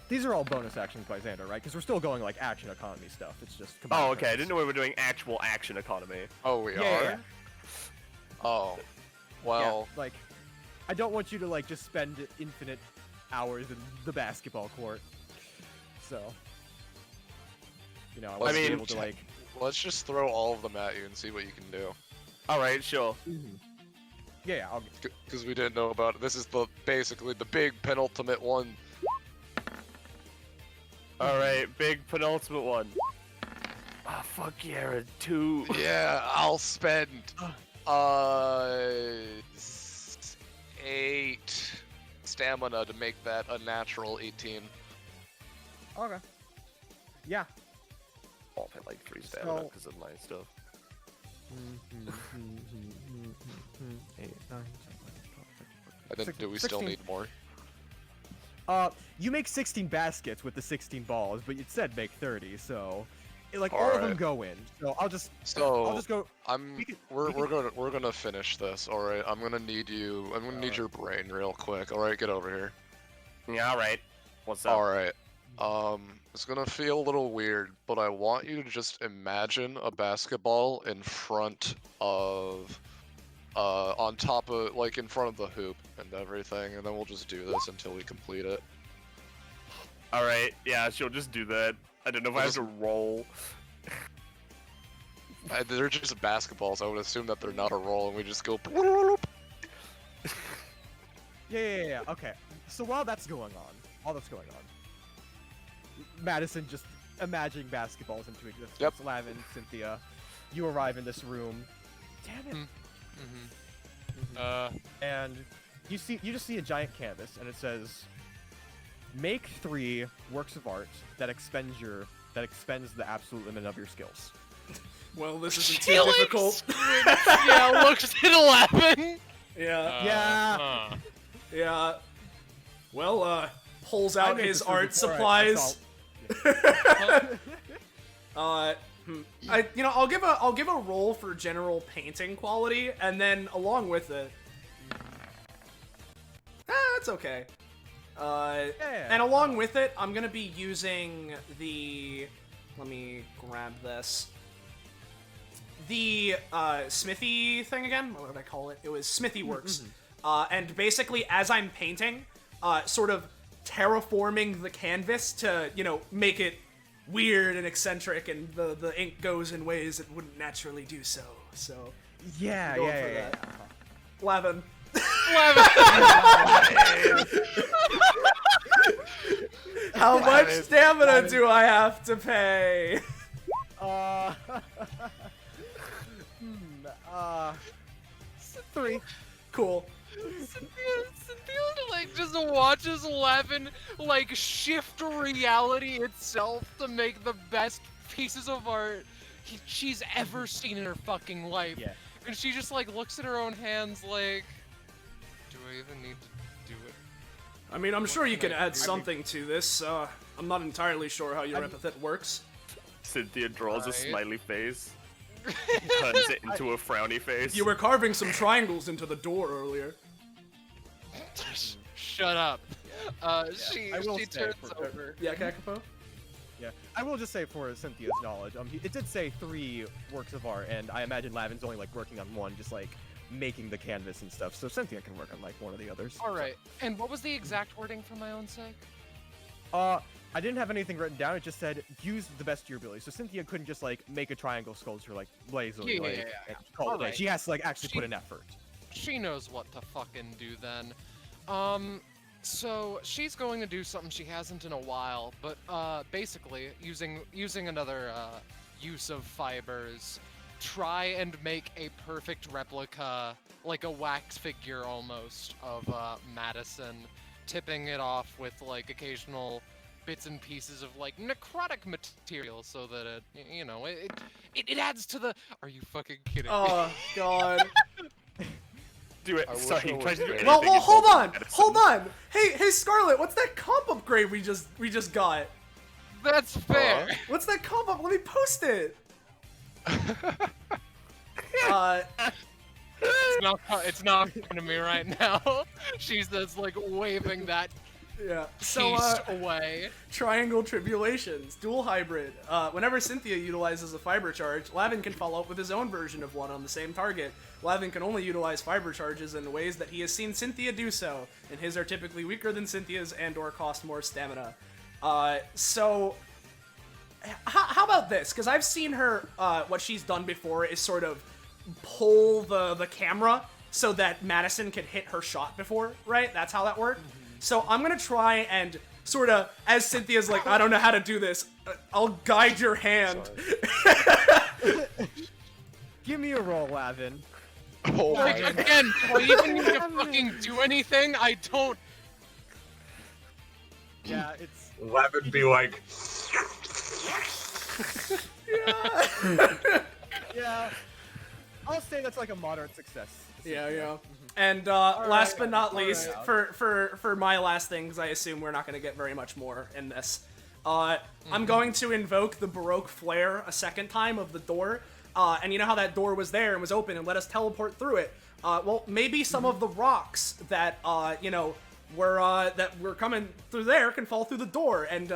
These are all bonus actions by Xander, right? Because we're still going like action economy stuff. It's just. Oh, okay. I didn't know we were doing actual action economy. Oh, we are. Yeah. Oh, well. Yeah, like, I don't want you to like just spend infinite hours in the basketball court. So, you know, I want to be able to like. Let's just throw all of them at you and see what you can do. All right, sure. Yeah, I'll. Because we didn't know about it. This is basically the big penultimate one. Alright, big penultimate one. Ah, fuck yeah, a 2. Yeah, I'll spend 8 stamina to make that a natural 18. Okay. Yeah. I'll pay like 3 stamina because of my stuff. 8, 9, 10, 11, 12, 13, 14, And then 16, do we still 16. need more? You make 16 baskets with the 16 balls, but it said make 30, so like all All of them right. go in. So I'll just go. We're gonna finish this. All right, I'm gonna need you. I'm gonna need your brain real quick. All right, get over here. Yeah, all right. What's up? All right. It's gonna feel a little weird, but I want you to just imagine a basketball in front of, on top of, like in front of the hoop and everything, and then we'll just do this until we complete it. All right. Yeah, she'll just do that. I don't know if I have to roll. They're just basketballs. I would assume that they're not a roll, and we just go. Yeah. Okay. So while that's going on, Madison just imagining basketballs into existence. Yep. Lavin, Cynthia, you arrive in this room. Damn it. And you just see a giant canvas, and it says, "Make 3 works of art that expends the absolute limit of your skills." Well, this isn't too difficult. Yeah, looks at 11. Yeah. Yeah. Well, pulls out made his this art movie before supplies. I'll give a roll for general painting quality, and then along with it, that's okay. And along with it, I'm gonna be using the. Let me grab this. The smithy thing again. What did I call it? It was Smithy Works. And basically, as I'm painting, sort of terraforming the canvas to, make it weird and eccentric, and the ink goes in ways it wouldn't naturally do so. So Yeah. Lavin. How much stamina do I have to pay? 3. Cool. Cynthia like just watches Levin like shift reality itself to make the best pieces of art she's ever seen in her fucking life. Yeah. And she just like looks at her own hands like, do I even need to do it? I mean, I'm sure you can add something to this. I'm not entirely sure how your epithet works. Cynthia draws a smiley face, turns it into a frowny face. You were carving some triangles into the door earlier. Shut up. She turns over. Yeah, Kakapo? Yeah, I will just say for Cynthia's knowledge, it did say 3 works of art, and I imagine Lavin's only like working on 1, just like making the canvas and stuff. So Cynthia can work on like one of the others. All right. And what was the exact wording for my own sake? I didn't have anything written down. It just said use the best of your ability. So Cynthia couldn't just like make a triangle sculpture like lazily. Yeah. Call it a day. Alright. She has to like actually put in effort. She knows what to fucking do then. So she's going to do something she hasn't in a while, but basically using another use of fibers, try and make a perfect replica, like a wax figure almost, of Madison, tipping it off with like occasional bits and pieces of like necrotic material so that it adds to the. Are you fucking kidding me? Oh god. do it. I wish Sorry, I try to do was anything. Well, hold involving on, medicine. hold on. Hey, Scarlet, what's that comp upgrade we just got? That's fair. What's that comp up? Let me post it. It's not coming to me right now. She's just like waving that Yeah. So piece away. Triangle Tribulations, dual hybrid. Whenever Cynthia utilizes a fiber charge, Lavin can follow up with his own version of one on the same target. Lavin can only utilize fiber charges in ways that he has seen Cynthia do so, and his are typically weaker than Cynthia's and/or cost more stamina. So how about this? Because I've seen her, what she's done before is sort of pull the camera so that Madison can hit her shot before, right? That's how that worked. So I'm gonna try and sort of, as Cynthia's like, I don't know how to do this, I'll guide your hand. Give me a roll, Lavin. Oh Like, my again, do I even need to fucking do anything? I don't. Yeah, it's. Lavin be like, Yeah. I'll say that's like a moderate success. Yeah. And last but not all least, right. for my last thing, because I assume we're not going to get very much more in this, I'm going to invoke the Baroque flare a second time of the door. And you know how that door was there and was open and let us teleport through it? Well, maybe some of the rocks that, were coming through there can fall through the door and,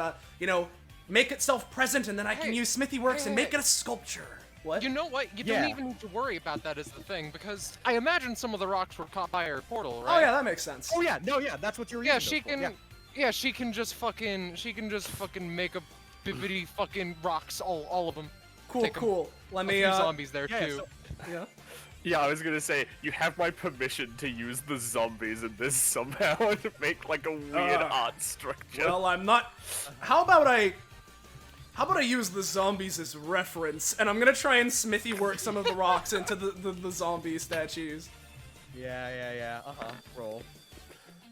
make itself present, and then I can Hey, use Smithyworks and hey. make it a sculpture. What? You know what? You Yeah. don't even need to worry about that as the thing, because I imagine some of the rocks were caught by her portal, Oh right? yeah, that makes sense. Oh yeah, no, yeah, that's what you're Yeah, using she those for, can. yeah. Yeah, she can just fucking make a bibbity fucking rocks, all of them. Cool, Take 'em. cool. Let A me, few zombies there yeah, too. so- yeah. Yeah, I was gonna say, you have my permission to use the zombies in this somehow to make like a weird art structure. Well, I'm not. How about I use the zombies as reference, and I'm gonna try and Smithy work some of the rocks into the zombie statues. Yeah. Roll.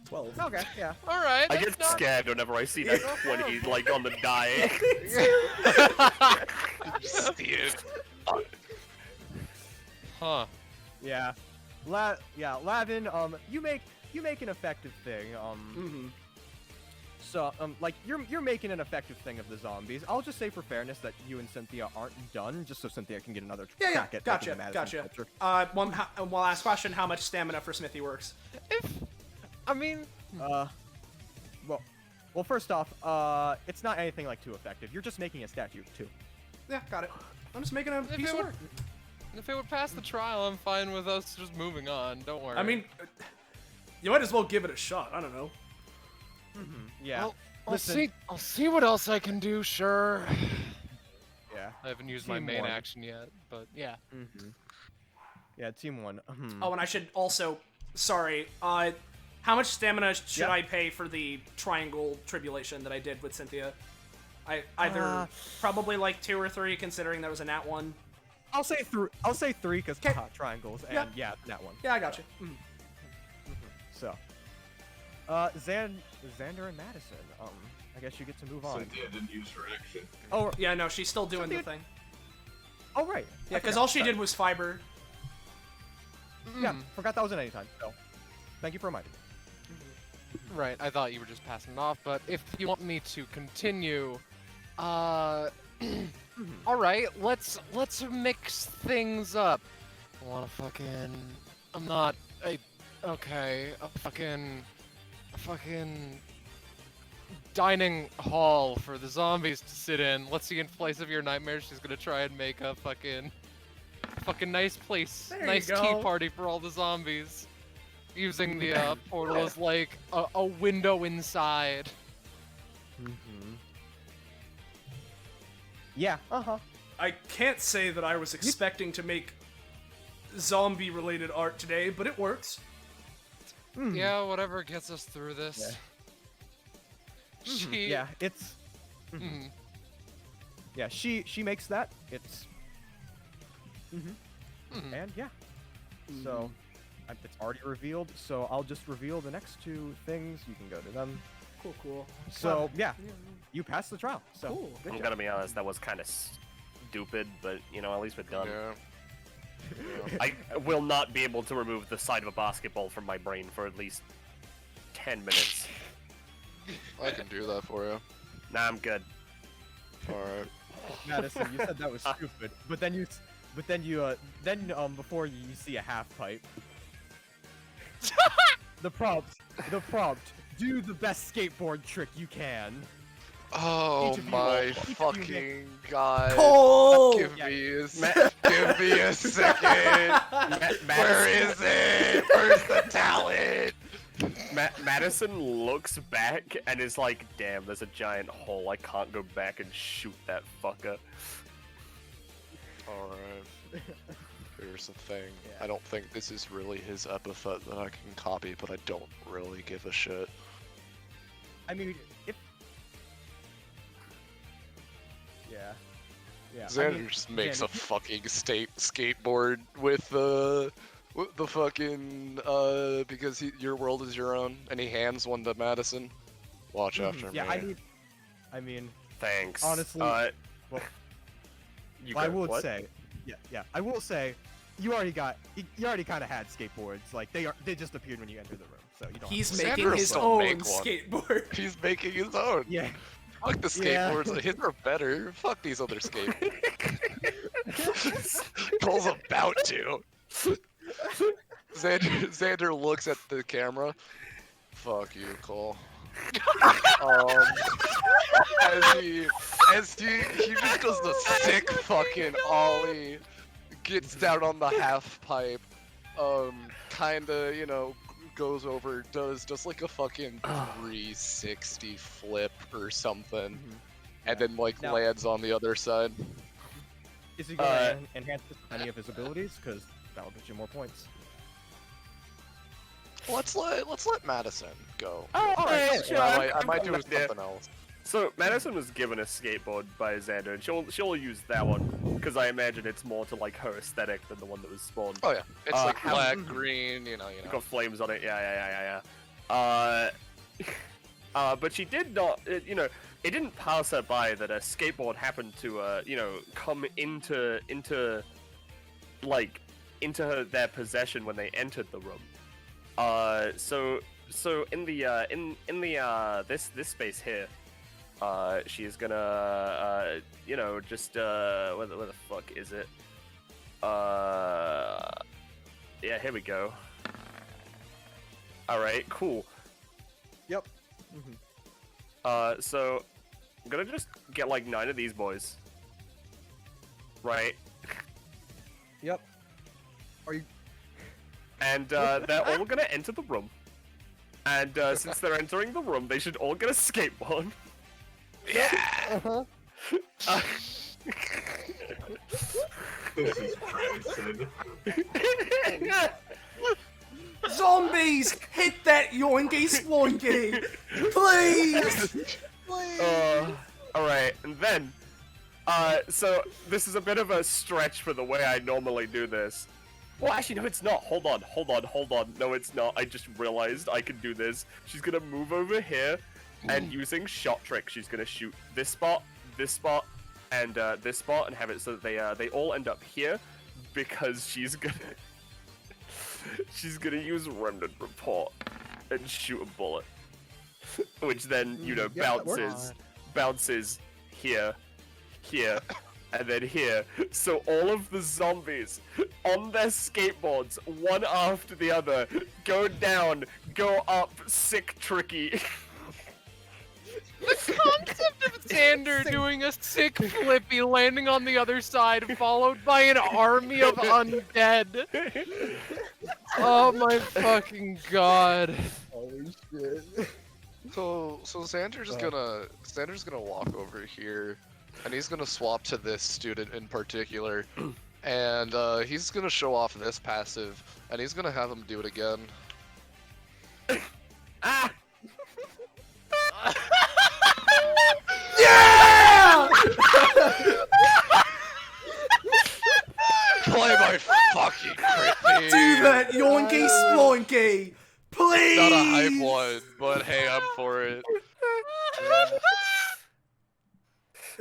12. Okay, yeah. All right. I that's get not- scared whenever I see that 20 like on the die. Huh. Yeah. Lavin, you make an effective thing. So, like, you're making an effective thing of the zombies. I'll just say for fairness that you and Cynthia aren't done, just so Cynthia can get another Yeah, crack at gotcha, making the Madison gotcha. sculpture. One last question: how much stamina for Smithy works? I mean, Well, first off, it's not anything like too effective. You're just making a statue too. Yeah, got it. I'm just making a if piece it of would, work. if it would pass the trial, I'm fine with us just moving on. Don't worry. I mean, you might as well give it a shot. I don't know. Yeah. I'll see what else I can do. Sure. Yeah. I haven't used my Team main one. action yet, but yeah. Yeah, team one. Oh, and I should also. Sorry. How much stamina should Yeah. I pay for the triangle tribulation that I did with Cynthia? I either probably like 2 or 3, considering there was a nat 1. I'll say 3 because triangles and Yeah. that one. Yeah, I got you. So, Xander and Madison. I guess you get to move on. Cynthia didn't use her action. Oh, Yeah, no, she's still doing the Cynthia- thing. oh right. Yeah, I because forgot. all she Sorry. did was fiber. Yeah, forgot that was an anytime. So, thank you for reminding me. Right. I thought you were just passing it off, but if you want me to continue, all right. Let's mix things up. I wanna fucking. I'm not. Okay. A fucking dining hall for the zombies to sit in. Let's see, in place of your nightmares, she's gonna try and make a fucking nice place, There you nice tea go. party for all the zombies. Using the portal as like a window inside. Yeah. I can't say that I was expecting to make zombie-related art today, but it works. Yeah, whatever gets us through this. She, Yeah, it's. Yeah, she makes that. It's. And yeah. So, it's already revealed. So I'll just reveal the next 2 things. You can go to them. Cool. So yeah, you passed the trial. So Cool. good I'm job. gonna be honest, that was kind of stupid, but you know, at least we're done. Yeah. I will not be able to remove the side of a basketball from my brain for at least 10 minutes. I can do that for you. Nah, I'm good. Alright. Madison, you said that was stupid, but then before you see a half pipe. The prompt. Do the best skateboard trick you can. Oh my fucking god. Cole! Give me a second. Where is it? Where's the talent? Madison looks back and is like, damn, there's a giant hole. I can't go back and shoot that fucker. Alright. Here's the thing. I don't think this is really his epithet that I can copy, but I don't really give a shit. I mean, if... Yeah. Xander just makes a fucking skateboard with the fucking because your world is your own, and he hands one to Madison. Watch after me. Yeah, I mean, thanks. Honestly, I will say, you already kind of had skateboards. Like they just appeared when you entered the room, so you don't. He's Xander making his don't own make one. skateboard. He's making his own. Yeah. Fuck the skateboards. His are better. Fuck these other skateboards. Cole's about to. Xander looks at the camera. Fuck you, Cole. As he just does the sick fucking ollie, gets down on the half pipe, kinda, goes over, does just like a fucking 360 flip or something, and then lands on the other side. Is he gonna enhance any of his abilities? Because that'll get you more points. Let's let Madison go. Oh, alright, sure. I might do something else. So Madison was given a skateboard by Xander, and she'll use that one because I imagine it's more to like her aesthetic than the one that was spawned. Oh yeah, it's like black, green, you know. Got flames on it. Yeah. But she did not. It didn't pass her by that a skateboard happened to come into their possession when they entered the room. So in the this space here, she is gonna just where the fuck is it? Yeah, here we go. All right, cool. Yep. So I'm gonna just get like 9 of these boys. Right. Yep. Are you? And they're all gonna enter the room. And since they're entering the room, they should all get a skateboard. Yeah. This is rancid. Zombies, hit that yoinky sploinky, please. Alright, and then, so this is a bit of a stretch for the way I normally do this. Well, actually, no, it's not. Hold on. No, it's not. I just realized I can do this. She's gonna move over here, and using shot trick, she's gonna shoot this spot, and this spot, and have it so that they all end up here, because she's gonna use remnant report and shoot a bullet, which then bounces here, and then here. So all of the zombies on their skateboards, one after the other, go down, go up, sick tricky. The concept of Xander doing a sick flippy, landing on the other side, followed by an army of undead. Oh my fucking god. Holy shit. So Xander's gonna walk over here, and he's gonna swap to this student in particular, and he's gonna show off this passive, and he's gonna have him do it again. Ah! Yeah! Play my fucking crit. Do that yoinky sploinky, please. Not a hype one, but hey, I'm for it.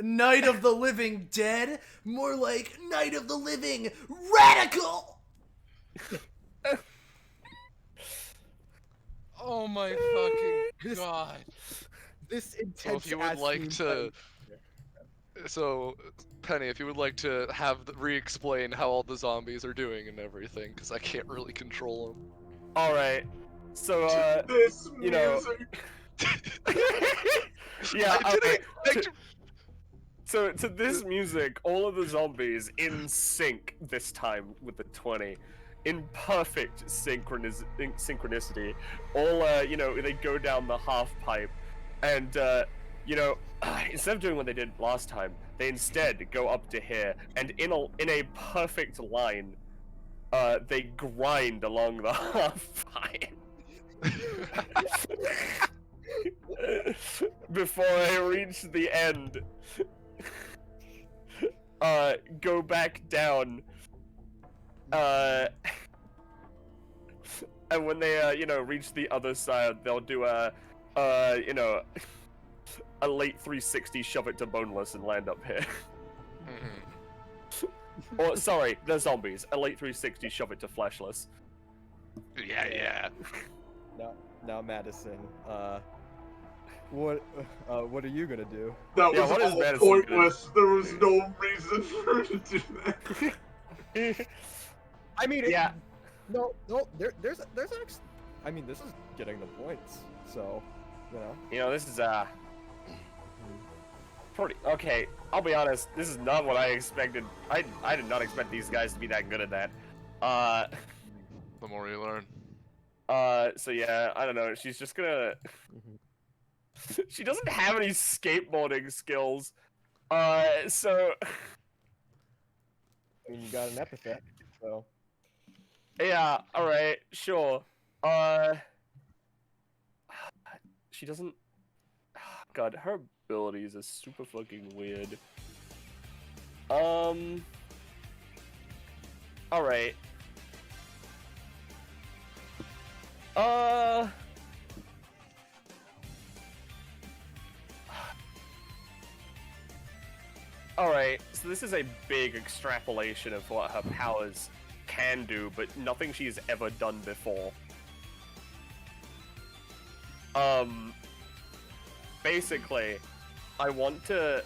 Night of the Living Dead? More like Night of the Living Radical! Oh my fucking god. This intense. So if you would like to, so Penny, if you would like to have re-explain how all the zombies are doing and everything, because I can't really control them. All right. So This you know. Yeah. I did Okay. it. So to this music, all of the zombies in sync this time with the 20, in perfect synchronicity. All you know, they go down the half pipe, and you know, instead of doing what they did last time, they instead go up to here, and in a perfect line, they grind along the half pipe. Before I reach the end, go back down, and when they, you know, reach the other side, they'll do you know, a late 360 shove it to boneless and land up here. Or, sorry, they're zombies. A late 360 shove it to fleshless. Yeah. Now, Madison. What are you gonna do? That Yeah, was what is all Madison pointless. There was no reason for her to do that. I mean, Yeah. No. There's actually. I mean, this is getting the points. So, you know. You know, this is pretty okay. I'll be honest. This is not what I expected. I did not expect these guys to be that good at that. The more you learn. So yeah, I don't know. She's just gonna. She doesn't have any skateboarding skills. So. I mean, you got an epithet, so. Yeah. All right. Sure. She doesn't. God, her abilities are super fucking weird. All right. Alright, so this is a big extrapolation of what her powers can do, but nothing she's ever done before. Basically, I want to,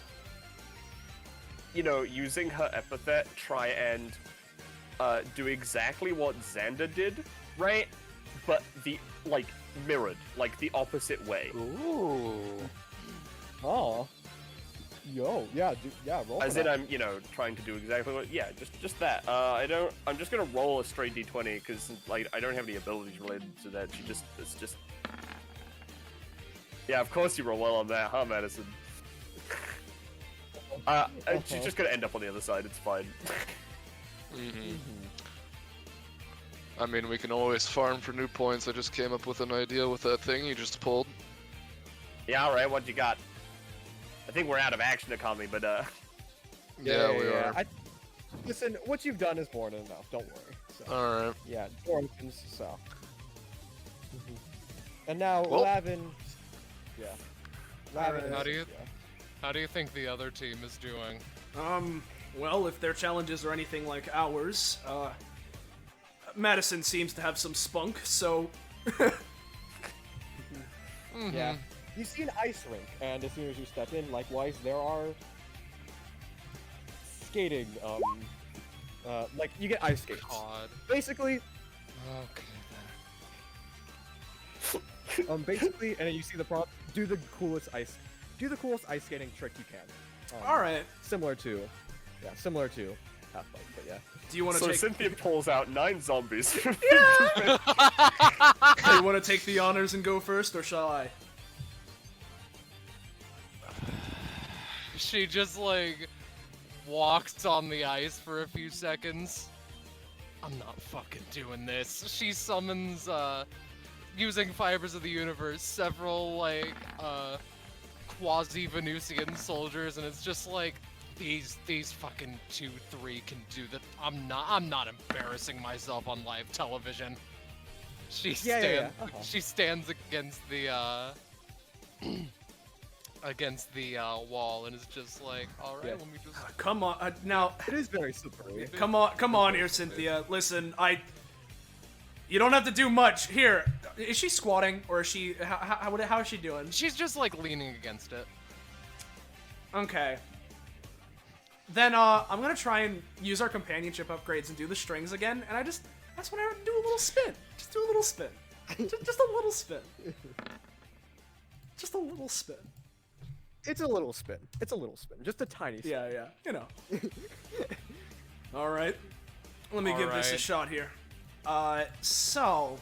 you know, using her epithet, try and do exactly what Xander did, right? But the, like, mirrored, like the opposite way. Ooh. Oh. Yo, yeah, roll. As in, I'm, you know, trying to do exactly what. Yeah, just that. I'm just gonna roll a straight d20 because, like, I don't have any abilities related to that. It's just. Yeah, of course you roll well on that, huh, Madison? She's just gonna end up on the other side. It's fine. I mean, we can always farm for new points. I just came up with an idea with that thing you just pulled. Yeah, all right. What you got? I think we're out of action economy, but Yeah, we are. Listen, what you've done is more than enough. Don't worry. So. All right. Yeah, door opens. So. And now Well- Lavin. Yeah. Lavin. How do you think the other team is doing? Well, if their challenges are anything like ours, Madison seems to have some spunk, so... Yeah. You see an ice rink, and as soon as you step in, likewise, there are skating, like, you get ice skates. God. Basically, Okay. basically, and then you see the prompt, do the coolest ice skating trick you can. Alright. Similar to Half-Life, but yeah. Do you want to so take... Cynthia pulls out 9 zombies. Do you want to take the honors and go first, or shall I? She just, like, walks on the ice for a few seconds. I'm not fucking doing this. She summons, using fibers of the universe, several, like, quasi-Venusian soldiers, and it's just like, these fucking 2-3 can do that. I'm not embarrassing myself on live television. She stands against the, against the wall and is just like, all right, let me just. Come on, now. It is very slippery. Come on here, Cynthia. Listen, you don't have to do much. Here, is she squatting or is she? How is she doing? She's just like leaning against it. Okay. Then I'm gonna try and use our companionship upgrades and do the strings again, and that's when I do a little spin. Just do a little spin. just a little spin. Just a little spin. It's a little spin. It's a little spin. Just a tiny spin. Yeah, you know. All right. Let me give this a shot here. So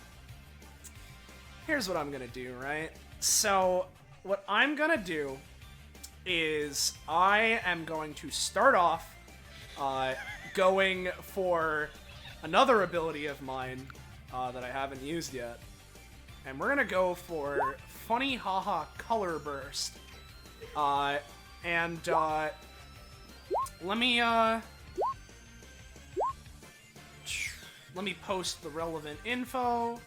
here's what I'm gonna do, right? So what I'm gonna do is I am going to start off going for another ability of mine that I haven't used yet. And we're gonna go for Funny Haha Color Burst. Let me post the relevant info.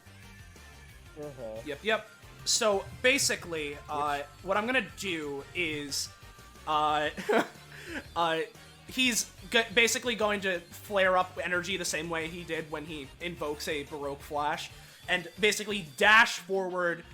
Yep. So basically, what I'm gonna do is, he's basically going to flare up energy the same way he did when he invokes a Baroque Flash, and basically dash forward,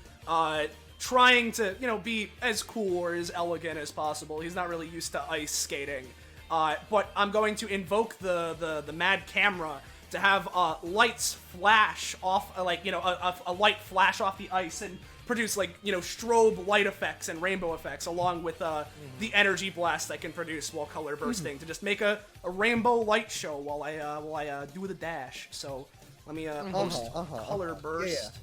trying to, be as cool or as elegant as possible. He's not really used to ice skating, but I'm going to invoke the mad camera to have lights flash off, a light flash off the ice and produce strobe light effects and rainbow effects, along with the energy blast I can produce while color bursting to just make a rainbow light show while I do the dash. So let me post color burst.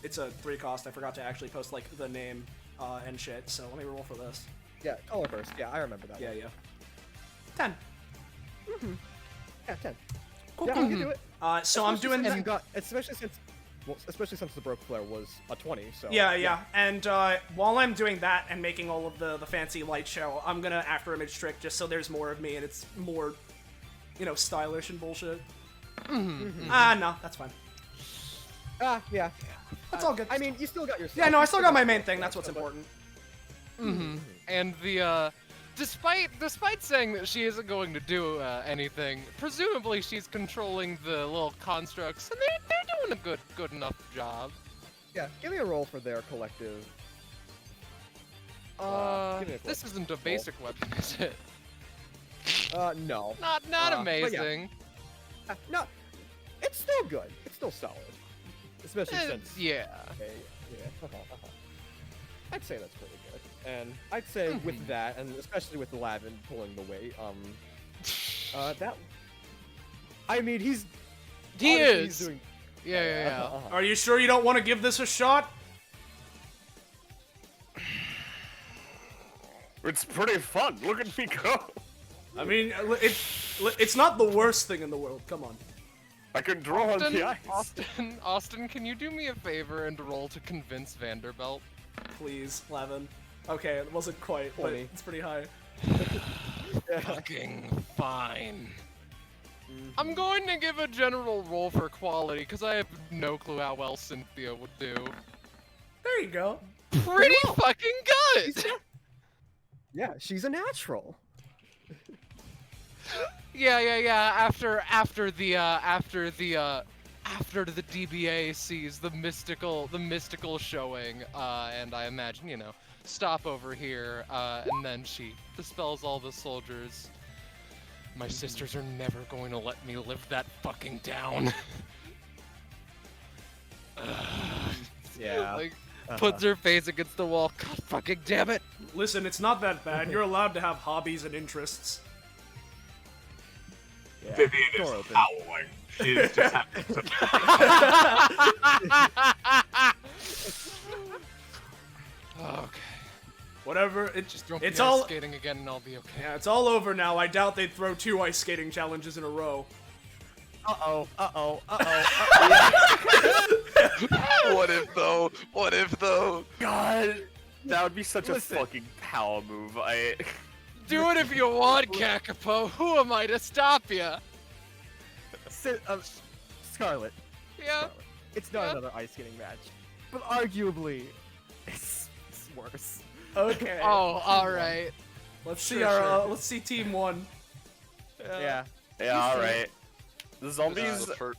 It's a 3 cost. I forgot to actually post the name and shit. So let me roll for this. Yeah, color burst. Yeah, I remember that. Yeah. 10. Yeah, 10. Cool. Yeah, you can do it. So I'm doing. Especially since the Baroque Flare was a 20, so... Yeah. And while I'm doing that and making all of the fancy light show, I'm gonna after image trick just so there's more of me and it's more, stylish and bullshit. No, that's fine. Yeah. That's all good. I mean, you still got your... Yeah, no, I still got my main thing, that's what's important. And the, Despite saying that she isn't going to do anything, presumably she's controlling the little constructs, and they're doing a good enough job. Yeah, give me a roll for their collective. This isn't a basic weapon, is it? No. Not amazing. Yeah. No, it's still good. It's still solid, especially since. Yeah. I'd say that's pretty good. And I'd say with that, and especially with Lavin pulling the weight, I mean, he is. He's doing... Yeah. Are you sure you don't want to give this a shot? It's pretty fun. Look at me go. I mean, it's not the worst thing in the world. Come on. I can draw on the ice. Austin, can you do me a favor and roll to convince Vanderbilt? Please, Lavin. Okay, it wasn't quite, but it's pretty high. Fucking fine. I'm going to give a general roll for quality, because I have no clue how well Cynthia would do. There you go. Pretty fucking good! Yeah, she's a natural. Yeah. After the DBA sees the mystical showing, and I imagine, stop over here, and then she dispels all the soldiers. My sisters are never going to let me live that fucking down. Yeah. Puts her face against the wall. God fucking damn it! Listen, it's not that bad. You're allowed to have hobbies and interests. Yeah. Vivian is howling. She's just having some... Okay. Whatever. It's all skating again, and I'll be okay. Yeah, it's all over now. I doubt they'd throw 2 ice skating challenges in a row. Uh-oh. What if though? God, that would be such a fucking power move. Do it if you want, Kakapo. Who am I to stop you? Scarlet. Yeah. Scarlet. It's not another ice skating match, but arguably, it's worse. Okay. Oh, all right. Let's see Sure. let's see team 1. Yeah. Yeah, alright. The This zombies... is the fir-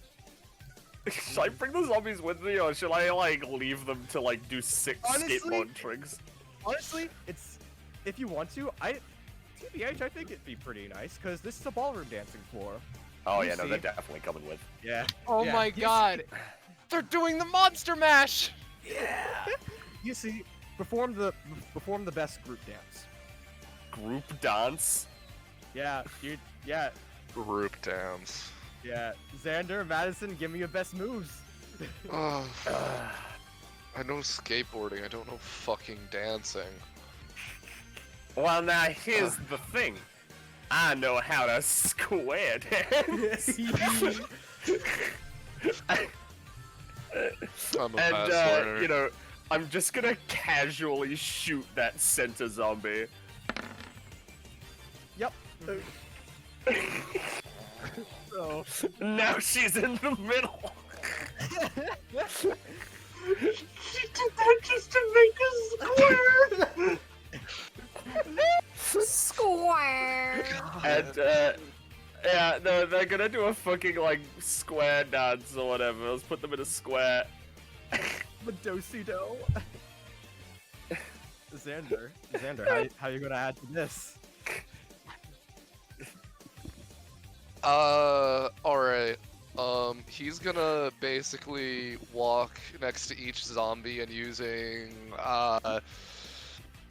Should I bring the zombies with me, or should I, like, leave them to, like, do 6 Honestly- skateboard tricks? Honestly, it's if you want to, TBH, I think it'd be pretty nice because this is a ballroom dancing floor. Oh, You yeah, no, see- they're definitely coming with. Yeah. Oh Yeah, my you see- god. They're doing the monster mash. You see, perform the best group dance. Group dance? Yeah, Group dance. yeah. Xander, Madison, give me your best moves. Oh, I know skateboarding, I don't know fucking dancing. Well, now, here's the thing. I know how to square dance. I'm a And, fast learner. you know, I'm just gonna casually shoot that center zombie. Yep. So, Now she's in the middle. She did that just to make a square. Square. And, yeah, no, they're gonna do a fucking, like, square dance or whatever. Let's put them in a square. the do-si-do. Xander, how you gonna add to this? Alright. He's gonna basically walk next to each zombie and using,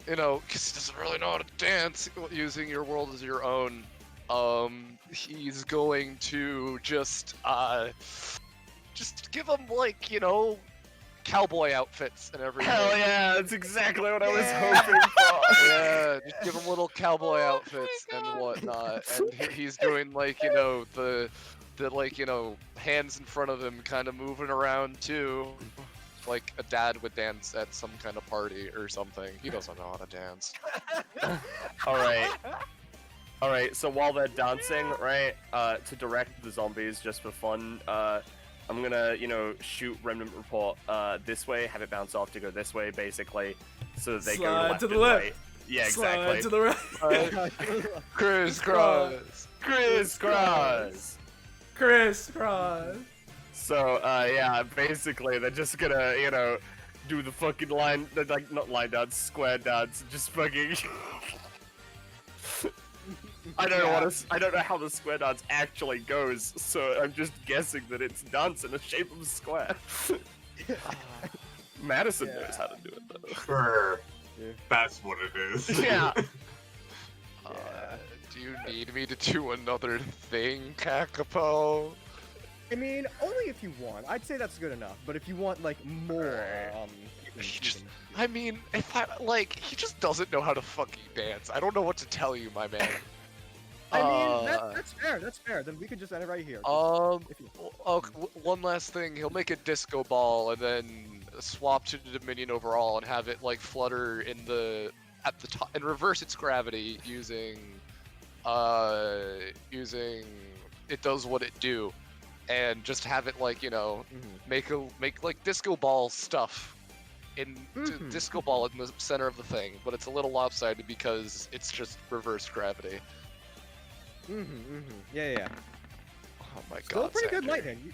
you know, because he doesn't really know how to dance, using your world as your own. He's going to just give him, like, you know, cowboy outfits and everything. Hell yeah, that's exactly what I was hoping for. Yeah, just give him little cowboy outfits and whatnot, and he's doing, like, you know, the like, you know, hands in front of him kind of moving around too, like a dad would dance at some kind of party or something. He doesn't know how to dance. Alright, so while they're dancing, right, to direct the zombies just for fun, I'm gonna, you know, shoot Remnant Report this way, have it bounce off to go this way, basically, so that they go Slide left to the and left. right. Yeah, Slide exactly. to the right. Crisscross! Crisscross! Crisscross. So, yeah, basically, they're just gonna, you know, do the fucking line, like, not line dance, square dance, just fucking... I don't know how the square dance actually goes, so I'm just guessing that it's dance in the shape of a square. Madison knows how to do it, though. Sure. That's what it is. Yeah. Do you need me to do another thing, Kakapo? I mean, only if you want. I'd say that's good enough. But if you want like more, He just, I mean, if I, like, he just doesn't know how to fucking dance. I don't know what to tell you, my man. I mean, that's fair. That's fair. Then we could just end it right here. If you- One last thing. He'll make a disco ball and then swap to the Dominion overall and have it like flutter in the at the top and reverse its gravity using it does what it do, and just have it like, you know, make like disco ball stuff in disco ball in the center of the thing, but it's a little lopsided because it's just reverse gravity. Yeah. Oh my Still god. pretty good Xander. lightning.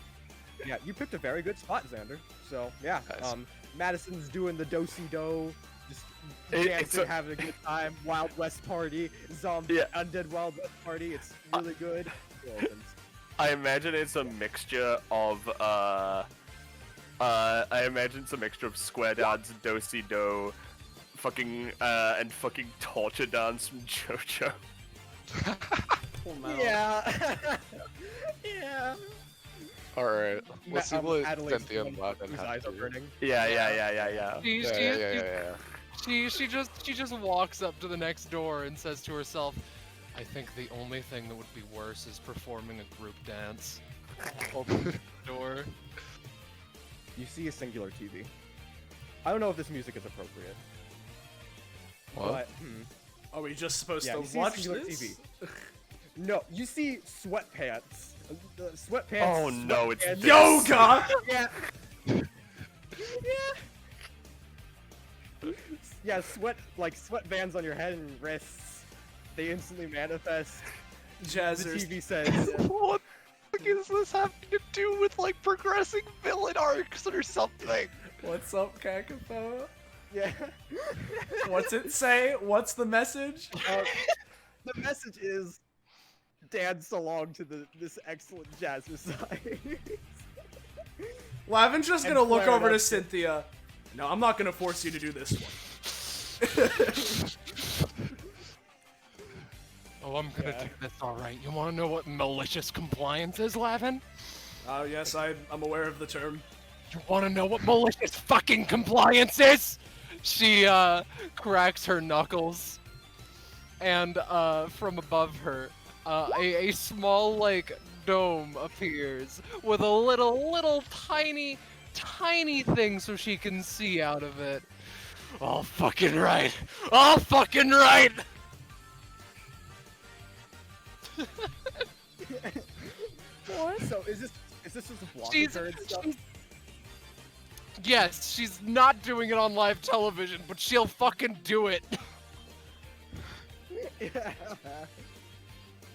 You picked a very good spot, Xander. So yeah, Nice. Madison's doing the do-si-do, just It's dancing, a- having a good time. Wild West party, zombie, undead Wild West party. It's really good. I imagine it's a mixture of, square dance, do-si-do, fucking, and fucking torture dance from JoJo. Yeah. Yeah. Alright, let's see what Adelaide's the Cynthia one Lappin whose has eyes to are do. burning. Yeah. She just walks up to the next door and says to herself, I think the only thing that would be worse is performing a group dance. Open the door. You see a singular TV. I don't know if this music is appropriate. What? But, Are we just supposed yeah, to you see a watch singular this? TV. No, you see sweatpants. Sweatpants. Oh no, it's sweatpants. this. Yoga! Yeah. yeah, sweat bands on your head and wrists. They instantly manifest. The Jazzers. TV says. What the fuck is this having to do with like progressing villain arcs or something? What's up, Kakapo? Yeah. What's it say? What's the message? The message is dance along to this excellent jazzercise. Lavin's just And gonna look flare it over to up. Cynthia. No, I'm not gonna force you to do this one. Oh, I'm gonna do this all right. You wanna know what malicious compliance is, Lavin? Yes, I'm aware of the term. You wanna know what malicious fucking compliance is? She, cracks her knuckles. And, from above her, a small, like, dome appears with a little tiny thing so she can see out of it. All fucking right. All fucking right! What? So is this just a block She's- and stuff? Yes, she's not doing it on live television, but she'll fucking do it.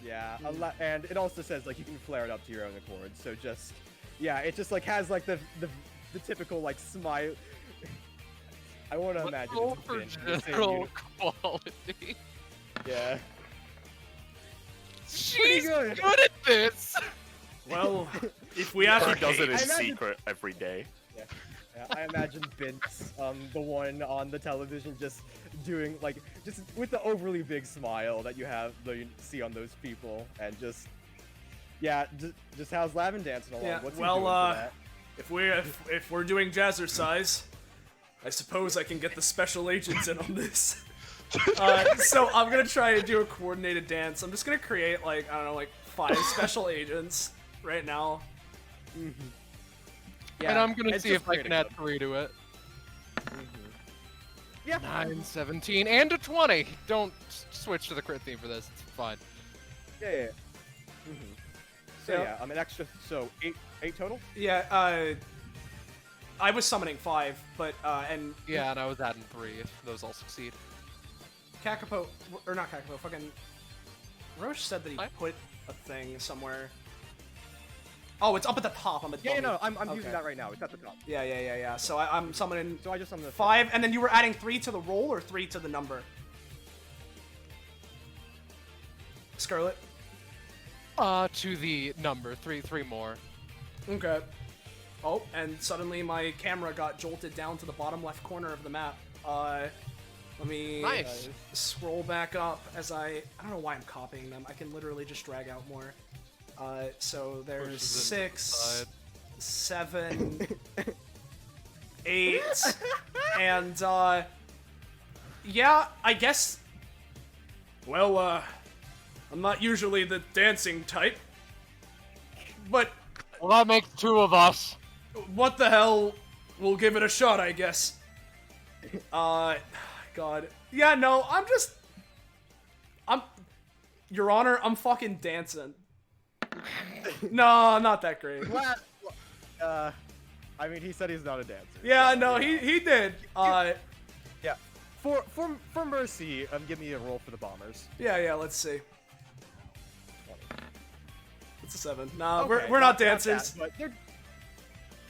Yeah, and it also says like you can flare it up to your own accord. So just, yeah, it just like has like the typical like smile. I want to imagine Go it's a for bin, the same general unit. quality. Yeah. She's good. good at this. Well, if we have He to does it in I imagine- secret every day. Yeah, I imagine Vince, the one on the television, just doing like just with the overly big smile that you see on those people, and just how's Lavin dancing along? Yeah, What's he well, doing for that? if we're doing jazzercise, I suppose I can get the special agents in on this. So I'm gonna try to do a coordinated dance. I'm just gonna create like, I don't know, like 5 special agents right now. Yeah, And I'm gonna it's see just if I can creating add them. 3 to it. Yeah. 9, 17, and a 20. Don't switch to the crit theme for this. It's fine. Yeah. So Yeah. yeah, I'm an extra. So eight total. Yeah, I was summoning 5, but, and Yeah, and I was adding 3 if those all succeed. Kakapo, or not Kakapo, fucking Roche said that he What? put a thing somewhere. Oh, it's up at the top. I'm a Yeah, dummy. no, I'm Okay. using that right now. It's at the top. Yeah. So I'm summoning So I just summoned the 5, and then you were adding 3 to the roll or 3 to the number? Scarlet? To the number. 3 more. Okay. Oh, and suddenly my camera got jolted down to the bottom left corner of the map. Let me Nice. scroll back up as I don't know why I'm copying them. I can literally just drag out more. So there's Pushes it to the 6, side. 7, 8, and yeah, I guess. Well, I'm not usually the dancing type, but Well, that makes 2 of us. what the hell? We'll give it a shot, I guess. God. Yeah, no, Your Honor, I'm fucking dancing. No, not that great. I mean, he said he's not a dancer. Yeah, so, no, he did. Yeah. For mercy, give me a roll for the bombers. Yeah, let's see. It's a 7. Nah, Okay, we're not that, dancers. but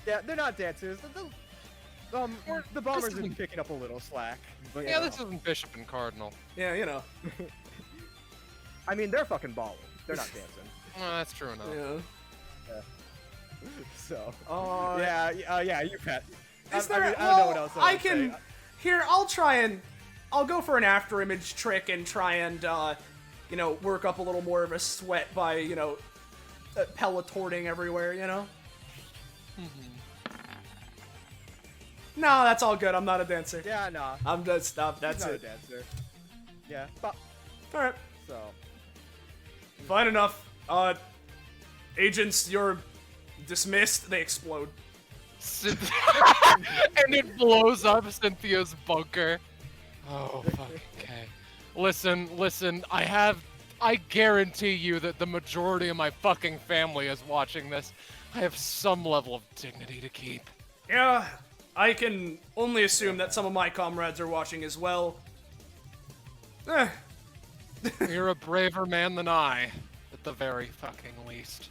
they're not dancers. The bombers This have been isn't- picking up a little slack. But, Yeah, this isn't Bishop and Cardinal. Yeah, you know. I mean, they're fucking balling. They're not dancing. That's true enough. Yeah. So. Yeah. Yeah, you bet. Is there? I don't know what else I would can. say. Here, I'll go for an after image trick and try and, work up a little more of a sweat by, pelotorting everywhere, No, that's all good. I'm not a dancer. Yeah, nah. I'm just stop. That's he's not it. a dancer. Yeah, but All right, so. fine enough. Agents, you're dismissed. They explode. And it blows up Cynthia's bunker. Oh, fuck. Okay. Listen, I guarantee you that the majority of my fucking family is watching this. I have some level of dignity to keep. Yeah, I can only assume that some of my comrades are watching as well. Eh. You're a braver man than I, at the very fucking least.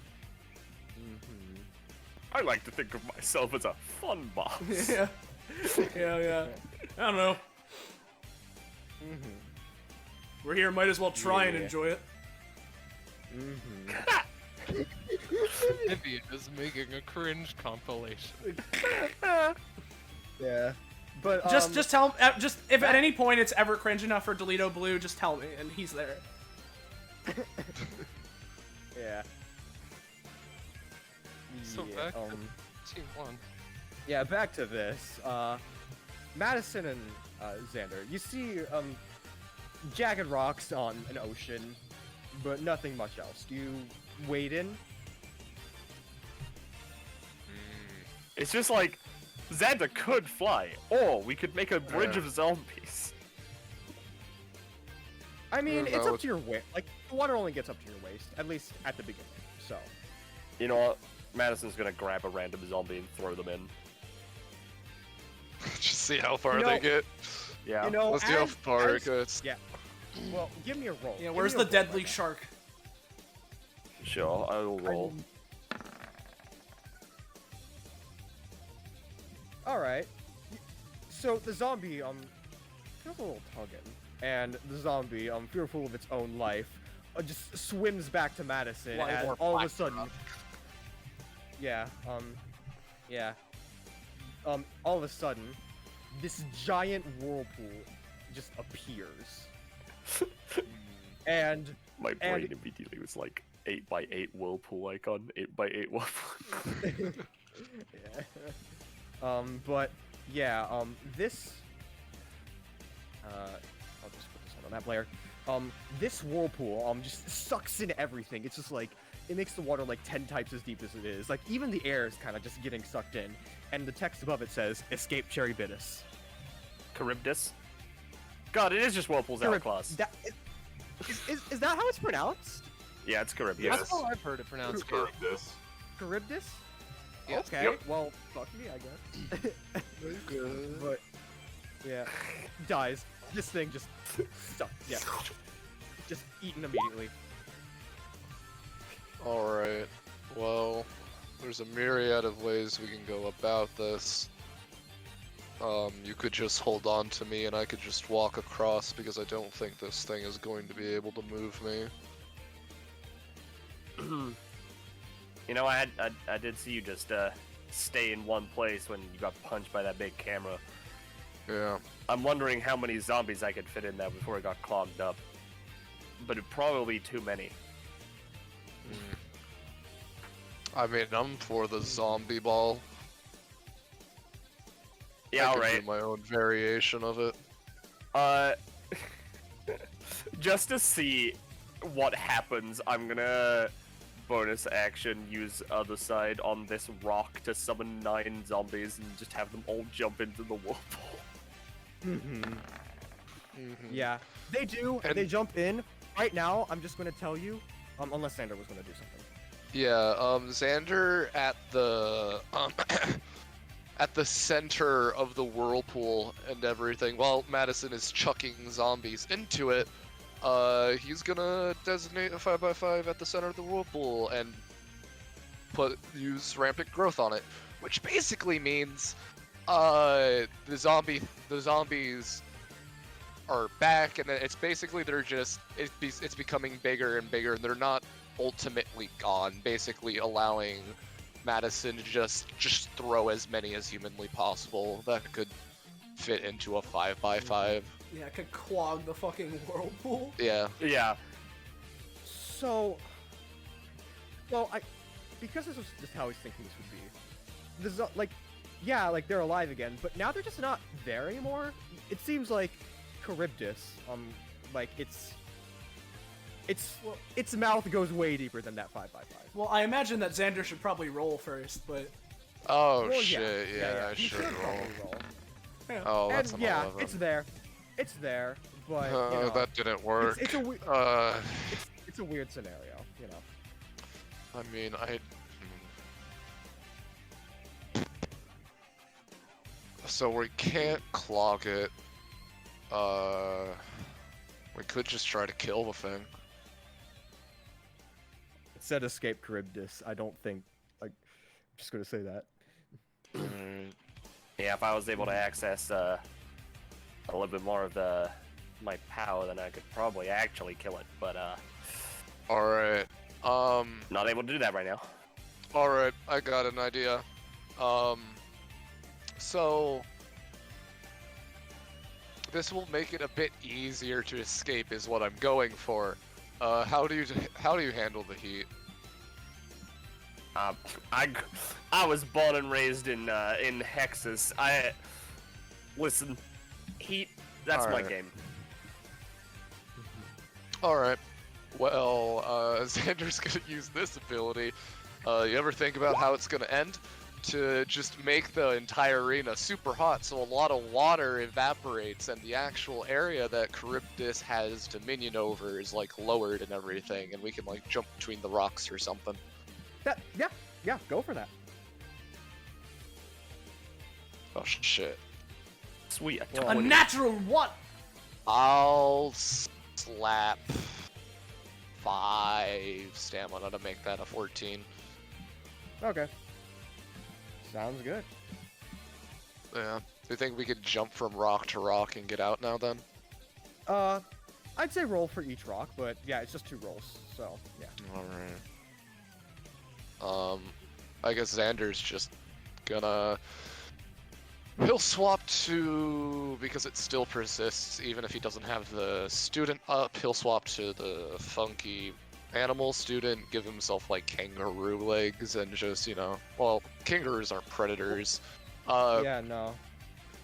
I like to think of myself as a fun boss. Yeah. Yeah. I don't know. We're here, might as well try and enjoy it. Vivian is making a cringe compilation. Yeah. But Just tell just if at any point it's ever cringe enough for Delito Blue, just tell me, and he's there. Yeah. So back to Team 1. Yeah, back to this. Madison and Xander, you see jagged rocks on an ocean, but nothing much else. Do you wade in? It's just like, Xander could fly, or we could make a bridge of zombies. I mean, don't it's know. up to your waist. Like, the water only gets up to your waist, at least at the beginning, so. You know what? Madison's gonna grab a random zombie and throw them in. Just see how far You know- they get. Yeah. You know, Let's see how as- far as- it goes. Yeah. Well, give me a roll. Yeah, Give where's me a the roll deadly right now. shark? Sure, I will roll. Alright. So the zombie, feels a little tugging. And the zombie, fearful of its own life, just swims back to Madison Like and more all of a black sudden... rock. Yeah, yeah. All of a sudden, this giant whirlpool just appears. And... My brain and- immediately was like 8x8 whirlpool icon, 8x8 whirlpool. Yeah. But yeah, this I'll just put this on the map layer. This whirlpool just sucks in everything. It's just like it makes the water like 10 times as deep as it is. Like even the air is kind of just getting sucked in. And the text above it says, "Escape Charybdis." Charybdis? God, it is just Whirlpool's outclass. Is that how it's pronounced? Yeah, it's Charybdis. Yes. That's how I've heard it pronounced. Charybdis. Charybdis? Yes. Okay, Yep. well, fuck me, I guess. But, yeah, dies. This thing just sucks. Yeah, just eaten immediately. Alright. Well, there's a myriad of ways we can go about this. You could just hold on to me and I could just walk across because I don't think this thing is going to be able to move me. You know, I did see you just stay in one place when you got punched by that big camera. Yeah. I'm wondering how many zombies I could fit in there before it got clogged up. But it'd probably be too many. I mean, I'm for the zombie ball. Yeah, I could alright. do my own variation of it. Just to see what happens, I'm gonna bonus action use other side on this rock to summon 9 zombies and just have them all jump into the whirlpool. Yeah, they do. And- They jump in. Right now, I'm just gonna tell you, unless Sander was gonna do something. Yeah, Xander at the at the center of the whirlpool and everything, while Madison is chucking zombies into it, he's gonna designate a 5x5 at the center of the whirlpool and use rampant growth on it, which basically means the zombies are back, and it's basically it's becoming bigger and bigger, and they're not ultimately gone, basically allowing Madison to just throw as many as humanly possible that could fit into a 5x5. Yeah, it could clog the fucking whirlpool. Yeah. Yeah. So, well, because this was just how I was thinking this would be. This is like, yeah, like they're alive again, but now they're just not there anymore. It seems like Charybdis, like its mouth goes way deeper than that 5x5. Well, I imagine that Xander should probably roll first, but Oh Well, shit, yeah, I he should roll. probably roll. Oh, that's And an yeah, 11. it's there, but you know, That didn't work. it's a Uh, it's a weird scenario, you know. I mean, So we can't clog it. We could just try to kill the thing. It said escape Charybdis. I don't think. Like, I'm just gonna say that. Yeah, if I was able to access a little bit more of my power, then I could probably actually kill it. But All right. not able to do that right now. All right. I got an idea. So this will make it a bit easier to escape, is what I'm going for. How do you handle the heat? I was born and raised in Hexas. Listen, heat. That's my Alright. game. Alright. Well, Xander's gonna use this ability. You ever think about how it's gonna end? To just make the entire arena super hot, so a lot of water evaporates, and the actual area that Charybdis has dominion over is like lowered and everything, and we can like jump between the rocks or something. Yeah, go for that. Oh shit. Sweet. A natural one. I'll slap 5 stamina to make that a 14. Okay. Sounds good. Yeah. Do you think we could jump from rock to rock and get out now then? I'd say roll for each rock, but yeah, it's just 2 rolls, so yeah. Alright. I guess Xander's just gonna... He'll swap to... because it still persists, even if he doesn't have the student up, he'll swap to the funky animal student, give himself like kangaroo legs, and just, you know... Well, kangaroos aren't predators. Yeah, no.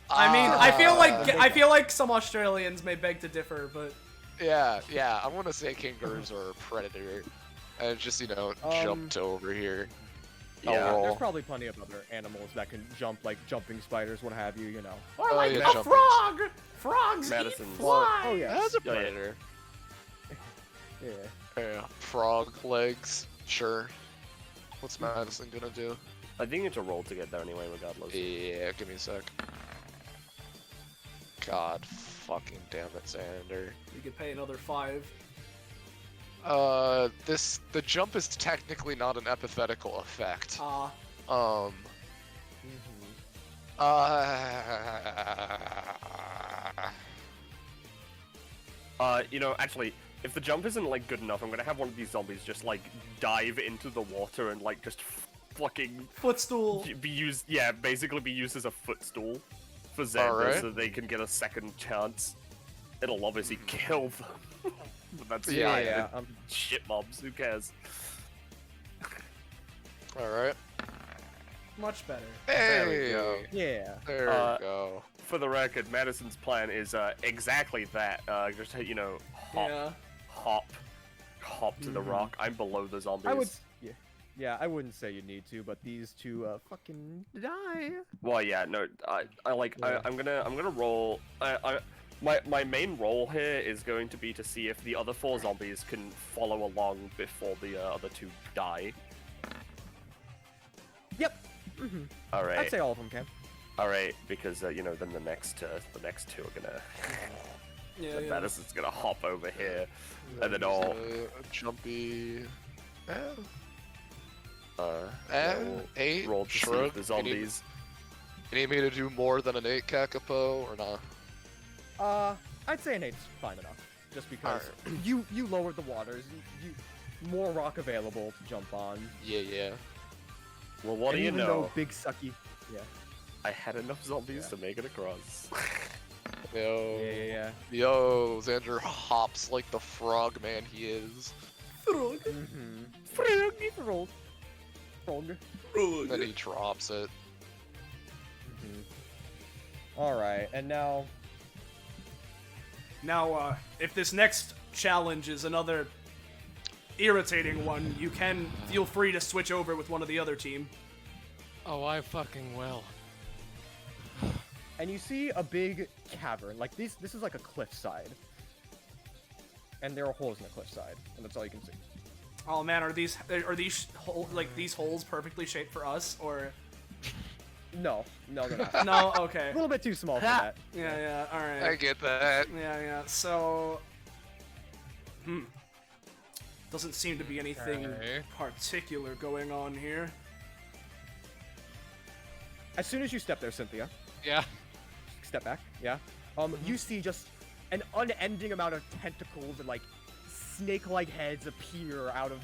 I mean, I feel like some Australians may beg to differ, but Yeah, I want to say kangaroos are a predator. And just, you know, jumped over here. Yeah, There's probably plenty of other animals that can jump, like jumping spiders, what have you, you know. or like yeah, a frog. Frogs Madison's- eat flies. Oh yeah. That's a Yeah, yeah. predator. Yeah. Yeah, frog legs, sure. What's Madison gonna do? I think it's a roll to get there anyway, regardless. Yeah, give me a sec. God fucking damn it, Xander. You could pay another 5. The jump is technically not an epithetical effect. You know, actually, if the jump isn't like good enough, I'm gonna have one of these zombies just like dive into the water and like just fucking Footstool. be used. Yeah, basically be used as a footstool for Xander, Alright. so they can get a second chance. It'll obviously kill them. But that's Yeah, fine. Shit mobs. Who cares? Alright. Much better. There we Hey! go. Yeah. There Uh, we go. For the record, Madison's plan is exactly that. Just you know, hop to the rock. I'm below the zombies. I would. Yeah, I wouldn't say you need to, but these two fucking die. Well, yeah, no, I'm gonna roll. My main role here is going to be to see if the other 4 zombies can follow along before the other 2 die. Yep. All right. I'd say all of them can. All right, because you know, then the next 2 are gonna. Yeah, yeah. Madison's gonna hop over here, and then I'll. A jumpy... roll 8? to see Shrug? if the zombies. You need me to do more than an 8, Kakapo, or not? I'd say an 8's fine enough. Just because you lowered the waters, you more rock available to jump on. Yeah. Well, what And do you even know? though big sucky. Yeah. I had enough zombies to make it across. Yo. Yeah. Yo, Xander hops like the frog man he is. Frog. Frog. Then he drops it. Alright, and now... Now, if this next challenge is another irritating one, you can feel free to switch over with one of the other team. Oh, I fucking will. And you see a big cavern. Like, this is like a cliffside. And there are holes in the cliffside, and that's all you can see. Oh man, are these holes perfectly shaped for us, or? No, they're not. No, okay. A little bit too small for that. Yeah, all right. I get that. Yeah. So, doesn't seem to be anything particular going on here. As soon as you step there, Cynthia. Yeah. Step back. Yeah. You see just an unending amount of tentacles and like snake-like heads appear out of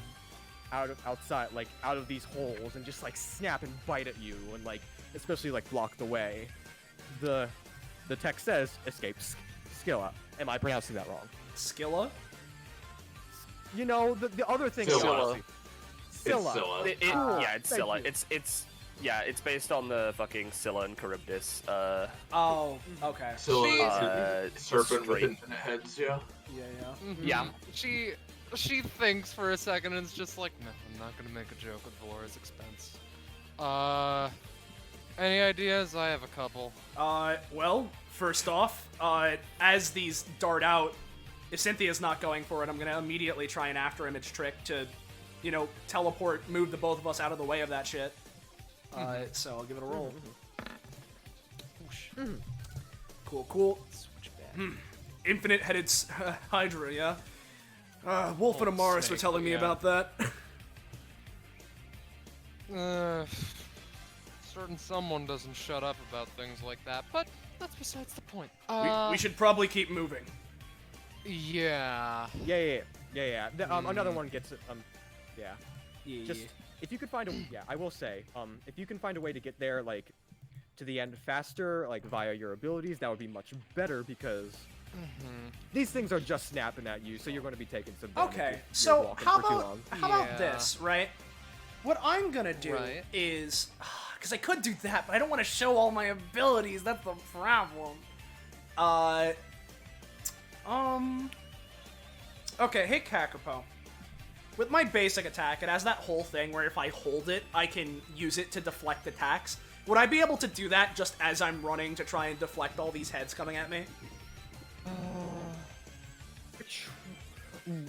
these holes and just like snap and bite at you and like especially like block the way. The text says escape Skilla. Am I pronouncing that wrong? Skilla? You know the other thing. Scylla. Scylla. Yeah, it's Scylla. It's based on the fucking Scylla and Charybdis. Oh, okay. Scylla, serpent with infinite heads. Yeah. Yeah. She thinks for a second and is just like, no, I'm not gonna make a joke at Valora's expense. Any ideas? I have a couple. Well, first off, as these dart out, if Cynthia's not going for it, I'm gonna immediately try an after image trick to, teleport, move the both of us out of the way of that shit. So I'll give it a roll. Cool. Infinite-headed Hydra, yeah? Wolf and Amaris were telling me about that. Certain someone doesn't shut up about things like that, but that's besides the point. We should probably keep moving. Yeah. Another one gets it. Just if you could find a I will say, if you can find a way to get there like to the end faster, like via your abilities, that would be much better because these things are just snapping at you, so you're going to be taking some damage. Okay, if so you're walking how for too long. about this, right? What I'm gonna do is, because I could do that, but I don't want to show all my abilities. That's the problem. Okay, hey Kakapo. With my basic attack, it has that whole thing where if I hold it, I can use it to deflect attacks. Would I be able to do that just as I'm running to try and deflect all these heads coming at me? Give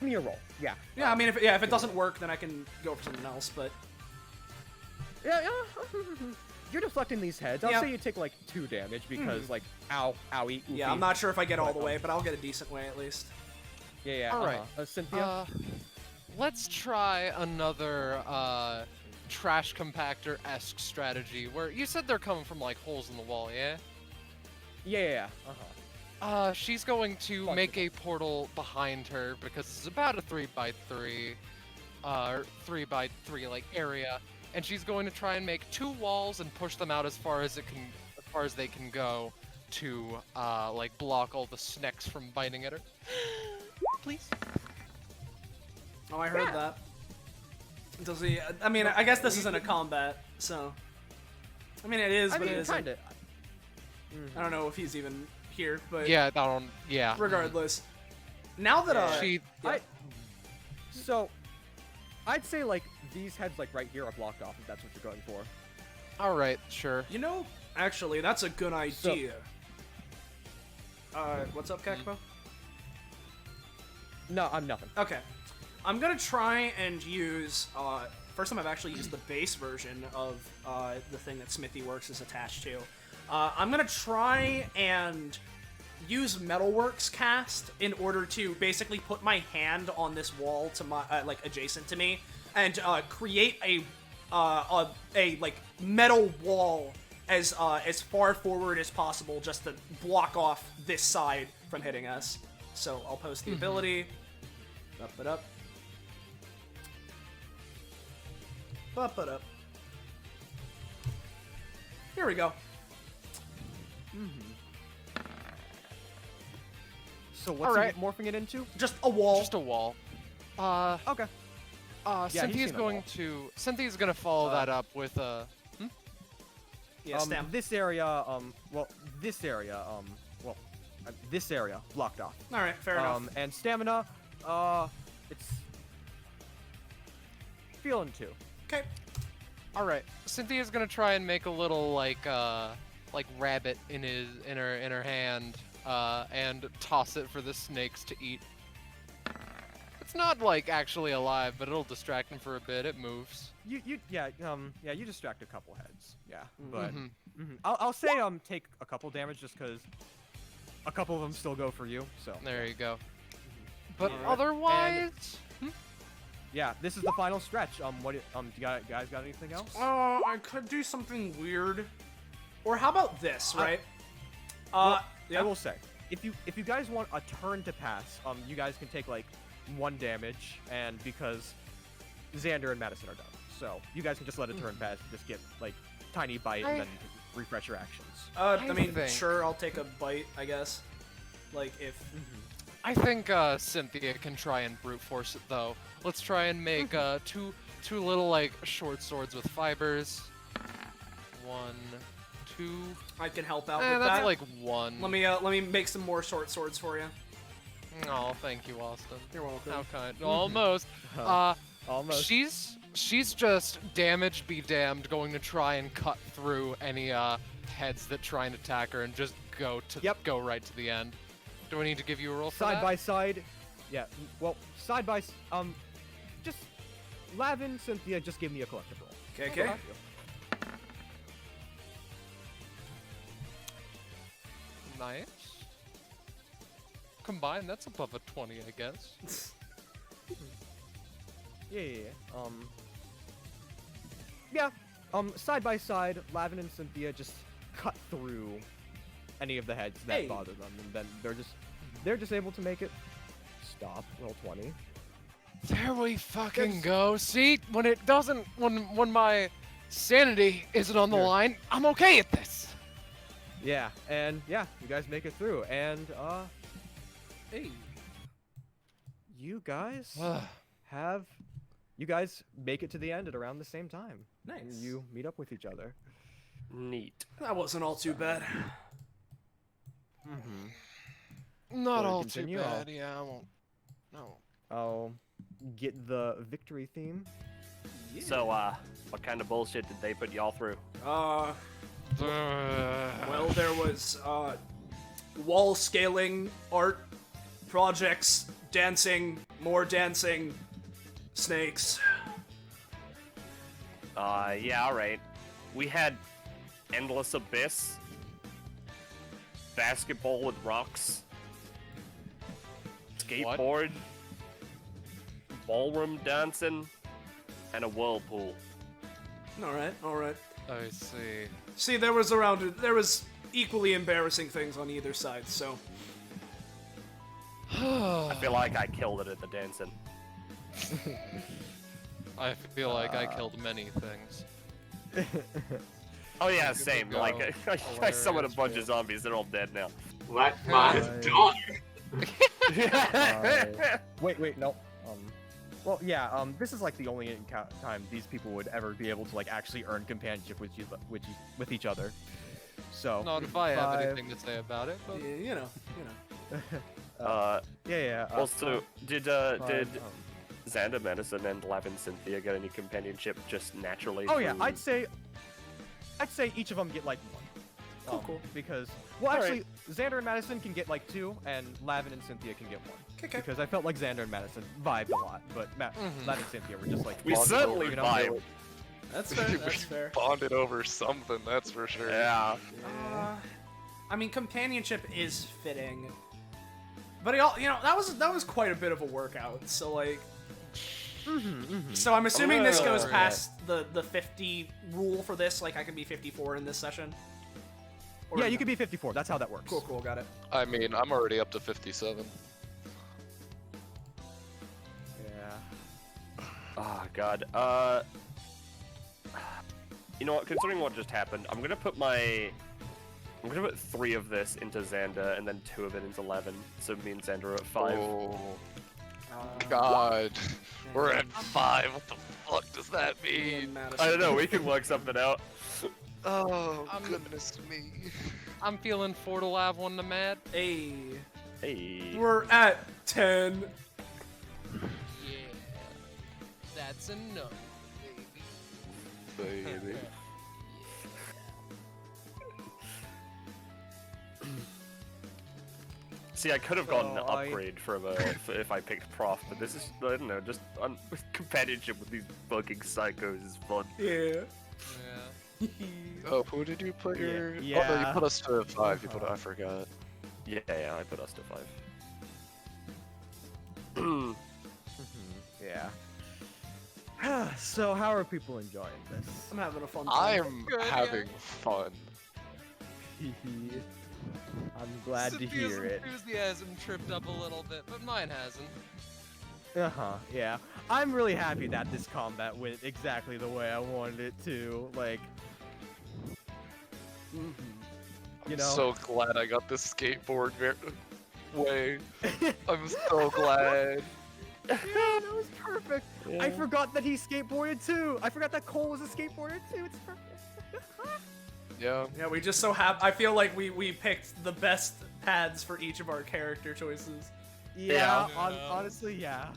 me a roll. Yeah. Yeah, I mean, if it doesn't work, then I can go for something else, but... Yeah. You're deflecting these heads. I'll say you take, like, 2 damage because, like, owie, oofy. Yeah, I'm not sure if I get all the way, but I'll get a decent way at least. Yeah. Alright. Cynthia? Let's try another, trash compactor-esque strategy, where you said they're coming from, like, holes in the wall, yeah? Yeah. She's going to make a portal behind her, because it's about a 3x3, 3x3, like, area, and she's going to try and make 2 walls and push them out as far as they can go to, like, block all the snakes from biting at her. Please? Oh, I heard that. Does he... I mean, I guess this isn't a combat, so... I mean, it is, but it isn't. Kinda. I don't know if he's even here, but... Yeah, regardless. Now that, So, I'd say, like, these heads, like, right here are blocked off, if that's what you're going for. Alright, sure. You know, actually, that's a good idea. What's up, Kakapo? No, I'm nothing. Okay. I'm gonna try and use, first time I've actually used the base version of, the thing that Smithy Works is attached to. I'm gonna try and use Metalworks cast in order to basically put my hand on this wall to my, like, adjacent to me, and, create a like, metal wall as far forward as possible just to block off this side from hitting us. So I'll post the ability. Up it up. Up it up. Here we go. So what's he morphing it into? Just a wall. Just a wall. Okay. Cynthia's gonna follow that up with a... Yeah, stamp. This area, this area blocked off. Alright, fair enough. And stamina, it's feeling 2. Okay. Alright, Cynthia's gonna try and make a little, like rabbit in her hand, and toss it for the snakes to eat. It's not like actually alive, but it'll distract him for a bit. It moves. You distract a couple heads. Yeah, but Mhm. I'll say take a couple damage just because a couple of them still go for you. So There you go. But Alright. otherwise, yeah, this is the final stretch. Do you guys got anything else? I could do something weird. Or how about this, right? Well, Yeah. I will say, if you guys want a turn to pass, you guys can take like 1 damage, and because Xander and Madison are done, so you guys can just let a turn pass, and just get like tiny bite, and then refresh your actions. I mean, think- sure, I'll take a bite, I guess. Like if. I think Cynthia can try and brute force it though. Let's try and make two little like short swords with fibers. 1, 2. I can help out Eh, with that's that. like 1. Let me make some more short swords for you. Oh, thank you, Austin. You're welcome. How kind. Almost. Almost. She's just damage be damned, going to try and cut through any heads that try and attack her, and just go right to the end. Do I need to give you a roll for Side that? by side. Yeah. Well, side by just Lavin, Cynthia, just give me a collective roll. Okay. Nice. Combined, that's above a 20, I guess. Yeah. Side by side, Lavin and Cynthia just cut through any of the heads that Hey. bother them, and then they're just able to make it stop. Roll 20. There we fucking go. See, when it doesn't, when my sanity isn't on the line, I'm okay at this. Yeah, and yeah, you guys make it through, and Hey. you guys make it to the end at around the same time. Nice. You meet up with each other. Neat. That wasn't all too bad. Not Shall we all continue? too bad. Yeah, I won't. No. I'll get the victory theme. So, what kind of bullshit did they put y'all through? Well, there was wall scaling, art projects, dancing, more dancing, snakes. Yeah, alright. We had Endless Abyss, basketball with rocks, skateboard, ballroom dancing, and a whirlpool. All right. I see. See, there was equally embarrassing things on either side, so. I feel like I killed it at the dancing. I feel like I killed many things. Oh yeah, Good same. go. Like, I summoned a Hilarious, bunch man. of zombies, they're all dead now. Let my daughter. Wait, no. Well, yeah. This is like the only time these people would ever be able to like actually earn companionship with each other. So. Not if I have 5. anything to say about it, but You know. Yeah. Also, did 5, Xander, Madison, and Lavin Cynthia get any companionship just naturally? Oh yeah, through- I'd say each of them get like 1. Cool. Because actually, Xander and Madison can get like 2, and Lavin and Cynthia can get 1. Okay. Because I felt like Xander and Madison vibed a lot, but Lavin and Cynthia were just like We bonded certainly over, you know? vibe. That's fair. That's fair. Bonded over something, that's for sure. Yeah. I mean, companionship is fitting, but that was quite a bit of a workout. So like, so I'm assuming this goes yeah. past the 50 rule for this. Like, I can be 54 in this session. Or Yeah, you can be 54. That's how that works. Cool, got it. I mean, I'm already up to 57. Yeah. Oh god. You know what? Considering what just happened, I'm gonna put 3 of this into Xander and then 2 of it into Levin. So me and Xander are at 5. Oh, God. We're at 5. What the fuck does that mean? I don't know. We can work something out. Oh, goodness me. I'm feeling 4 to Lav, 1 to Mad. Hey, We're we're at 10. Yeah. That's enough, baby. Baby. See, I could have gotten an upgrade from if I picked Prof, but this is, I don't know, just companionship with these fucking psychos is fun. Yeah. Oh, who did you put your... Yeah. Oh, no, you put us to 5. You put... I forgot. Yeah, I put us to 5. Yeah. So, how are people enjoying this? I'm having a fun time. I'm having fun. I'm glad to hear it. Enthusiasm tripped up a little bit, but mine hasn't. Yeah. I'm really happy that this combat went exactly the way I wanted it to. Like, you I'm know. so glad I got this skateboard way. I'm so glad. Yeah, that was perfect. Yeah. I forgot that he skateboarded too. I forgot that Cole was a skateboarder too. It's perfect. Yeah. Yeah, we just so have. I feel like we picked the best paths for each of our character choices. Yeah. Honestly, yeah.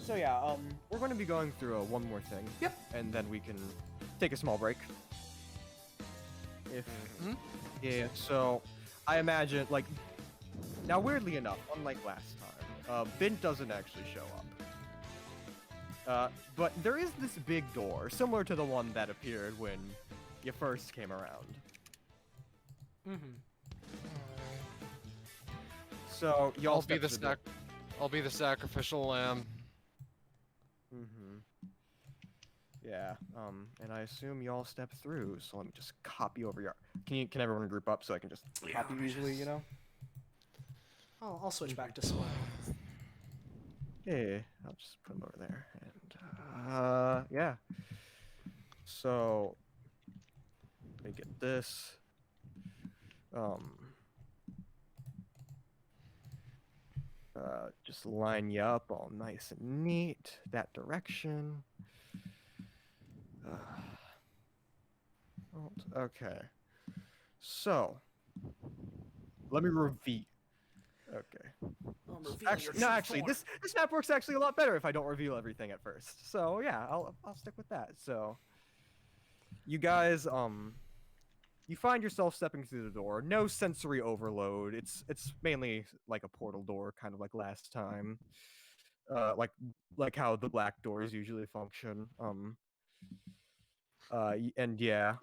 So yeah, we're going to be going through one more thing. Yep. And then we can take a small break. If yeah, so I imagine like now weirdly enough, unlike last time, Bint doesn't actually show up. But there is this big door, similar to the one that appeared when you first came around. So y'all I'll be the sacrificial lamb. Yeah, and I assume y'all step through, so let me just copy over your... Can everyone group up so I can just copy easily, you know? I'll switch back to Swag. Yeah, I'll just put them over there, and, yeah. So, let me get this. Just line you up all nice and neat, that direction. Okay. So, let me reveal. Okay. Actually, this map works actually a lot better if I don't reveal everything at first. So yeah, I'll stick with that. So, you guys, you find yourself stepping through the door. No sensory overload. It's mainly like a portal door, kind of like last time. Like how the black doors usually function. And yeah,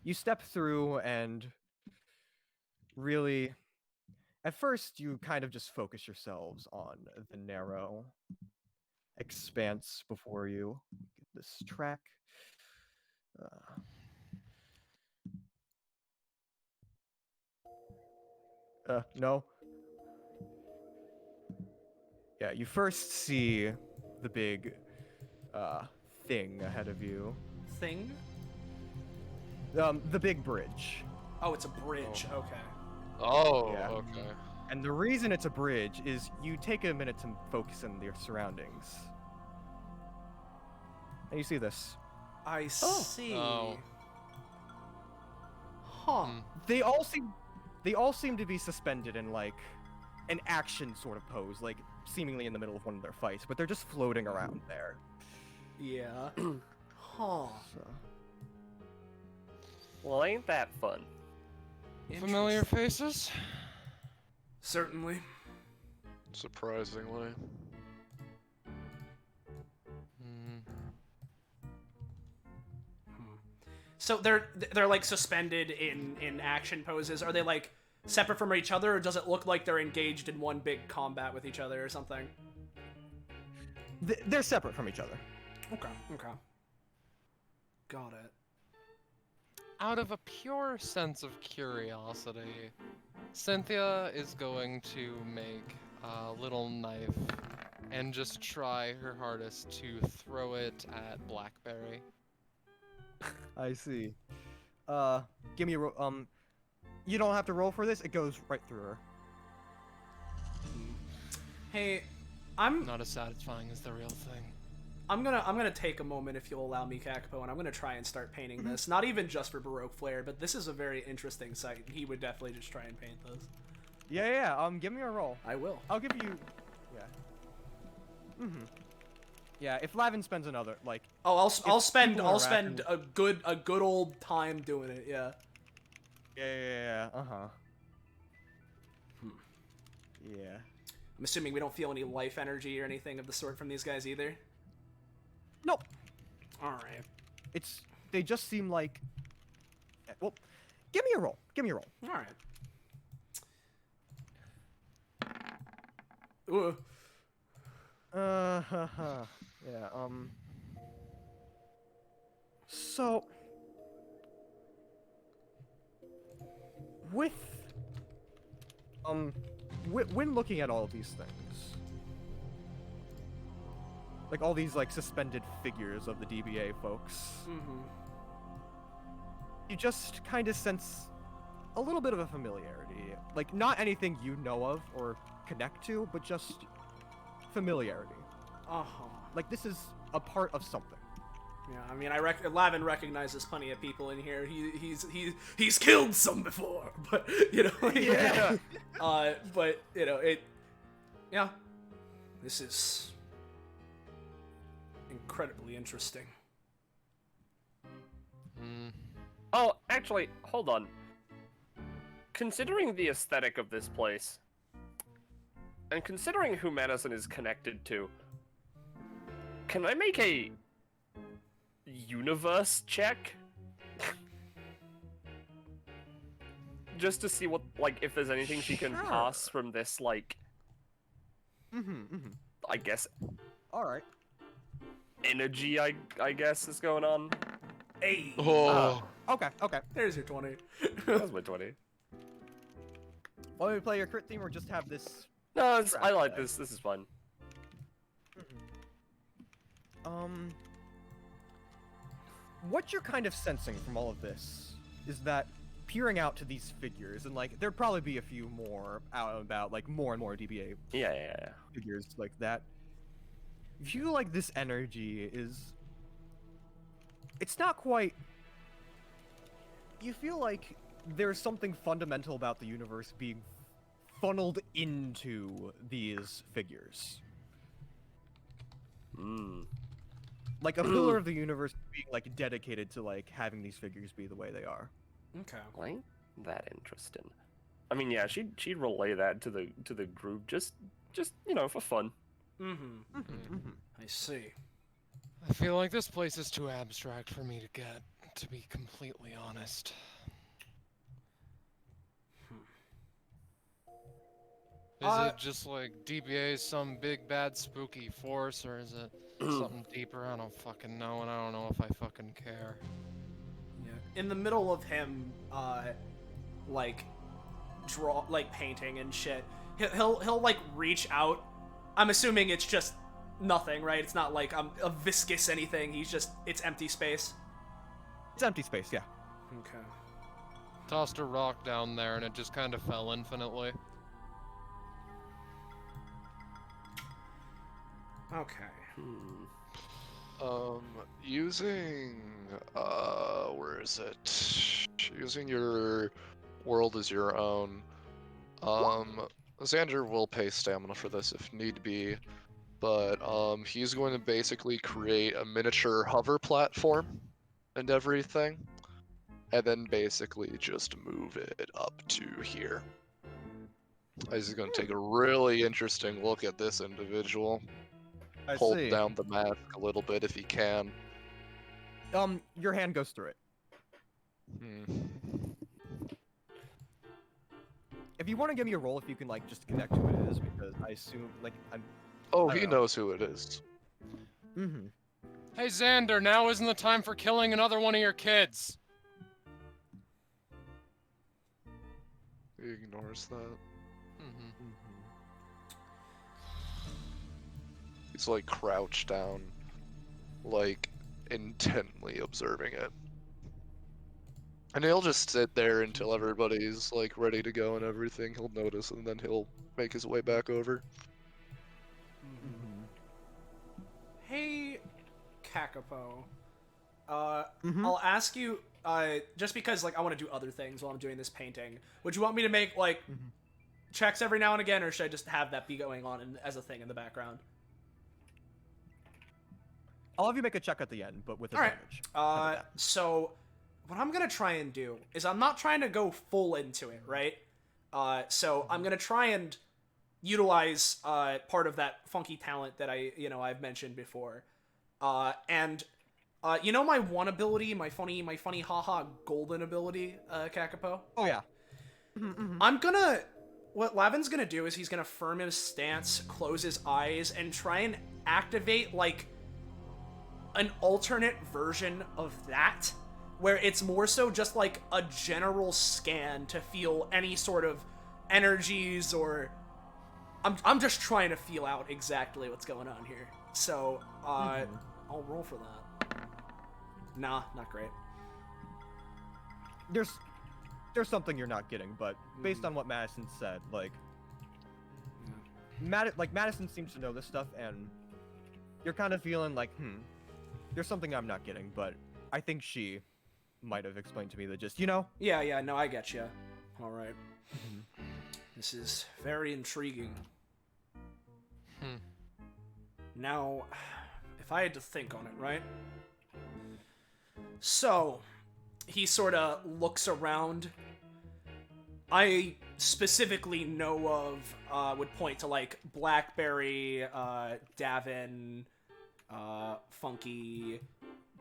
you step through and really, at first you kind of just focus yourselves on the narrow expanse before you. Get this track. No. Yeah, you first see the big, thing ahead of you. Thing? The big bridge. Oh, it's a bridge. Okay. Oh, Yeah. okay. And the reason it's a bridge is you take a minute to focus on your surroundings. And you see this. I see. Oh. Huh. They all seem to be suspended in like an action sort of pose, like seemingly in the middle of one of their fights, but they're just floating around there. Yeah. Huh. So. Well, ain't that fun? Familiar faces? Certainly. Surprisingly. So they're like suspended in action poses. Are they like separate from each other, or does it look like they're engaged in one big combat with each other or something? They're separate from each other. Okay. Got it. Out of a pure sense of curiosity, Cynthia is going to make a little knife and just try her hardest to throw it at Blackberry. I see. Give me a you don't have to roll for this. It goes right through her. Hey, I'm Not as satisfying as the real thing. I'm gonna take a moment, if you'll allow me, Kakpo, and I'm gonna try and start painting this. Not even just for Baroque Flair, but this is a very interesting site. He would definitely just try and paint this. Yeah. Give me a roll. I will. I'll give you. Yeah. Yeah, if Lavin spends another, like... Oh, I'll spend people are interacting- a good old time doing it, yeah. Yeah, uh-huh. Yeah. I'm assuming we don't feel any life energy or anything of the sort from these guys either? Nope. Alright. They just seem like... Well, give me a roll. Give me a roll. Alright. Ooh. Yeah, So... When looking at all of these things... Like, all these, like, suspended figures of the DBA folks... You just kind of sense a little bit of a familiarity. Like, not anything you know of or connect to, but just familiarity. Uh-huh. Like, this is a part of something. Yeah, I mean, Lavin recognizes plenty of people in here. He's killed some before, but you know, Yeah. but you know, yeah, this is incredibly interesting. Oh, actually, hold on. Considering the aesthetic of this place, and considering who Madison is connected to, can I make a universe check? Just to see what, like, if there's anything she can pass from this, like, I guess, Alright. energy, I guess, is going on. Hey! Oh. Okay. There's your 20. That's my 20. Want me to play your crit theme or just have this... No, I like this. This is fun. What you're kind of sensing from all of this is that peering out to these figures, and like, there'd probably be a few more out and about, like more and more DBA Yeah. figures like that. You feel like this energy is... It's not quite... You feel like there's something fundamental about the universe being funneled into these figures. Like a pillar of the universe being like dedicated to like having these figures be the way they are. Okay. Ain't that interesting? I mean, yeah, she'd relay that to the group just you know, for fun. I see. I feel like this place is too abstract for me to get, to be completely honest. Is it just like DBA is some big bad spooky force, or is it something deeper? I don't fucking know, and I don't know if I fucking care. Yeah. In the middle of him, like, painting and shit, he'll like reach out. I'm assuming it's just nothing, right? It's not like a viscous anything. It's empty space. It's empty space, yeah. Okay. Tossed a rock down there, and it just kind of fell infinitely. Okay. Using, where is it? Using your world as your own. Xander will pay stamina for this if need be, but, he's going to basically create a miniature hover platform and everything, and then basically just move it up to here. He's going to take a really interesting look at this individual. Hold down the mask a little bit if he can. Your hand goes through it. If you want to give me a roll, if you can like just connect who it is, because I assume like I'm. Oh, he knows who it is. Hey Xander, now isn't the time for killing another one of your kids. He ignores that. He's like crouched down, like intently observing it. And he'll just sit there until everybody's like ready to go and everything. He'll notice and then he'll make his way back over. Hey, Kakapo. I'll ask you, just because like I want to do other things while I'm doing this painting. Would you want me to make like checks every now and again, or should I just have that be going on as a thing in the background? All of you make a check at the end, but with All right. advantage. How about that? So what I'm gonna try and do is I'm not trying to go full into it, right? So I'm gonna try and utilize part of that funky talent that I've mentioned before, and my one ability, my funny haha golden ability, Kakapo. Oh yeah. What Lavin's gonna do is he's gonna firm his stance, close his eyes, and try and activate like an alternate version of that, where it's more so just like a general scan to feel any sort of energies or I'm just trying to feel out exactly what's going on here. So, I'll roll for that. Nah, not great. There's something you're not getting, but based on what Madison said, like, Madison seems to know this stuff, and you're kind of feeling like, there's something I'm not getting, but I think she might have explained to me that just, Yeah, no, I get you. All right. This is very intriguing. Now, if I had to think on it, right? So, he sort of looks around. I specifically know of, would point to, like, Blackberry, Davin, Funky,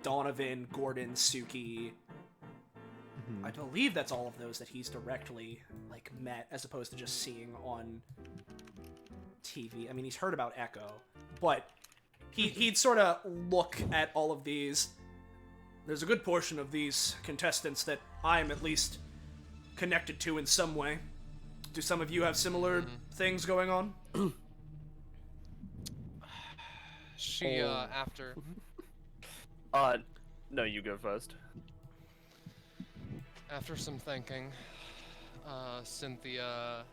Donovan, Gordon, Suki. I believe that's all of those that he's directly, like, met, as opposed to just seeing on TV. I mean, he's heard about Echo, but he'd sort of look at all of these. There's a good portion of these contestants that I'm at least connected to in some way. Do some of you have similar things going on? After... No, you go first. After some thinking, Cynthia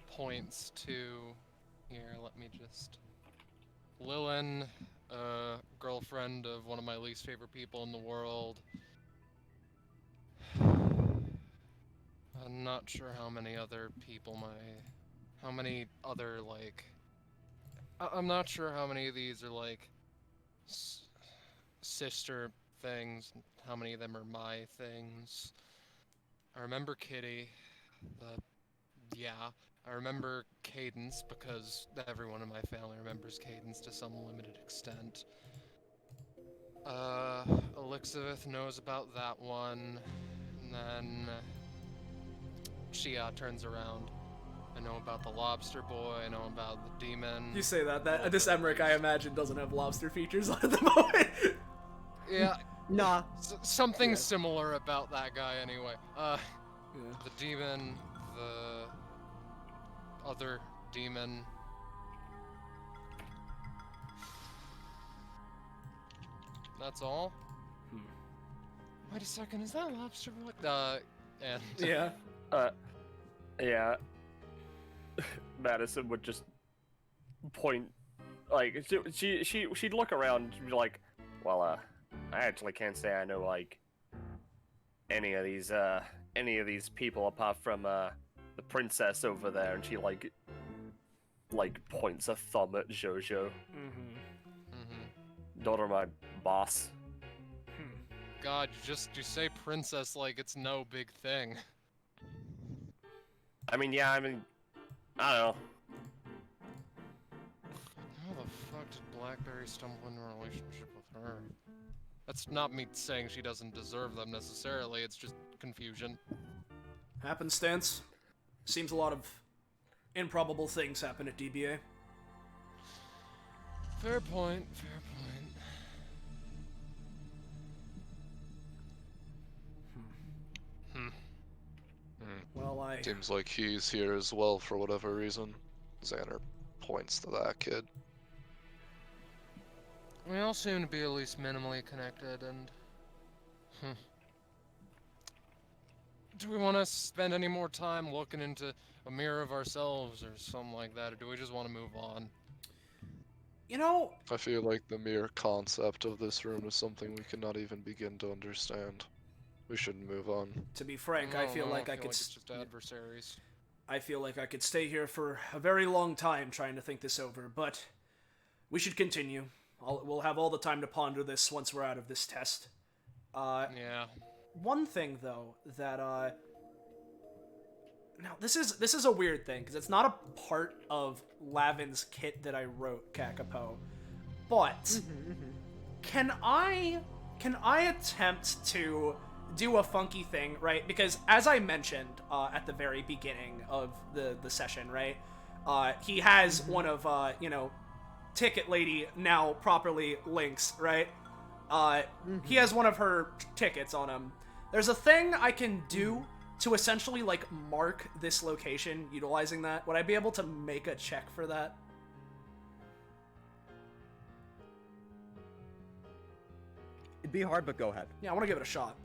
points to... Here, let me just... Lillian, girlfriend of one of my least favorite people in the world. I'm not sure how many other people I'm not sure how many of these are, like, sister things, how many of them are my things. I remember Kitty, I remember Cadence, because everyone in my family remembers Cadence to some limited extent. Elizabeth knows about that one, and then she turns around. I know about the lobster boy, I know about the demon. You say that this Emmerich, I imagine, doesn't have lobster features at the moment. Yeah. Nah. Something similar about that guy anyway. The demon, the other demon. That's all? Wait a second, is that lobster boy? And... Yeah. Yeah. Madison would just point, like, she'd look around and be like, well, I actually can't say I know, like, any of these people apart from, the princess over there, and she, like points a thumb at Jojo. Daughter of my boss. God, you say princess like it's no big thing. I don't know. How the fuck did Blackberry stumble into a relationship with her? That's not me saying she doesn't deserve them necessarily, it's just confusion. Happenstance. Seems a lot of improbable things happen at DBA. Fair point, Well, Seems like he's here as well for whatever reason. Xander points to that kid. We all seem to be at least minimally connected, and... Do we want to spend any more time looking into a mirror of ourselves or something like that, or do we just want to move on? I feel like the mere concept of this room is something we cannot even begin to understand. We should move on. To be frank, I feel like I could... it's just adversaries. I feel like I could stay here for a very long time trying to think this over, but we should continue. We'll have all the time to ponder this once we're out of this test. Yeah. One thing though that now this is a weird thing because it's not a part of Lavin's kit that I wrote, Kakapo, but can I attempt to do a funky thing, right? Because as I mentioned at the very beginning of the session, right? He has one of Ticket Lady, now properly Lynx, right? He has one of her tickets on him. There's a thing I can do to essentially, like, mark this location utilizing that. Would I be able to make a check for that? It'd be hard, but go ahead. Yeah, I want to give it a shot.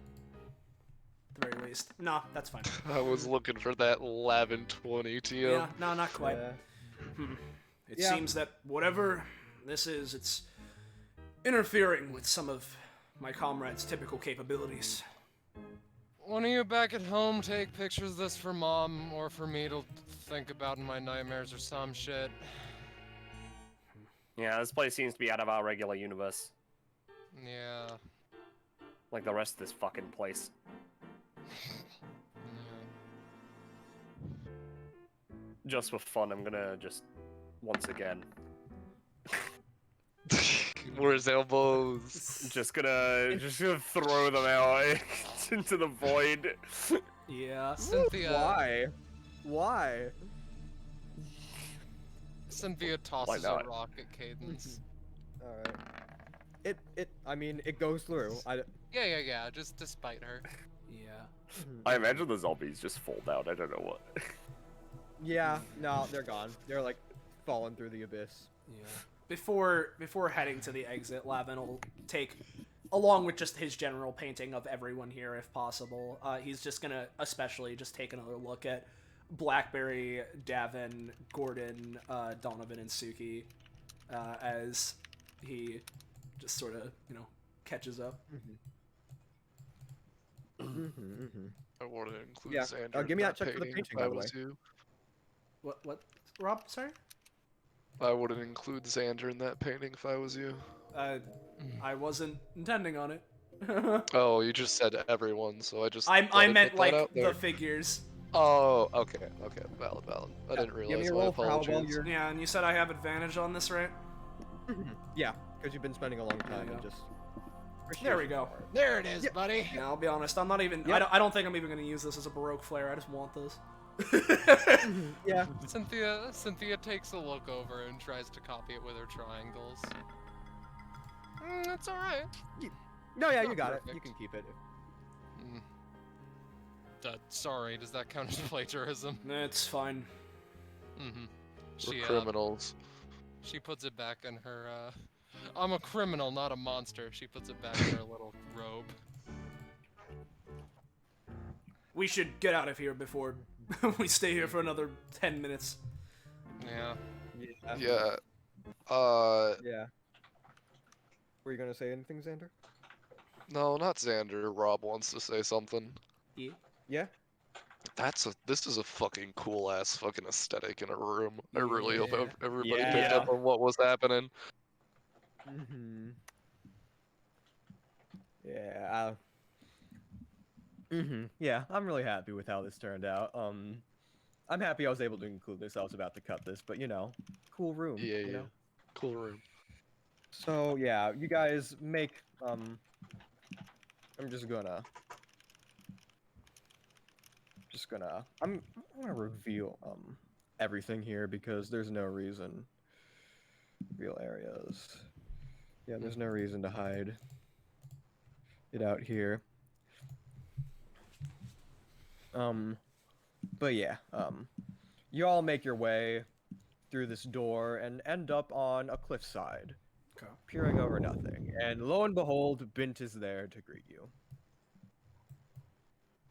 At the very least. Nah, that's fine. I was looking for that Lavin 20 TM. Yeah, no, not quite. Yeah. It seems that whatever this is, it's interfering with some of my comrades' typical capabilities. One of you back at home take pictures of this for Mom or for me to think about in my nightmares or some shit. Yeah, this place seems to be out of our regular universe. Yeah. Like the rest of this fucking place. Just for fun, I'm gonna just, once again... Where's elbows? Just gonna throw them out into the void. Yeah. Cynthia. Why? Cynthia tosses a rock at Cadence. Alright. I mean, it goes through. Yeah, just despite her. Yeah. I imagine the zombies just fall down, I don't know what. Yeah, no, they're gone. They're like falling through the abyss. Yeah. Before heading to the exit, Lavin will take, along with just his general painting of everyone here if possible, he's just gonna especially just take another look at Blackberry, Davin, Gordon, Donovan, and Suki, as he just sort of, catches up. I want to include Yeah, Xander give me in that check for the painting painting, if I by the was way. you. What? Rob, sorry? I wouldn't include Xander in that painting if I was you. I wasn't intending on it. Oh, you just said everyone, so I just. I meant, put that like, out there. the figures. Oh, okay, valid. I didn't Give me realize. a My roll for how well apologies. you're... Yeah, and you said I have advantage on this, right? Yeah, because you've been spending a long time and just... There we go. There it is, buddy. Yeah, I'll be honest. I'm not even. Yep. I don't think I'm even gonna use this as a Baroque flare. I just want this. Yeah. Cynthia takes a look over and tries to copy it with her triangles. It's alright. No, yeah, you Not got it. perfect. You can keep it. Sorry, does that count as plagiarism? It's fine. We're criminals. She puts it back in her, I'm a criminal, not a monster. She puts it back in her little robe. We should get out of here before we stay here for another 10 minutes. Yeah. Yeah. Yeah. Were you gonna say anything, Xander? No, not Xander. Rob wants to say something. Yeah? This is a fucking cool ass fucking aesthetic in a room. I really hope everybody Yeah. picked up on what was happening. Yeah. Yeah, I'm really happy with how this turned out. I'm happy I was able to include this. I was about to cut this, but cool room. Yeah, you know? Cool room. So yeah, you guys make I'm gonna reveal everything here because there's no reason. Real areas. Yeah, there's no reason to hide it out here. But yeah, you all make your way through this door and end up on a cliffside, peering over nothing. And lo and behold, Bint is there to greet you.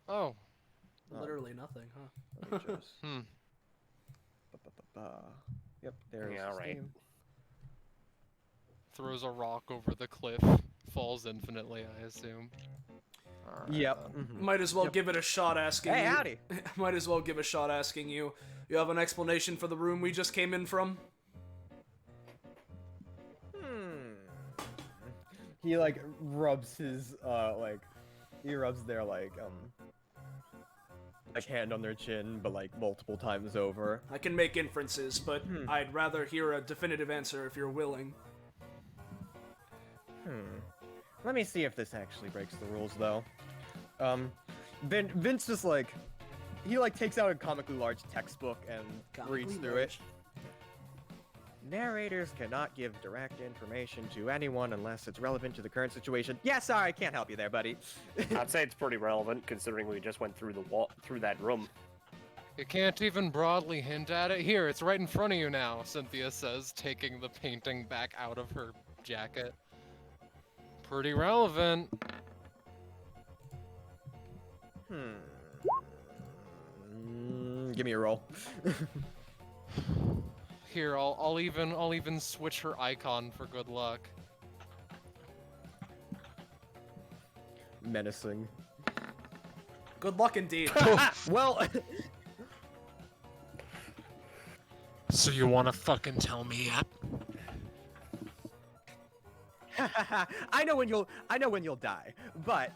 Oh. Literally nothing, huh? Let me just... Yep, there's Yeah, his right. name. Throws a rock over the cliff. Falls infinitely, I assume. Yep. Might as well give it a shot asking Hey, you. howdy. Might as well give a shot asking you. You have an explanation for the room we just came in from? he like rubs his he rubs their like hand on their chin, but like multiple times over. I can make inferences, but I'd rather hear a definitive answer if you're willing. Let me see if this actually breaks the rules, though. Vince just like, he like takes out a comically large textbook and reads through it. Narrators cannot give direct information to anyone unless it's relevant to the current situation. Yeah, sorry, I can't help you there, buddy. I'd say it's pretty relevant considering we just went through through that room. You can't even broadly hint at it. Here, it's right in front of you now, Cynthia says, taking the painting back out of her jacket. Pretty relevant. Give me a roll. Here, I'll even switch her icon for good luck. Menacing. Good luck indeed. Well. So you wanna fucking tell me yet? I know when you'll die, but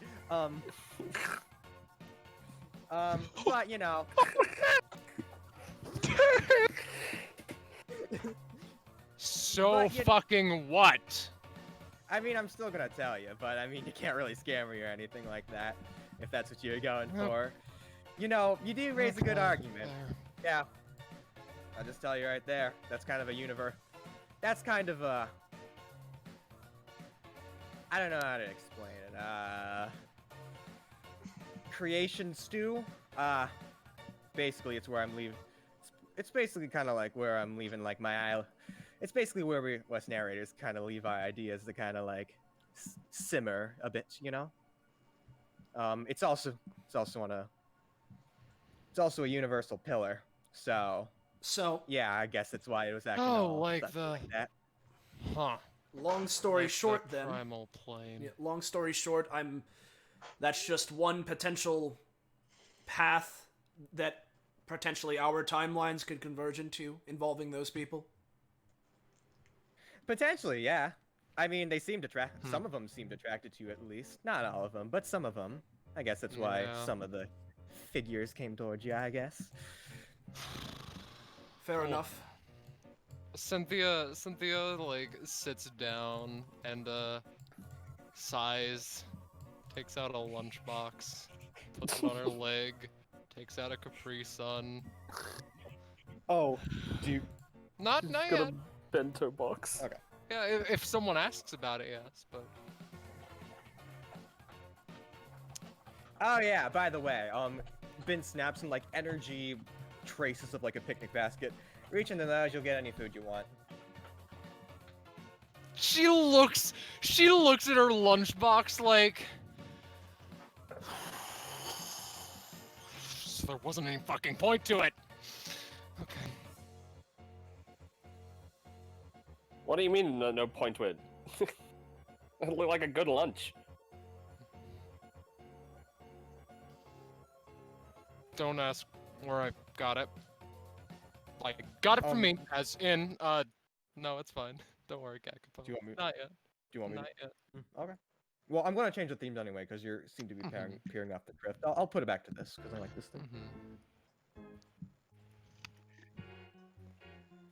but you know. So fucking what? I mean, I'm still gonna tell you, but I mean, you can't really scare me or anything like that, if that's what you're going for. You know, you do raise a good argument. Yeah. I'll just tell you right there. That's kind of a universe. That's kind of a. I don't know how to explain it. Creation stew. Basically, it's where I'm leaving. It's basically kind of like where I'm leaving, like my aisle. It's basically where we, us narrators, kind of leave our ideas to kind of like simmer a bit, you know. It's also a universal pillar. So yeah, I guess that's why it was acting like that. Huh. Long story short, then. Primal plane. Yeah, long story short, that's just one potential path that potentially our timelines could converge into, involving those people. Potentially, yeah. I mean, they seemed some of them seemed attracted to you at least. Not all of them, but some of them. I guess that's why some of the figures came towards you, I guess. Fair enough. Cynthia, like, sits down and, sighs, takes out a lunchbox, puts it on her leg, takes out a Capri Sun. Oh, do you... Not yet. A bento box. Okay. Yeah, if someone asks about it, yes, but... Oh yeah, by the way, Ben snaps some, like, energy traces of, like, a picnic basket. Reach into those, you'll get any food you want. She looks at her lunchbox like... There wasn't any fucking point to it. Okay. What do you mean, no point to it? It looked like a good lunch. Don't ask where I got it. Like, got it from me, as in, no, it's fine. Don't worry, Gakapo. Do you want me? Not yet. Do you want me? Not yet. Okay. Well, I'm gonna change the themes anyway, because you seem to be peering off the drift. I'll put it back to this, because I like this thing.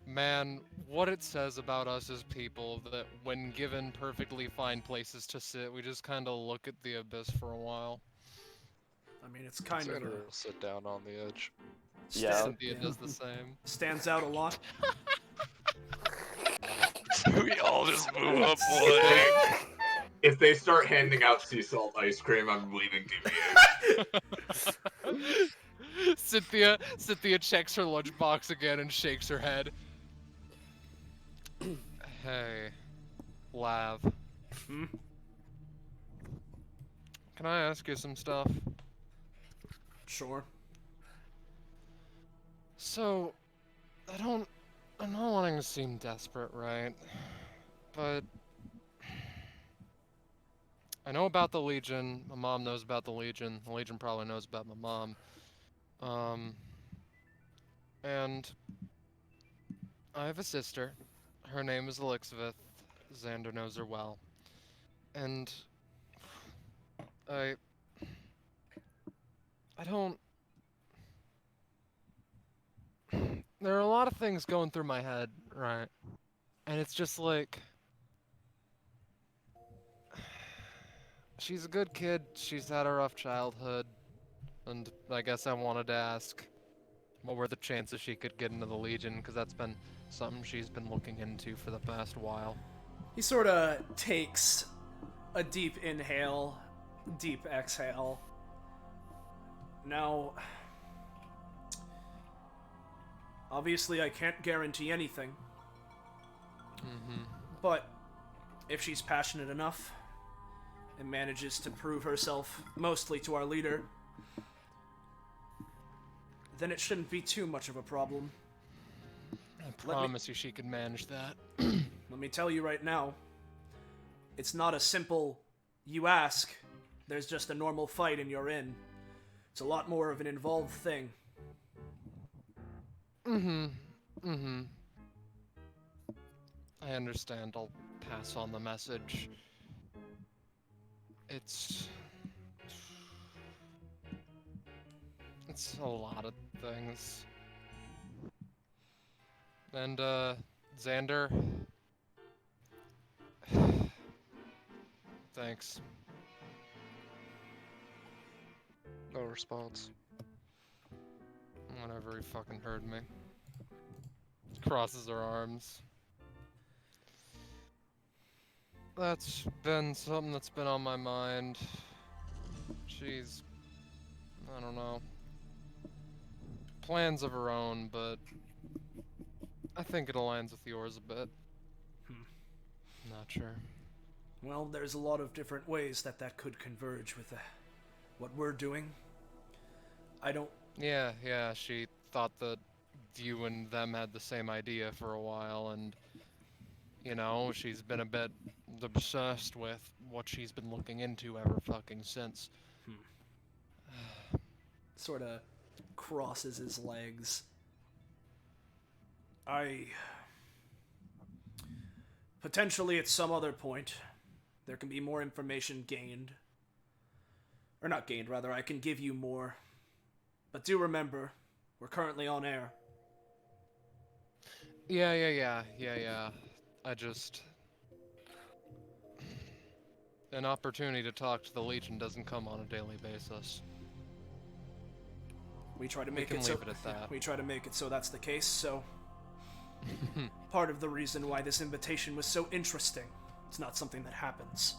Man, what it says about us as people, that when given perfectly fine places to sit, we just kind of look at the abyss for a while. I mean, it's kind of... sit down on the edge. Yeah. Cynthia does the same. Stands out a lot. We all just move up one. If they start handing out sea salt ice cream, I'm leaving DBA. Cynthia checks her lunchbox again and shakes her head. Hey, Lav. Can I ask you some stuff? Sure. So, I'm not wanting to seem desperate, right? But I know about the Legion. My mom knows about the Legion. The Legion probably knows about my mom. And I have a sister. Her name is Elizabeth. Xander knows her well. And I don't... There are a lot of things going through my head, right? And it's just like... She's a good kid, she's had a rough childhood, and I guess I wanted to ask, what were the chances she could get into the Legion, because that's been something she's been looking into for the past while. He sort of takes a deep inhale, deep exhale. Now, obviously I can't guarantee anything. But if she's passionate enough and manages to prove herself mostly to our leader, then it shouldn't be too much of a problem. I promise you she can manage that. Let me tell you right now, it's not a simple, you ask, there's just a normal fight and you're in. It's a lot more of an involved thing. I understand, I'll pass on the message. It's a lot of things. And, Xander... Thanks. No response. Whatever, he fucking heard me. Crosses her arms. That's been something that's been on my mind. She's... I don't know. Plans of her own, but... I think it aligns with yours a bit. Not sure. Well, there's a lot of different ways that could converge with what we're doing. I don't... Yeah, she thought that you and them had the same idea for a while, and, you know, she's been a bit obsessed with what she's been looking into ever fucking since. Sort of crosses his legs. Potentially at some other point, there can be more information gained. Or not gained, rather, I can give you more. But do remember, we're currently on air. Yeah. I just... An opportunity to talk to the Legion doesn't come on a daily basis. We try to We make can it so leave it at that. we try to make it so that's the case, so part of the reason why this invitation was so interesting. It's not something that happens.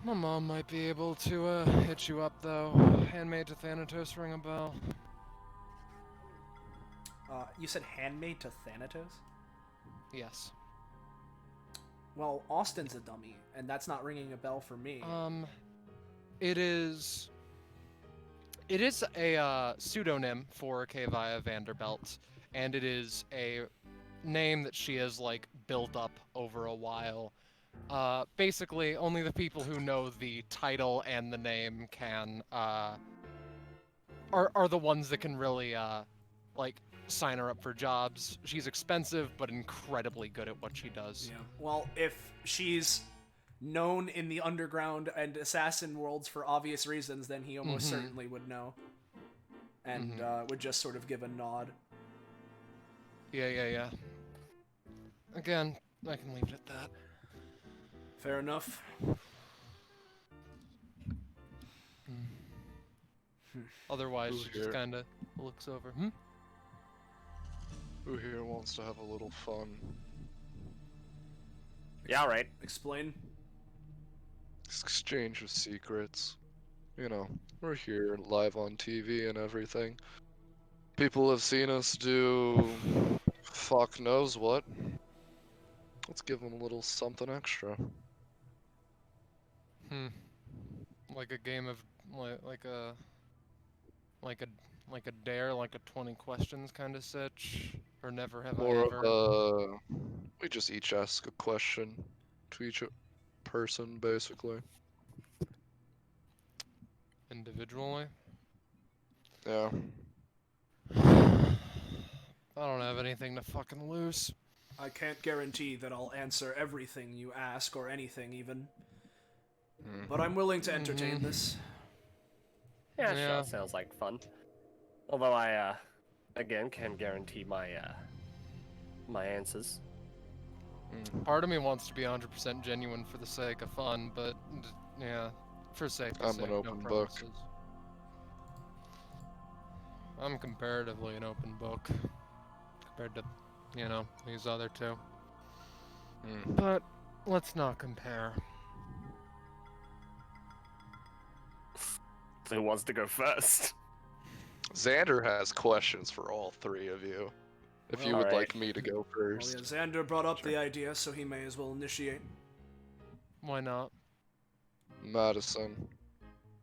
My mom might be able to hit you up though. Handmaid to Thanatos, ring a bell. You said handmaid to Thanatos? Yes. Well, Austin's a dummy, and that's not ringing a bell for me. It is a pseudonym for Kavia Vanderbilt, and it is a name that she has, like, built up over a while. Basically, only the people who know the title and the name can, are the ones that can really, like, sign her up for jobs. She's expensive, but incredibly good at what she does. Yeah. Well, if she's known in the underground and assassin worlds for obvious reasons, then he almost certainly would know. And would just sort of give a nod. Yeah. Again, I can leave it at that. Fair enough. Otherwise, Who she here? just kind of looks over. Who here wants to have a little fun? Yeah, alright. Explain. Exchange of secrets. You know, we're here live on TV and everything. People have seen us do fuck knows what. Let's give them a little something extra. Like a game of like a dare, like a 20 questions kind of sitch, or never have I ever. We just each ask a question to each person, basically. Individually. Yeah. I don't have anything to fucking lose. I can't guarantee that I'll answer everything you ask or anything even. But I'm willing to entertain this. Yeah, Yeah. sure, sounds like fun. Although I, again, can't guarantee my, my answers. Part of me wants to be 100% genuine for the sake of fun, but yeah, for safety's I'm sake, an open no book. promises. I'm comparatively an open book compared to, you know, these other two. But let's not compare. So who wants to go first? Xander has questions for all three of you. If you would Alright. like me to go Well, yeah, first. Xander brought up the idea, so he may as well initiate. Why not? Madison,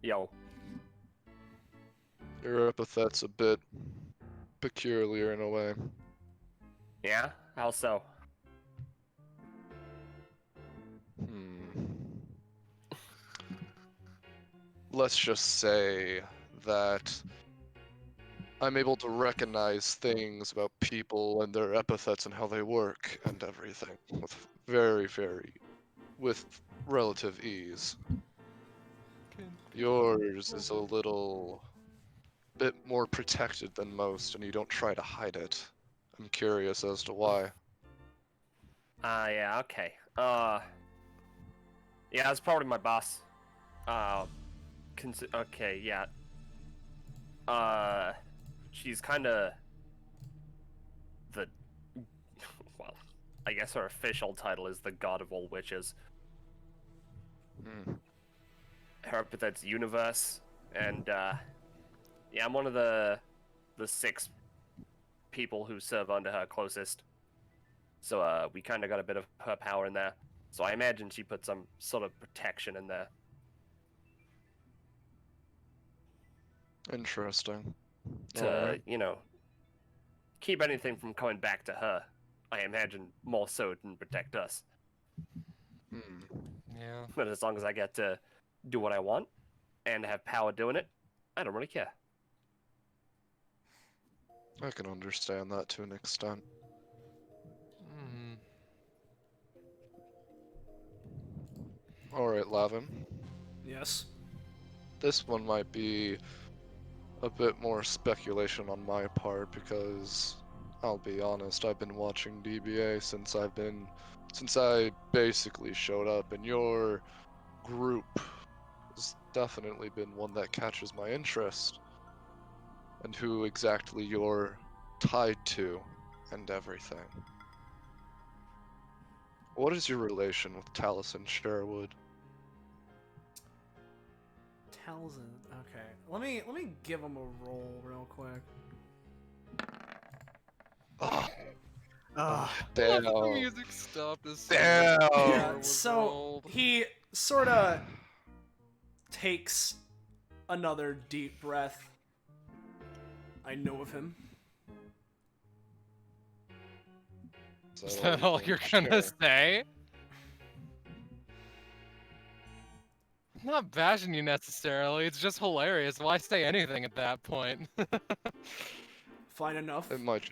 Yo. your epithet's a bit peculiar in a way. Yeah? How so? Let's just say that I'm able to recognize things about people and their epithets and how they work and everything with relative ease. Yours is a little bit more protected than most, and you don't try to hide it. I'm curious as to why. Yeah, okay. Yeah, that's probably my boss. Okay, yeah. She's kinda the... Well, I guess her official title is the God of all witches. Her epithet's Universe, and, yeah, I'm one of the 6 people who serve under her closest. So, we kinda got a bit of her power in there. So I imagine she put some sort of protection in there. Interesting. To, Alright. you know, keep anything from coming back to her. I imagine more so than protect us. Yeah. But as long as I get to do what I want and have power doing it, I don't really care. I can understand that to an extent. Alright, Lavin. Yes? This one might be a bit more speculation on my part because I'll be honest, I've been watching DBA since I basically showed up, and your group has definitely been one that catches my interest. And who exactly you're tied to and everything. What is your relation with Taliesin Sherwood? Taliesin. Okay. Let me give him a roll real quick. Damn. The music stopped as Damn. Yeah, so he sort of takes another deep breath. I know of him. Is that all you're gonna say? I'm not bashing you necessarily, it's just hilarious. Why say anything at that point? Fine enough. It might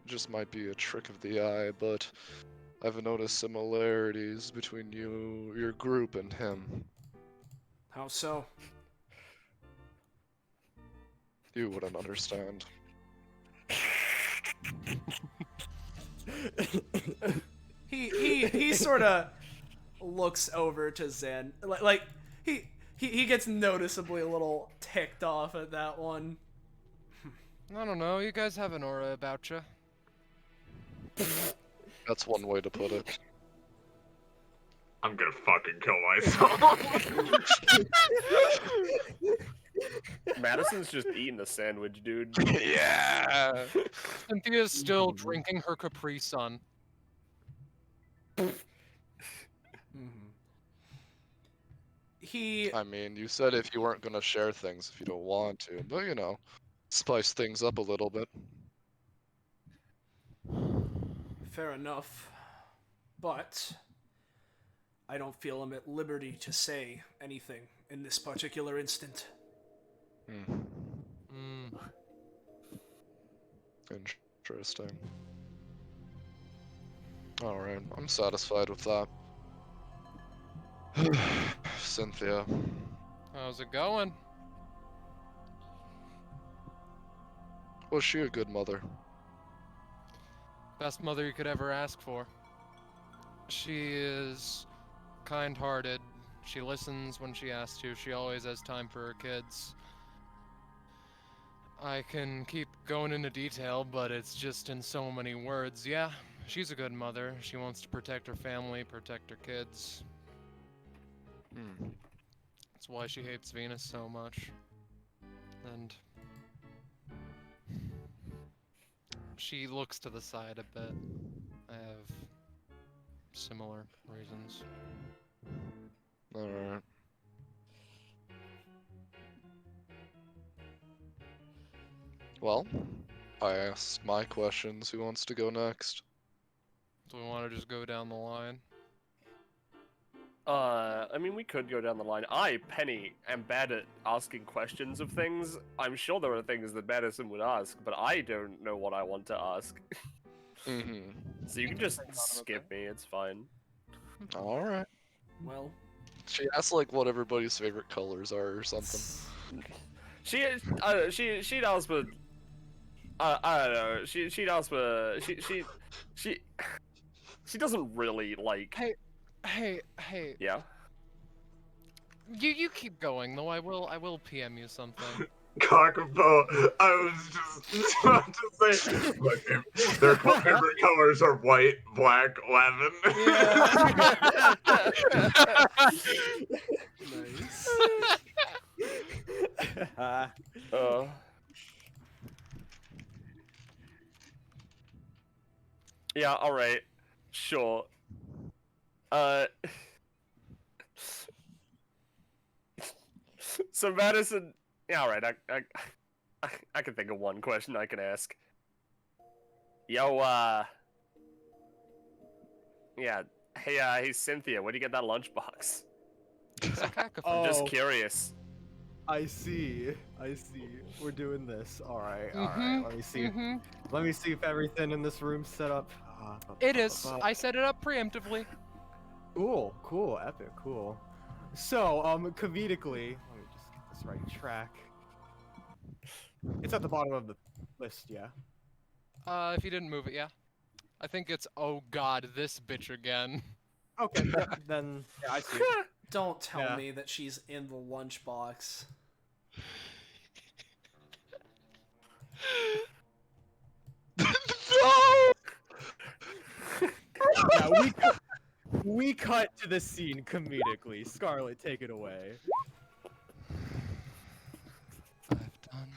just might be a trick of the eye, but I've noticed similarities between your group and him. How so? You wouldn't understand. He sort of looks over to Zen, like he gets noticeably a little ticked off at that one. I don't know, you guys have an aura about you. That's one way to put it. I'm gonna fucking kill myself. Madison's just eating the sandwich, dude. Yeah. Cynthia's still drinking her Capri Sun. I mean, you said if you weren't gonna share things if you don't want to, but you know, spice things up a little bit. Fair enough. But I don't feel I'm at liberty to say anything in this particular instant. Interesting. Alright, I'm satisfied with that. Cynthia. How's it going? Was she a good mother? Best mother you could ever ask for. She is kind-hearted. She listens when she has to. She always has time for her kids. I can keep going into detail, but it's just in so many words. Yeah, she's a good mother. She wants to protect her family, protect her kids. That's why she hates Venus so much. And she looks to the side a bit. I have similar reasons. Alright. Well, I asked my questions. Who wants to go next? Do we want to just go down the line? I mean, we could go down the line. I, Penny, am bad at asking questions of things. I'm sure there are things that Madison would ask, but I don't know what I want to ask. So you can just skip me, it's fine. Alright. Well, She asked like what everybody's favorite colors are or something. She'd ask for... I don't know, she'd ask for... She doesn't really, like... Hey. Yeah? You keep going, though. I will PM you something. Cockapoo, I was just about to say, look, their favorite colors are white, black, lemon. nice. Yeah, alright. Sure. So Madison... Yeah, alright, I can think of one question I can ask. Yo, yeah, hey, Cynthia, where'd you get that lunchbox? I'm just curious. I see. We're doing this. Alright. Let me see. Let me see if everything in this room's set up. It is. I set it up preemptively. Cool, epic, cool. So, comedically, let me just get this right track. It's at the bottom of the list, yeah? If you didn't move it, yeah. I think it's, oh god, this bitch again. Okay, then, yeah, I see it. Don't tell me that she's in the lunchbox. No! Yeah, we cut to the scene comedically. Scarlet, take it away. I've done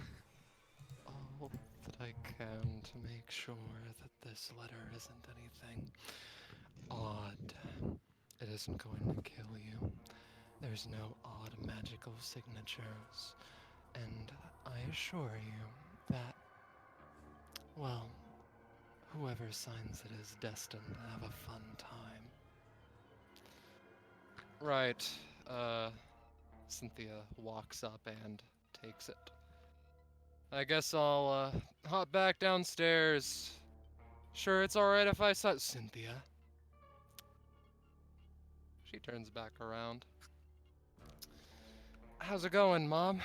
all that I can to make sure that this letter isn't anything odd. It isn't going to kill you. There's no odd magical signatures. And I assure you that, well, whoever signs it is destined to have a fun time. Right, Cynthia walks up and takes it. I guess I'll, hop back downstairs. Sure, it's alright if I saw Cynthia. She turns back around. How's it going, Mom?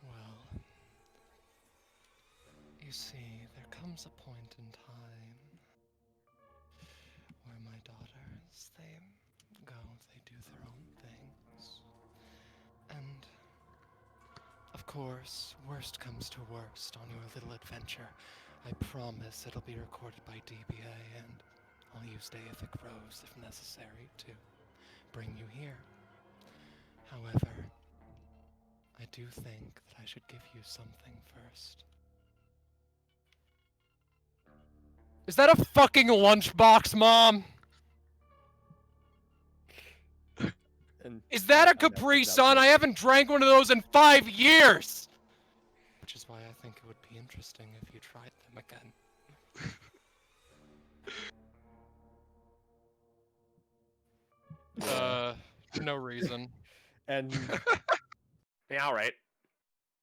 Well, you see, there comes a point in time where my daughters, they do their own things. And, of course, worst comes to worst on your little adventure. I promise it'll be recorded by DBA, and I'll use Deific Rose if necessary to bring you here. However, I do think that I should give you something first. Is that a fucking lunchbox, Mom? Is that a Capri Sun? I haven't drank one of those in 5 years! Which is why I think it would be interesting if you tried them again. No reason. And... Yeah, alright.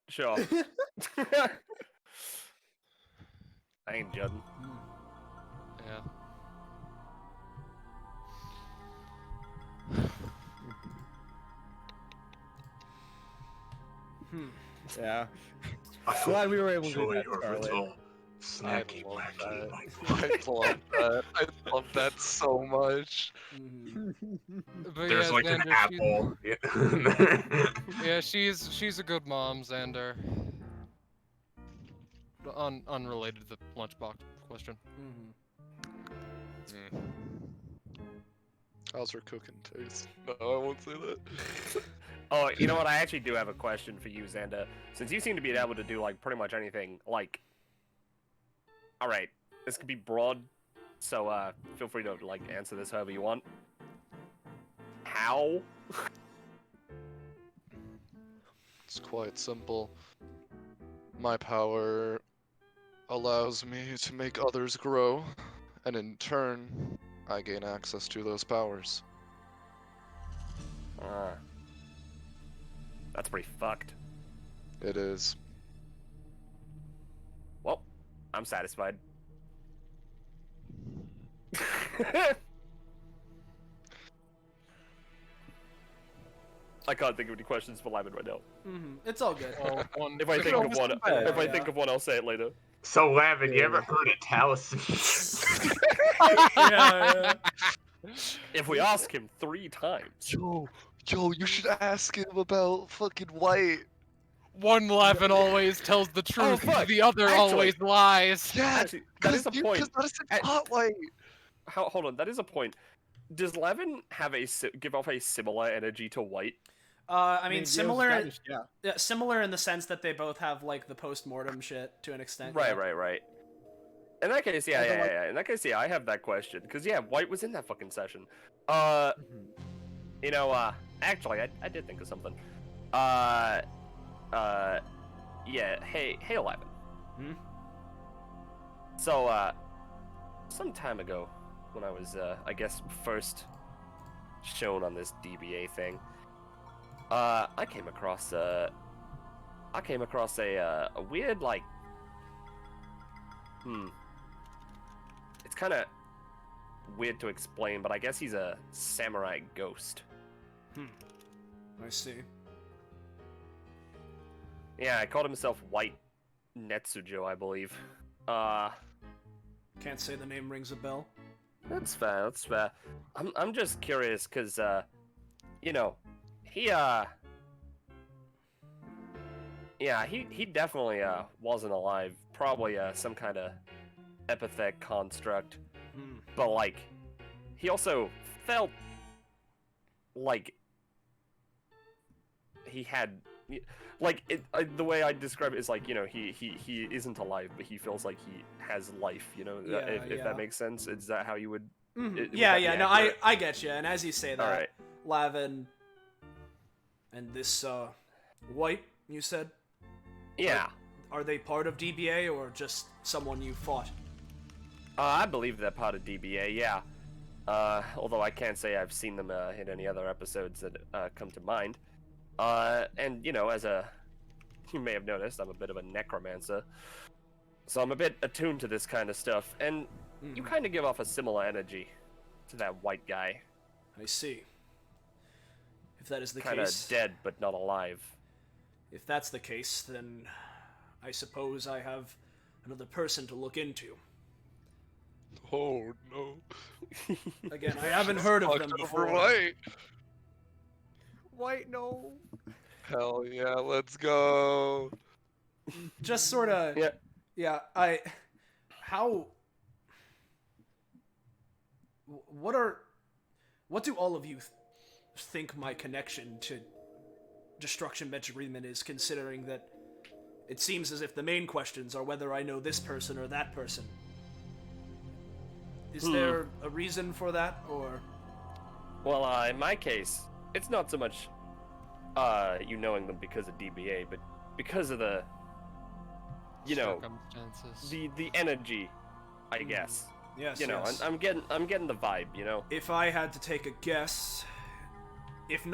Sure. I ain't judging. Yeah. Yeah. I Glad we were able to do enjoy that, your Scarlet. little I snacky love wacky that. like I love that. I love that so much. But There's yeah, like an Xander, apple. yeah, she's a good mom, Xander. Unrelated to the lunchbox question. How's her cooking taste? No, I won't say that. Oh, you know what? I actually do have a question for you, Xander. Since you seem to be able to do like pretty much anything, like, all right, this could be broad, so feel free to like answer this however you want. How? It's quite simple. My power allows me to make others grow, and in turn, I gain access to those powers. That's pretty fucked. It is. Well, I'm satisfied. I can't think of any questions for Lyman right now. It's all good. Well, If I think of one, if I think of one, I'll say it later. So, Lavin, you ever heard of talisman? Yeah. If we ask him 3 times. Yo, you should ask him about fucking White. One Levin always tells the truth, fuck. the other Actually- always lies. Yeah, Actually, that is a point. Because Madison caught White. Hold on, that is a point. Does Levin have give off a similar energy to White? I mean, similar. Yeah. Similar in the sense that they both have like the post-mortem shit to an extent. Right, yeah. right. In that case, yeah. In that case, yeah, I have that question because yeah, White was in that fucking session. You know, actually, I did think of something. Yeah. Hey, Levin. So, some time ago, when I was, I guess, first shown on this DBA thing, I came across a weird, like, it's kind of weird to explain, but I guess he's a samurai ghost. I see. Yeah, I called himself White Netsujo, I believe. Can't say the name rings a bell. That's fair. I'm just curious, cause you know, he definitely wasn't alive. Probably some kind of epithet construct. But like, he also felt like he had, like, the way I describe it is like, you know, he isn't alive, but he feels like he has life. You know, if that makes sense. Is that how you would? Would that be No, accurate? I get you. And as you say that, All right. Lavin and this White, you said, Yeah. are they part of DBA or just someone you fought? I believe they're part of DBA, yeah. Although I can't say I've seen them in any other episodes that come to mind. And, you know, you may have noticed, I'm a bit of a necromancer. So I'm a bit attuned to this kind of stuff. And you kind of give off a similar energy to that White guy. I see. If that is the Kind of case, dead, but not alive. if that's the case, then I suppose I have another person to look into. Oh no. Again, I haven't heard of them Fucked before. over White. White, no. Hell yeah, let's go. Just sort of. Yeah. What do all of you think my connection to Destruction Bench Agreement is, considering that it seems as if the main questions are whether I know this person or that person? Is there a reason for that, or? Well, in my case, it's not so much you knowing them because of DBA, but because of the, you know, Circumstances. the energy, I guess. Yes, You know, yes. I'm getting the vibe, you know. If I had to take a guess, if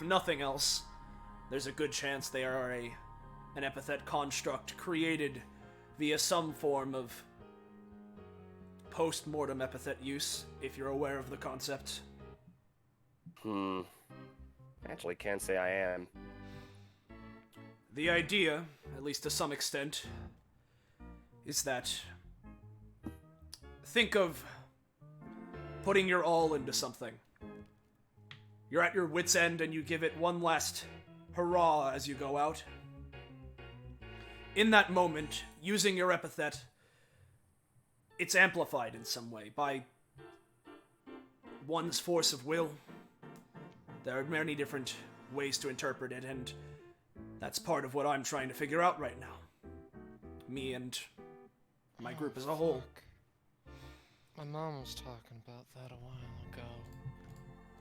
nothing else, there's a good chance they are an epithet construct created via some form of post-mortem epithet use, if you're aware of the concept. Actually, can't say I am. The idea, at least to some extent, is that think of putting your all into something. You're at your wit's end and you give it one last hurrah as you go out. In that moment, using your epithet, it's amplified in some way by one's force of will. There are many different ways to interpret it, and that's part of what I'm trying to figure out right now. Me and my group as a whole. My mom was talking about that a while ago.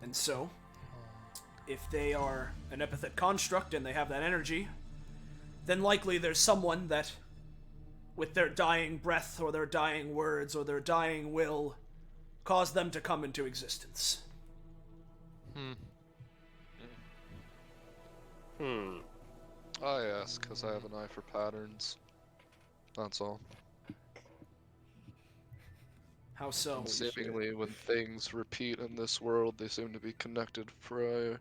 And so, if they are an epithet construct and they have that energy, then likely there's someone that, with their dying breath or their dying words or their dying will, caused them to come into existence. I ask because I have an eye for patterns. That's all. How so? Seemingly, when things repeat in this world, they seem to be connected for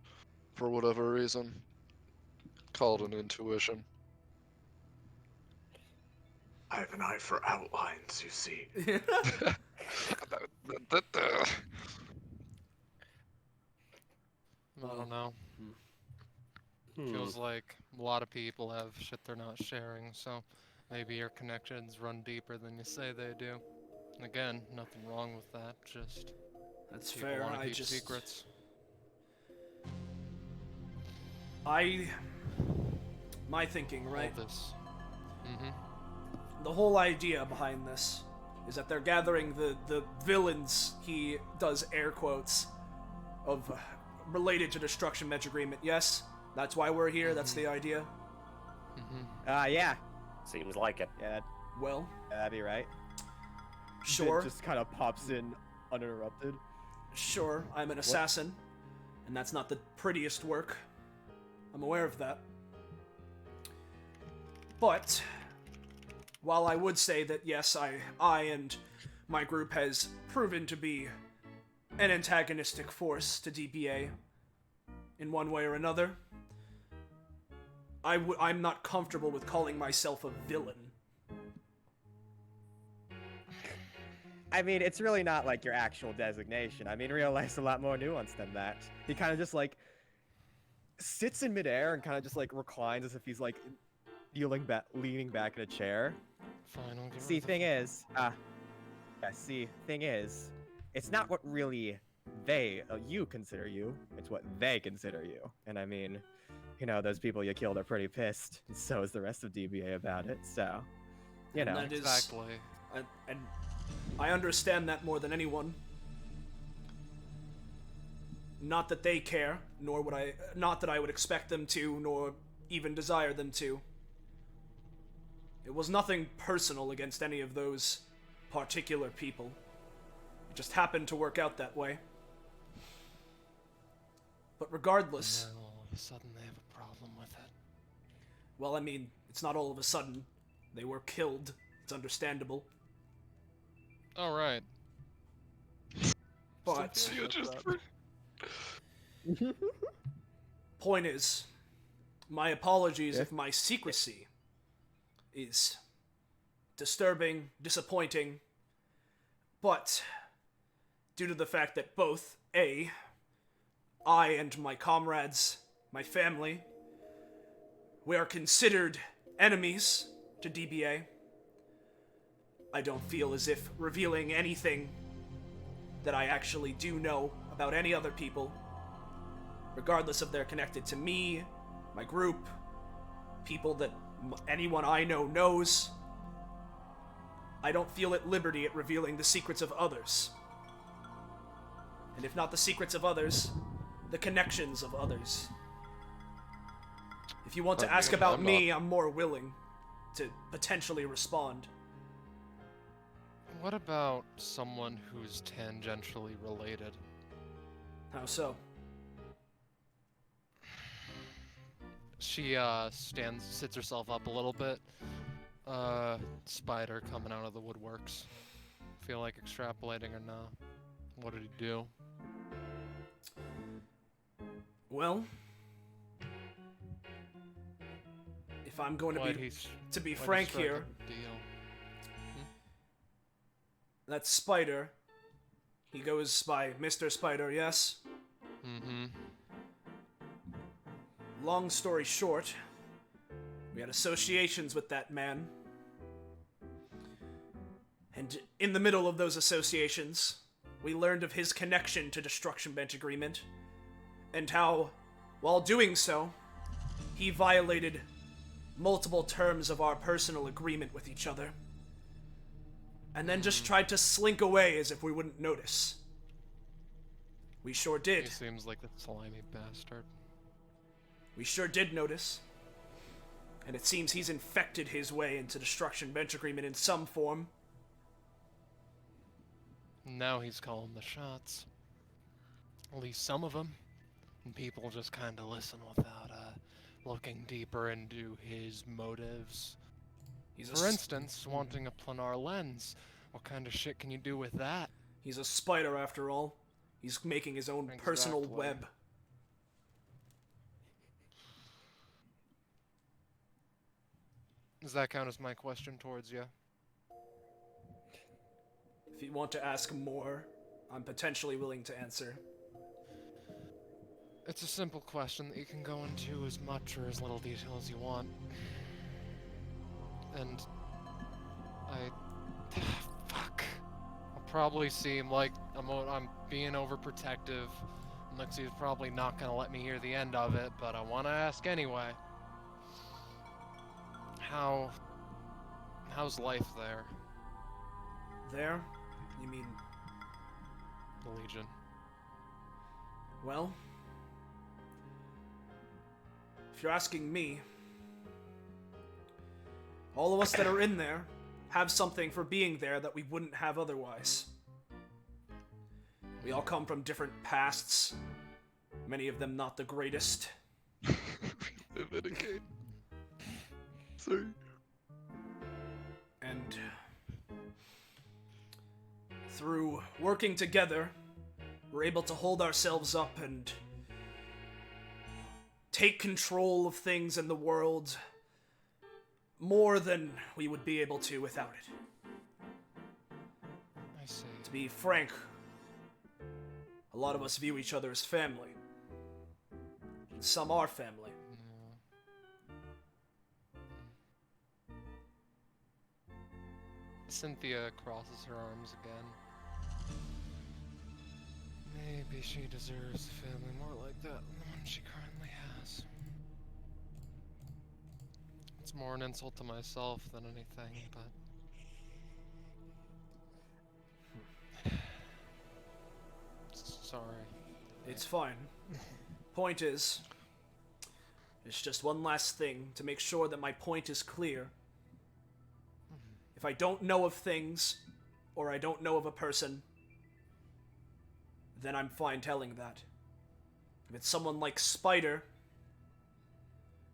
whatever reason. Called an intuition. I have an eye for outlines, you see. I don't know. Feels like a lot of people have shit they're not sharing, so maybe your connections run deeper than you say they do. And again, nothing wrong with that, just That's people fair. want to keep secrets. My thinking, right? All this. The whole idea behind this is that they're gathering the villains, he does air quotes, of related to Destruction Bench Agreement. Yes, that's why we're here, that's the idea. Yeah. Seems like it. Yeah, Well, that'd be right. sure, Just kind of pops in uninterrupted. sure, I'm an assassin, and that's not the prettiest work. I'm aware of that. But while I would say that yes, I and my group has proven to be an antagonistic force to DBA in one way or another, I'm not comfortable with calling myself a villain. I mean, it's really not like your actual designation. I mean, real life's a lot more nuanced than that. He kind of just like sits in midair and kind of just like reclines as if he's like leaning back in a chair. Fine, I'll give See, her thing is, it's not what really you consider you, it's what they consider you. And I mean, you know, those people you killed are pretty pissed, and so is the rest of DBA about it, so, you know. And that is- Exactly. And I understand that more than anyone. Not that they care, not that I would expect them to, nor even desire them to. It was nothing personal against any of those particular people. It just happened to work out that way. But regardless, And then all of a sudden they have a problem with it. well, I mean, it's not all of a sudden. They were killed. It's understandable. Alright. But You just point is, my apologies if my secrecy is disturbing, disappointing, but due to the fact that both I and my comrades, my family, we are considered enemies to DBA, I don't feel as if revealing anything that I actually do know about any other people, regardless if they're connected to me, my group, people that anyone I know knows, I don't feel at liberty at revealing the secrets of others. And if not the secrets of others, the connections of others. If you want to ask about me, I'm more willing to potentially respond. What about someone who's tangentially related? How so? She sits herself up a little bit, Spider coming out of the woodworks. Feel like extrapolating or not? What did he do? Well, if I'm going to be frank here, that Spider, he goes by Mr. Spider, yes? Mm-hmm. Long story short, we had associations with that man. And in the middle of those associations, we learned of his connection to Destruction Bench Agreement, and how, while doing so, he violated multiple terms of our personal agreement with each other, and then just tried to slink away as if we wouldn't notice. We sure did. He seems like a slimy bastard. We sure did notice. And it seems he's infected his way into Destruction Bench Agreement in some form. Now he's calling the shots. At least some of them. And people just kind of listen without looking deeper into his motives. For instance, wanting a planar lens. What kind of shit can you do with that? He's a spider after all. He's making his own personal web. Does that count as my question towards you? If you want to ask more, I'm potentially willing to answer. It's a simple question that you can go into as much or as little detail as you want. And fuck. I'll probably seem like I'm being overprotective. And Lixie's probably not gonna let me hear the end of it, but I wanna ask anyway. How's life there? There? You mean... The Legion. Well... If you're asking me... all of us that are in there have something for being there that we wouldn't have otherwise. We all come from different pasts. Many of them not the greatest. Mitigate. Sorry. And through working together, we're able to hold ourselves up and take control of things in the world more than we would be able to without it. I see. To be frank, a lot of us view each other as family. Some are family. Cynthia crosses her arms again. Maybe she deserves a family more like that than the one she currently has. It's more an insult to myself than anything, but... Sorry. It's fine. Point is, it's just one last thing to make sure that my point is clear. If I don't know of things, or I don't know of a person, then I'm fine telling that. If it's someone like Spider,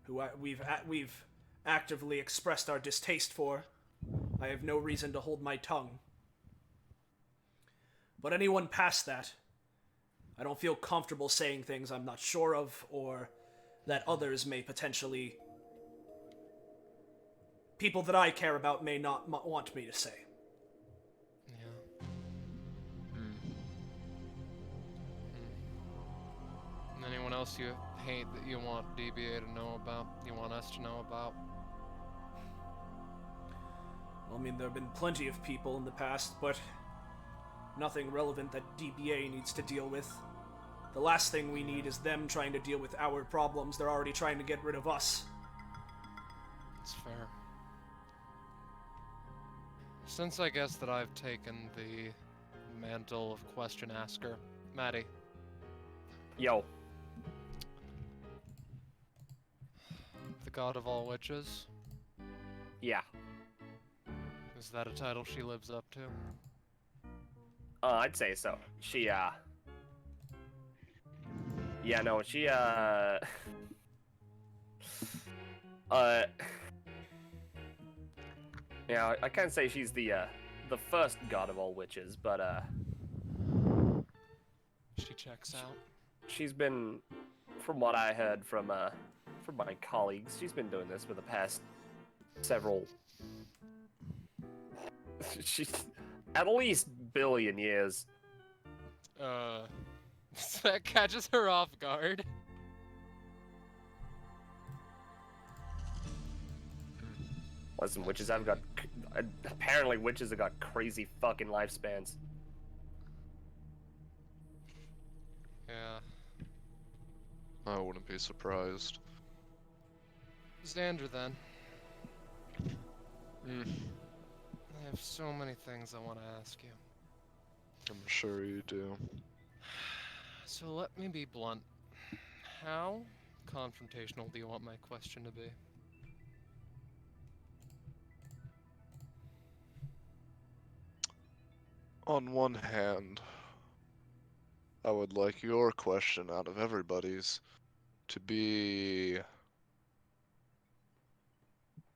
who we've actively expressed our distaste for, I have no reason to hold my tongue. But anyone past that, I don't feel comfortable saying things I'm not sure of, or that others may potentially... people that I care about may not want me to say. Yeah. And anyone else you hate that you want DBA to know about? You want us to know about? Well, I mean, there have been plenty of people in the past, but nothing relevant that DBA needs to deal with. The last thing we need is them trying to deal with our problems. They're already trying to get rid of us. That's fair. Since I guess that I've taken the mantle of question asker, Maddie. Yo. The god of all witches? Yeah. Is that a title she lives up to? I'd say so. She, yeah, no, she, Yeah, I can't say she's the first god of all witches, but She checks out. she's been, from what I heard from my colleagues, she's been doing this for the past several, she's at least billion years. That catches her off guard. Listen, apparently witches have got crazy fucking lifespans. Yeah. I wouldn't be surprised. Xander, then. Mm, I have so many things I want to ask you. I'm sure you do. So let me be blunt. How confrontational do you want my question to be? On one hand, I would like your question out of everybody's to be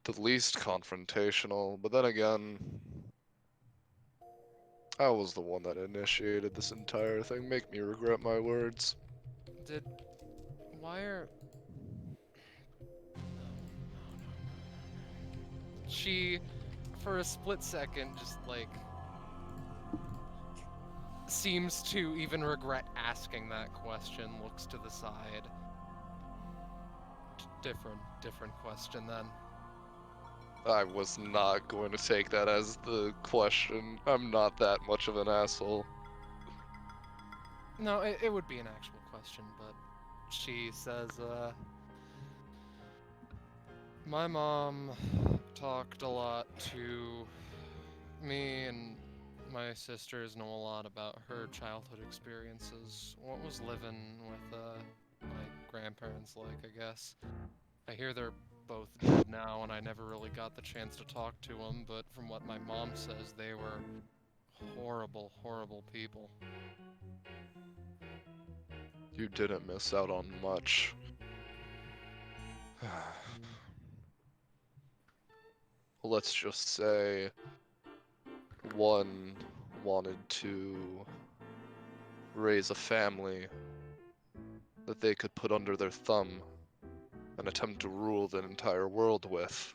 the least confrontational, but then again, I was the one that initiated this entire thing. Make me regret my words. Why are... She, for a split second, just like... seems to even regret asking that question, looks to the side. Different question then. I was not going to take that as the question. I'm not that much of an asshole. No, it would be an actual question, but she says, my mom talked a lot to me, and my sisters know a lot about her childhood experiences. What was living with, my grandparents like, I guess. I hear they're both dead now, and I never really got the chance to talk to them, but from what my mom says, they were horrible, horrible people. You didn't miss out on much. Let's just say one wanted to raise a family that they could put under their thumb and attempt to rule the entire world with,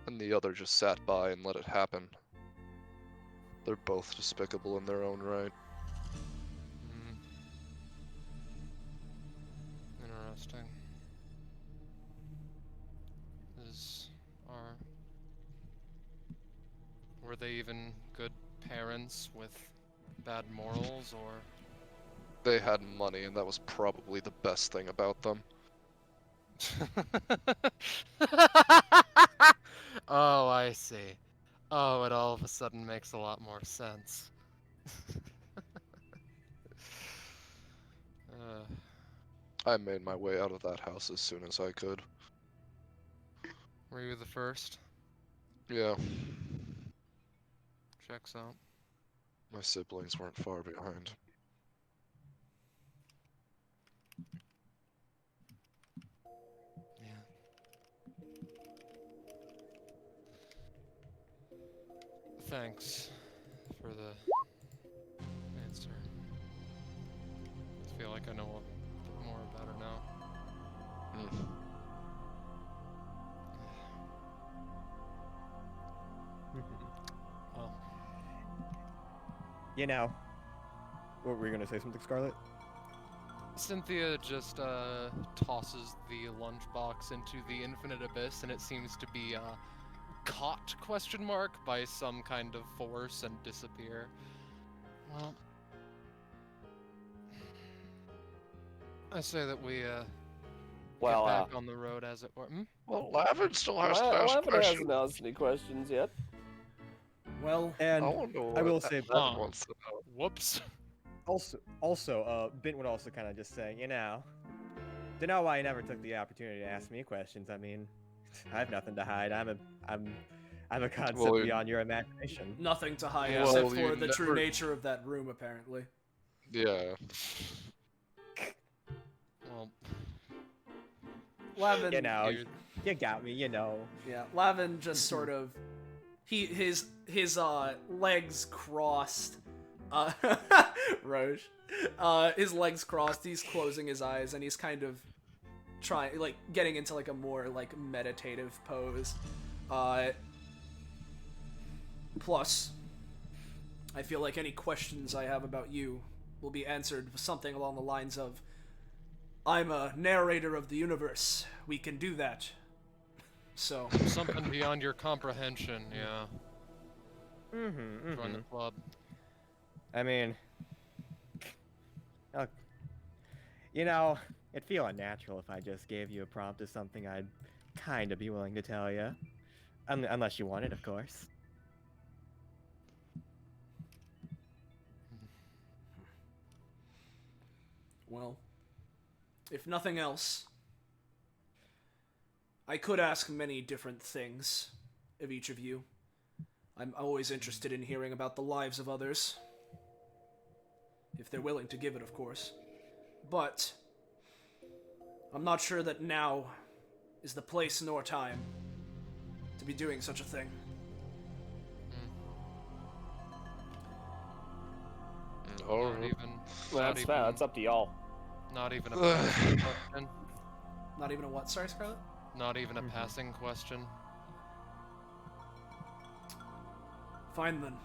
and the other just sat by and let it happen. They're both despicable in their own right. Interesting. Were they even good parents with bad morals, or? They had money, and that was probably the best thing about them. Oh, I see. Oh, it all of a sudden makes a lot more sense. I made my way out of that house as soon as I could. Were you the first? Yeah. Checks out. My siblings weren't far behind. Thanks for the answer. I feel like I know a bit more about her now. Well. You know. What were you gonna say? Something, Scarlet? Cynthia just tosses the lunchbox into the infinite abyss, and it seems to be caught by some kind of force and disappear. Well, I say that we get back on the road, as it were. Well, Lavin still has to ask Lavin questions. hasn't asked any questions yet. Well, and I will say, whoops. Also, Bint would also kind of just say, you know, don't know why you never took the opportunity to ask me questions. I mean, I have nothing to hide. I'm a concept beyond your imagination. Nothing to hide except for the true nature of that room, apparently. Yeah. Well, Lavin, you know, you got me, you know. Yeah, Lavin just sort of his legs crossed. Roche. His legs crossed. He's closing his eyes, and he's kind of trying, like, getting into like a more like meditative pose. Plus, I feel like any questions I have about you will be answered with something along the lines of, "I'm a narrator of the universe. We can do that." So Something beyond your comprehension, yeah. Join the club. I mean, you know, it'd feel unnatural if I just gave you a prompt to something I'd kind of be willing to tell you. Unless you want it, of course. Well, if nothing else, I could ask many different things of each of you. I'm always interested in hearing about the lives of others. If they're willing to give it, of course. But I'm not sure that now is the place nor time to be doing such a thing. Not even. Well, that's fair. That's up to y'all. Not even a passing question. Not even a what? Sorry, Scarlet? Not even a passing question. Fine then.